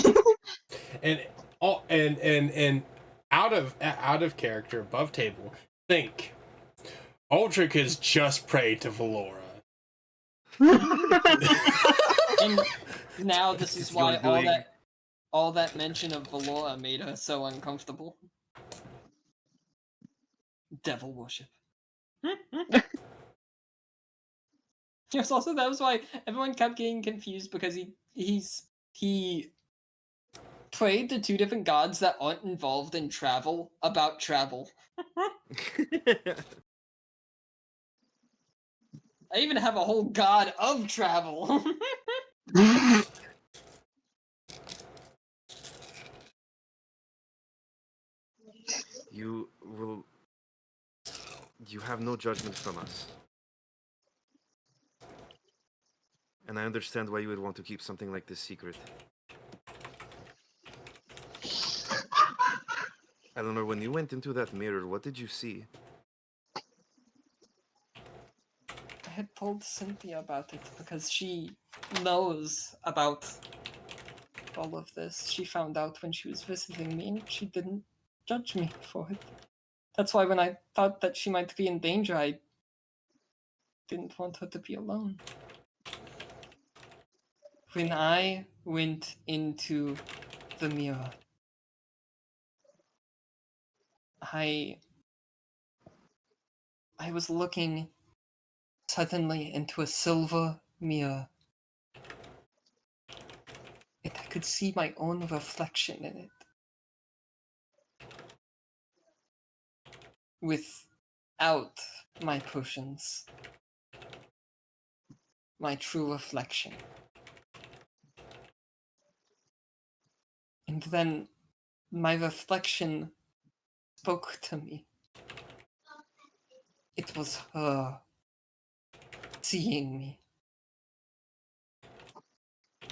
and out of character, above table, think Aldrich has just prayed to Valora. And now this is why all that mention of Valora made her so uncomfortable. Devil worship. Yes, also that was why everyone kept getting confused, because he prayed to 2 different gods that aren't involved in travel about travel. I even have a whole god of travel. You will You have no judgment from us. And I understand why you would want to keep something like this secret. Eleanor, when you went into that mirror, what did you see? I had told Cynthia about it because she knows about all of this. She found out when she was visiting me and she didn't judge me for it. That's why when I thought that she might be in danger, I didn't want her to be alone. When I went into the mirror, I was looking suddenly into a silver mirror. And I could see my own reflection in it. Without my potions. My true reflection. And then my reflection spoke to me. It was her seeing me.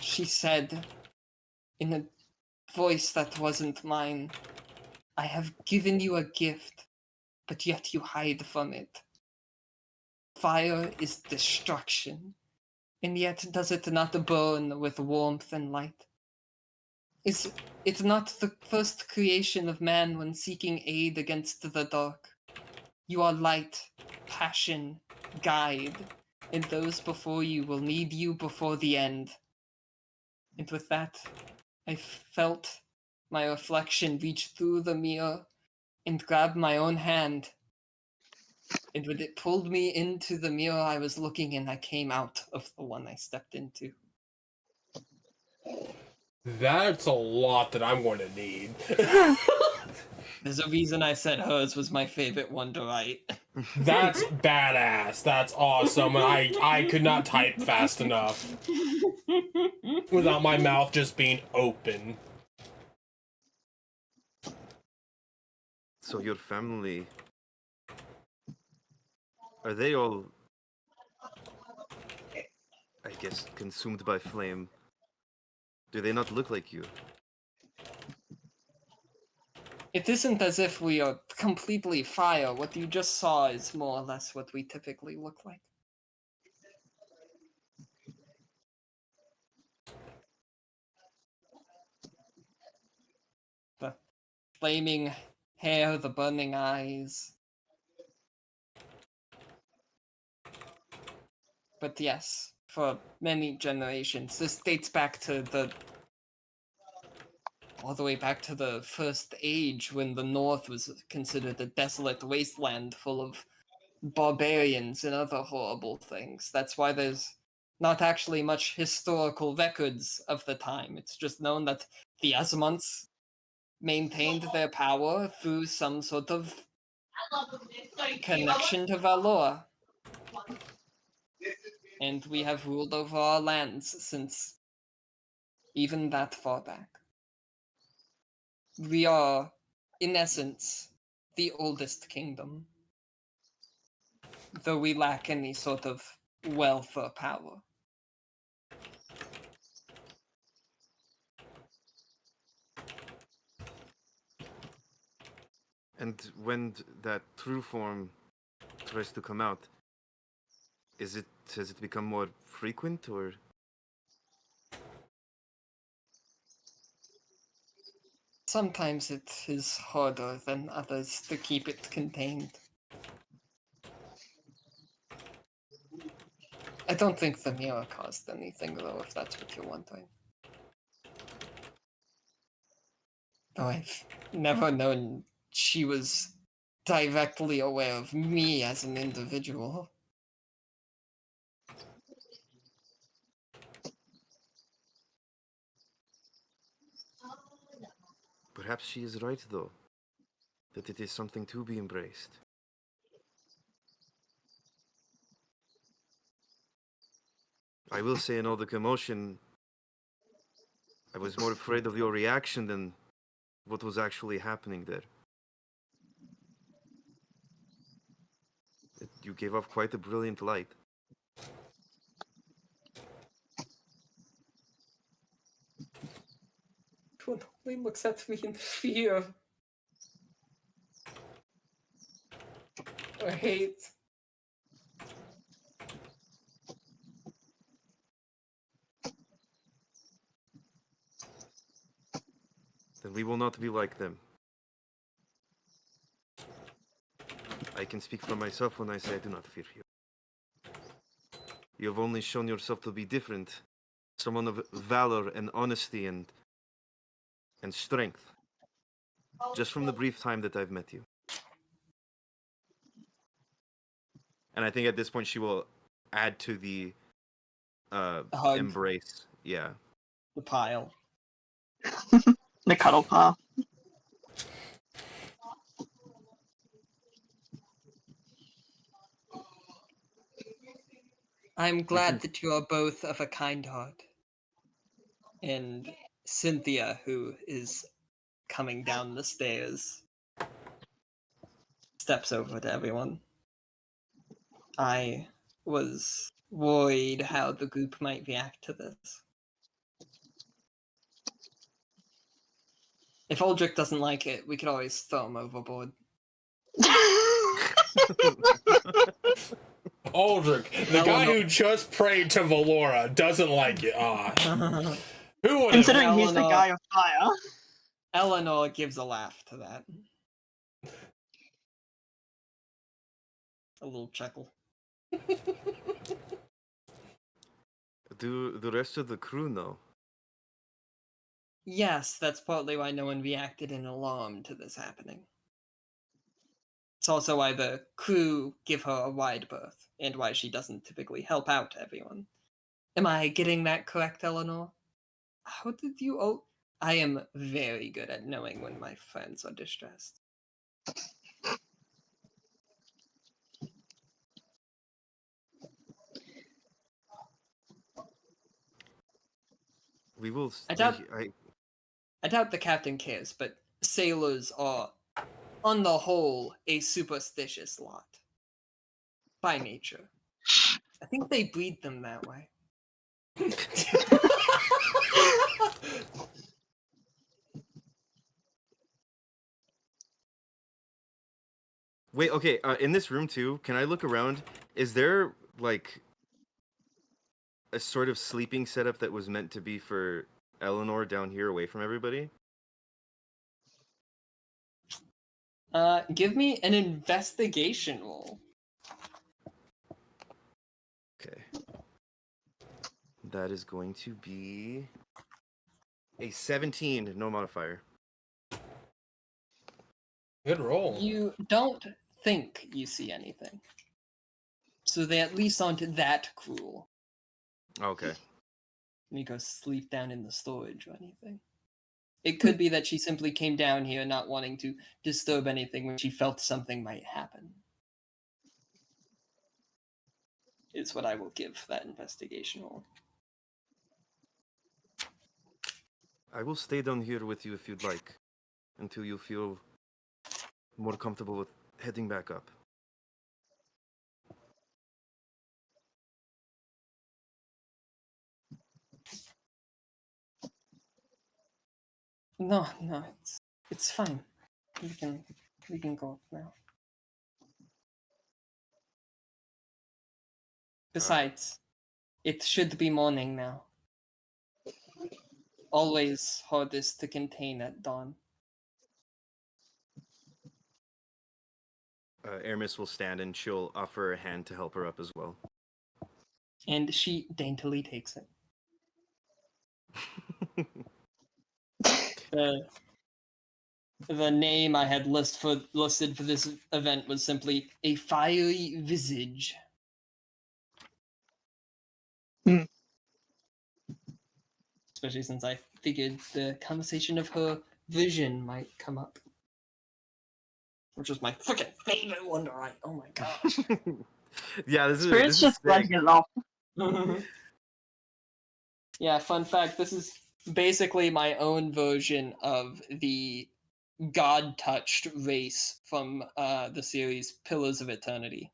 She said, in a voice that wasn't mine, I have given you a gift, but yet you hide from it. Fire is destruction, and yet does it not burn with warmth and light? Is it not the first creation of man when seeking aid against the dark? You are light, passion, guide, and those before you will need you before the end. And with that, I felt my reflection reach through the mirror and grab my own hand. And when it pulled me into the mirror I was looking in, I came out of the one I stepped into. That's a lot that I'm going to need. There's a reason I said hers was my favorite one to write. That's badass. That's awesome. And I could not type fast enough without my mouth just being open. So your family... Are they all... I guess, consumed by flame? Do they not look like you? It isn't as if we are completely fire. What you just saw is more or less what we typically look like. The flaming hair, the burning eyes. But yes, for many generations, this dates back to all the way back to the First Age, when the North was considered a desolate wasteland full of barbarians and other horrible things. That's why there's not actually much historical records of the time. It's just known that the Azimuths maintained their power through some sort of connection to Valor. And we have ruled over our lands since even that far back. We are, in essence, the oldest kingdom, though we lack any sort of wealth or power. And when that true form tries to come out, has it become more frequent, or? Sometimes it is harder than others to keep it contained. I don't think the mirror caused anything, though, if that's what you're wondering. Though I've never known she was directly aware of me as an individual. Perhaps she is right, though, that it is something to be embraced. I will say, in all the commotion, I was more afraid of your reaction than what was actually happening there. you gave off quite a brilliant light. He looks at me in fear. Or hate. Then we will not be like them. I can speak for myself when I say I do not fear you. You have only shown yourself to be different. Someone of valor and honesty and strength. Just from the brief time that I've met you. And I think at this point she will add to the embrace. Yeah. The pile. The cuddle pile. I'm glad that you are both of a kind heart. And Cynthia, who is coming down the stairs, steps over to everyone. I was worried how the group might react to this. If Aldrich doesn't like it, we could always throw him overboard. Aldrich, the guy who just prayed to Valora, doesn't like it. Who would? Considering he's the guy of fire. Eleanor gives a laugh to that. A little chuckle. Do the rest of the crew know? Yes, that's partly why no one reacted in alarm to this happening. It's also why the crew give her a wide berth, and why she doesn't typically help out everyone. Am I getting that correct, Eleanor? How did you... Oh, I am very good at knowing when my friends are distressed. We will... I doubt the captain cares, but sailors are, on the whole, a superstitious lot. By nature. I think they breed them that way. Wait, okay, in this room too, can I look around? Is there, like, a sort of sleeping setup that was meant to be for Eleanor down here away from everybody? Give me an investigation roll. Okay. That is going to be a 17, no modifier. Good roll. You don't think you see anything. So they at least aren't that cruel. Okay. You go sleep down in the storage or anything. It could be that she simply came down here not wanting to disturb anything when she felt something might happen. Is what I will give that investigation roll. I will stay down here with you if you'd like, until you feel more comfortable with heading back up. No, it's fine. We can go up now. Besides, it should be morning now. Always hardest to contain at dawn. Aramis will stand and she'll offer a hand to help her up as well. And she daintily takes it. The name I had listed for this event was simply A Fiery Visage. Especially since I figured the conversation of her vision might come up. Which was my fucking favorite one to write. Oh my gosh. Yeah, this Spirit's is just glad to get it off. Yeah, fun fact, this is basically my own version of the god-touched race from the series Pillars of Eternity.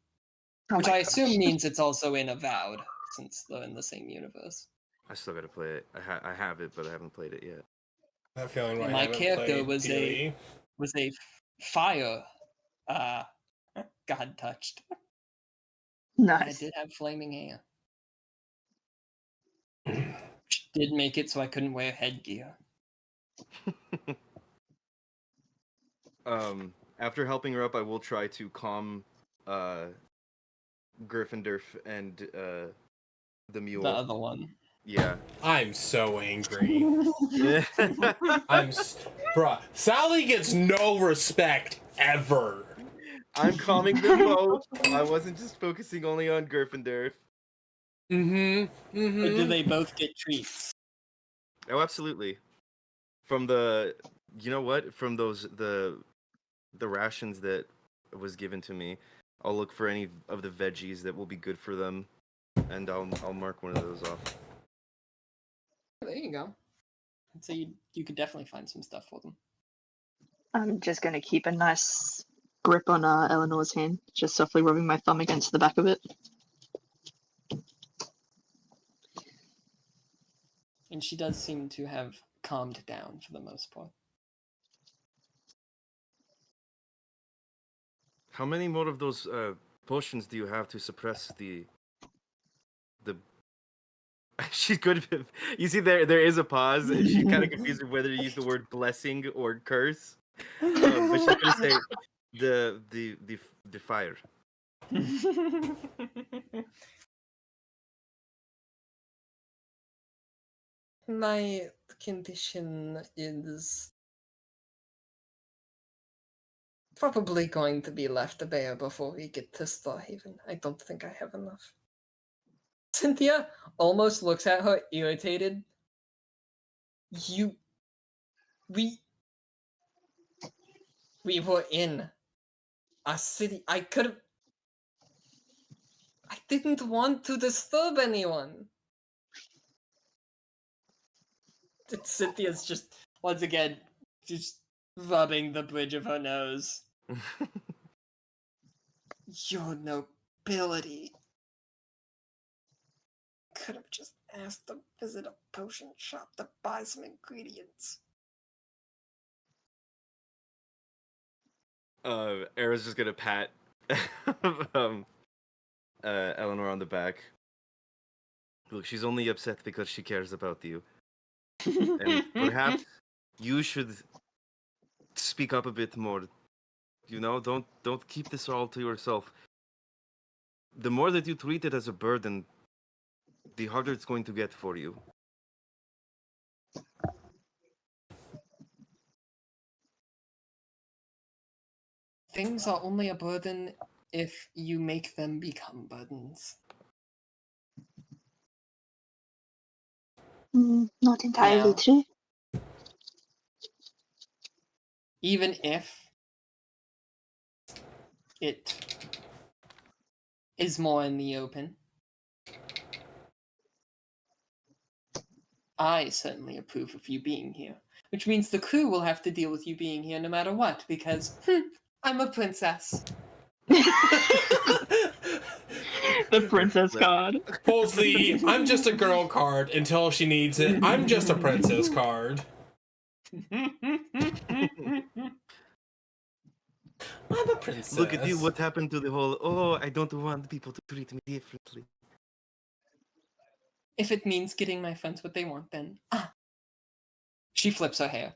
Which I assume means it's also in Avowed, since they're in the same universe. I still gotta play it. I have it, but I haven't played it yet. That feeling And my character was a fire god touched. Nice. I did have flaming hair. Which did make it so I couldn't wear headgear. After helping her up, I will try to calm Gryffindor and the mule. The other one. Yeah. I'm so angry. Bruh, Sally gets no respect ever. I'm calming them both. I wasn't just focusing only on Gryffindor. Or do they both get treats? Oh, absolutely. From the, you know what? From the rations that was given to me, I'll look for any of the veggies that will be good for them, and I'll mark one of those off. There you go. I'd say you could definitely find some stuff for them. I'm just going to keep a nice grip on Eleanor's hand, just softly rubbing my thumb against the back of it. And she does seem to have calmed down for the most part. How many more of those potions do you have to suppress the? She's good. You see, there is a pause. She's kind of confused with whether to use the word blessing or curse. But she's gonna say the fire. My condition is probably going to be left to bear before we get to Starhaven. I don't think I have enough. Cynthia almost looks at her irritated. We were in a city. I didn't want to disturb anyone. Cynthia's just, once again, just rubbing the bridge of her nose. Your nobility. Could have just asked to visit a potion shop to buy some ingredients. Era's just gonna pat Eleanor on the back. Look, she's only upset because she cares about you. And perhaps you should speak up a bit more. You know, don't keep this all to yourself. The more that you treat it as a burden, the harder it's going to get for you. Things are only a burden if you make them become burdens. Not entirely true. Even if it is more in the open, I certainly approve of you being here. Which means the crew will have to deal with you being here no matter what, because I'm a princess. The princess card. Pulls the I'm just a girl card until she needs it. I'm just a princess card. I'm a princess. Look at you, what happened to the whole, I don't want people to treat me differently. If it means getting my friends what they want, then she flips her hair.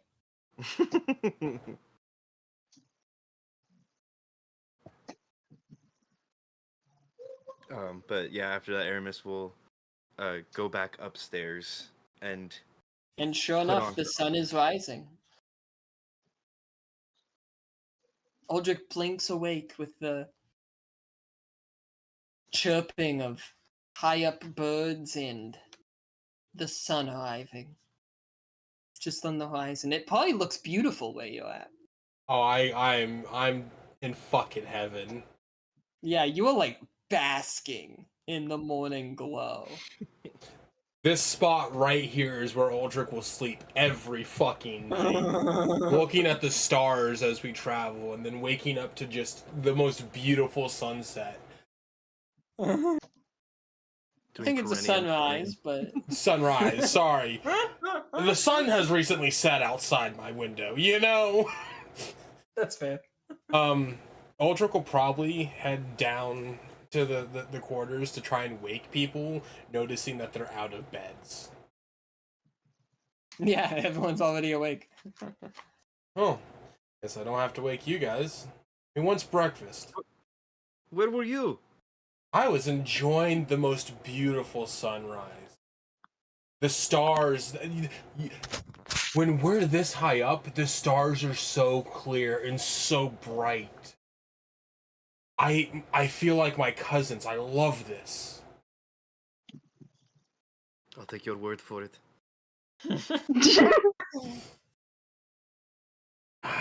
But yeah, after that, Aramis will go back upstairs and sure enough, the sun is rising. Aldrich blinks awake with the chirping of high-up birds and the sun arriving. Just on the horizon. It probably looks beautiful where you're at. Oh, I'm in fucking heaven. Yeah, you are like basking in the morning glow. This spot right here is where Aldrich will sleep every fucking night. Looking at the stars as we travel and then waking up to just the most beautiful sunset. I think it's a sunrise, but sunrise. Sorry, the sun has recently set outside my window. You know. That's fair. Aldrich will probably head down to the quarters to try and wake people, noticing that they're out of beds. Yeah, everyone's already awake. Oh, guess I don't have to wake you guys. Who wants breakfast? Where were you? I was enjoying the most beautiful sunrise. The stars. When we're this high up, the stars are so clear and so bright. I feel like my cousins. I love this. I'll take your word for it.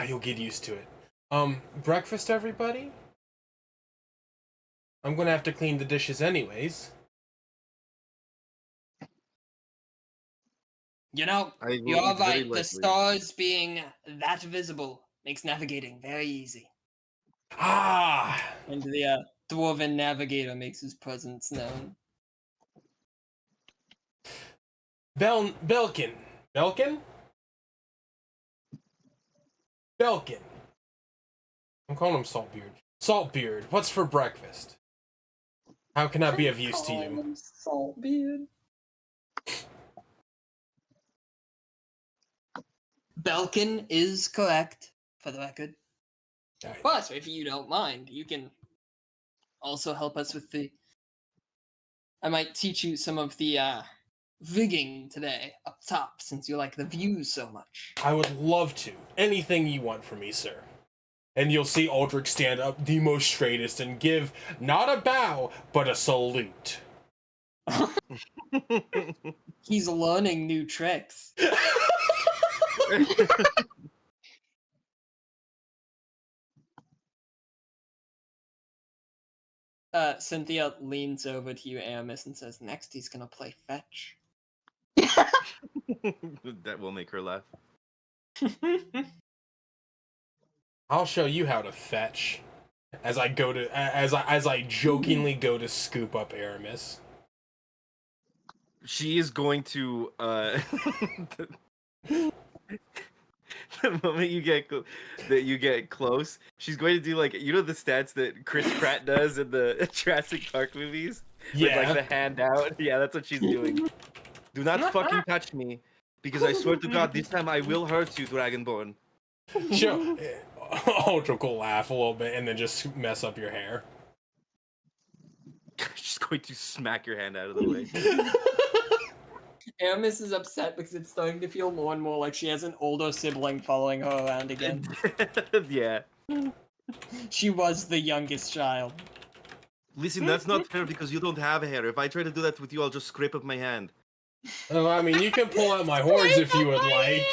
You'll get used to it. Breakfast, everybody? I'm gonna have to clean the dishes anyways. You know, you're right. The stars being that visible makes navigating very easy. And the dwarven navigator makes his presence known. Belkin. I'm calling him Saltbeard. Saltbeard, what's for breakfast? How can I be of use to you? Saltbeard. Belkin is correct, for the record. Right. But if you don't mind, you can also help us with I might teach you some of the rigging today up top, since you like the views so much. I would love to. Anything you want from me, sir. And you'll see Aldrich stand up the most straightest and give not a bow, but a salute. He's learning new tricks. Cynthia leans over to you, Aramis, and says, next he's gonna play fetch. That will make her laugh. I'll show you how to fetch. As I go to as I jokingly go to scoop up Aramis. She is going to the moment you get close, she's going to do like, you know, the stats that Chris Pratt does in the Jurassic Park movies? Yeah. With like the hand out. Yeah, that's what she's doing. Do not fucking touch me, because I swear to God, this time I will hurt you, Dragonborn. Sure. Aldrich will laugh a little bit and then just mess up your hair. She's going to smack your hand out of the way. Aramis is upset because it's starting to feel more and more like she has an older sibling following her around again. Yeah. She was the youngest child. Listen, that's not fair because you don't have hair. If I try to do that with you, I'll just scrape up my hand. Oh, I mean, you can pull out my horns if you would like.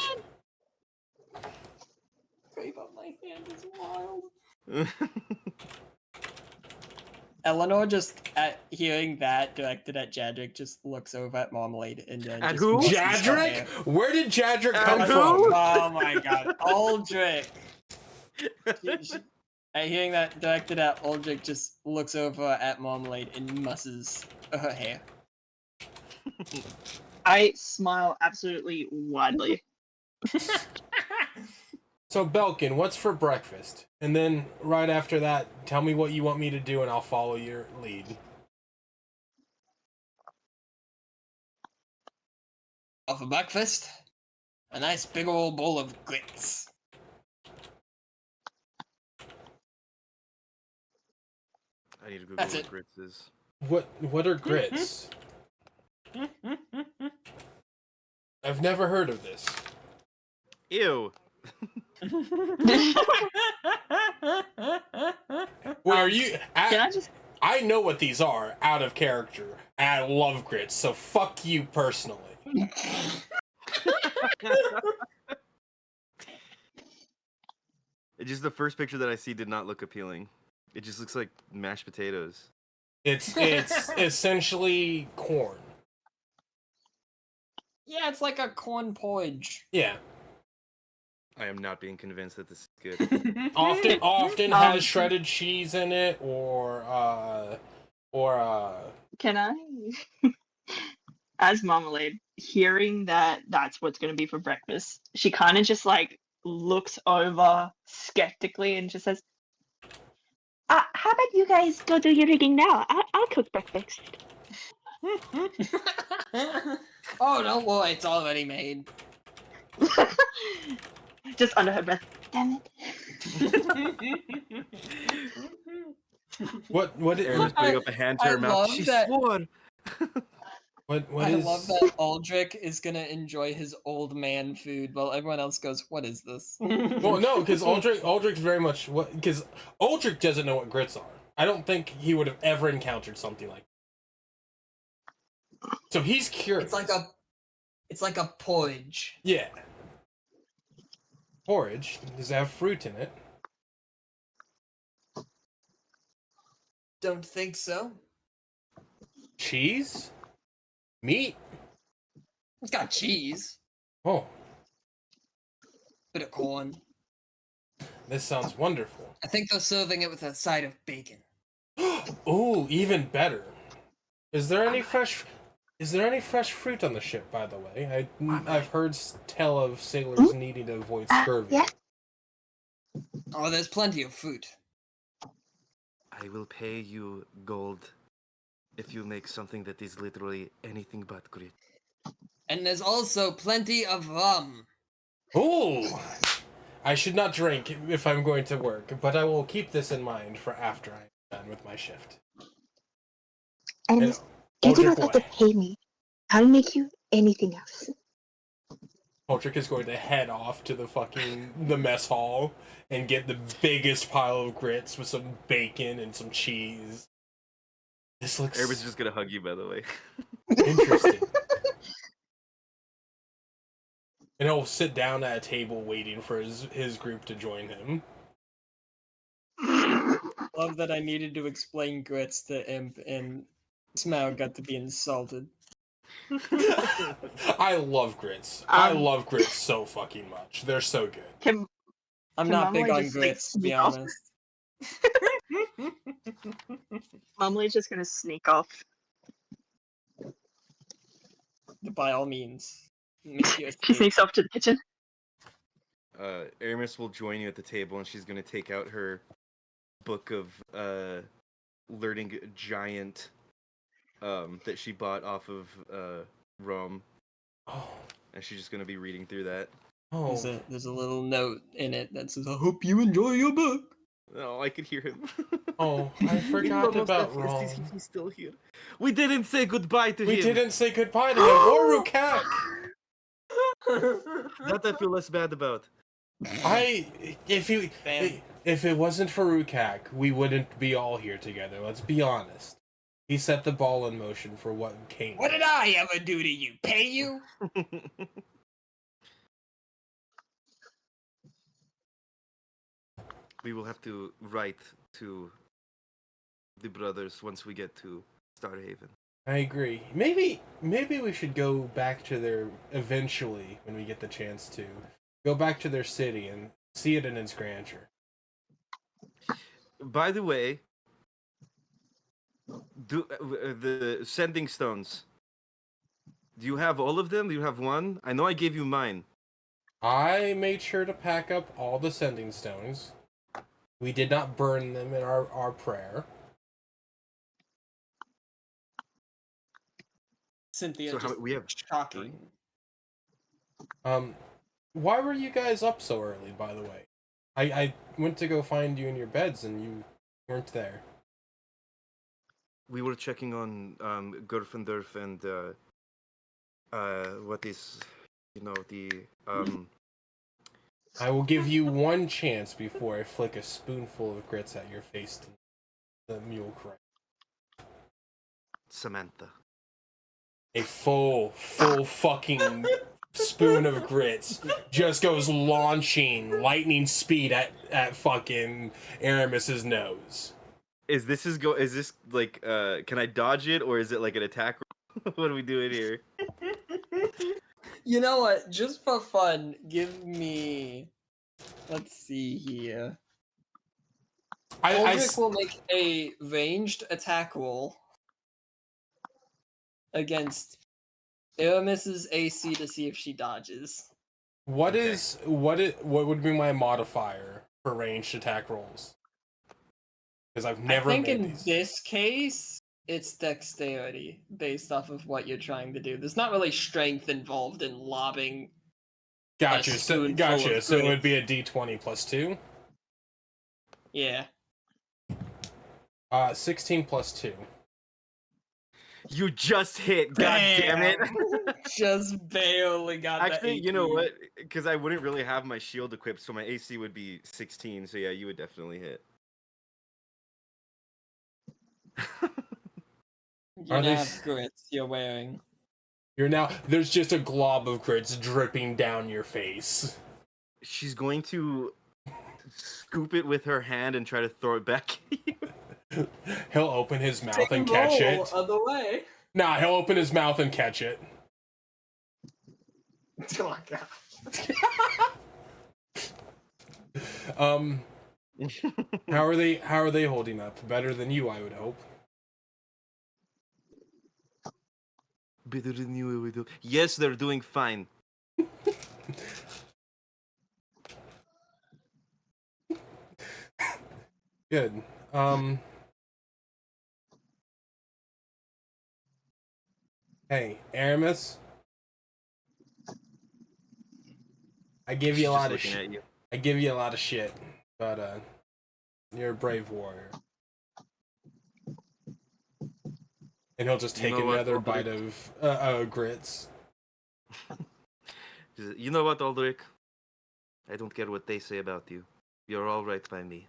Scrape up my hand is wild. Eleanor, just at hearing that directed at Jadric, just looks over at Marmalade and then at just who? Jadric? Where did Jadric come from? Oh my god, Aldrich. At hearing that directed at Aldrich, just looks over at Marmalade and musses her hair. I smile absolutely widely. So, Belkin, what's for breakfast? And then, right after that, tell me what you want me to do and I'll follow your lead. For breakfast, a nice big old bowl of grits. I need to Google That's what it. grits is. What are grits? I've never heard of this. Ew. Where are you? Can I just? I know what these are out of character, and I love grits, so fuck you personally. It just, the first picture that I see did not look appealing. It just looks like mashed potatoes. It's essentially corn. Yeah, it's like a corn porridge. Yeah. I am not being convinced that this is good. Often has shredded cheese in it, or Or Can I, as Marmalade, hearing that that's what's going to be for breakfast, she kind of just like looks over skeptically and just says, how about you guys go do your reading now? I'll cook breakfast. Oh, don't worry, it's already made. Just under her breath. Damn what Aramis putting up a hand to I her mouth. love She that- swore. I love that Aldrich is gonna enjoy his old man food while everyone else goes, "What is this?" Well, no, because Aldrich's very much because Aldrich doesn't know what grits are. I don't think he would have ever encountered something like that. So he's curious. It's like a porridge. Yeah. Porridge does it have fruit in it? Don't think so. Cheese? Meat? It's got cheese. Oh, Bit of corn. this sounds wonderful. I think they're serving it with a side of bacon. Ooh, even better. Is there any fresh fruit on the ship, by the way? I've heard tell of sailors needing to avoid scurvy. Yeah. Oh, there's plenty of fruit. I will pay you gold if you make something that is literally anything but grit. And there's also plenty of rum. Ooh! I should not drink if I'm going to work, but I will keep this in mind for after I'm done with my shift. And And you do Aldrich not have to boy. pay me. I'll make you anything else. Aldrich is going to head off to the mess hall and get the biggest pile of grits with some bacon and some cheese. This looks Aramis is just gonna hug you, by the way. interesting. And he'll sit down at a table waiting for his group to join him. Love that I needed to explain grits to Imp, and somehow got to be insulted. I love grits. I love grits so fucking much. They're so good. I'm not big on grits, to be honest. Mumbly's just gonna sneak off. By all means. Make your She escape. sneaks off to the kitchen. Aramis will join you at the table, and she's gonna take out her book of learning giant that she bought off of Rome. Oh. And she's just gonna be reading through that. Oh. There's a little note in it that says, "I hope you enjoy your book." Oh, I could hear him. Oh, I forgot about Rome. He's still here. We didn't say goodbye to him. We didn't say goodbye to him or Rukak. That I feel less bad about. If it wasn't for Rukak, we wouldn't be all here together. Let's be honest. He set the ball in motion for what came. What did I ever do to you? Pay you? We will have to write to the brothers once we get to Starhaven. I agree. Maybe we should go back to their eventually when we get the chance to go back to their city and see it in its grandeur. By the way, the sending stones. Do you have all of them? Do you have one? I know I gave you mine. I made sure to pack up all the sending stones. We did not burn them in our prayer. Cynthia, So we have shocking. Why were you guys up so early, by the way? I went to go find you in your beds and you weren't there. We were checking on Gurfendorf and what is, the I will give you one chance before I flick a spoonful of grits at your face to the mule cry. Samantha. A full fucking spoon of grits just goes launching lightning speed at fucking Aramis's nose. Is this like can I dodge it, or is it like an attack? What are we doing here? You know what? Just for fun, give me. Let's see here. Aldrich will make a ranged attack roll against Aramis's AC to see if she dodges. What would be my modifier for ranged attack rolls? Because I've never I think made in these. this case, it's dexterity based off of what you're trying to do. There's not really strength involved in lobbing. Gotcha. So it would be a D20 plus 2. Yeah. 16 plus 2. You just hit. God damn it. Just barely got that. Actually, you know what? Because I wouldn't really have my shield equipped, so my AC would be 16. So yeah, you would definitely hit. You now have grits you're wearing. There's just a glob of grits dripping down your face. She's going to scoop it with her hand and try to throw it back at you. He'll open his mouth and catch it. Other way. Nah, he'll open his mouth and catch it. Oh my god. How are they holding up? Better than you, I would hope. Better than you, I would hope. Yes, they're doing fine. Good. Hey, Aramis. I give you a lot of shit. I give you a lot of shit, but you're a brave warrior. And he'll just take another bite of grits. You know what, Aldrich? I don't care what they say about you. You're all right by me.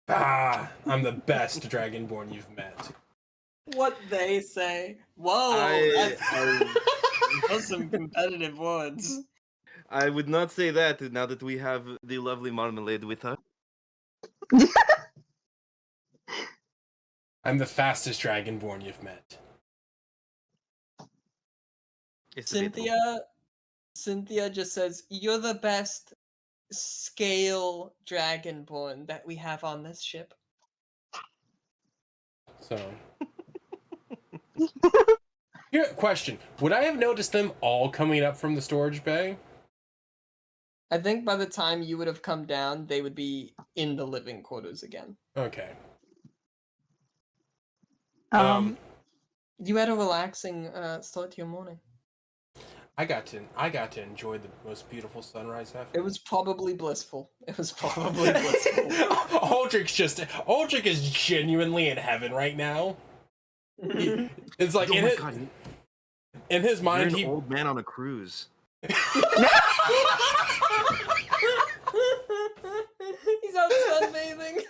Ah, I'm the best Dragonborn you've met. What they say. Whoa, those some competitive words. I would not say that now that we have the lovely Marmalade with us. I'm the fastest Dragonborn you've met. Cynthia just says, "You're the best scale Dragonborn that we have on this ship." So, here, question: would I have noticed them all coming up from the storage bay? I think by the time you would have come down, they would be in the living quarters again. Okay. You had a relaxing start to your morning. I got to enjoy the most beautiful sunrise ever. It was probably blissful. Aldrich is genuinely in heaven right now. It's like in his mind, You're an old man on a cruise. He's out sunbathing.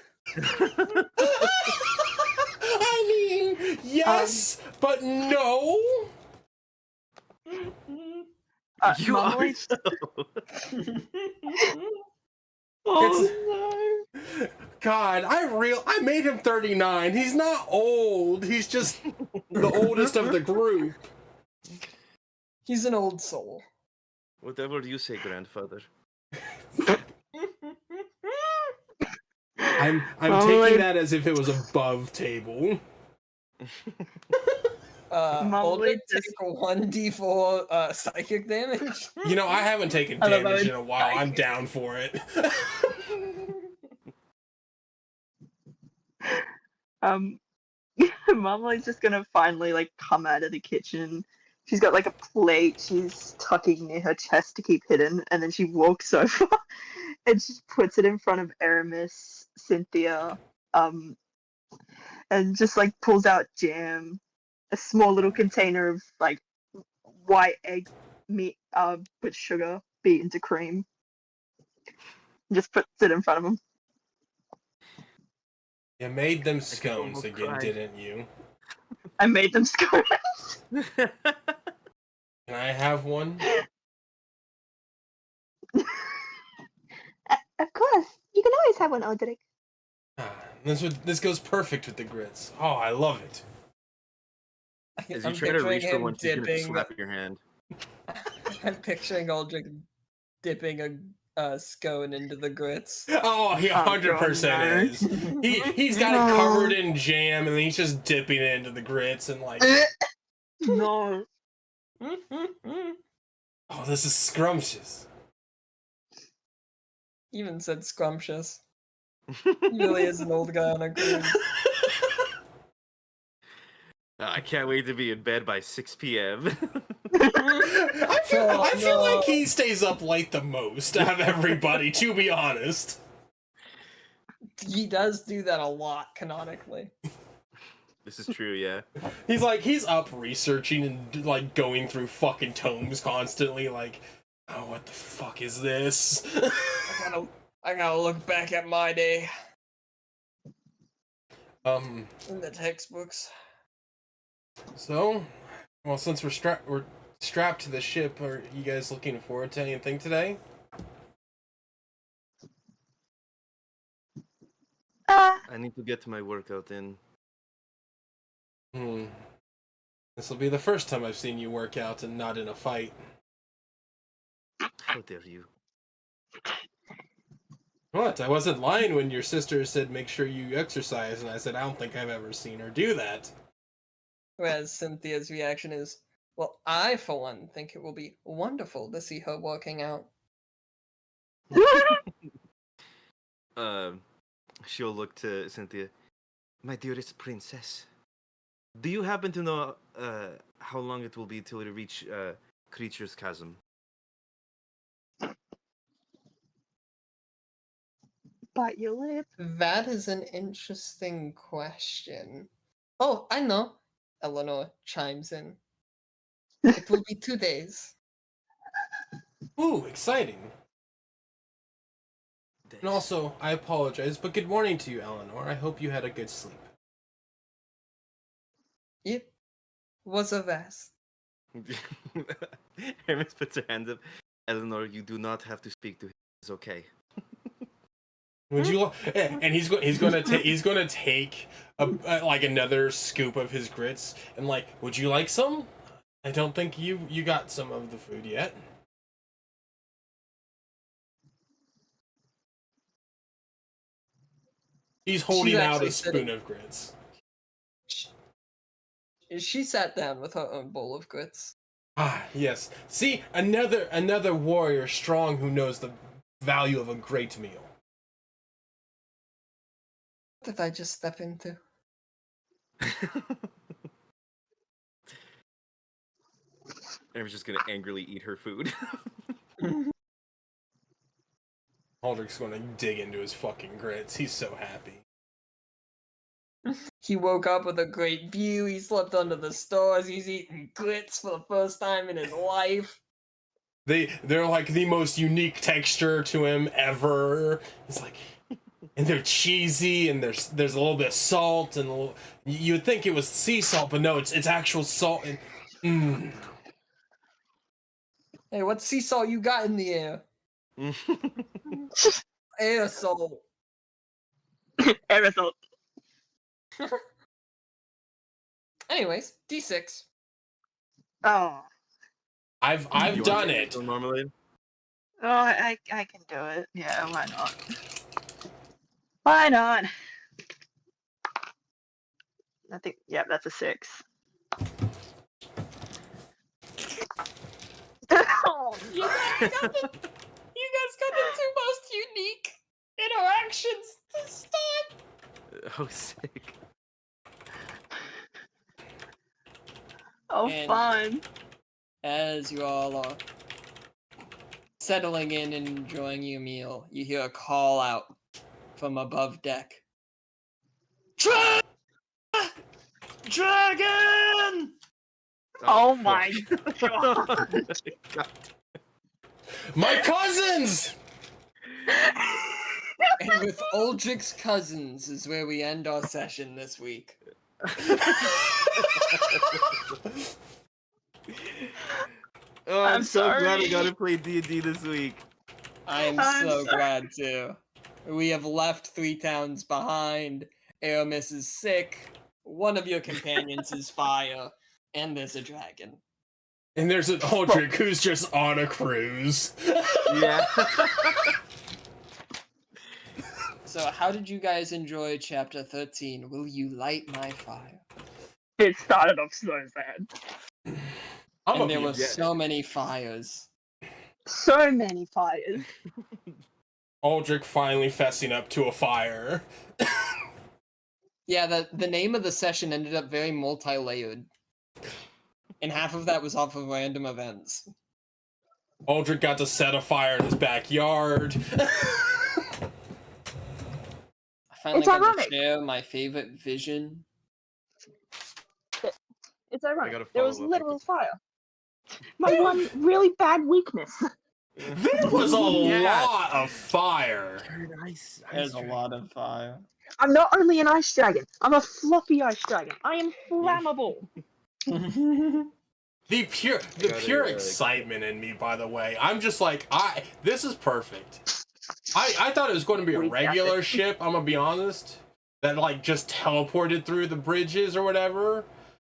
I mean, yes, but no. You are so. No. God, I made him 39. He's not old. He's just the oldest of the group. He's an old soul. Whatever you say, grandfather. I'm taking that as if it was above table. Aldrich take 1d4 psychic damage. You know, I haven't taken damage in a while. I'm down for it. Marmalade's just gonna finally like come out of the kitchen. She's got like a plate she's tucking near her chest to keep hidden, and then she walks over and she puts it in front of Aramis, Cynthia, and just like pulls out jam, a small little container of like white egg meat with sugar beat into cream. And just puts it in front of him. You made them scones again, didn't you? I made them scones. Can I have one? Of course. You can always have one, Aldrich. This goes perfect with the grits. Oh, I love it. As you try to reach for one, she's gonna slap your hand. I'm picturing Aldrich dipping a going into the grits. Oh, he 100% is. He's got it covered in jam, and he's just dipping it into the grits and like. No. Oh, this is scrumptious. Even said scrumptious. He really is an old guy on a cruise. I can't wait to be in bed by 6 p.m. I feel like he stays up late the most out of everybody, to be honest. He does do that a lot, canonically. This is true, yeah. He's up researching and like going through fucking tomes constantly, like, oh, what the fuck is this? I gotta look back at my day. In the textbooks. So, well, since we're strapped to the ship, are you guys looking forward to anything today? I need to get to my workout in. This will be the first time I've seen you work out and not in a fight. How dare you? What? I wasn't lying when your sister said make sure you exercise, and I said I don't think I've ever seen her do that. Whereas Cynthia's reaction is, well, I, for one, think it will be wonderful to see her working out. She'll look to Cynthia. My dearest princess, do you happen to know how long it will be till we reach Creature's Chasm? Bite your lip. That is an interesting question. Oh, I know. Eleanor chimes in. It will be 2 days. Ooh, exciting. And also, I apologize, but good morning to you, Eleanor. I hope you had a good sleep. It was a vast. Hermes puts her hands up. Eleanor, you do not have to speak to him. It's okay. Would you? And he's gonna take like another scoop of his grits and like, would you like some? I don't think you got some of the food yet. He's holding out a spoon of grits. She sat down with her own bowl of grits. Ah, yes. See, another warrior strong who knows the value of a great meal. What did I just step into? Hermes just gonna angrily eat her food. Aldrich's gonna dig into his fucking grits. He's so happy. He woke up with a great view. He slept under the stars. He's eating grits for the first time in his life. They're like the most unique texture to him ever. It's like, and they're cheesy, and there's a little bit of salt, and you would think it was sea salt, but no, it's actual salt. And Hey, what sea salt you got in the air? Air salt. Aerosol. Anyways, D6. Oh. I've done it. Marmalade? Oh, I can do it. Yeah, why not? Why not? I think, yeah, that's a 6. You guys got the two most unique interactions to start. Oh, sick. Oh, And fun. As you all are settling in and enjoying your meal, you hear a call out from above deck. Dragon! Oh my god. My cousins! And with Aldrich's cousins is where we end our session this week. Oh, I'm so glad I sorry. got to play D&D this week. I'm so glad too. We have left 3 towns behind. Aramis is sick. One of your companions is fire. And there's a dragon. And there's an Aldrich who's just on a cruise. Yeah. So, how did you guys enjoy Chapter 13? Will you light my fire? It started off so bad. And there were so many fires. So many fires. Aldrich finally fessing up to a fire. Yeah, the name of the session ended up very multi-layered. And half of that was off of random events. Aldrich got to set a fire in his backyard. I finally It's got ironic. to share my favorite vision. It's ironic. gotta There was follow up literal fire. My one really bad weakness. There was a lot of fire. There's a lot of fire. I'm not only an ice dragon, I'm a floppy ice dragon. I am flammable. The pure excitement in me, by the way. I'm just like, this is perfect. I thought it was going to be a regular ship, I'm gonna be honest, that like just teleported through the bridges or whatever.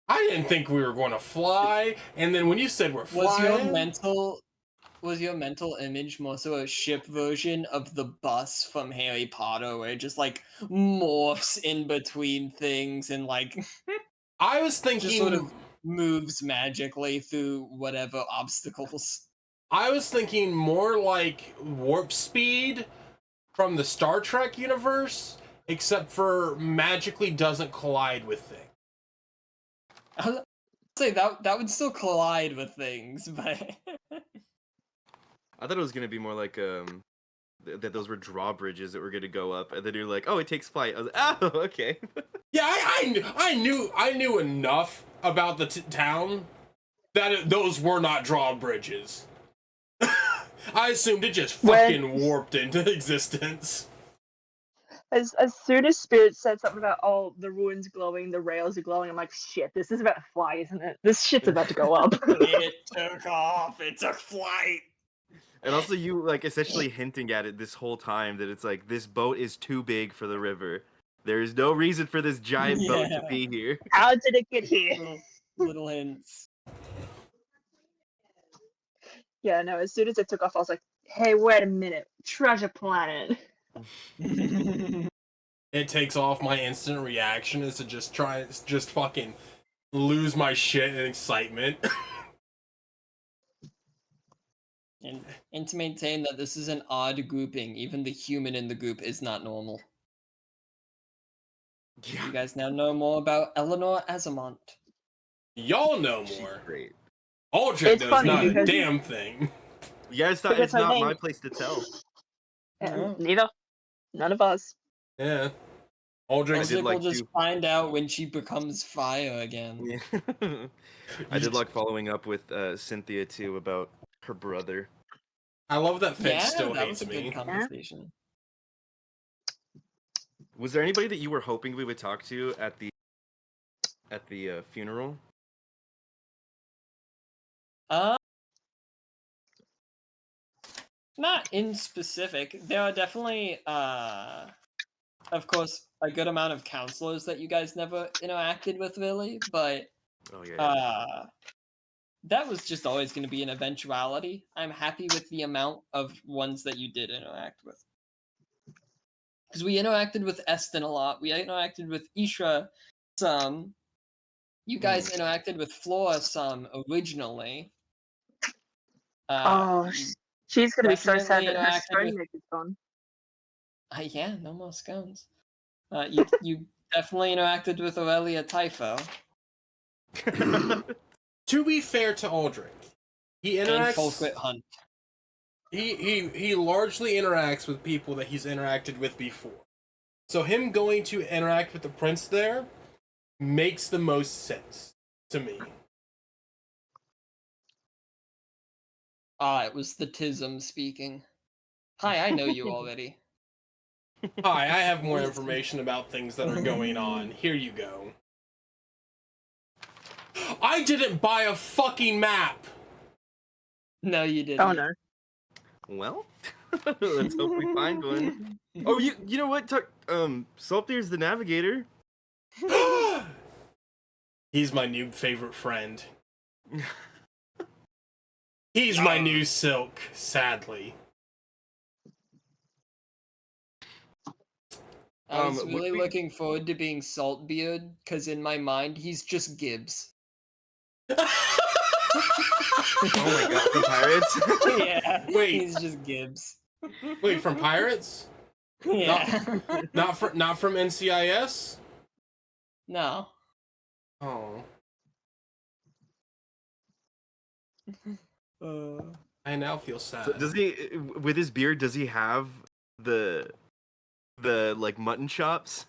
I didn't think we were going to fly, and then when you said we're flying... Was your mental image more so a ship version of the bus from Harry Potter, where it just like morphs in between things and like I was thinking just sort of moves magically through whatever obstacles? I was thinking more like warp speed from the Star Trek universe, except for magically doesn't collide with things. I was say that would still collide with things, but I thought it was gonna be more like that those were drawbridges that were gonna go up, and then you're like, oh, it takes flight. I was like, oh, okay. Yeah, I knew enough about the town that those were not drawbridges. I assumed it just fucking warped into existence. As soon as Spirit said something about, the ruins glowing, the rails are glowing, I'm like, shit, this is about to fly, isn't it? This shit's about to go up. it took off. It took flight. And also, you like essentially hinting at it this whole time that it's like this boat is too big for the river. There is no reason for this giant boat to be here. How did it get here? Little hints. Yeah, no, as soon as it took off, I was like, hey, wait a minute. Treasure planet. It takes off, my instant reaction is to just fucking lose my shit in excitement. And to maintain that this is an odd grouping, even the human in the group is not normal. Yeah. You guys now know more about Eleanor Azamont. Y'all know more. She's great. Aldrich It's knows funny not a because- damn thing. Yeah, it's Because her not name- my place to tell. Neither. None of us. Yeah. Aldrich Aldrich like will just to- find out when she becomes fire again. Yeah. I did like following up with Cynthia too about her brother. I love that Fitz Yeah, still that hates was a good me. conversation. Was there anybody that you were hoping we would talk to at the funeral? Not in specific. There are definitely, of course, a good amount of counselors that you guys never interacted with, really. But Oh yeah. that was just always going to be an eventuality. I'm happy with the amount of ones that you did interact with. Because we interacted with Eston a lot. We interacted with Ishra some. You guys interacted with Flora some originally. She's gonna be so sad definitely that her interacted stone with- maker's gone. Yeah, no more scones. You definitely interacted with Aurelia Typho. To be fair to Aldrich, he And interacts. Fulcrit Hunt. He largely interacts with people that he's interacted with before. So him going to interact with the prince there makes the most sense to me. It was the Tism speaking. Hi, I know you already. Hi, I have more information about things that are going on. Here you go. I didn't buy a fucking map! No, you didn't. Oh no. Well, let's hope we find one. Oh, you know what? Saltbeer's the navigator. He's my new favorite friend. He's my new Silk, sadly. I was really looking forward to being Saltbeard, because in my mind, he's just Gibbs. Oh my god, from Pirates? Yeah, Wait. he's just Gibbs. Wait, from Pirates? Yeah. Not from NCIS? No. Oh. I now feel sad. So does he, with his beard, does he have the like mutton chops?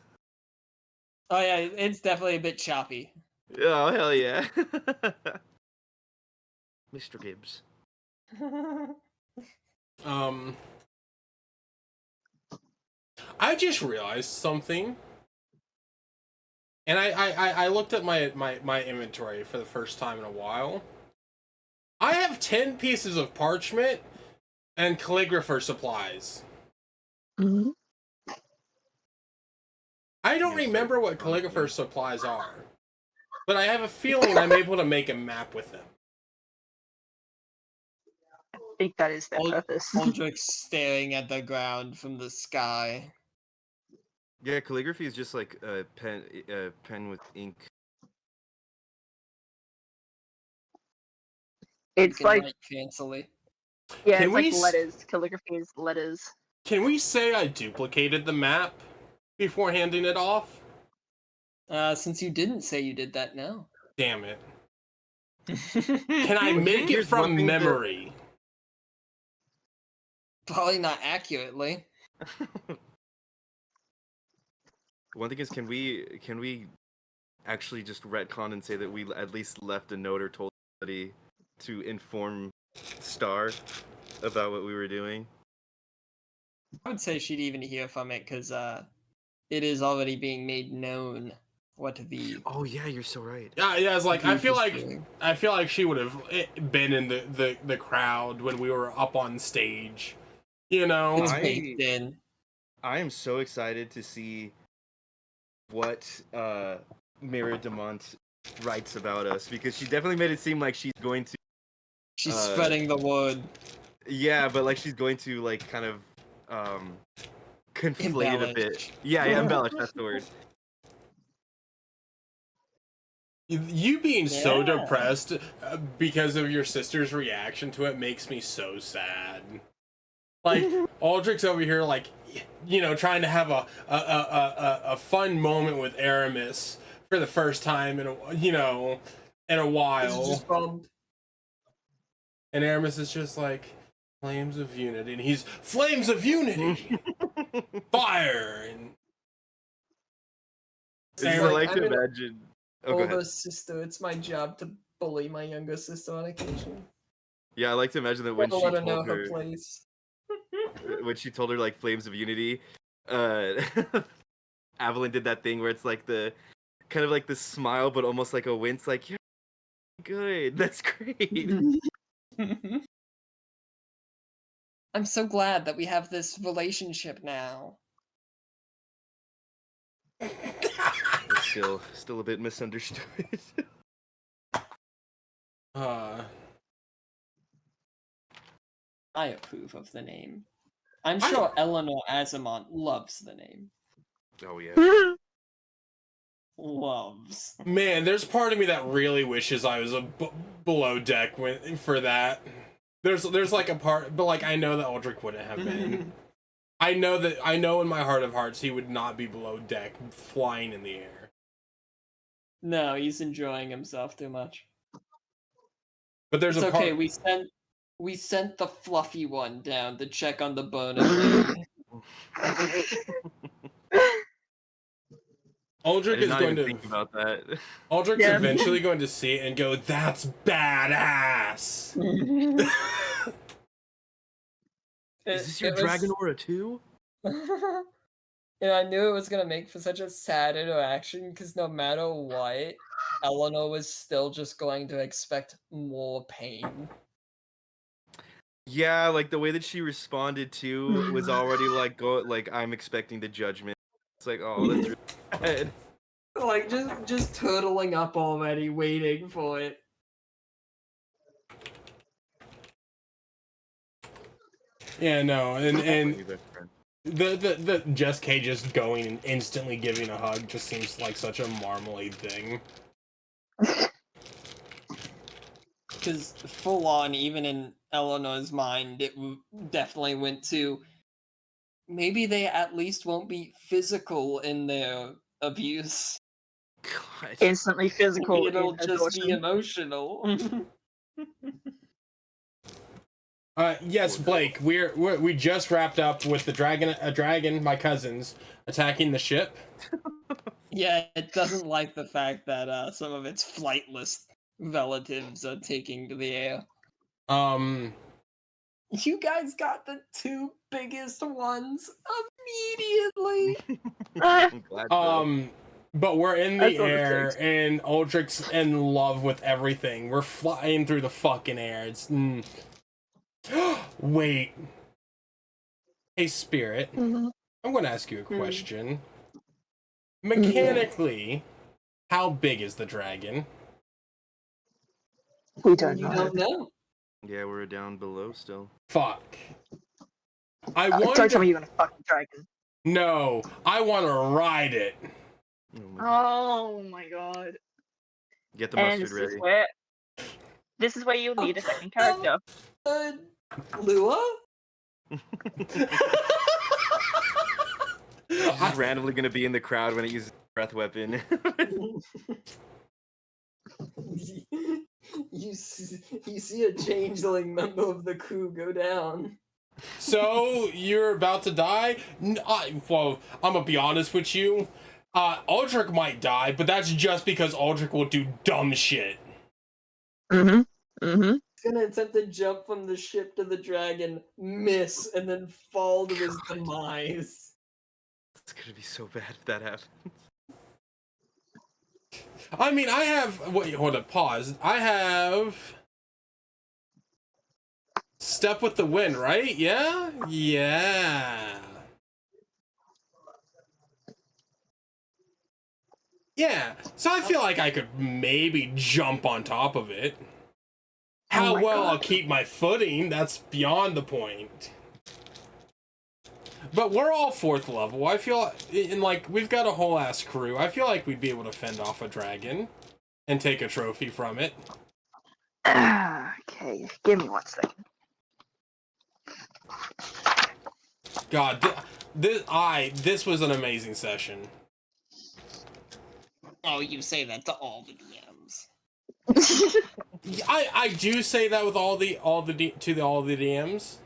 Oh yeah, it's definitely a bit choppy. Oh hell yeah. Mr. Gibbs. I just realized something. And I looked at my inventory for the first time in a while. I have 10 pieces of parchment and calligrapher supplies. Mm-hmm. I don't remember what calligrapher supplies are, but I have a feeling I'm able to make a map with them. I think that is their purpose. Aldrich's staring at the ground from the sky. Yeah, calligraphy is just like a pen with ink. It's You can like write fancily. yeah, Can it's like we letters. Calligraphy is letters. Can we say I duplicated the map before handing it off? Since you didn't say you did that, no. Damn it. Can I make it Here's one from thing that- memory? Probably not accurately. One thing is, can we actually just retcon and say that we at least left a note or told somebody to inform Star about what we were doing? I would say she'd even hear from it because it is already being made known what the. Oh yeah, you're so right. Yeah, it's like I feel like doing. she would have been in the crowd when we were up on stage. You know, It's baked in. I am so excited to see what Mira Demont writes about us, because she definitely made it seem like she's going to. She's spreading the word. Yeah, but like she's going to like kind of conflate it a bit. Embellish. Yeah, embellish. That's the word. you being so Yeah. depressed because of your sister's reaction to it makes me so sad. Like Aldrich's over here, like, you know, trying to have a fun moment with Aramis for the first time in a while. Just bummed. And Aramis is just like, flames of unity, and he's flames of unity, fire, and I like to imagine. Oh, go Older ahead. sister, it's my job to bully my younger sister on occasion. Yeah, I like to imagine that when Never she let her know told her her, place. when she told her like flames of unity, Evelyn did that thing where it's like the kind of like the smile, but almost like a wince, like you're good. That's great. I'm so glad that we have this relationship now. It's still a bit misunderstood. I approve of the name. I'm sure Eleanor Azamont loves the name. Oh yeah. Loves. Man, there's part of me that really wishes I was below deck for that. There's like a part, but like I know that Aldrich wouldn't have been. I know in my heart of hearts he would not be below deck, flying in the air. No, he's enjoying himself too much. But there's it's a part. Okay, we sent the fluffy one down to check on the burner lady. Aldrich is going to think about that. Aldrich's eventually going to see it and go, "That's badass." Is this your Dragon Aura too? And I knew it was gonna make for such a sad interaction because no matter what, Eleanor was still just going to expect more pain. Yeah, like the way that she responded to was already like I'm expecting the judgment. It's like, oh, that's really bad. Like just turtling up already, waiting for it. Yeah, no, and Your best friend. the Jess K just going and instantly giving a hug just seems like such a marmalade thing. Because full on, even in Eleanor's mind, it definitely went to maybe they at least won't be physical in their abuse. God. Instantly physical. It'll in just be abortion. emotional. Yes, Blake. We just wrapped up with the dragon, my cousins, attacking the ship. Yeah, it doesn't like the fact that some of its flightless relatives are taking to the air. You guys got the two biggest ones immediately. I'm glad so. But we're in the That's all it air, takes. and Aldrich's in love with everything. We're flying through the fucking air. It's wait. Hey, Spirit. Mm-hmm. I'm going to ask you a question. Mechanically, how big is the dragon? We don't You know. don't know. Yeah, we're down below still. Fuck. I want Don't tell me you're gonna fuck the dragon. No, I want to ride it. Oh my god. Get the And mustard ready. This is where you'll need a second character. Lua? It's just randomly gonna be in the crowd when it uses breath weapon. You see a changeling member of the crew go down. So you're about to die? Well, I'm gonna be honest with you. Aldrich might die, but that's just because Aldrich will do dumb shit. He's gonna attempt to jump from the ship to the dragon, miss, and then fall to his demise. It's gonna be so bad if that happens. I mean, I have... Wait, hold up, pause. I have... Step with the Wind, right? Yeah? Yeah. Yeah, so I feel like I could maybe jump on top of it. How well I'll keep my footing, that's beyond the point. But we're all 4th level. I feel, and like, we've got a whole ass crew. I feel like we'd be able to fend off a dragon and take a trophy from it. Okay, give me 1 second. God, this was an amazing session. Oh, you say that to all the DMs. I do say that with all the DMs.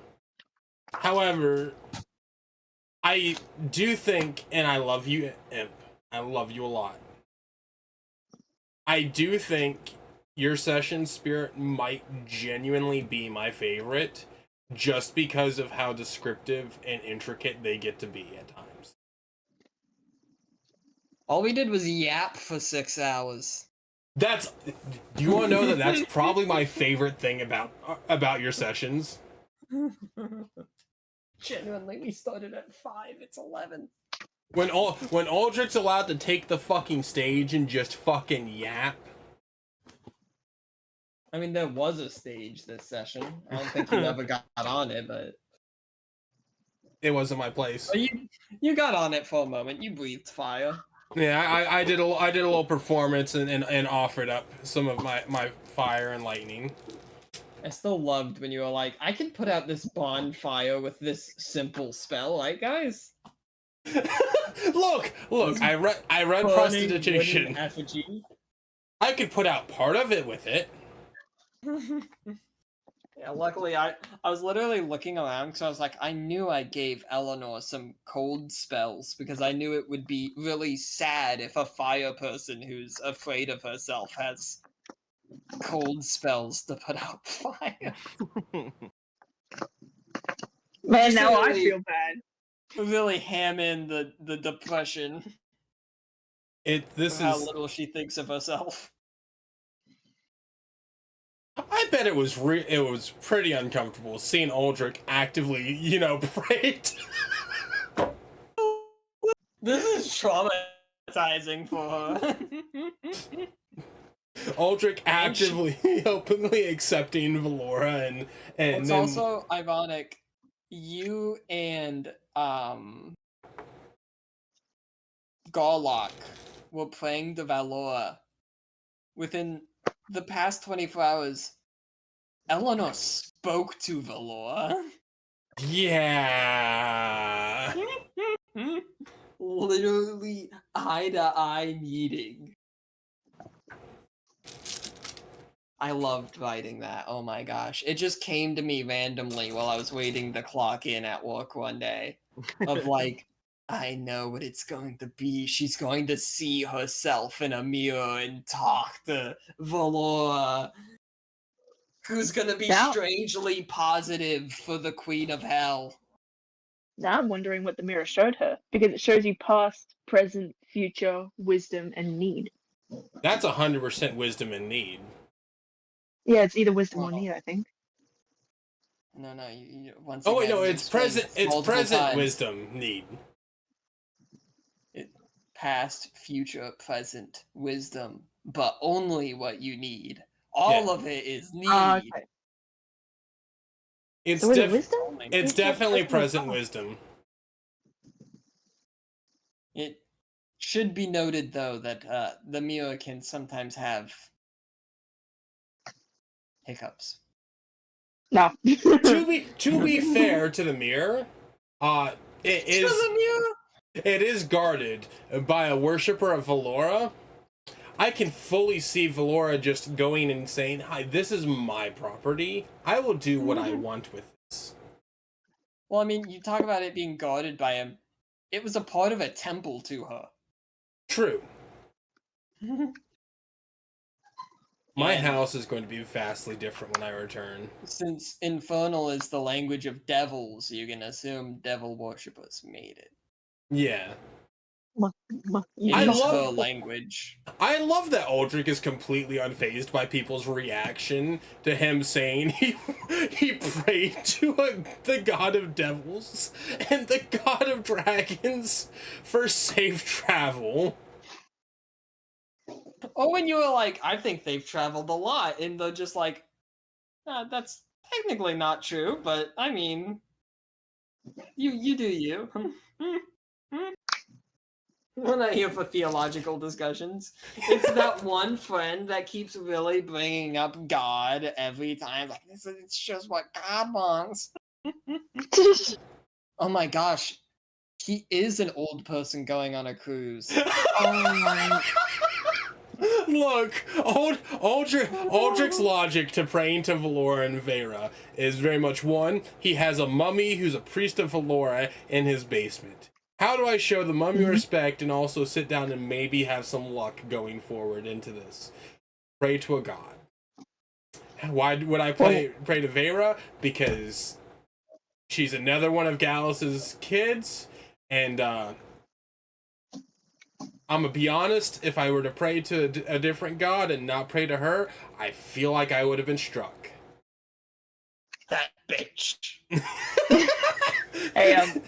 However, I do think, and I love you, Imp. I love you a lot. I do think your session, Spirit, might genuinely be my favorite, just because of how descriptive and intricate they get to be at times. All we did was yap for 6 hours. Do you want to know that that's probably my favorite thing about your sessions? Genuinely, we started at 5, it's 11. When Aldrich's allowed to take the fucking stage and just fucking yap. I mean, there was a stage this session. I don't think you ever got on it, but... It wasn't my place. Oh, you got on it for a moment. You breathed fire. Yeah, I did a little performance and offered up some of my fire and lightning. I still loved when you were like, I can put out this bonfire with this simple spell, right, guys? Look! I read Prestidigitation. Effigy. I could put out part of it with it. Yeah, luckily I was literally looking around because I was like, I knew I gave Eleanor some cold spells because I knew it would be really sad if a fire person who's afraid of herself has cold spells to put out fire. Man, Just now I really- feel bad. Really ham in the depression This of how is... little she thinks of herself. I bet it was pretty uncomfortable seeing Aldrich actively, prayed. This is traumatizing for her. Aldrich actively, openly accepting Valora and It's then... also ironic you and Garlock were playing the Valor. Within the past 24 hours, Eleanor spoke to Valor. Yeah. Literally eye-to-eye meeting. I loved writing that. Oh my gosh. It just came to me randomly while I was waiting to clock in at work one day. Of like, I know what it's going to be. She's going to see herself in a mirror and talk to Valora, who's going to be Now- strangely positive for the Queen of Hell. Now I'm wondering what the mirror showed her, because it shows you past, present, future, wisdom, and need. That's 100% wisdom and need. Yeah, it's either wisdom or need, I think. No, you once Oh wait, again, no, you it's explained present. this It's multiple present times. wisdom need. Past, future, present, wisdom, but only what you need. All of it is need. Okay. It's So is it wisdom? It's Future, definitely present, present wisdom. It should be noted, though, that the mirror can sometimes have hiccups. No. to be fair to the mirror, it is guarded by a worshiper of Valora. I can fully see Valora just going and saying, "Hi, this is my property. I will do what I want with this." Well, I mean, you talk about it being guarded by him. It was a part of a temple to her. True. My And house is going to be vastly different when I return. since Infernal is the language of devils, you can assume devil worshippers made it. Yeah. It is her language. I love that Aldrich is completely unfazed by people's reaction to him saying he prayed to the god of devils and the god of dragons for safe travel. Oh, and you were like, I think they've traveled a lot, and they're just like, that's technically not true, but I mean, you do you. We're not here for theological discussions. It's that one friend that keeps really bringing up God every time. Like, it's just what God wants. Oh my gosh. He is an old person going on a cruise. Oh my. Look, Aldrich's logic to praying to Valora and Vera is very much one, he has a mummy who's a priest of Valora in his basement. How do I show the mummy respect and also sit down and maybe have some luck going forward into this? Pray to a god. Why would I pray to Vera? Because she's another one of Gallus's kids, and I'm gonna be honest, if I were to pray to a different god and not pray to her, I feel like I would have been struck. That bitch. Hey,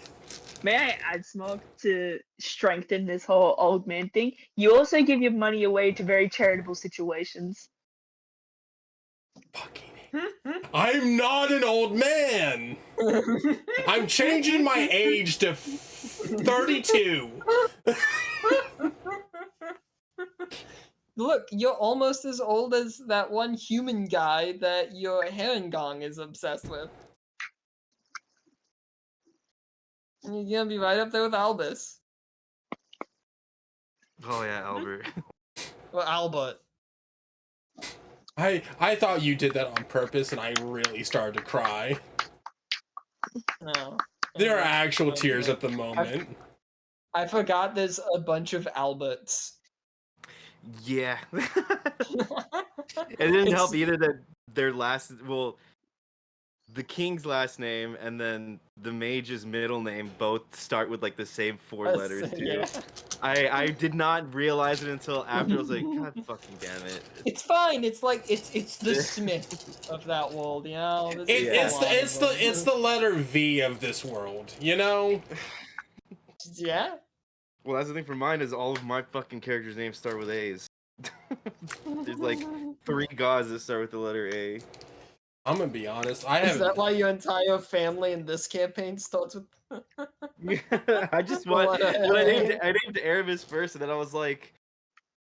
may I add smoke to strengthen this whole old man thing? You also give your money away to very charitable situations. I'm not an old man! I'm changing my age to 32. Look, you're almost as old as that one human guy that your Herringong is obsessed with. And you're gonna be right up there with Albus. Oh yeah, Albert. Well, Albert. I thought you did that on purpose, and I really started to cry. No. There are actual tears at the moment. I forgot there's a bunch of Alberts. Yeah. It didn't help either that their last, well, the king's last name and then the mage's middle name both start with like the same four letters too. Yeah. I did not realize it until after. I was like, God fucking damn it. It's fine. It's like it's the Smith of that world, you know. It's the letter V of this world, you know. Yeah. Well, that's the thing for mine is all of my fucking characters' names start with A's. There's like 3 gods that start with the letter A. I'm gonna be honest. Is that why your entire family in this campaign starts with? I just want. When I named Aramis first, and then I was like,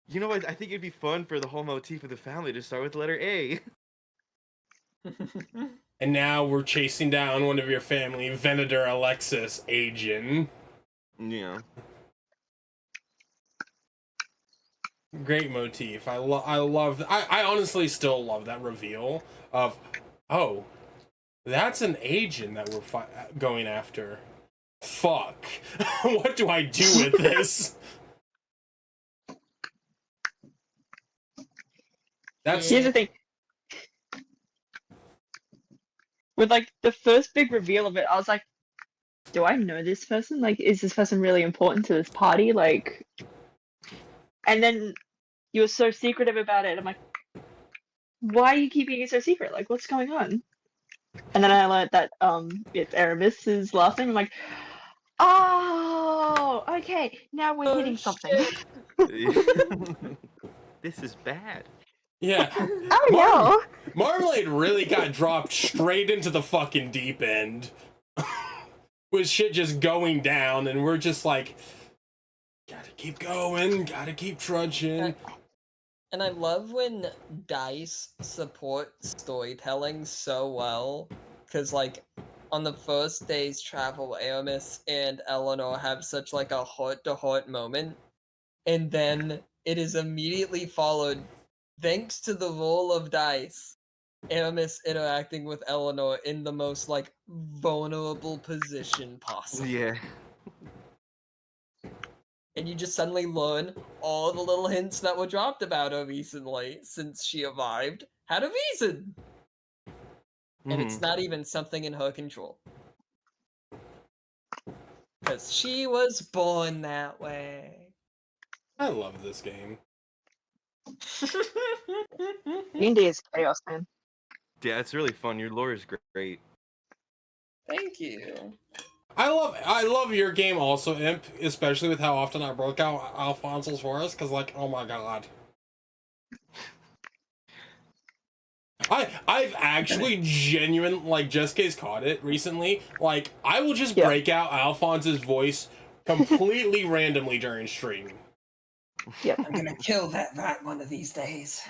you know what? I think it'd be fun for the whole motif of the family to start with the letter A. And now we're chasing down one of your family, Venator Alexis Agin. Yeah. Great motif. I love. I honestly still love that reveal of, oh, that's an agent that we're going after. Fuck. What do I do with this? Here's the thing. With like the first big reveal of it, I was like, do I know this person? Like, is this person really important to this party? Like, and then you were so secretive about it. I'm like, why are you keeping it so secret? Like, what's going on? And then I learned that it's Aramis's last name. I'm like, oh, okay, now we're hitting something. This is bad. Yeah. Oh no! Marmalade really got dropped straight into the fucking deep end. With shit just going down, and we're just like, gotta keep going, gotta keep trudging. And I love when dice support storytelling so well, because like on the first day's travel, Aramis and Eleanor have such like a heart-to-heart moment, and then it is immediately followed, thanks to the roll of dice, Aramis interacting with Eleanor in the most like vulnerable position possible. Yeah. And you just suddenly learn all the little hints that were dropped about her recently since she arrived had a reason. And it's not even something in her control. Because she was born that way. I love this game. D&D is chaos, man. Yeah, it's really fun. Your lore is great. Thank you. I love your game also, Imp, especially with how often I broke out Alfonso's Forest, because like, oh my god. I've actually genuine, like, just case caught it recently. Like, I will just break out Alphonse's voice completely randomly during stream. Yep. I'm gonna kill that rat one of these days.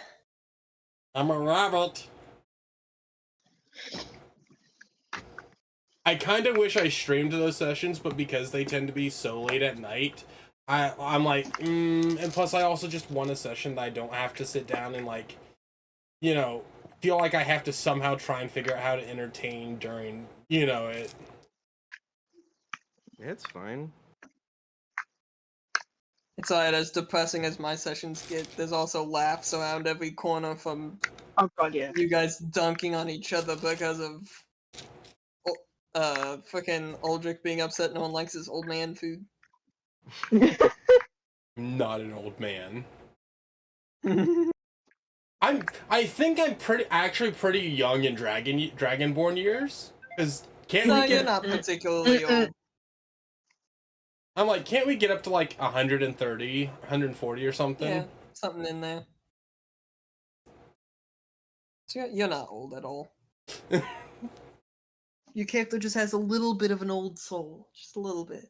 I'm a rabbit. I kind of wish I streamed those sessions, but because they tend to be so late at night, I'm like, and plus I also just want a session that I don't have to sit down and like, you know, feel like I have to somehow try and figure out how to entertain during, you know, it. It's fine. It's alright, as depressing as my sessions get, there's also laughs around every corner from you guys dunking on each other because of fucking Aldrich being upset no one likes his old man food. Not an old man. I think I'm actually pretty young in Dragonborn years. Cause you're not particularly old. I'm like, can't we get up to like 130, 140 or something? Yeah, something in there. So you're not old at all. Your character just has a little bit of an old soul. Just a little bit.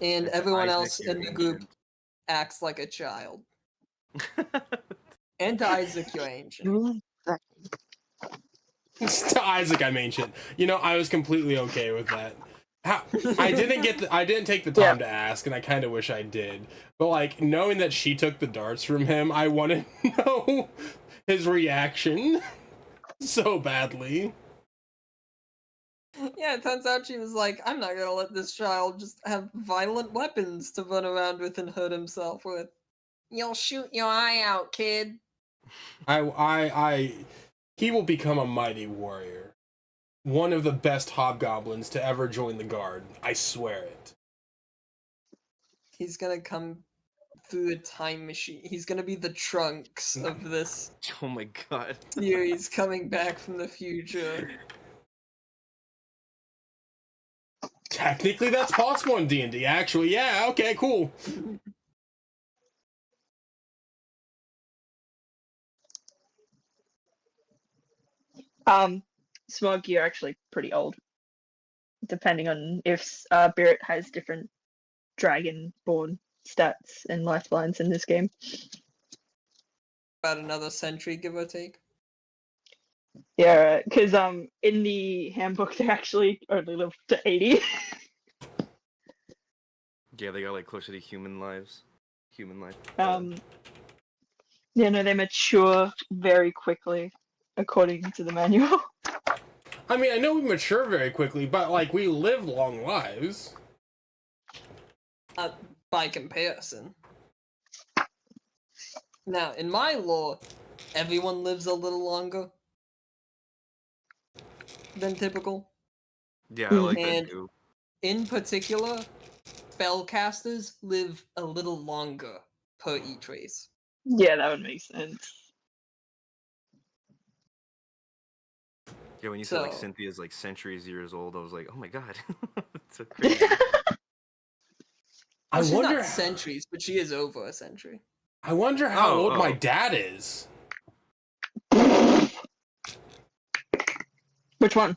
And It's everyone Isaac, else you're in the group ancient. acts like a child. And to Isaac, you're ancient. To Isaac, I'm ancient. You know, I was completely okay with that. I didn't take the time to ask, and I kind of wish I did. But like, knowing that she took the darts from him, I want to know his reaction so badly. Yeah, it turns out she was like, I'm not gonna let this child just have violent weapons to run around with and hurt himself with. You'll shoot your eye out, kid. He will become a mighty warrior. One of the best hobgoblins to ever join the guard. I swear it. He's gonna come through a time machine. He's gonna be the Trunks of this Oh my god. series coming back from the future. Technically, that's possible in D&D, actually. Yeah, okay, cool. Smog, you're actually pretty old, depending on if Beerit has different dragon-born stats and lifelines in this game. About another century, give or take. Yeah, because in the handbook they actually only live to 80. Yeah, they got like closer to human life. Yeah, no, they mature very quickly, according to the manual. I mean, I know we mature very quickly, but like we live long lives. By comparison. Now, in my lore, everyone lives a little longer than typical. Yeah, I like And that too. in particular, spellcasters live a little longer per each race. Yeah, that would make sense. Yeah, when you said like So- Cynthia's like centuries years old, I was like, oh my god, it's so crazy. I She's wonder. not centuries, but she is over a century. I wonder how old my Oh. dad is. Which one?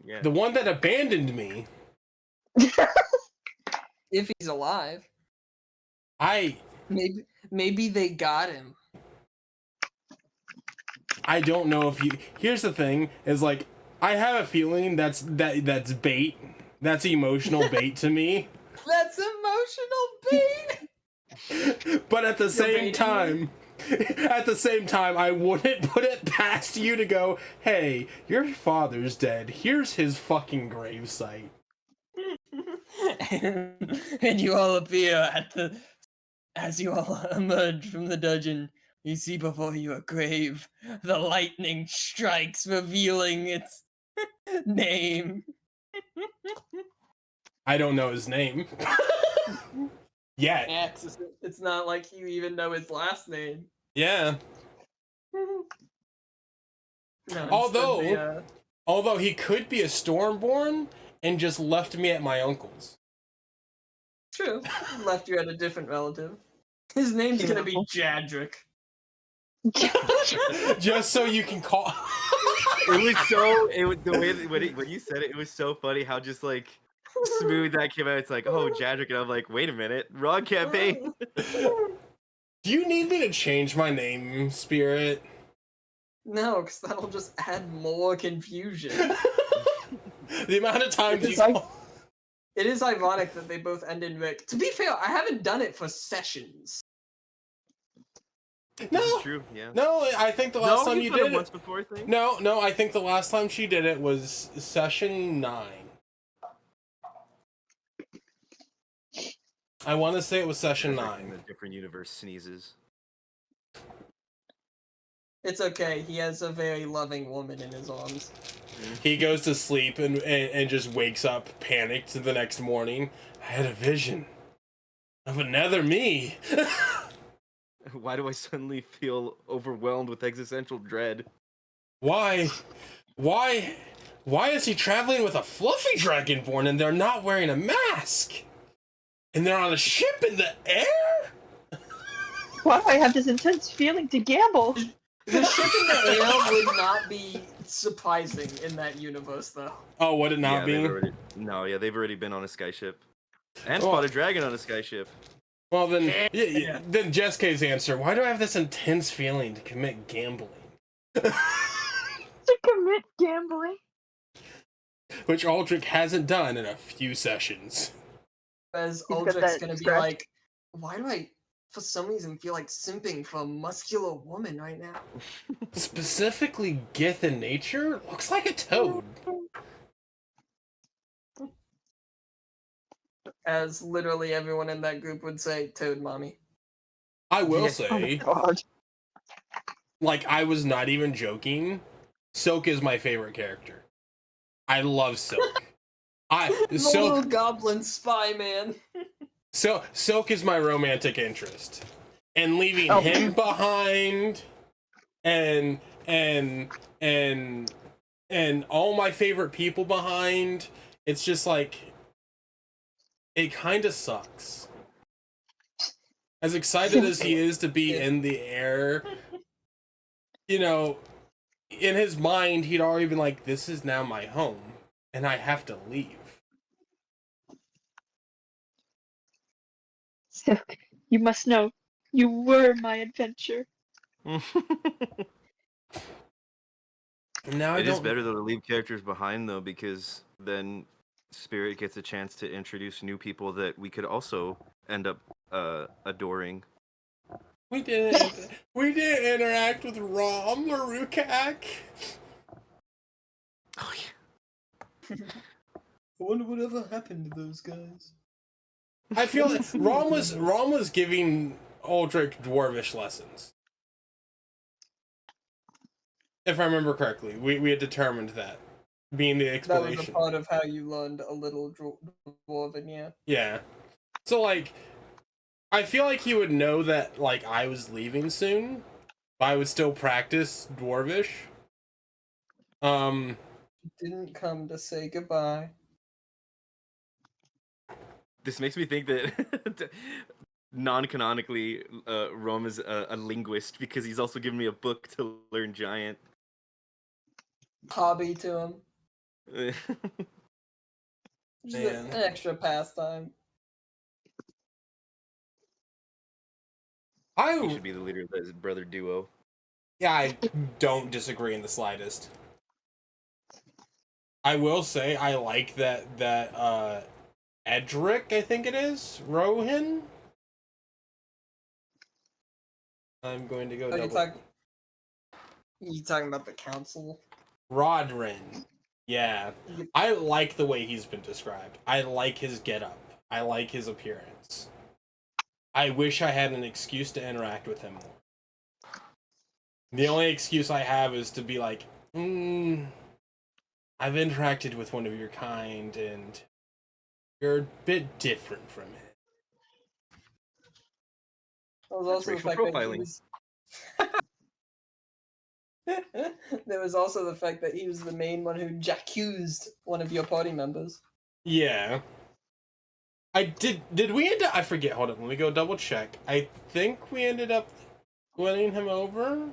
Yeah. The one that abandoned me. If he's alive, I maybe they got him. don't know if you. Here's the thing: is like I have a feeling that's bait. That's emotional bait to me. That's emotional bait. But at the same baiting time, I wouldn't put it past you to go, hey, your father's dead. Here's his fucking gravesite. And you all appear as you all emerge from the dungeon. You see before you a grave. The lightning strikes, revealing its name. I don't know his name. Yet. X. It's not like you even know his last name. Yeah. No, Although he could be a Stormborn and just left me at my uncle's. True. Left you at a different relative. His name's gonna be Jadric. Just so you can call. The way that, when you said it, it was so funny how just like smooth that came out. It's like, oh, Jadric, and I'm like, wait a minute, wrong campaign. Do you need me to change my name, Spirit? No, because that'll just add more confusion. The amount of times It is ironic that they both end in Rick. To be fair, I haven't done it for sessions. No, This is true. Yeah. No, I think the last time you did it once before, I think. No, I think the last time she did it was session 9. I want to say it was session 9. The different universe sneezes. It's okay. He has a very loving woman in his arms. He goes to sleep and just wakes up panicked the next morning. I had a vision of another me. Why do I suddenly feel overwhelmed with existential dread? Why is he traveling with a fluffy dragonborn and they're not wearing a mask? And they're on a ship in the air? Why do I have this intense feeling to gamble? The ship in the air would not be surprising in that universe, though. Oh, would it not be? They've already been on a skyship. And fought a dragon on a skyship. Well, then, then Jessica's answer, why do I have this intense feeling to commit gambling? To commit gambling? Which Aldrich hasn't done in a few sessions. As Aldrich's gonna be like, why do I, for some reason, feel like simping for a muscular woman right now? Specifically Gith in nature? Looks like a toad. As literally everyone in that group would say, Toad Mommy. I will Oh say, like, I was not even joking. Silk is my favorite character. I love Silk. Little goblin spy man. Silk is my romantic interest. And leaving him behind and all my favorite people behind, it's just like, it kind of sucks. As excited as he is to be in the air, you know, in his mind, he'd already been like, this is now my home, and I have to leave. So, you must know, you were my adventure. Now It is better though to leave characters behind though, because then Spirit gets a chance to introduce new people that we could also end up adoring. We didn't interact with Rom or Rukak. Oh yeah. I wonder whatever happened to those guys. I feel like Rom was giving Aldrich dwarvish lessons. If I remember correctly, we had determined that being the explanation. That was a part of how you learned a little dwarven, yeah. Yeah. So like, I feel like he would know that like I was leaving soon, but I would still practice dwarvish. Didn't come to say goodbye. This makes me think that non-canonically, Rome is a linguist because he's also given me a book to learn Giant. Hobby to him. Just Man. an extra pastime. He should be the leader of his brother duo. Yeah, I don't disagree in the slightest. I will say I like that Edric, I think it is, Rohan. I'm going to go double. You talking about the council? Rodrin. Yeah. I like the way he's been described. I like his getup. I like his appearance. I wish I had an excuse to interact with him more. The only excuse I have is to be like, I've interacted with one of your kind, and you're a bit different from it. There was also the fact that he was... There was also the fact that he was the main one who accused one of your party members. Yeah. Did we end up... I forget, hold on, let me go double check. I think we ended up winning him over?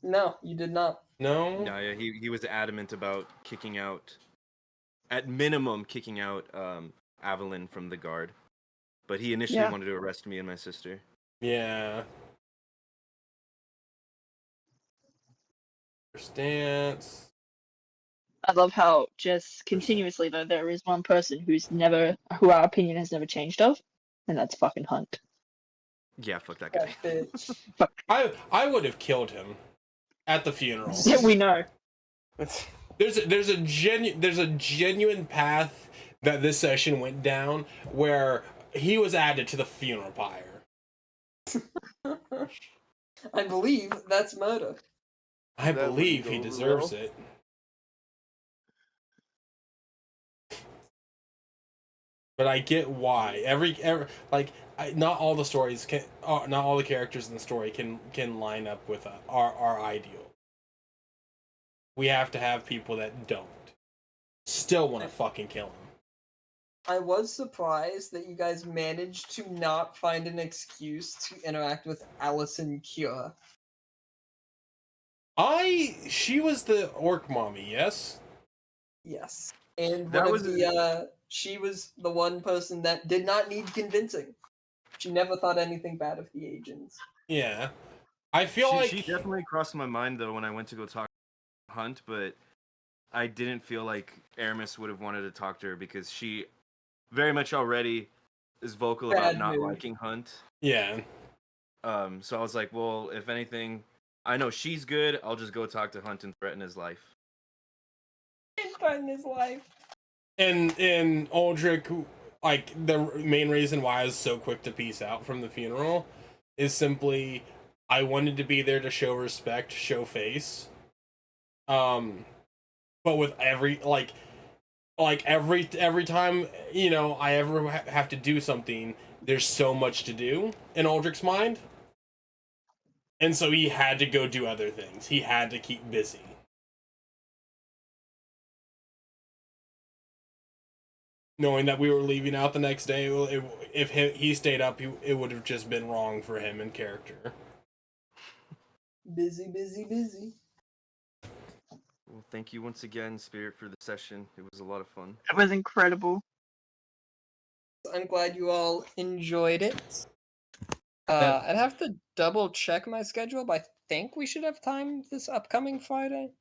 No, you did not. No? No, yeah, he was adamant about kicking out, at minimum, kicking out Avalyn from the guard. But he initially wanted to arrest me and my sister. Yeah. Stance. I love how just continuously though there is one person who our opinion has never changed of, and that's fucking Hunt. Yeah, fuck that guy. Bitch. I would have killed him at the funeral. Yeah, we know. There's a genuine path that this session went down where he was added to the funeral pyre. I believe that's murder. I believe he deserves it. But I get why. Not all the stories can, not all the characters in the story can line up with our ideal. We have to have people that don't still want to fucking kill him. I was surprised that you guys managed to not find an excuse to interact with Allison Cure. She was the orc mommy, yes? Yes. And she was the one person that did not need convincing. She never thought anything bad of the agents. Yeah. I feel she definitely crossed my mind though when I went to go talk to Hunt, but I didn't feel like Aramis would have wanted to talk to her because she very much already is vocal about not liking Hunt. Yeah. So I was like, well, if anything, I know she's good. I'll just go talk to Hunt and threaten his life. Threaten his life. And Aldrich, like, the main reason why I was so quick to peace out from the funeral is simply I wanted to be there to show respect, show face. But with every time, you know, I ever have to do something, there's so much to do in Aldrich's mind. And so he had to go do other things. He had to keep busy. Knowing that we were leaving out the next day, if he stayed up, it would have just been wrong for him in character. Busy, busy, busy. Well, thank you once again, Spirit, for the session. It was a lot of fun. It was incredible. I'm glad you all enjoyed it. I'd have to double check my schedule, but I think we should have time this upcoming Friday.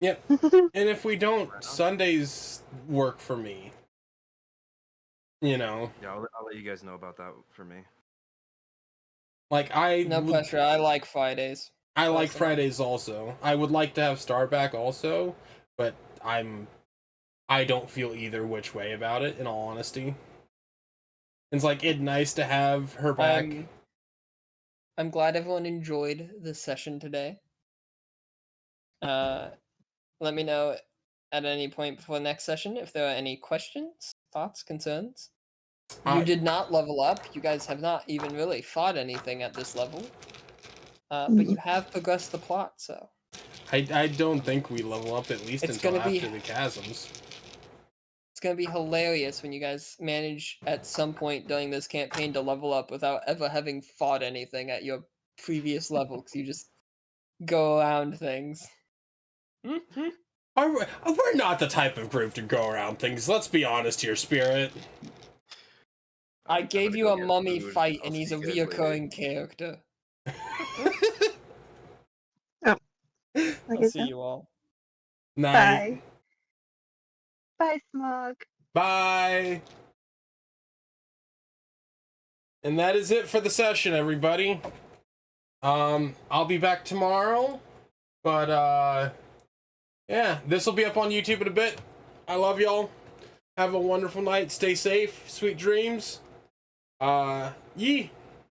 Yep. And if we don't, Sundays work for me. You know. Yeah, I'll let you guys know about that for me. Like No pressure. I like Fridays. I like Fridays also. I would like to have Star back also, but I don't feel either which way about it, in all honesty. It's like it's nice to have her back. I'm glad everyone enjoyed the session today. Let me know at any point before the next session if there are any questions, thoughts, concerns. You did not level up. You guys have not even really fought anything at this level. But you have progressed the plot, so. I don't think we level up at least It's until gonna be- after the chasms. It's gonna be hilarious when you guys manage at some point during this campaign to level up without ever having fought anything at your previous level, because you just go around things. We're not the type of group to go around things. Let's be honest here, Spirit. I gave you a mummy food. fight, I'll and he's a see you guys later. reoccurring character. Okay, I'll see you all. Night. Bye. Bye, Smug. Bye. And that is it for the session, everybody. I'll be back tomorrow, but yeah, this will be up on YouTube in a bit. I love y'all. Have a wonderful night. Stay safe. Sweet dreams. Yee.